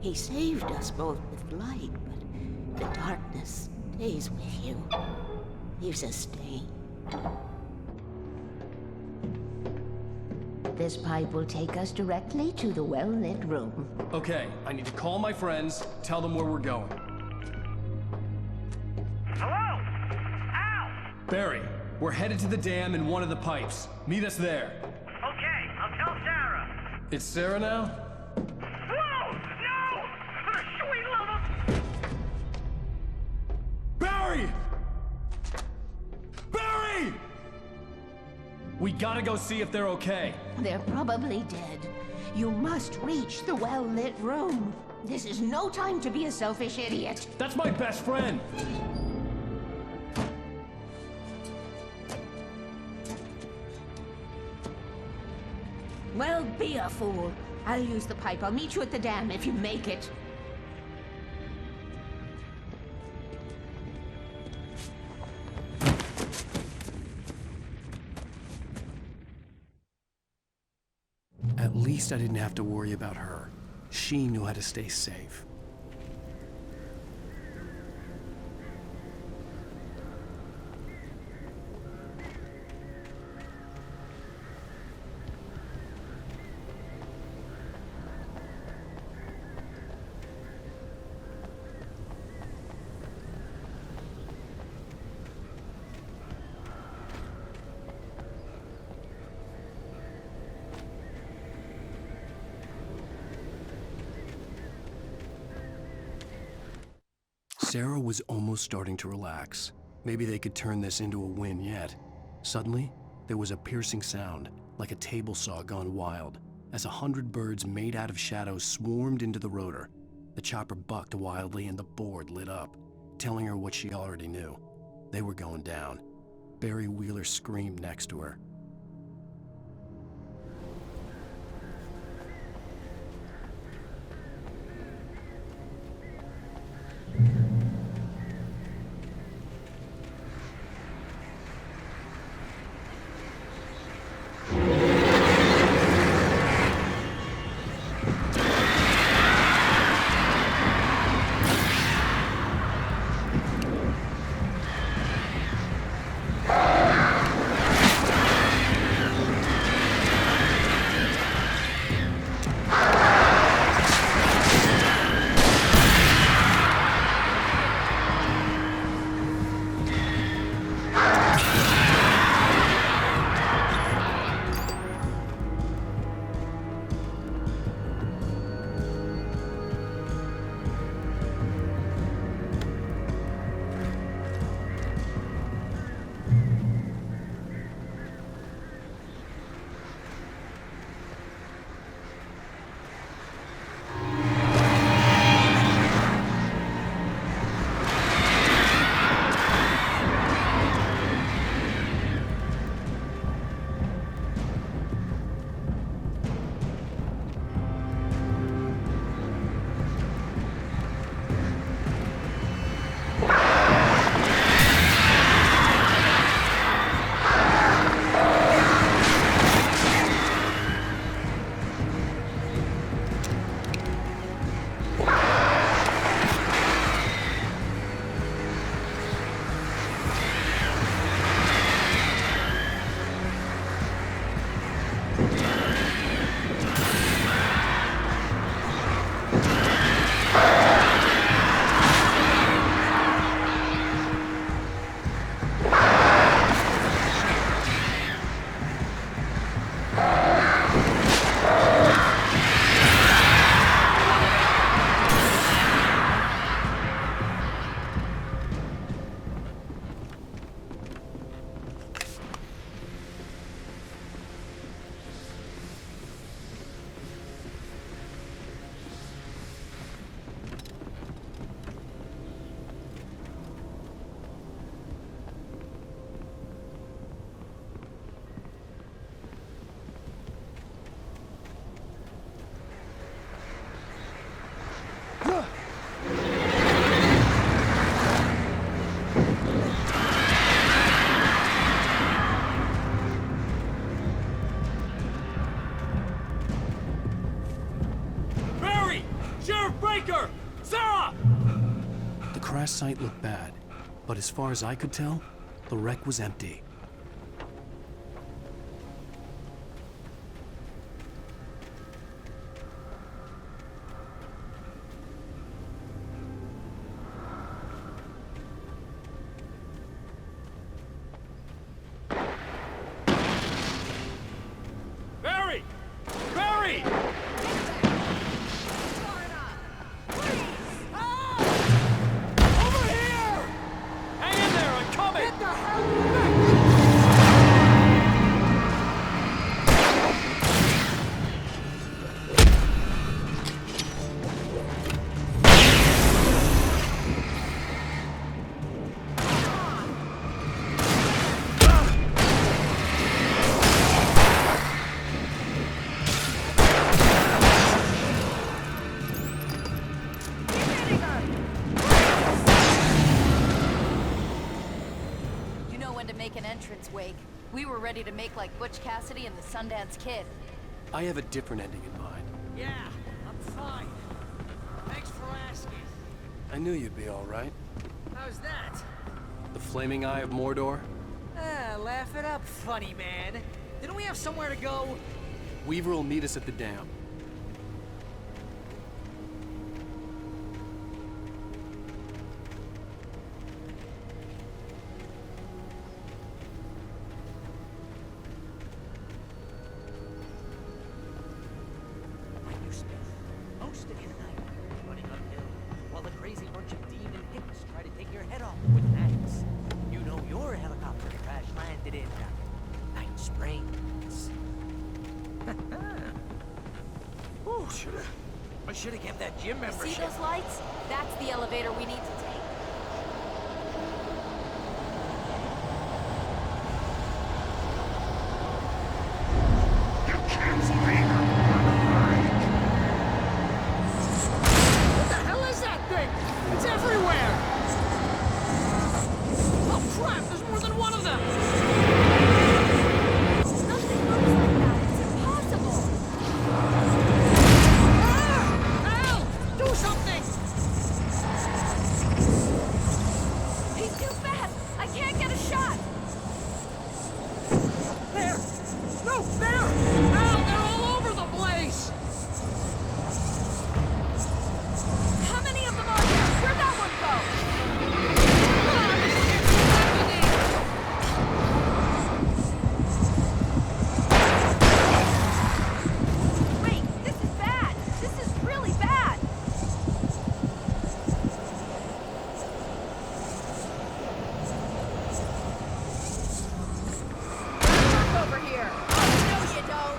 He saved us both with light, but the darkness stays with you. Leaves a stain. This pipe will take us directly to the well-lit room. Okay, I need to call my friends, tell them where we're going. Hello? Al! Barry, we're headed to the dam in one of the pipes. Meet us there. Okay, I'll tell Sarah. It's Sarah now? Whoa! No! For the sweet love of... Barry! Barry! We gotta go see if they're okay. They're probably dead. You must reach the well-lit room. This is no time to be a selfish idiot. That's my best friend. Well, be a fool. I'll use the pipe. I'll meet you at the dam if you make it. least I didn't have to worry about her. She knew how to stay safe. Sarah was almost starting to relax. Maybe they could turn this into a win yet. Suddenly, there was a piercing sound, like a table saw gone wild, as 100 birds made out of shadows swarmed into the rotor. The chopper bucked wildly and the board lit up, telling her what she already knew. They were going down. Barry Wheeler screamed next to her. crash site looked bad, but as far as I could tell, the wreck was empty. Wake. We were ready to make like Butch Cassidy and the Sundance Kid. I have a different ending in mind. Yeah, I'm fine. Thanks for asking. I knew you'd be all right. How's that? The flaming eye of Mordor? Laugh it up, funny man. Didn't we have somewhere to go? Weaver will meet us at the dam. Most of the night, running uphill, while the crazy bunch of demon hicks try to take your head off with an axe. You know your helicopter crash landed in Night Springs. Oh, I should have kept that gym membership. See those lights? That's the elevator we need to take. What the hell is that thing? It's everywhere! Oh crap, there's more than one of them! Nothing moves like that. It's impossible. Al! Do something! He's too fast. I can't get a shot. There! No, there! Al, they're all over the place! How many of them are there? Where'd that one go? Wait, this is bad. This is really bad. Look over here. Oh, no, you don't.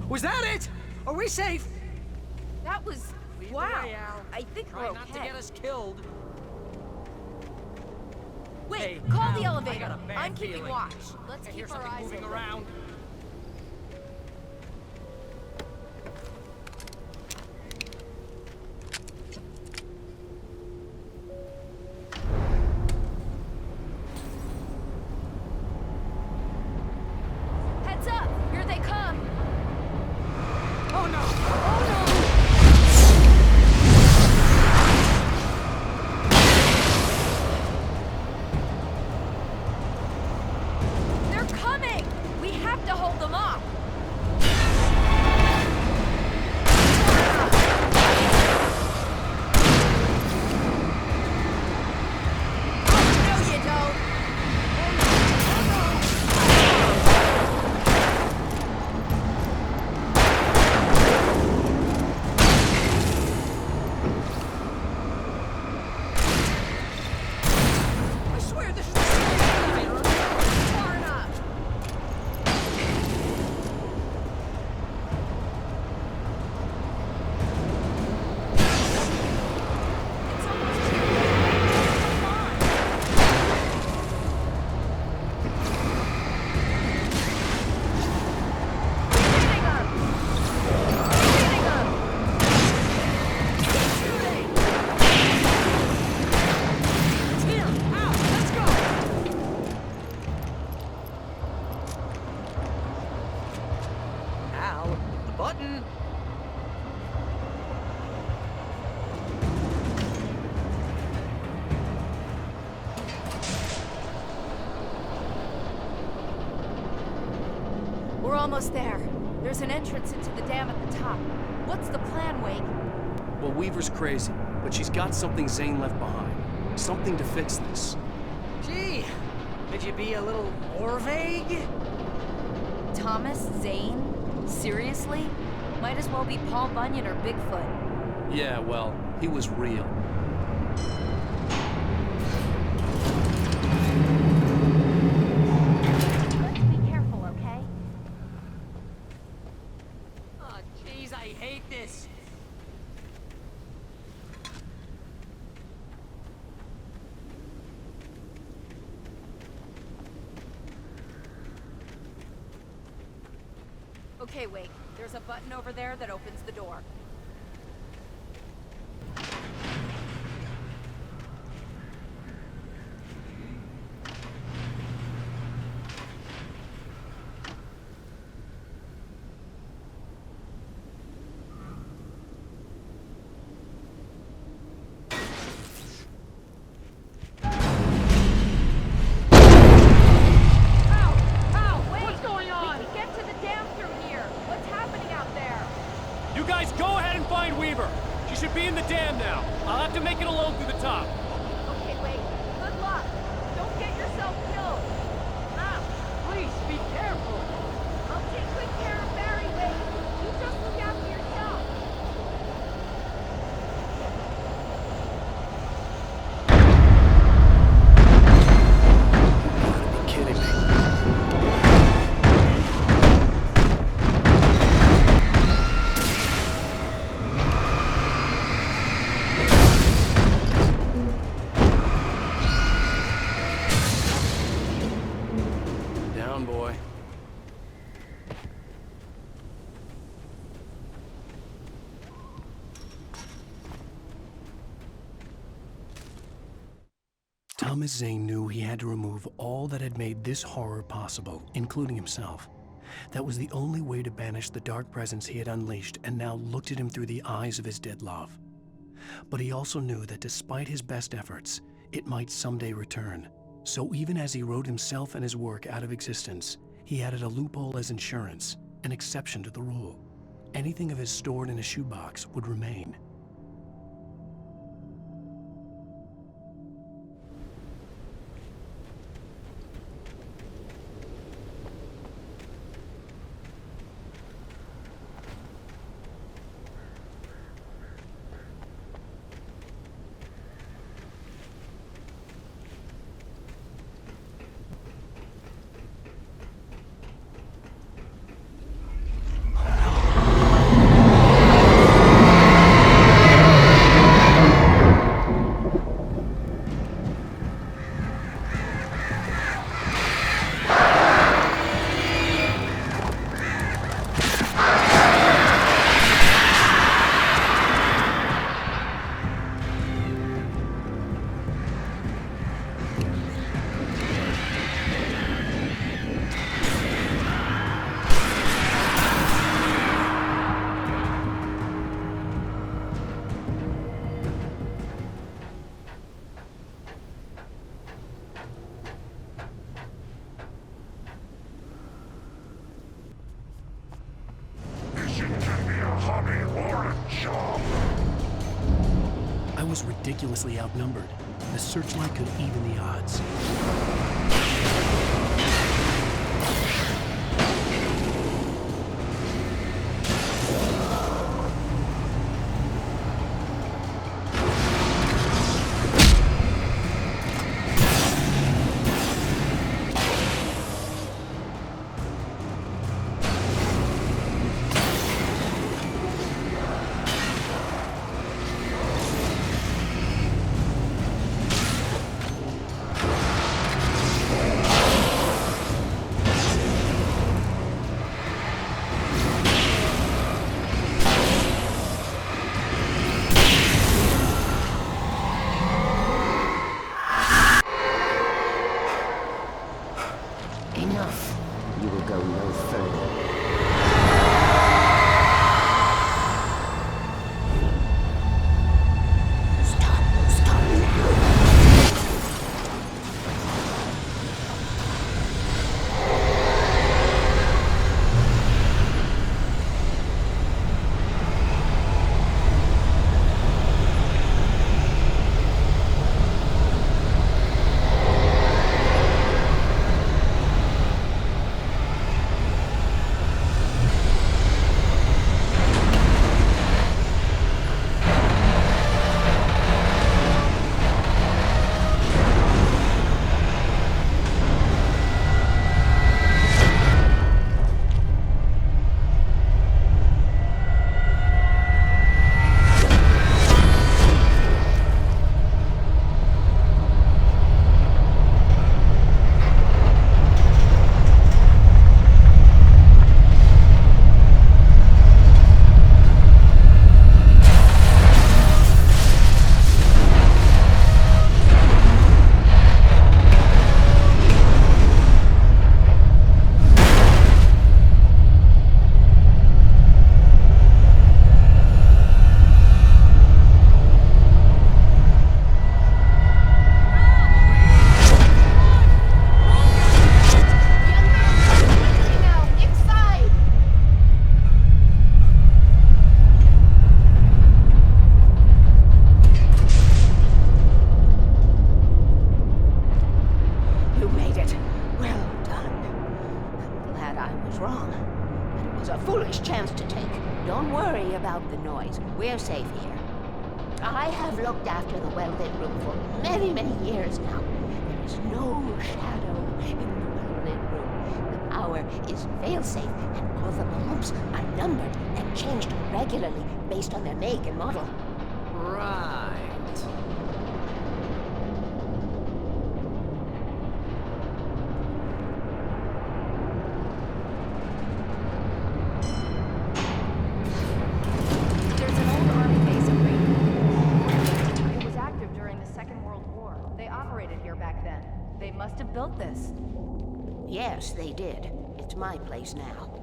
Was that it? Are we safe? That was... Lead the wow. way, Al. I think Try we're not to okay. get us killed. Wait, Hey, call Al, the I elevator. got a bad I'm keeping feeling. watch. Let's I keep hear our something eyes moving open. around. Heads up! Here they come! Oh no! They're coming! We have to hold them off! Oh, no, you don't! I swear this is the elevator. Far enough! It's almost here. Come on! Hitting them! Hitting them! Keep shooting! It's here! Al, let's go! Al, the button! We're almost there. There's an entrance into the dam at the top. What's the plan, Wake? Well, Weaver's crazy, but she's got something Zane left behind. Something to fix this. Gee, could you be a little more vague? Thomas Zane? Seriously? Might as well be Paul Bunyan or Bigfoot. Yeah, well, he was real. Let's be careful, okay? Oh, jeez, I hate this. Okay, Wake. There's a button over there that opens the door. down, boy. Thomas Zane knew he had to remove all that had made this horror possible, including himself. That was the only way to banish the dark presence he had unleashed and now looked at him through the eyes of his dead love. But he also knew that despite his best efforts, it might someday return. So even as he wrote himself and his work out of existence, he added a loophole as insurance, an exception to the rule. Anything of his stored in a shoebox would remain. I was ridiculously outnumbered. The searchlight could even the odds. Enough. You will go no further. Stop now. We're safe here. I have looked after the well-lit room for many, many years now. There is no shadow in the well-lit room. The power is fail-safe, and all the bulbs are numbered and changed regularly based on their make and model. Right. Yes, they did. It's my place now.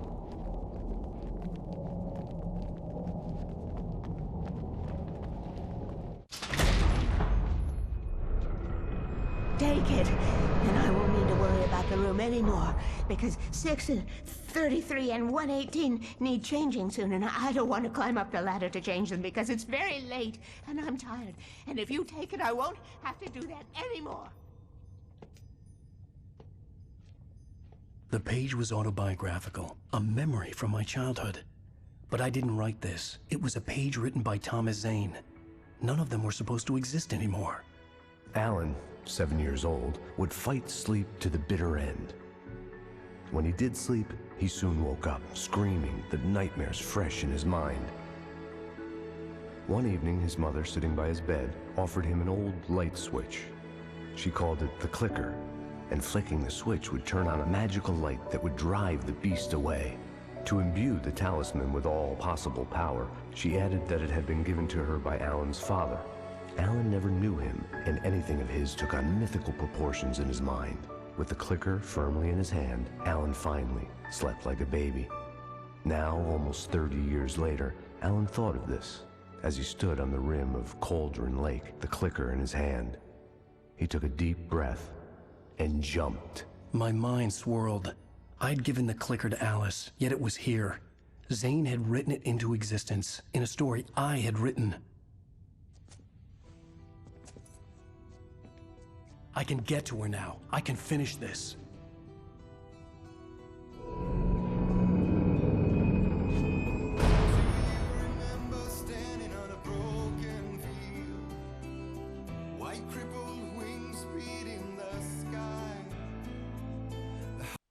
Take it, and I won't need to worry about the room anymore, because 6 and 33 and 118 need changing soon, and I don't want to climb up the ladder to change them because it's very late, and I'm tired. And if you take it, I won't have to do that anymore. The page was autobiographical, a memory from my childhood. But I didn't write this. It was a page written by Thomas Zane. None of them were supposed to exist anymore. Alan, 7 years old, would fight sleep to the bitter end. When he did sleep, he soon woke up, screaming, the nightmares fresh in his mind. One evening, his mother, sitting by his bed, offered him an old light switch. She called it the clicker, and flicking the switch would turn on a magical light that would drive the beast away. To imbue the talisman with all possible power, she added that it had been given to her by Alan's father. Alan never knew him, and anything of his took on mythical proportions in his mind. With the clicker firmly in his hand, Alan finally slept like a baby. Now, almost 30 years later, Alan thought of this as he stood on the rim of Cauldron Lake, the clicker in his hand. He took a deep breath and jumped. My mind swirled. I'd given the clicker to Alice, yet it was here. Zane had written it into existence, in a story I had written. I can get to her now. I can finish this.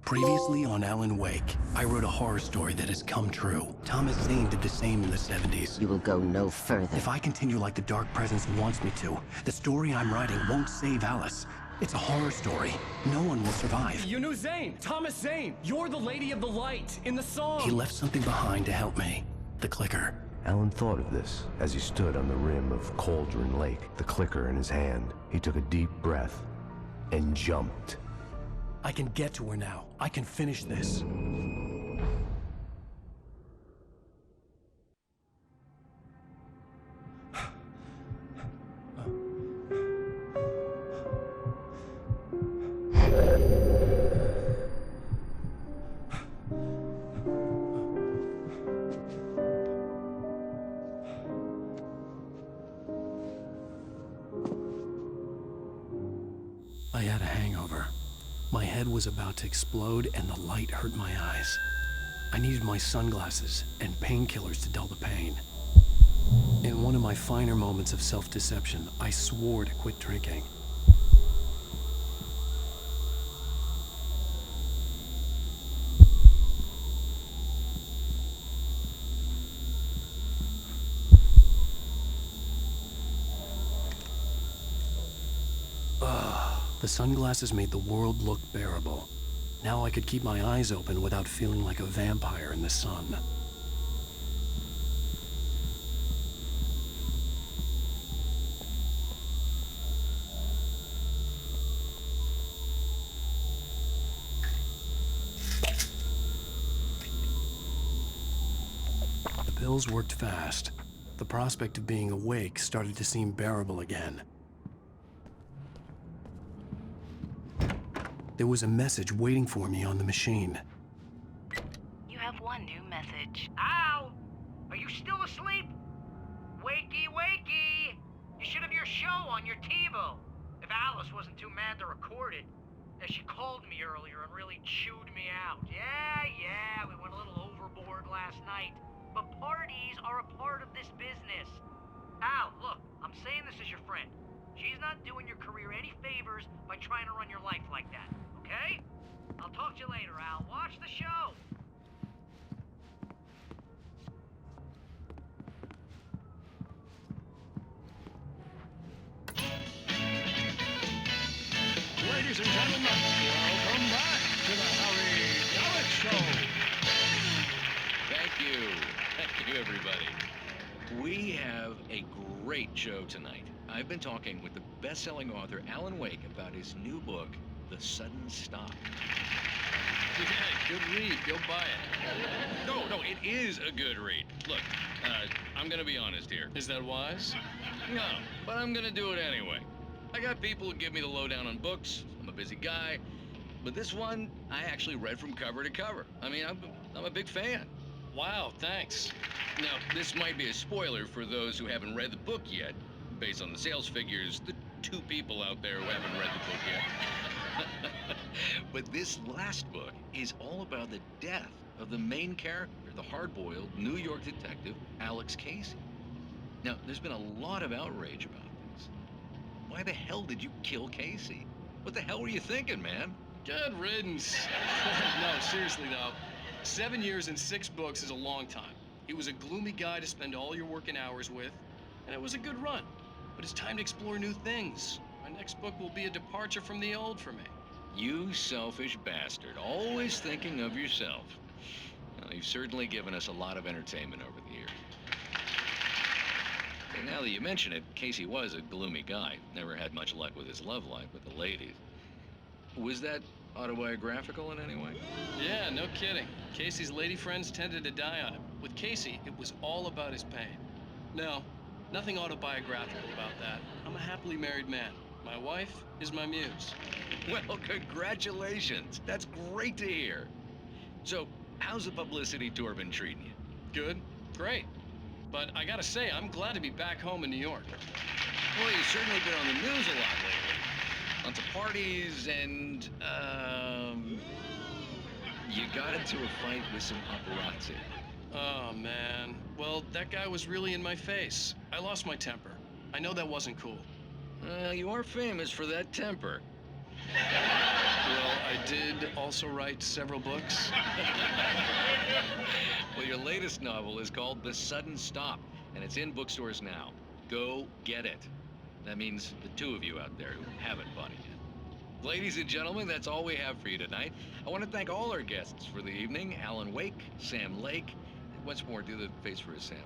Previously on Alan Wake, I wrote a horror story that has come true. Thomas Zane did the same in the 70s. You will go no further. If I continue like the Dark Presence wants me to, the story I'm writing won't save Alice. It's a horror story. No one will survive. You knew Zane! Thomas Zane! You're the Lady of the Light in the song! He left something behind to help me. The clicker. Alan thought of this as he stood on the rim of Cauldron Lake, the clicker in his hand. He took a deep breath and jumped. I can get to her now. I can finish this. I had a hangover. My head was about to explode and the light hurt my eyes. I needed my sunglasses and painkillers to dull the pain. In one of my finer moments of self-deception, I swore to quit drinking. The sunglasses made the world look bearable. Now I could keep my eyes open without feeling like a vampire in the sun. The pills worked fast. The prospect of being awake started to seem bearable again. There was a message waiting for me on the machine. You have one new message. Al! Are you still asleep? Wakey, wakey! You should have your show on your TiVo. If Alice wasn't too mad to record it. She called me earlier and really chewed me out. Yeah, we went a little overboard last night. But parties are a part of this business. Al, look, I'm saying this as your friend. She's not doing your career any favors by trying to run your life like that, okay? I'll talk to you later, Al. Watch the show. Ladies and gentlemen, welcome back to the Harry Dalek Show. Thank you, everybody. We have a great show tonight. I've been talking with the best-selling author Alan Wake about his new book, The Sudden Stop. Good read. Go buy it. No, it is a good read. Look, I'm gonna be honest here. Is that wise? No, but I'm gonna do it anyway. I got people who give me the lowdown on books. I'm a busy guy. But this one, I actually read from cover to cover. I mean, I'm a big fan. Wow, thanks. Now, this might be a spoiler for those who haven't read the book yet. Based on the sales figures, the 2 people out there who haven't read the book yet. But this last book is all about the death of the main character, the hard-boiled New York detective, Alex Casey. Now, there's been a lot of outrage about this. Why the hell did you kill Casey? What the hell were you thinking, man? Good riddance. No, seriously though. 7 years and 6 books is a long time. He was a gloomy guy to spend all your working hours with, and it was a good run. But it's time to explore new things. My next book will be a departure from the old for me. You selfish bastard, always thinking of yourself. Well, you've certainly given us a lot of entertainment over the years. And now that you mention it, Casey was a gloomy guy. Never had much luck with his love life with the ladies. Was that autobiographical in any way? Yeah, no kidding. Casey's lady friends tended to die on him. With Casey, it was all about his pain. No, nothing autobiographical about that. I'm a happily married man. My wife is my muse. Well, congratulations. That's great to hear. So, how's the publicity tour been treating you? Good, great. But I gotta say, I'm glad to be back home in New York. Well, you've certainly been on the news a lot lately. Lots of parties and, you got into a fight with some paparazzi. Oh, man. Well, that guy was really in my face. I lost my temper. I know that wasn't cool. You are famous for that temper. Well, I did also write several books. Well, your latest novel is called The Sudden Stop, and it's in bookstores now. Go get it. That means the 2 of you out there who haven't bought it yet. Ladies and gentlemen, that's all we have for you tonight. I want to thank all our guests for the evening. Alan Wake, Sam Lake. Once more, do the face for a Sam.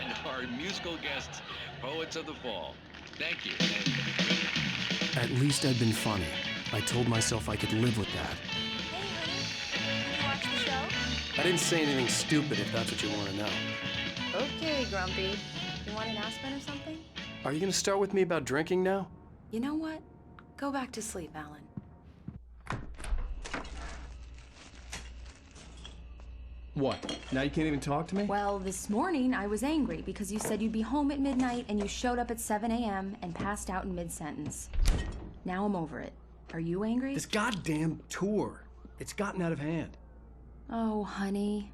And our musical guests, Poets of the Fall. Thank you. At least I'd been funny. I told myself I could live with that. Hey, honey. Wanna watch the show? I didn't say anything stupid if that's what you want to know. Okay, Grumpy. You want an Aspen or something? Are you going to start with me about drinking now? You know what? Go back to sleep, Alan. What? Now you can't even talk to me? Well, this morning I was angry because you said you'd be home at midnight and you showed up at 7 a.m. and passed out in mid-sentence. Now I'm over it. Are you angry? This goddamn tour. It's gotten out of hand. Oh, honey.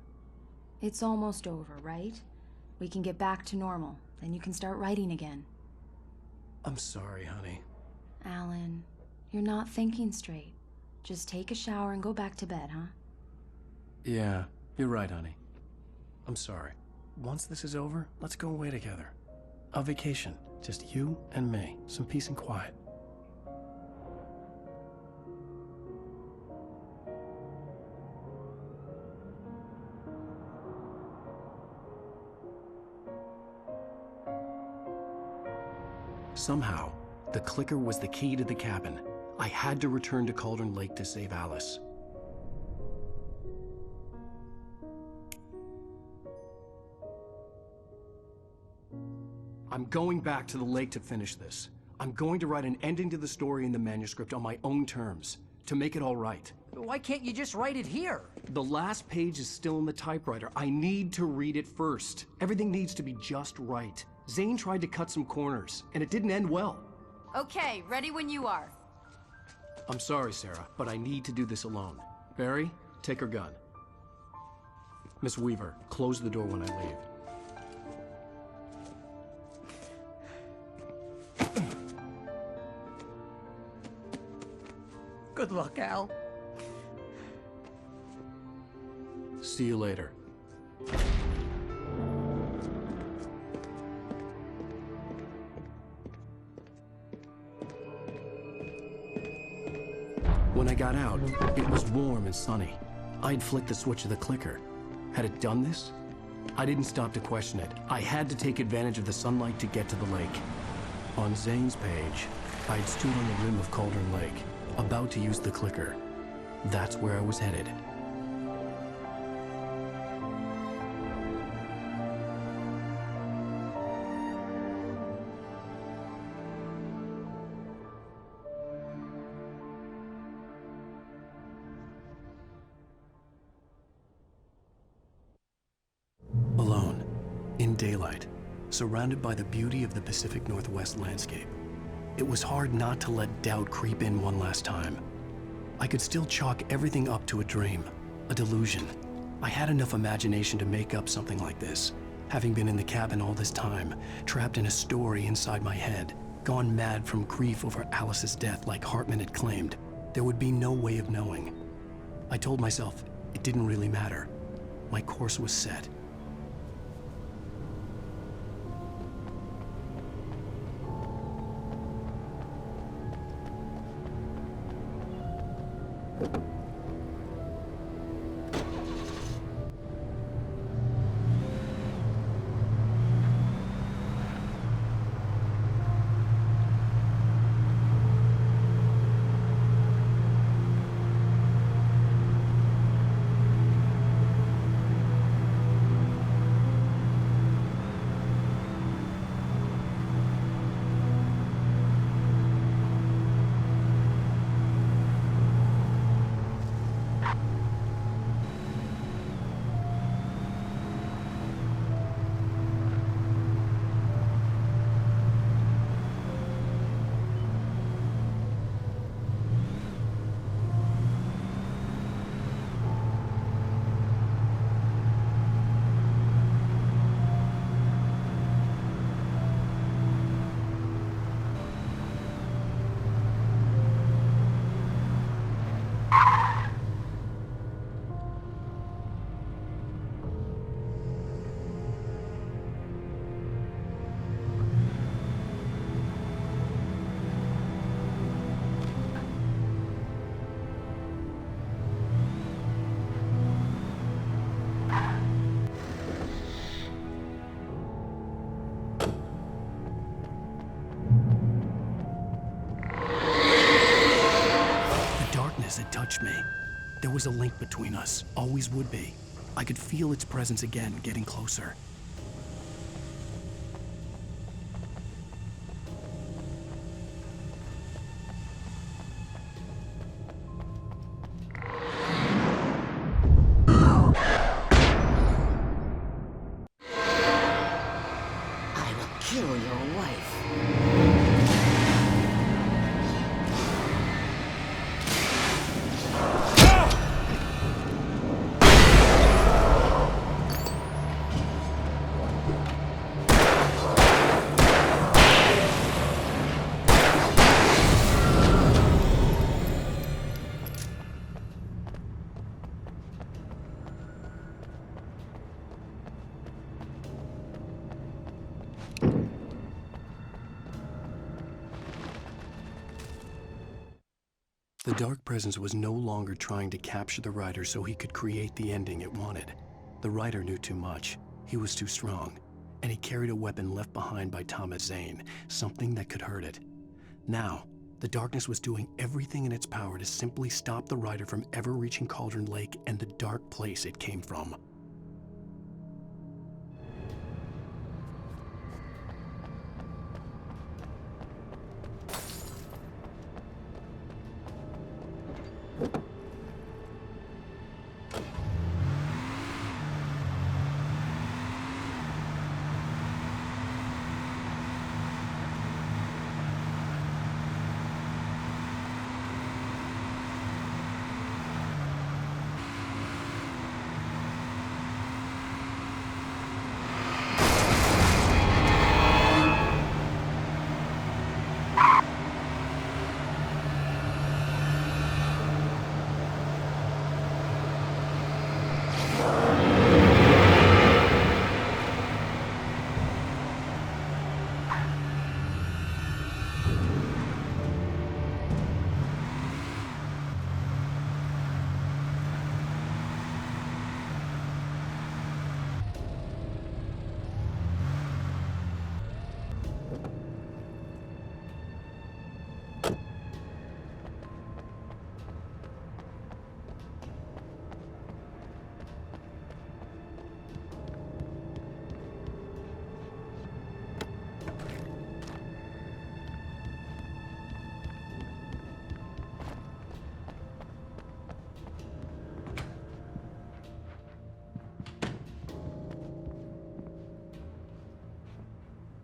It's almost over, right? We can get back to normal. Then you can start writing again. I'm sorry, honey. Alan, you're not thinking straight. Just take a shower and go back to bed, huh? Yeah, you're right, honey. I'm sorry. Once this is over, let's go away together. A vacation. Just you and me. Some peace and quiet. Somehow, the clicker was the key to the cabin. I had to return to Cauldron Lake to save Alice. I'm going back to the lake to finish this. I'm going to write an ending to the story in the manuscript on my own terms, to make it all right. Why can't you just write it here? The last page is still in the typewriter. I need to read it first. Everything needs to be just right. Zane tried to cut some corners, and it didn't end well. Okay, ready when you are. I'm sorry, Sarah, but I need to do this alone. Barry, take her gun. Miss Weaver, close the door when I leave. Good luck, Al. See you later. When I got out, it was warm and sunny. I'd flicked the switch of the clicker. Had it done this? I didn't stop to question it. I had to take advantage of the sunlight to get to the lake. On Zane's page, I'd stood on the rim of Cauldron Lake, about to use the clicker. That's where I was headed. Alone, in daylight, surrounded by the beauty of the Pacific Northwest landscape. It was hard not to let doubt creep in one last time. I could still chalk everything up to a dream, a delusion. I had enough imagination to make up something like this, having been in the cabin all this time, trapped in a story inside my head, gone mad from grief over Alice's death like Hartman had claimed. There would be no way of knowing. I told myself it didn't really matter. My course was set. It touched me. There was a link between us, always would be. I could feel its presence again, getting closer. I will kill your wife. The dark presence was no longer trying to capture the writer so he could create the ending it wanted. The writer knew too much. He was too strong. And he carried a weapon left behind by Thomas Zane, something that could hurt it. Now, the darkness was doing everything in its power to simply stop the writer from ever reaching Cauldron Lake and the dark place it came from.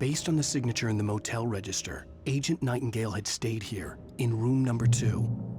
Based on the signature in the motel register, Agent Nightingale had stayed here, in room number 2.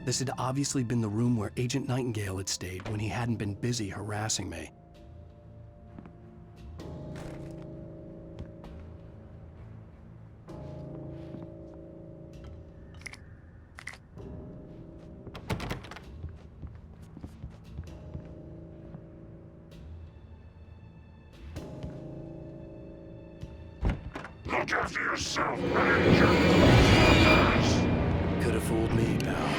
This had obviously been the room where Agent Nightingale had stayed when he hadn't been busy harassing me. Look after yourself, Ranger! Could have fooled me, pal.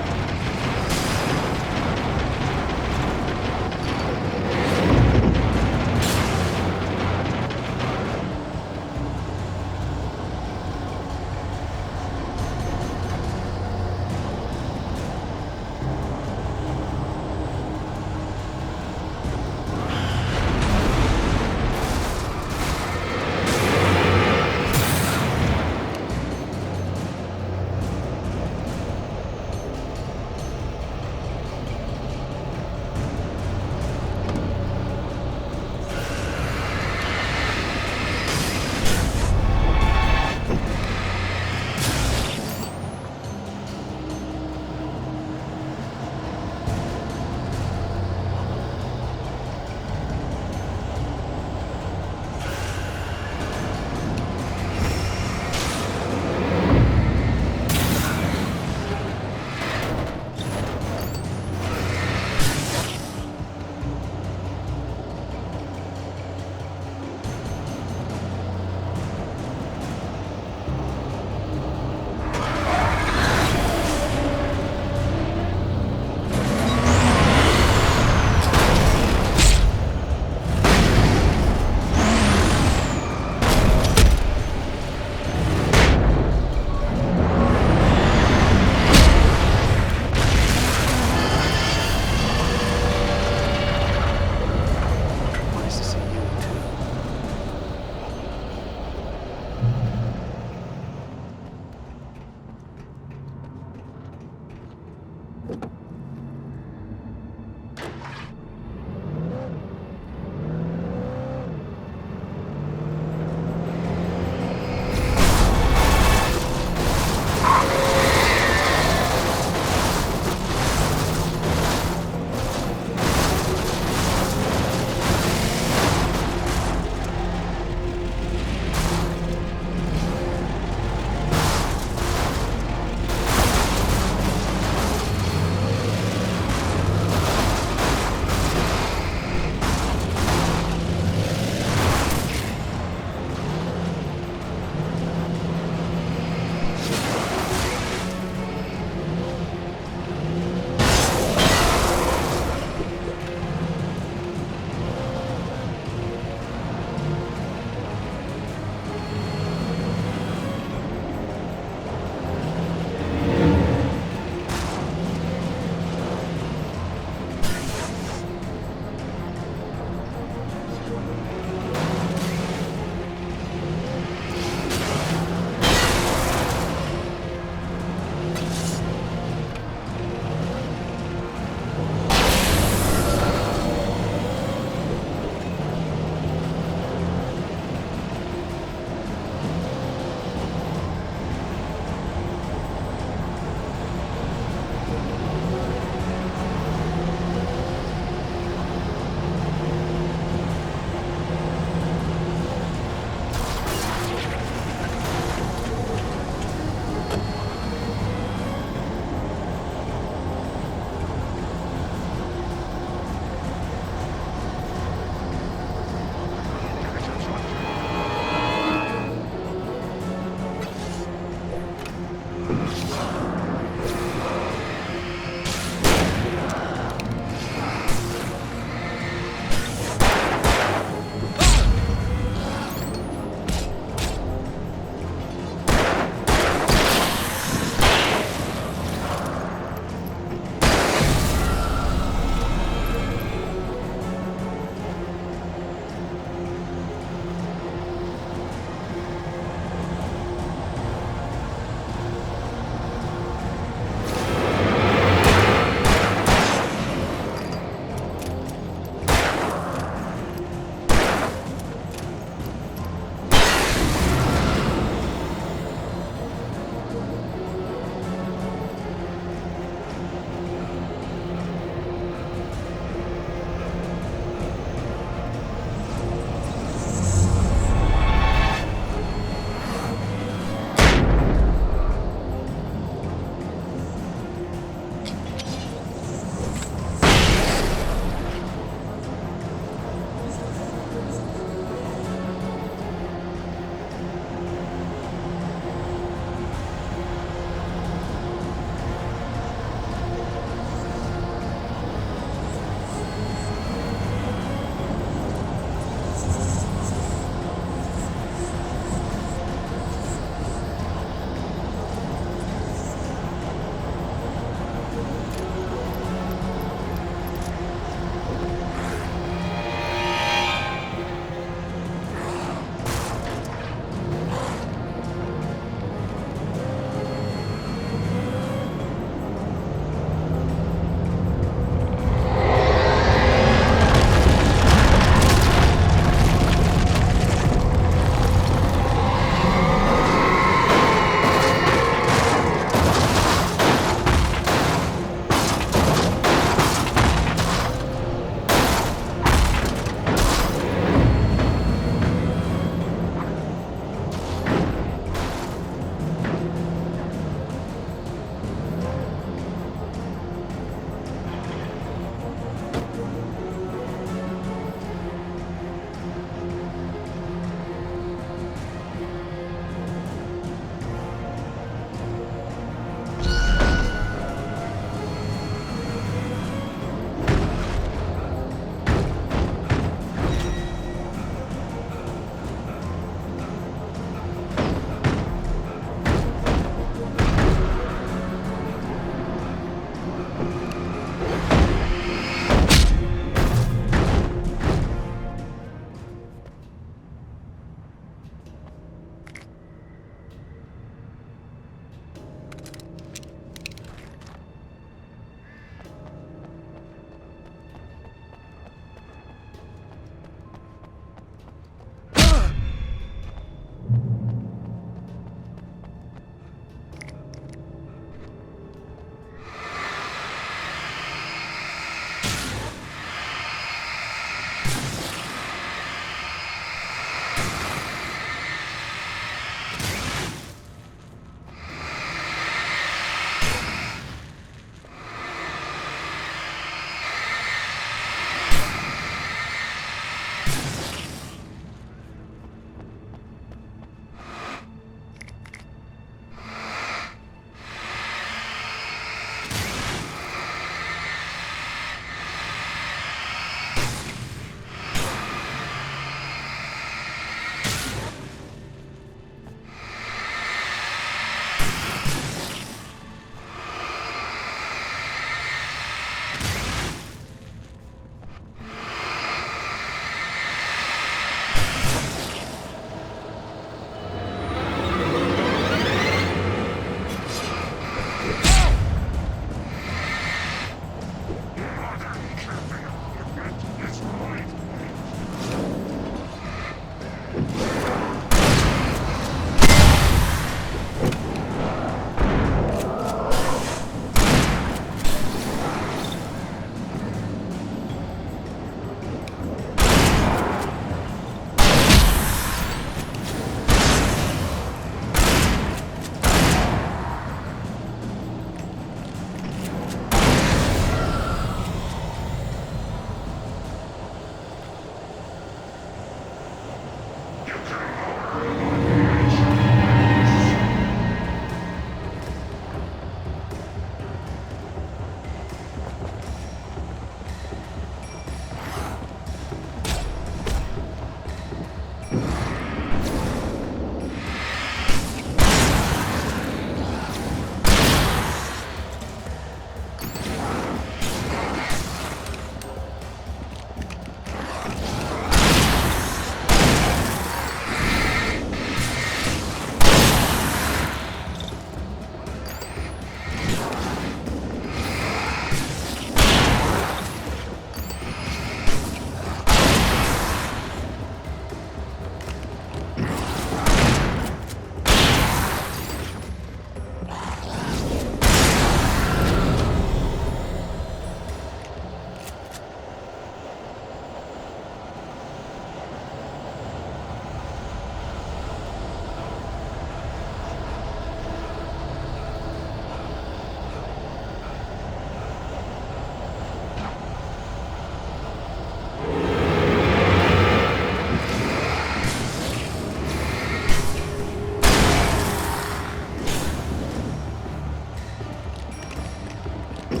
The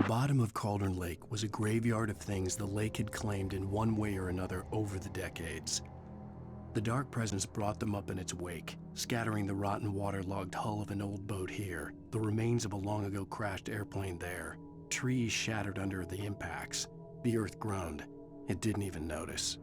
bottom of Cauldron Lake was a graveyard of things the lake had claimed in one way or another over the decades. The dark presence brought them up in its wake, scattering the rotten waterlogged hull of an old boat here, the remains of a long-ago crashed airplane there, trees shattered under the impacts. The earth groaned. It didn't even notice.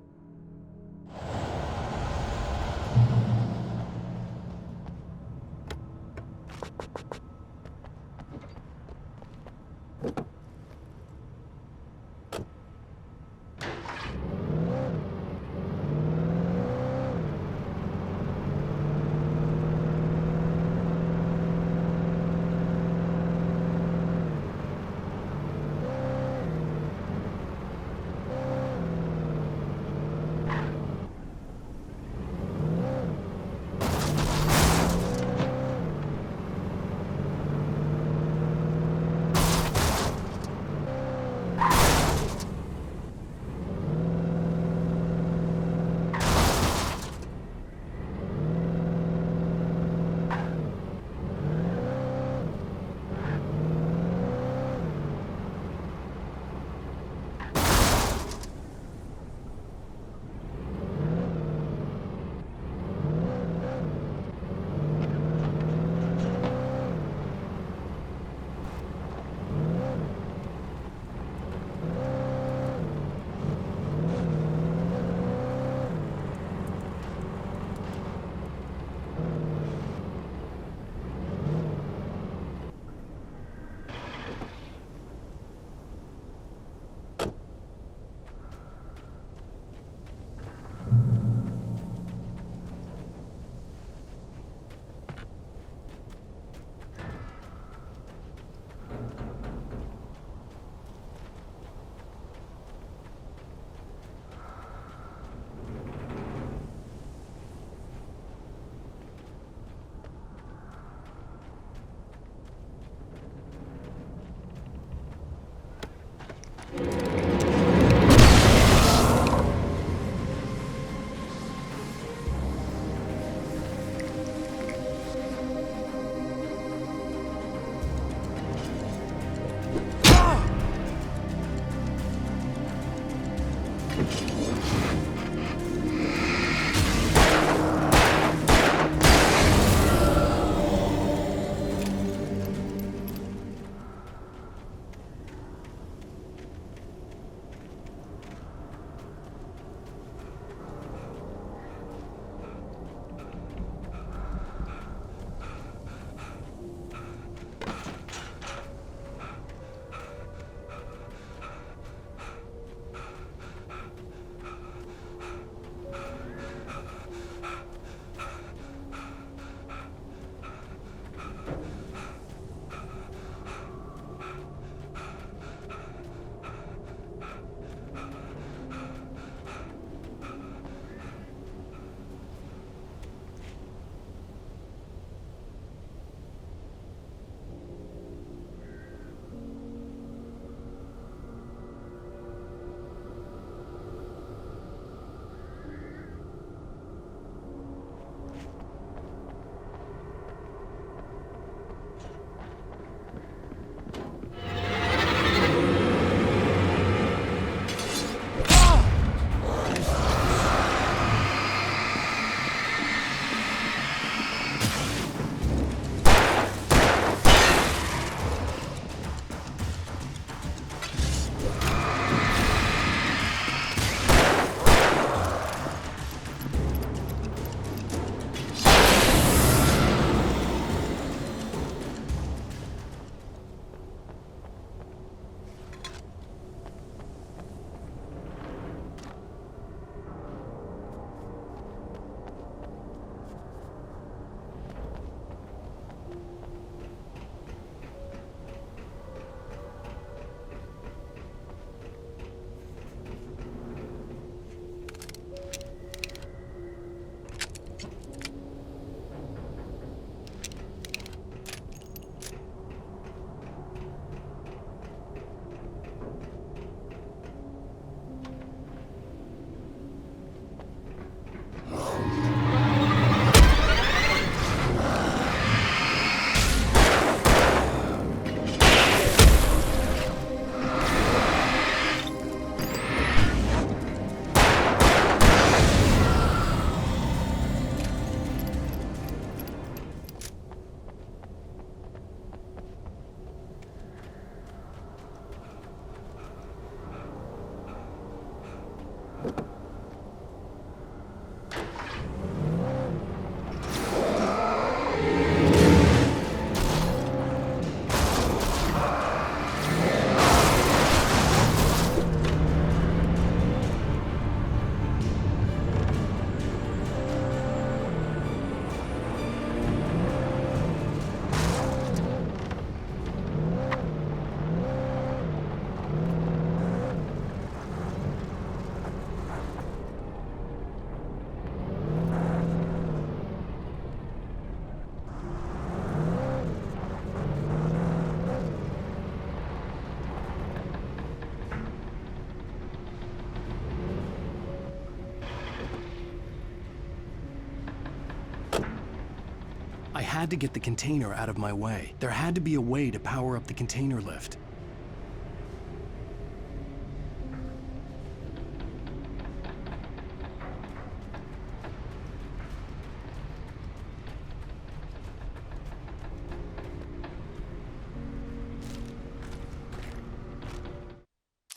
I had to get the container out of my way. There had to be a way to power up the container lift.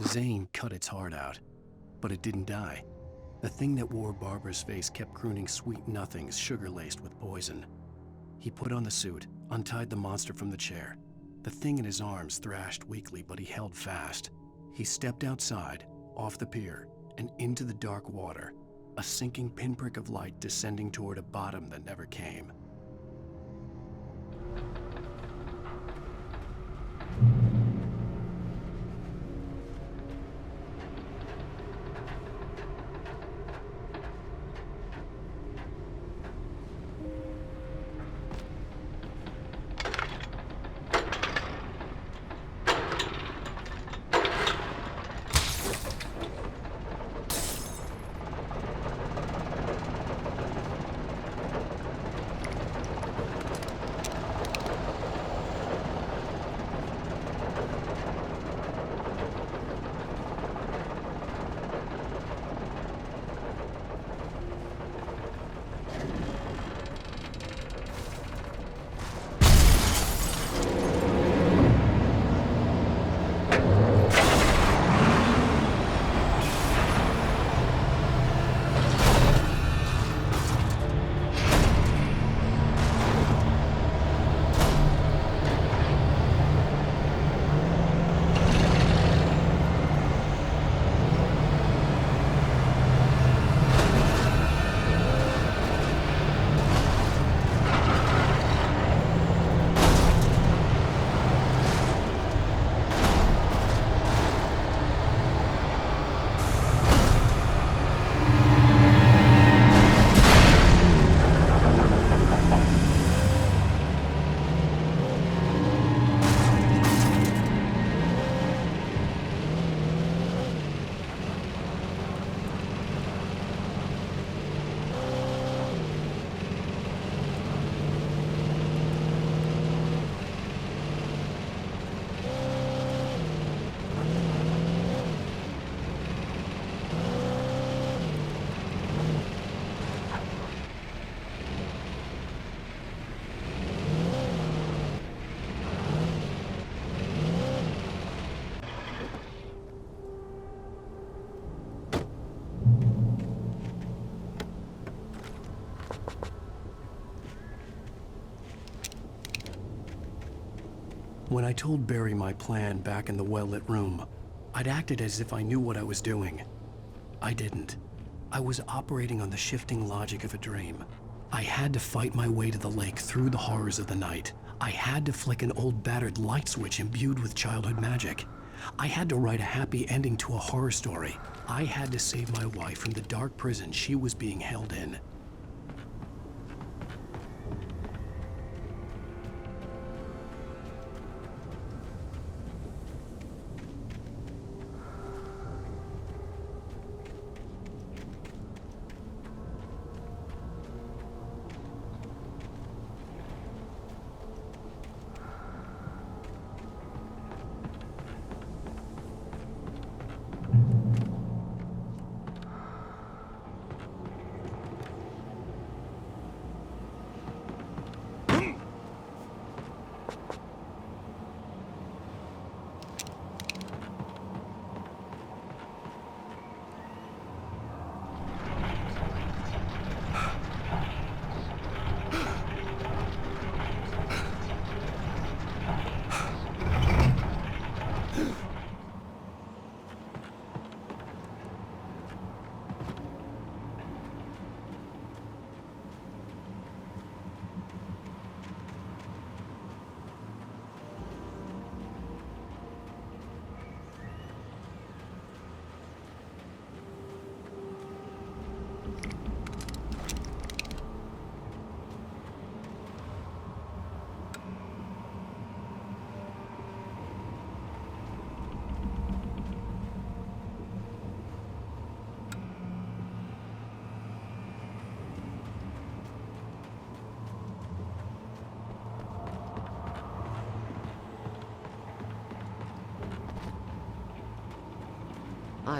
Zane cut its heart out, but it didn't die. The thing that wore Barbara's face kept crooning sweet nothings sugar-laced with poison. He put on the suit, untied the monster from the chair. The thing in his arms thrashed weakly, but he held fast. He stepped outside, off the pier, and into the dark water, a sinking pinprick of light descending toward a bottom that never came. When I told Barry my plan back in the well-lit room, I'd acted as if I knew what I was doing. I didn't. I was operating on the shifting logic of a dream. I had to fight my way to the lake through the horrors of the night. I had to flick an old battered light switch imbued with childhood magic. I had to write a happy ending to a horror story. I had to save my wife from the dark prison she was being held in.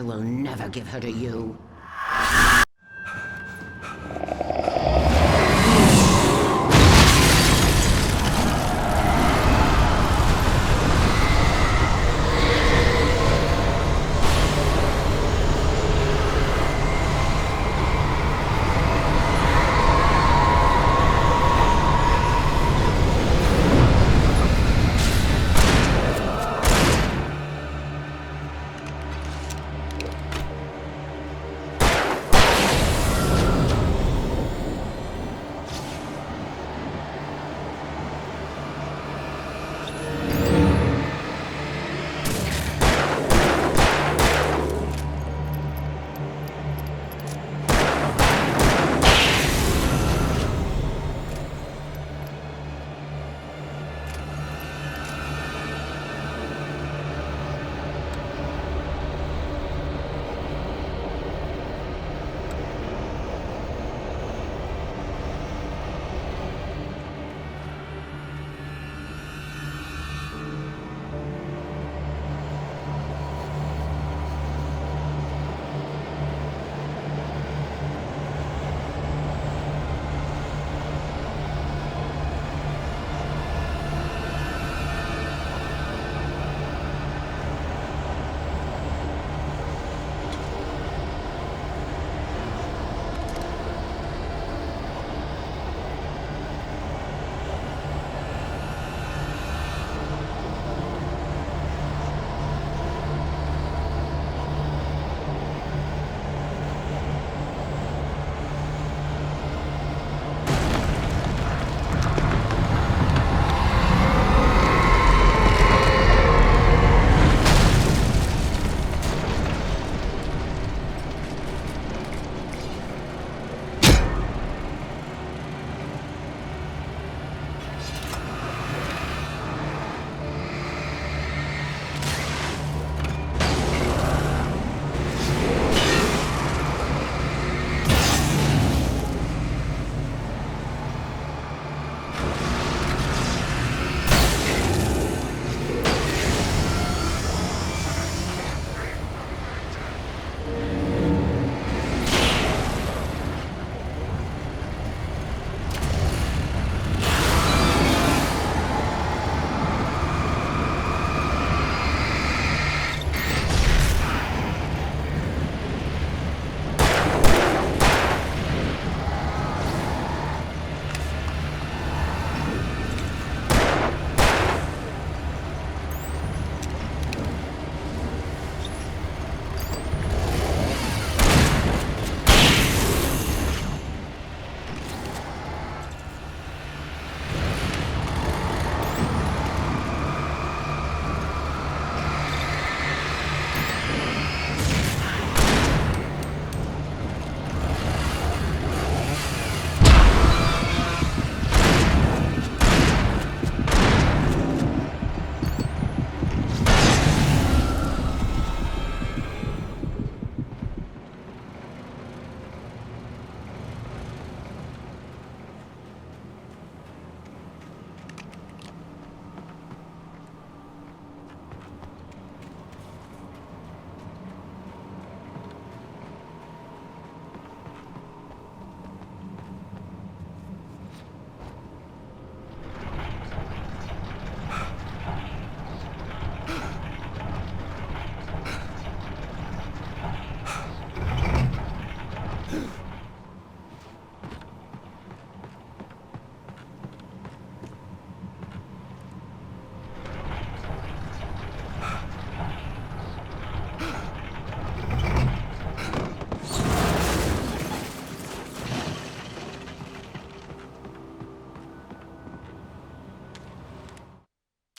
I will never give her to you.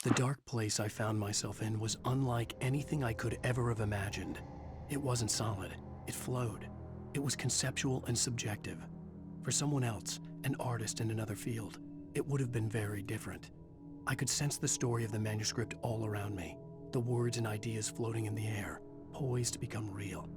The dark place I found myself in was unlike anything I could ever have imagined. It wasn't solid. It flowed. It was conceptual and subjective. For someone else, an artist in another field, it would have been very different. I could sense the story of the manuscript all around me, the words and ideas floating in the air, poised to become real.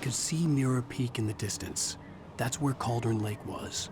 could see Mirror Peak in the distance. That's where Cauldron Lake was.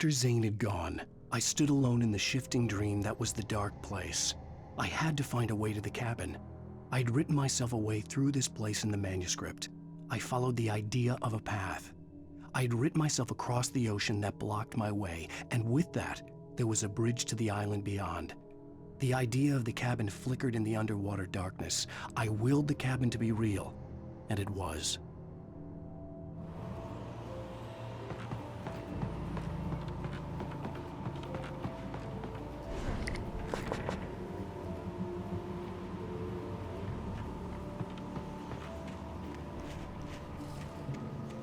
After Zane had gone, I stood alone in the shifting dream that was the dark place. I had to find a way to the cabin. I'd written myself a way through this place in the manuscript. I followed the idea of a path. I'd written myself across the ocean that blocked my way, and with that, there was a bridge to the island beyond. The idea of the cabin flickered in the underwater darkness. I willed the cabin to be real, and it was.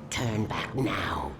Turn back now.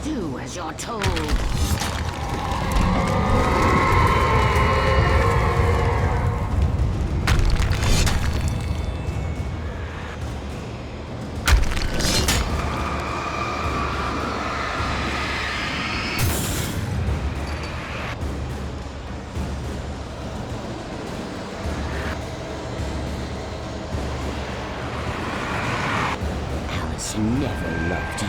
Do as you're told. Alice never loved you.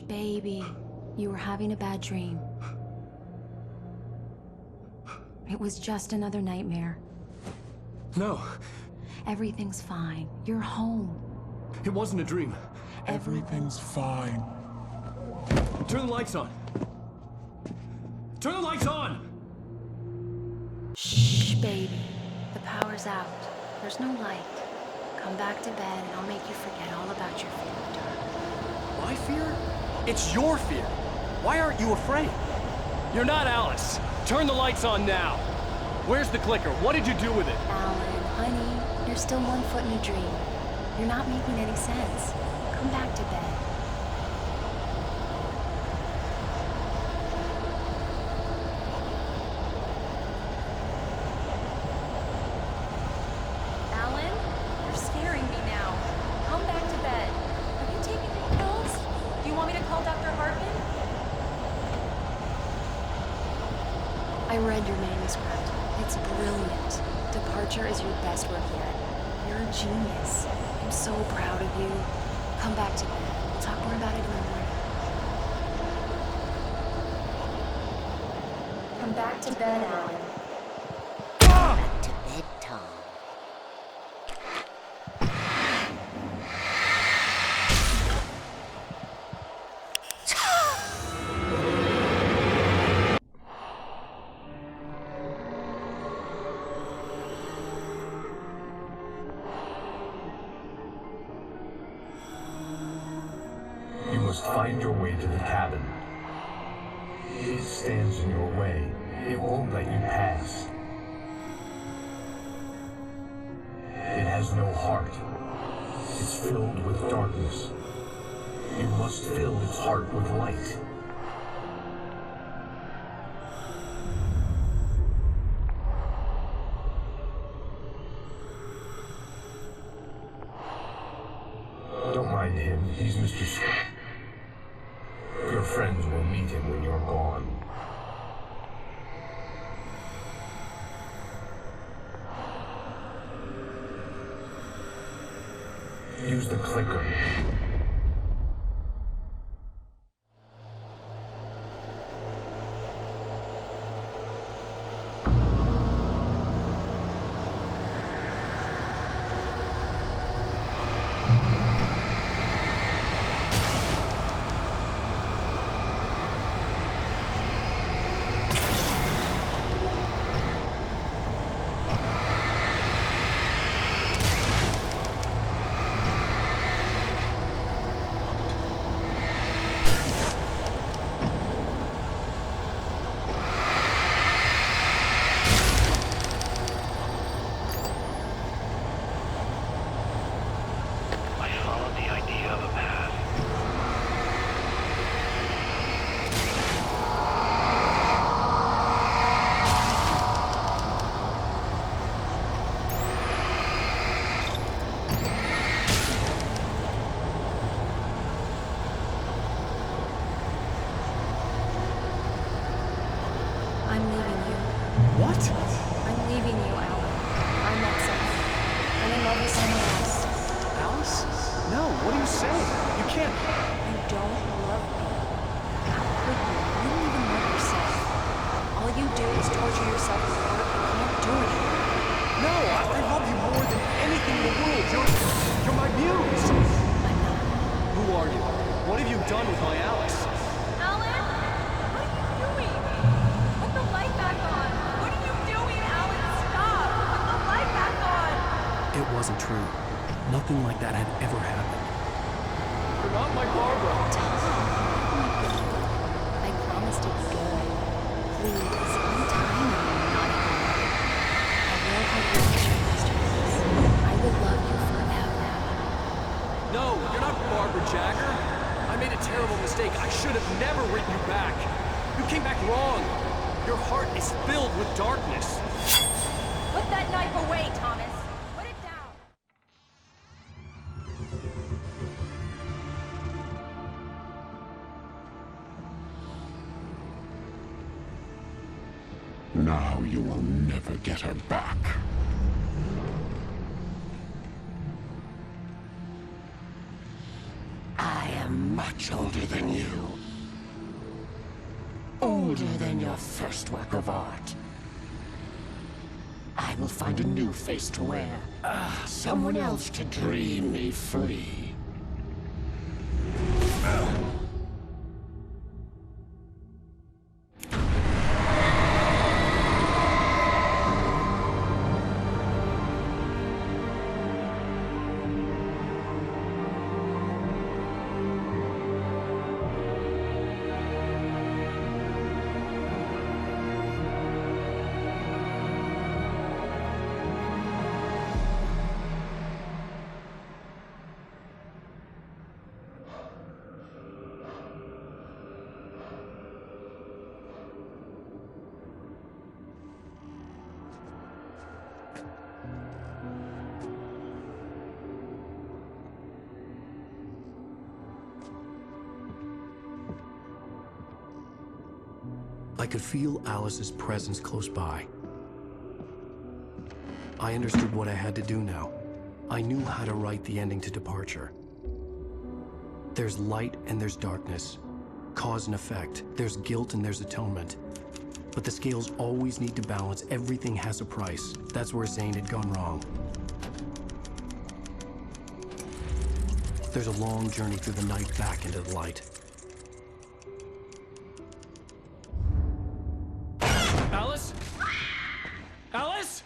baby. You were having a bad dream. It was just another nightmare. No. Everything's fine. You're home. It wasn't a dream. Everything's fine. Turn the lights on. Turn the lights on! Shh, baby. The power's out. There's no light. Come back to bed and I'll make you forget all about your fear of the dark. My fear? It's your fear. Why aren't you afraid? You're not Alice. Turn the lights on now. Where's the clicker? What did you do with it? Alan, honey, you're still 1 foot in a dream. You're not making any sense. Come back to bed. Alan, you're scaring me now. Come back to bed. Have you taken your pills? Do you want me to call Dr. Hartman? I read your manuscript. It's brilliant. Departure is your best work yet. You're a genius. I'm so proud of you. Come back to bed. We'll talk more about it in the morning. Come back to bed, Alan. Back to bed, Tom. You must find your way to the cabin. It stands in your way. It won't let you pass. It has no heart. It's filled with darkness. You must fill its heart with light. Don't mind him. He's Mr. Your friends will meet him when you're gone. Use the clicker. I'm leaving you. What? I'm leaving you, Alan. I met someone. I'm in love with someone else. Alice? No, what are you saying? You can't... You don't love me. How could you? You don't even love yourself. All you do is torture yourself with work you can't do it. No, I love you more than anything in the world. You're my muse. I'm not. Who are you? What have you done with my Alice? Alan? What are you doing? Put the light back on. What are you doing, Alan? Stop. Put the light back on. It wasn't true. Nothing like that had ever happened. You're not my Barbara. I promised to be good. Please, untie me. Not anymore. I will have you as your masterpiece. I will love you forever. No, you're not Barbara Jagger. I made a terrible mistake. I should have never written you back. You came back wrong. Your heart is filled with darkness. Put that knife away, Thomas. Put it down. Now you will never get her back. I am much older than you. Older than your first work of art. I will find a new face to wear. Someone else to dream me free. I could feel Alice's presence close by. I understood what I had to do now. I knew how to write the ending to Departure. There's light and there's darkness. Cause and effect. There's guilt and there's atonement. But the scales always need to balance. Everything has a price. That's where Zane had gone wrong. There's a long journey through the night back into the light. Alice? Alice?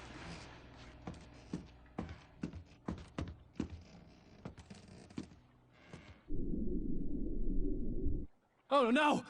Oh no!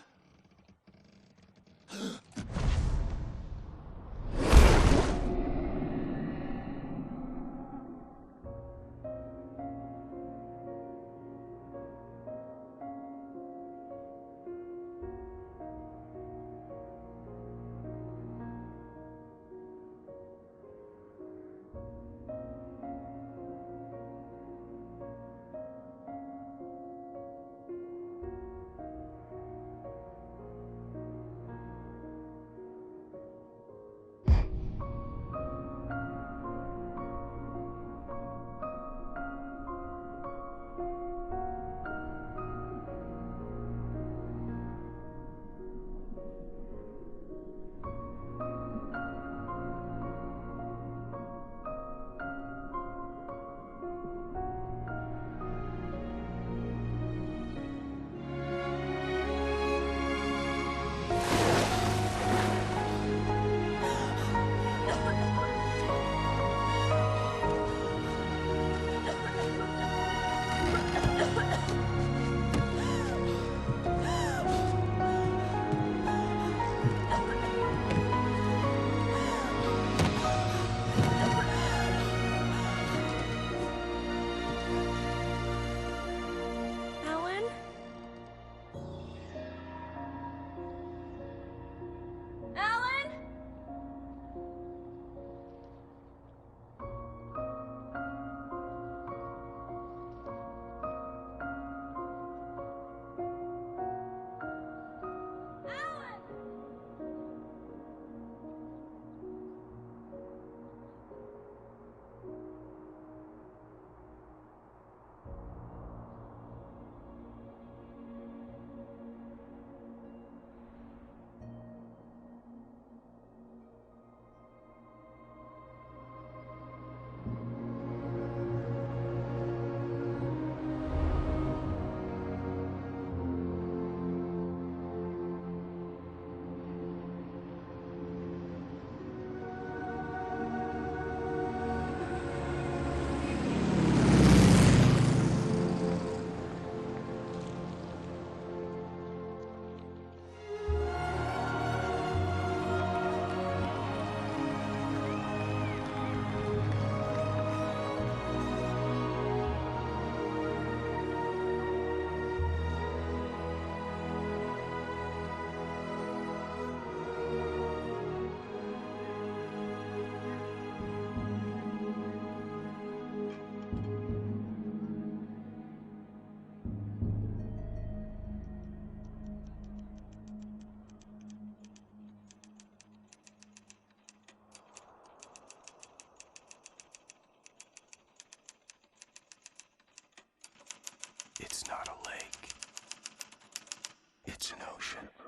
It's not a lake. It's an ocean.